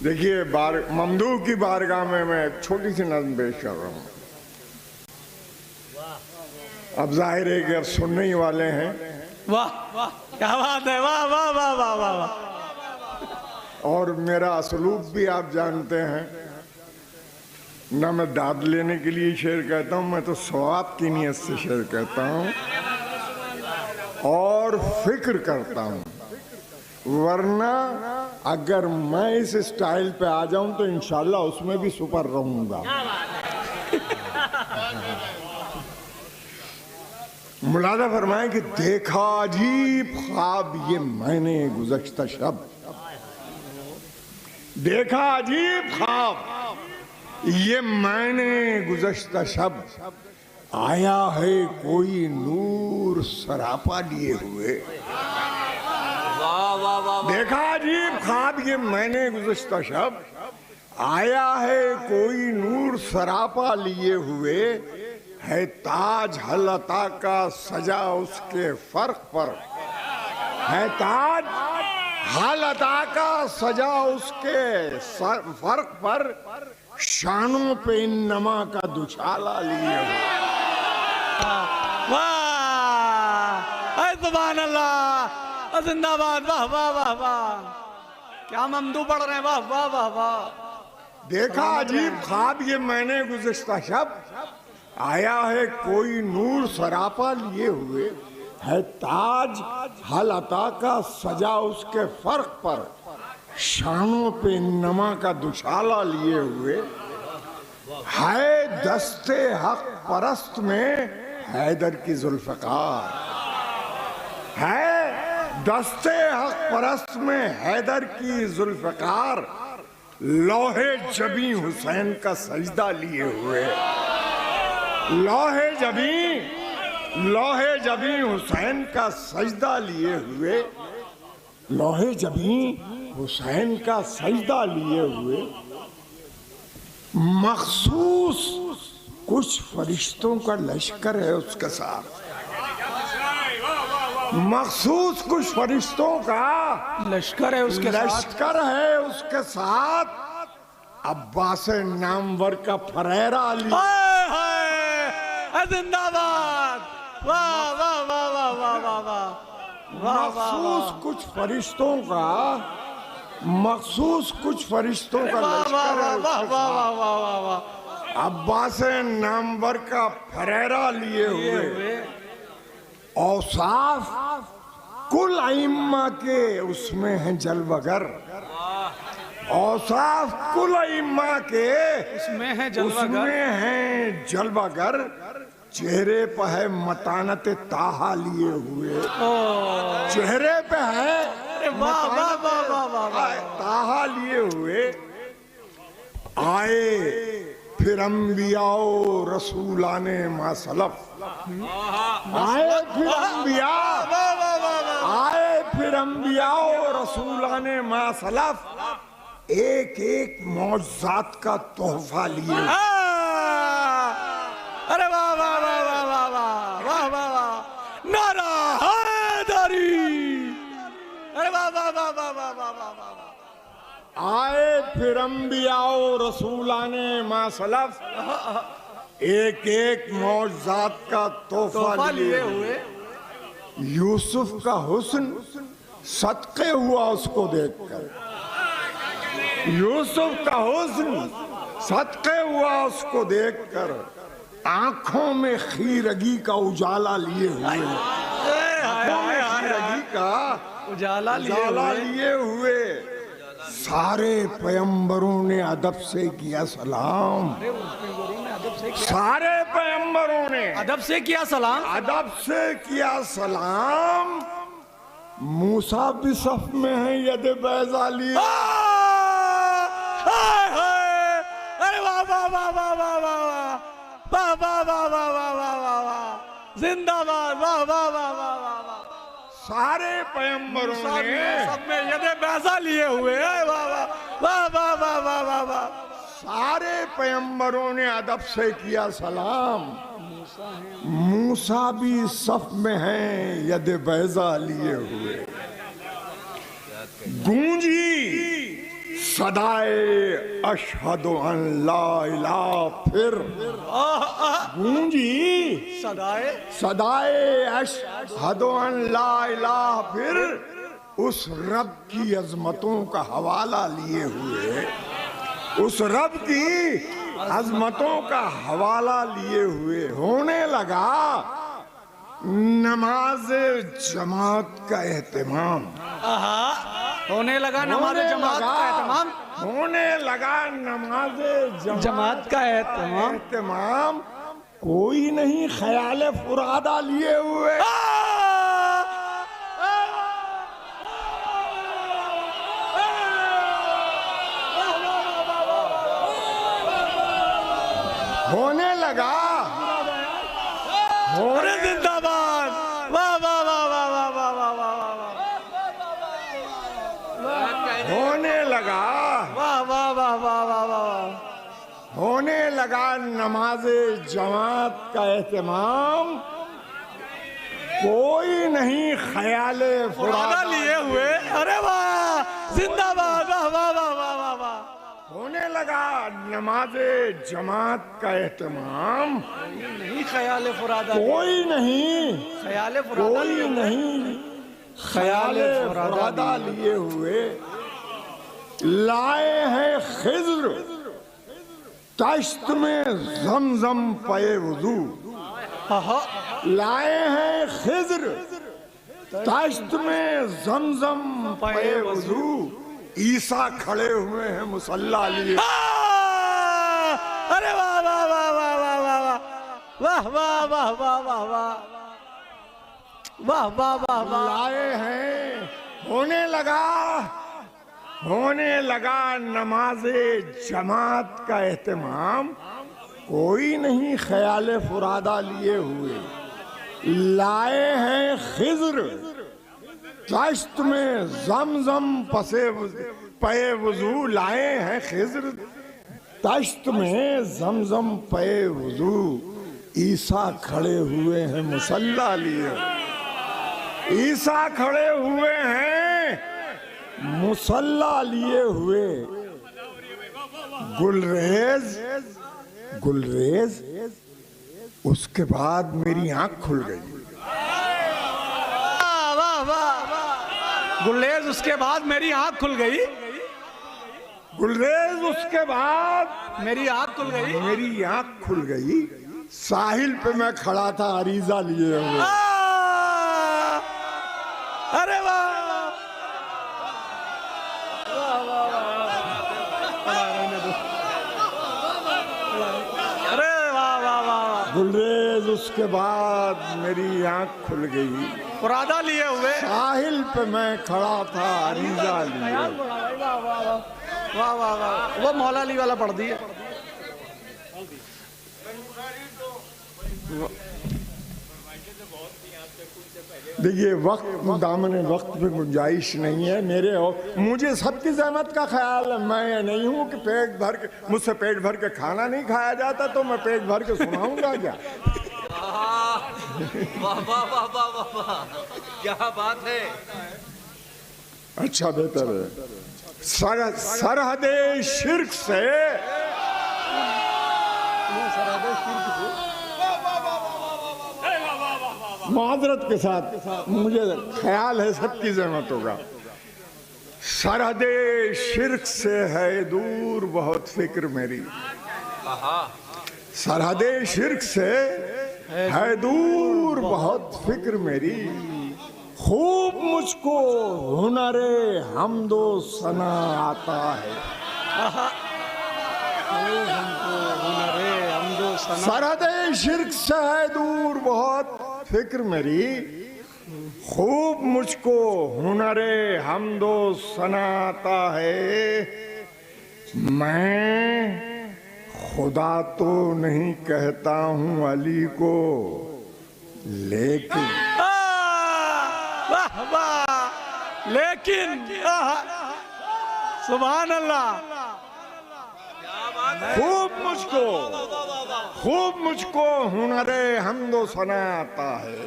देखिए, ममदू की बारगाह में मैं एक छोटी सी नज़्म पेश कर रहा हूँ। अब जाहिर है कि अब सुनने ही वाले हैं। वाह वाह, क्या बात है, वाह वाह वाह वाह वाह वाह। और मेरा असलूब भी आप जानते हैं ना, मैं दाद लेने के लिए शेर कहता हूँ, मैं तो सवाब की नीयत से शेर कहता हूँ और फिक्र करता हूँ, वरना अगर मैं इस स्टाइल पे आ जाऊं तो इंशाल्लाह उसमें भी सुपर रहूंगा। मुलादा फरमाए कि देखा अजीब ख्वाब ये मैंने गुज़श्ता शब, देखा अजीब ख्वाब ये मैंने गुज़श्ता शब, आया है कोई नूर सरापा लिए हुए। देखा अजीब ख्वाब ये मैंने गुज़श्ता शब, आया है कोई नूर सरापा लिए हुए, है ताज हलता का सजा उसके फर्क पर, है ताज हलता का सजा उसके फर्क पर, शानों पे इन नमा का दुशाला लिए हुए। वाह, सुभान अल्लाह, जिंदाबाद, वाह वाह वाह वाह, क्या ममदू पढ़ रहे हैं, वाह वाह वाह वाह। देखा अजीब ख्वाब ये मैंने गुज़श्ता शब, आया है कोई नूर सरापा लिए हुए, है ताज हलता का सजा उसके फर्क पर, शानों पे नमा का दुशाला लिए हुए, है दस्ते हक परस्त में हैदर की जुल्फ़कार। है दस्ते हक परस्त में हैदर की जुल्फ़कार, लोहे जबी हुसैन का सजदा लिए हुए। लोहे जबी हुसैन का सजदा लिए हुए, लोहे जबी हुसैन का सजदा लिए हुए। मखसूस कुछ फरिश्तों का लश्कर है उसके साथ, मखसूस कुछ फरिश्तों का लश्कर है उसके साथ। अब्बास नामवर का फरेरा जिंदाबाद, वाह वाह वाह वाह वाह वाह वाह, मखसूस कुछ फरिश्तों का, मखसूस कुछ फरिश्तों का लश्कर है उसके साथ। अब्बास नामवर का फरेरा लिए हुए। औसाफ कुल अइम्मा के उसमें हैं जलवगर, औसाफ कुल अइम्मा के उसमें है जलवगर। चेहरे पर है मतानत ताहा लिए हुए, चेहरे पे है ताहा लिए हुए। आए फिर अम्बियाओ रसूलाने मासलफ, आए फिर अम्बियाओ रसूलाने मासलफ, एक एक मौजज़ात का तोहफा लिए। अरे वाह वाह वाह वाह वाह वाह वाह वाह, नारा हैदरी। अरे वाह वाह वाह वाह वाह वाह वाह। आए फिर अम्बियाओ रसूलाने मासलफ, एक एक मौजज़ात का तोहफा लिए हुए। यूसुफ का हुस्न सदक़े हुआ उसको देखकर, यूसुफ का हुस्न सदक़े हुआ उसको देखकर। आंखों में खीरगी का उजाला लिए हुए, खीरगी का उजाला लिए हुए। सारे पैगंबरों ने अदब से किया सलाम, सारे पैगंबरों ने अदब से किया सलाम, अदब से किया सलाम। मूसा भी सफ में है यद बैजा लिए। अरे वाह वाह वाह वाह वाह वाह वाह वाह वाह वाह वाह वाह वाह वाह, जिंदाबाद, वाह वाह वाह वाह वाह। सारे पैगंबरों ने सब में यदे बैजा लिए हुए। वाह वाह वाह वाह वाह वाह वाह वाह। सारे पैगंबरों ने अदब से किया सलाम। मूसा भी सफ में हैं यद बैजा लिए हुए। गूंजी सदाए अशहदु अन ला इलाहा, फिर गूंजी सदाए अशहदु अन ला इलाहा, फिर उस रब की अजमतों का हवाला लिए हुए, उस रब की अजमतों का हवाला लिए हुए। होने लगा नमाज जमात का एहतमाम, होने लगा नमाज जमात का एहतमाम, होने लगा नमाज जमात का एहतमाम। कोई नहीं ख्याल फुरादा लिए हुए। होने लगा, होने जिंदाबाद, वाह वाह वाह वाह वाह वाह वाह वाह। होने लगा, वाह वाह वाह वाह वाह वाह। होने लगा नमाज जमात का एहतमाम। कोई नहीं ख्याल फुरादा लिए हुए। अरे वाह, जिंदाबाद, वाह वाह वाह वाह वाह वाह। होने लगा नमाज जमात का एहतमाम। नहीं ख्याल फुरादा, कोई नहीं ख्याल फुरादा, कोई नहीं ख्याल फुरादा लिए हुए। लाए हैं खिज्र तश्त में जमजम पे वुजू, लाए हैं खिज्र तश्त में जमजम पे वुजू। ईसा खड़े हुए हैं मुसल्ला लिए। अरे वाह वाह वाह वाह वाह वाह वाह वाह वाह वाह वाह वाह। वाह वाह वाह वाह। लाए हैं, होने लगा नमाजे जमात का एहतमाम, कोई नहीं ख्याल फुरादा लिए हुए। लाए हैं खिज्र दश्त में जमजम पे वुजू, लाए हैं खिज्र दश्त में जमजम पे वुजू। ईसा खड़े हुए हैं मुसल्ला लिए, ईसा खड़े हुए हैं मुसल्ला लिए हुए। गुलरेज उसके बाद मेरी आंख खुल गई। वाह वाह। गुलरेज उसके बाद मेरी आंख खुल गई, गुलरेज उसके बाद मेरी आंख खुल गई, मेरी आंख खुल गई। साहिल पे मैं खड़ा था अरीजा लिए हुए। अरे वाह। गुलरेज उसके बाद मेरी आंख खुल गई। फुरादा लिए हुए साहिल पे मैं खड़ा था अरीजा लिए। वाह वाह वाह। वो मौला अली वाला पढ़ दिया। देखिए वक्त दामन वक्त में गुंजाइश नहीं है मेरे, और मुझे सबकी जहमत का ख्याल है। मैं नहीं हूँ कि पेट भर के, मुझसे पेट भर के खाना नहीं खाया जाता तो मैं पेट भर के सुनाऊंगा क्या? वाह वाह वाह वाह वाह वाह, क्या बात है। अच्छा बेहतर है। सरहदे शिर्क से माजरत के साथ मुझे ख्याल है सबकी जहमत होगा। सरहदे शिर्क से है दूर बहुत फिक्र मेरी, सरहदे शिर्क से है दूर बहुत फिक्र मेरी। खूब मुझको हुनरे हमदो सना आता है। सरहदे शिर्क से है दूर बहुत फिक्र मेरी। खूब मुझको हुनरे हमदो सना आता है। मैं खुदा तो नहीं कहता हूँ अली को, लेकिन वाह वाह, लेकिन सुभान अल्लाह। खूब मुझको हुनरे हमदो सना आता है।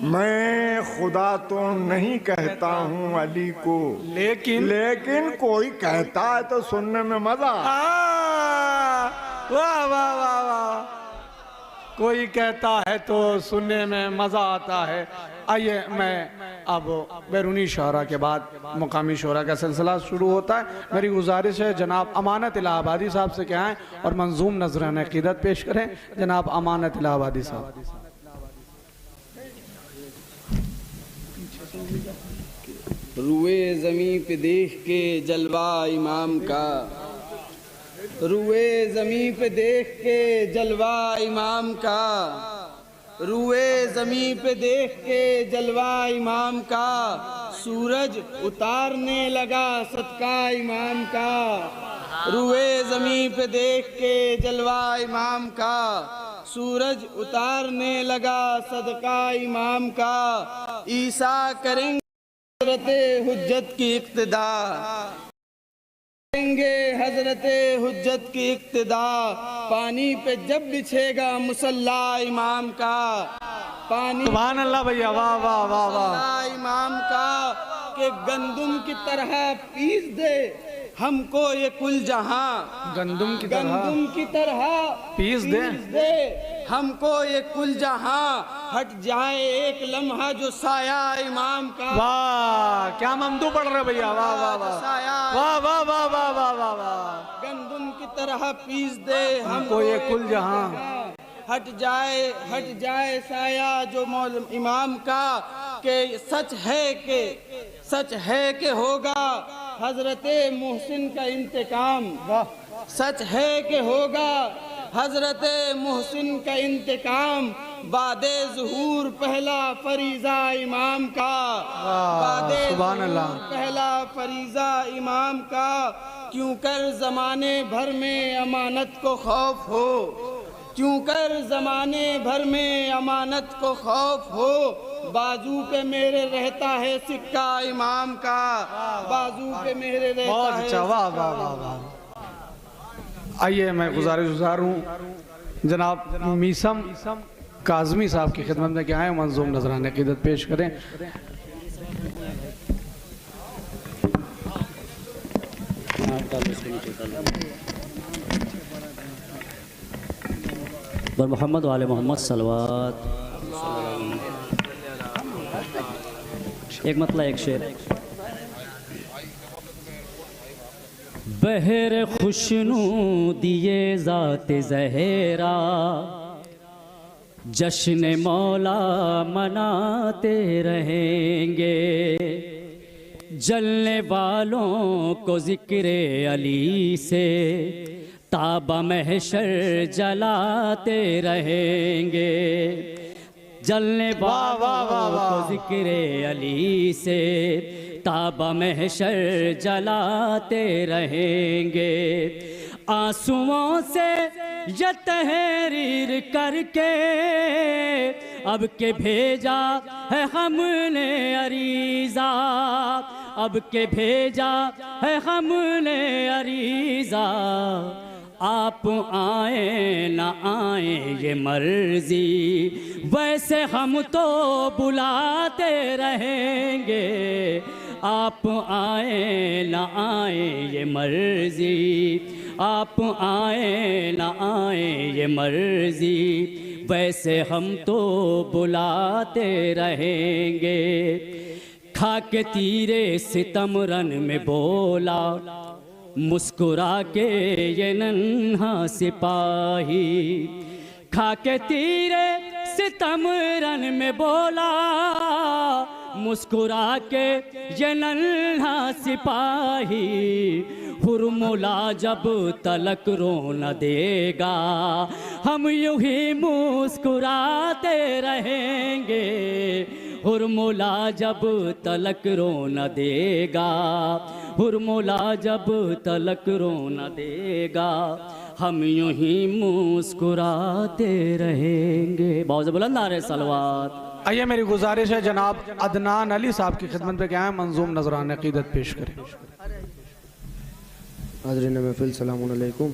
मैं खुदा तो नहीं कहता हूँ अली को, लेकिन कोई कहता है तो सुनने में मजा। वाह वाह वाह वाह। कोई कहता है तो सुनने में मजा आता है। आइए मैं अब बैरूनी शोरा के बाद मुकामी शोरा का सिलसिला शुरू होता है। मेरी गुजारिश है जनाब अमानत इलाहाबादी साहब से क्या है और मंजूम नजरान अकीदत पेश करें। जनाब अमानत इलाहाबादी साहब। रुए ज़मीं पे देख के जलवा इमाम का, रुए ज़मीं पे देख के जलवा इमाम का, रुए ज़मीं पे देख के जलवा इमाम का। सूरज उतारने लगा सदका इमाम का, रुए ज़मीं पे देख के जलवा इमाम का। सूरज उतारने लगा सदका इमाम का। ईसा करेंगे हज़रते हुज्जत की इक्तिदा, करेंगे हज़रते हुज्जत की इक्तिदा। पानी पे जब बिछेगा मुसल्ला इमाम का, पानी सुभान अल्लाह भैया। वाह वाह वाह वाह। इमाम का के गंदुम की तरह पीस दे हमको ये कुल जहां, गंदुम की तरह पीस दे हमको ये कुल जहां। हट जाए एक लम्हा जो साया इमाम का। वाह क्या ममदू पढ़ रहे भैया। वाह वाह वाह वाह वाह वाह वाह वाह वाह वाह। गंदुम की तरह पीस दे हमको ये कुल जहां। हट जाए साया जो मौल इमाम का। के सच है कि होगा हजरते मोहसिन का इंतकाम। सच है कि होगा हजरते मोहसिन का इंतकाम। बादे ज़ुहूर पहला फरीज़ा इमाम का, बादे ज़ुहूर पहला फरीज़ा इमाम का, क्यों कर ज़माने भर में अमानत को खौफ हो, क्यों कर ज़माने भर में अमानत को खौफ हो, बाजू पे मेरे रहता है सिक्का इमाम का, बाजू पे मेरे रहता बहुत है। अच्छा, वाह वाह वाह वाह। आइए मैं गुज़ारिश हूँ जनाब मीसम काज़मी साहब की खिदमत में क्या है मंजूम नजराने क़ीदत पेश करें। बर मोहम्मद वाले मोहम्मद सलवात। एक मतला एक शेर। बहर खुशनू दिए ज़ाते ज़हरा, जश्न मौला मनाते रहेंगे, जलने वालों को ज़िक्र अली से ताबा महशर जलाते रहेंगे, जलने वालों को ज़िक्र अली से ताबा महशर जलाते रहेंगे, आंसुओं से ये तहरीर करके अब के भेजा है हमने अरीज़ा, अब के भेजा है हमने अरीज़ा, आप आए न आए ये मर्जी, वैसे हम तो बुलाते रहेंगे, आप आए न आए ये मर्जी, आप आए न आए ये मर्जी, वैसे हम तो बुलाते रहेंगे। खाके तीरे सितम रन में बोला मुस्कुरा के ये नन्हा सिपाही, खाके तीरे सितम रन में बोला मुस्कुरा के ये नन्हा सिपाही, हुर्मुला जब तलक रो न देगा हम यूं ही मुस्कुराते रहेंगे, हुर्मुला जब तलक रो न देगा, हुर्मुला जब तलक रो न देगा, हम यूं ही मुस्कुराते रहेंगे। बहुत बुलंद नारे सलवात। आइए मेरी गुजारिश है जनाब अदनान अली साहब की खिदमत में क्या है मंजूम नजरान अक़ीदत पेश करें। हाज़रीन महफ़िल सलाम अलैकुम।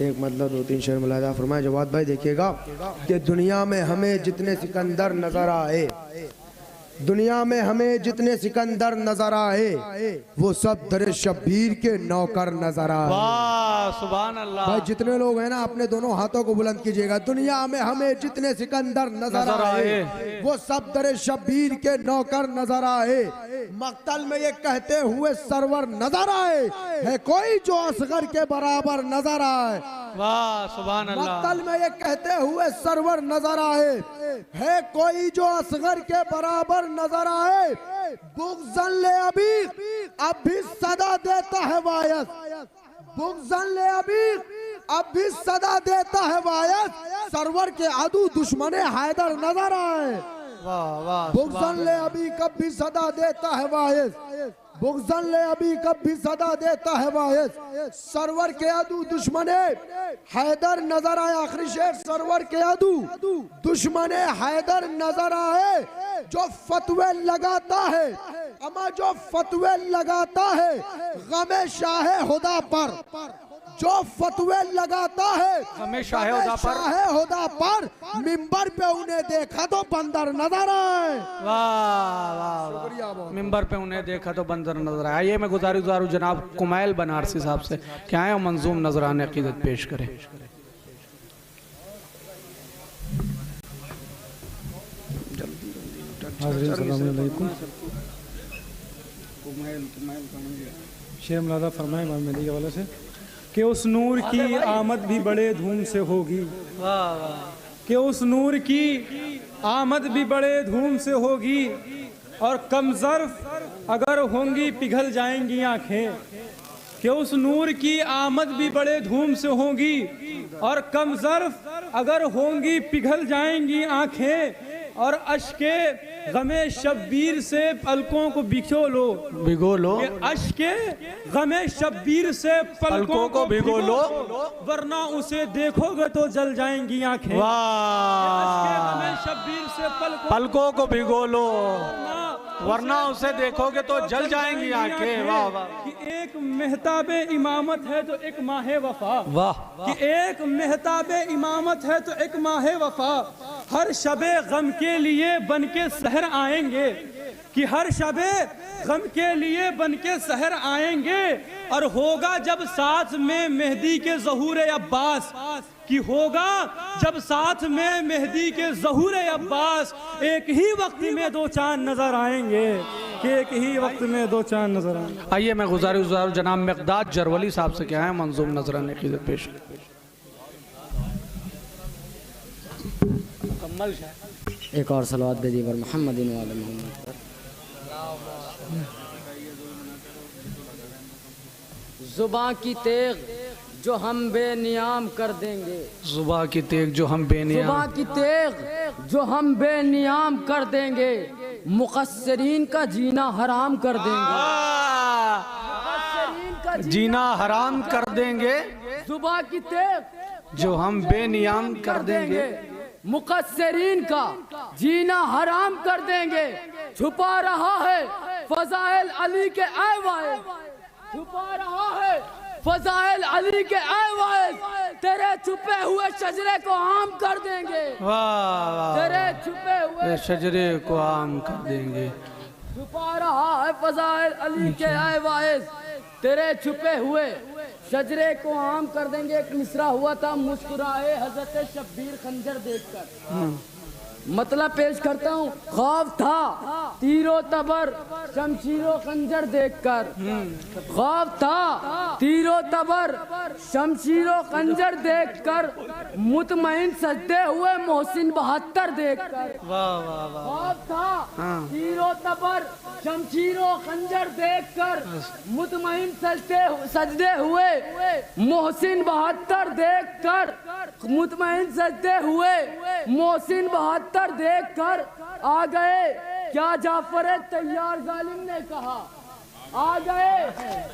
एक मतलब दो तीन शेर मुलाहिज़ा फरमाए। जवाद भाई देखिएगा कि दुनिया में हमें जितने सिकंदर नजर आए, दुनिया में हमें जितने सिकंदर नजर आए, वो सब दर शब्बीर के नौकर नजर आए। वाह सुभान अल्लाह। भाई जितने लोग हैं ना अपने दोनों हाथों को बुलंद कीजिएगा। दुनिया में हमें जितने सिकंदर नजर आए, वो सब दर शब्बीर के नौकर नजर आए। मक्तल में ये कहते हुए सरवर नजर आए, है कोई जो असगर के बराबर नजर आए। वाह सुभान अल्लाह। मक्तल में ये कहते हुए सरवर नजर आए, है कोई जो असगर के बराबर नजर आए। बुग़्ज़न ले अभी अब भी सदा देता है वायस, बुग़्ज़न ले अभी अब भी सदा देता है वायस। सरवर के अदू दुश्मने हैदर नजर आए। बुग़्ज़न ले अभी कब भी सदा देता है वायस, बुग़्ज़न ले अभी कब भी सदा देता है वायस। सरवर के अदू दुश्मने हैदर नजर आए। आखिरी शेर। सरवर के अदू दुश्मने हैदर नजर आए। जो फतवे लगाता है, अमा जो फतवे लगाता है गमे शाह हुदा पर, जो फतवे लगाता है हमेशा है हुदा पर, मिंबर पे उन्हें देखा तो बंदर नजर आए। वाह वाह। मिंबर पे उन्हें देखा तो बंदर नजर आए। ये मैं गुजारिश जनाब कुमैल बनारसी साहब से क्या है मंजूम नजरान अक़ीदत पेश करें। शेर मुलादा फरमाए इमाम मेहदी के हवाले से कि उस नूर की आमद भी बड़े धूम से होगी, कि उस नूर की आमद भी बड़े धूम से होगी, और कमज़र्फ अगर होंगी पिघल जाएंगी आँखें, कि उस नूर की आमद भी बड़े धूम से होगी, और कमज़र्फ अगर होंगी पिघल जाएंगी आंखें और अश्के गमे शब्बीर से पलकों को भिगो लो, भिगो लो। अश्के गमे शब्बीर से पलकों को भिगो लो, वरना उसे देखोगे तो जल जाएंगी आंखें। वाह, गमे शब्बीर से पलकों को भिगो लो, वरना उसे देखोगे तो जल जाएंगी आंखें। वाह वाह। कि एक मेहताबे इमामत है तो एक माहे वफा। वाह। कि एक मेहताबे इमामत है तो एक माहे वफा, हर शबे गम के लिए बन के सहर आएंगे। कि हर शबे गम के लिए बन के सहर आएंगे, और होगा जब साथ में मेहदी के ज़हूर अब्बास, कि होगा जब साथ में मेहदी के ज़हूर अब्बास, एक ही वक्त में दो चांद नजर आएंगे। कि एक ही वक्त में दो चांद नजर आएंगे। आइए मैं गुजारिश जनाब मिक़दाद जरवली साहब से क्या है मंजूम नजरान अक़ीदत पेश मुकम्मल एक और सलावत भेजिए पर मोहम्मद वाले मोहम्मद पर। जुबां की तेग जो हम बेनियाम कर देंगे, जुबां की तेग जो हम बेनियाम, जुबां की तेग जो हम बेनियाम कर देंगे, मुक़स्सिरीन का जीना हराम कर देंगे। मुक़स्सिरीन का जीना हराम कर देंगे, जुबां की तेग जो हम बेनियाम कर देंगे, मुक़स्सिरीन का जीना हराम कर देंगे। छुपा रहा है फज़ाइल अली के ऐवाइज़, छुपा रहा है फज़ाइल अली के ऐवाइज़, तेरे छुपे हुए शजरे को आम कर देंगे। वाह, तेरे छुपे हुए शजरे को आम कर देंगे। छुपा रहा है फज़ाइल अली के ऐवाइज़, तेरे छुपे हुए शजरे को आम कर देंगे। एक मिसरा हुआ था, मुस्कुराए हजरत शब्बीर खंजर देखकर। मतलब पेश करता हूँ, खौफ था तीरो तबर शमशीरो खंजर देखकर, खौफ था तीरो तबर शमशीरो खंजर देखकर, मुतमईन सजदे हुए मोहसिन 72 देखकर। खौफ था तीरो तबर शमशीरो खंजर देखकर, मुतमईन सजदे हुए मोहसिन 72 देखकर, मुतमईन सजदे हुए मोहसिन 72 देखकर आ गए क्या जाफर तैयार जालिम ने कहा, आ गए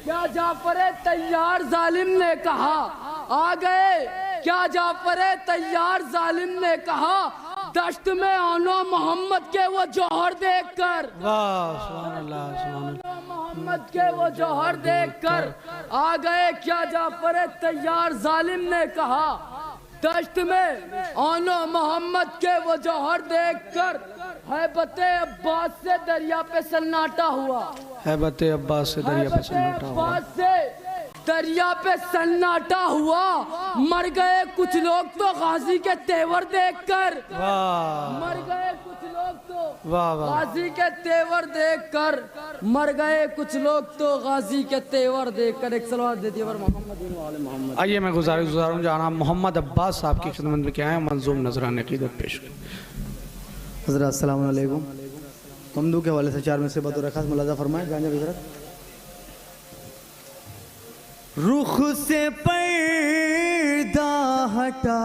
क्या जाफर तैयार जालिम ने कहा, आ गए क्या जाफर तैयार जालिम ने कहा, दश्त में आनो मोहम्मद के वो जौहर देखकर। मोहम्मद के वो जौहर देखकर आ गए क्या जाफर तैयार जालिम ने कहा, दश्त में आनो मोहम्मद के वो जौहर देखकर, हैबते अब्बास से दरिया पे सन्नाटा हुआ, हैबते अब्बास से दरिया पे सन्नाटा हुआ, दरिया पे सन्नाटा हुआ, मर गए कुछ लोग तो गाजी के तेवर देखकर। मर गए कुछ लोग तो गाजी के तेवर देखकर, मर गए कुछ लोग तो गाजी के तेवर देखकर। एक सलावत देती है मोहम्मद। आइए मैं गुजारिश जनाब मोहम्मद अब्बास साहब की खिदमत में क्या है मंजूम नजरान अक़ीदत पेश। हज़रत अस्सलाम वालेकुम। ममदू के हवाले से 4 में से बतौर खास मुलाज़ा फरमाएं। गांजा हज़रत। रुख से पर्दा हटा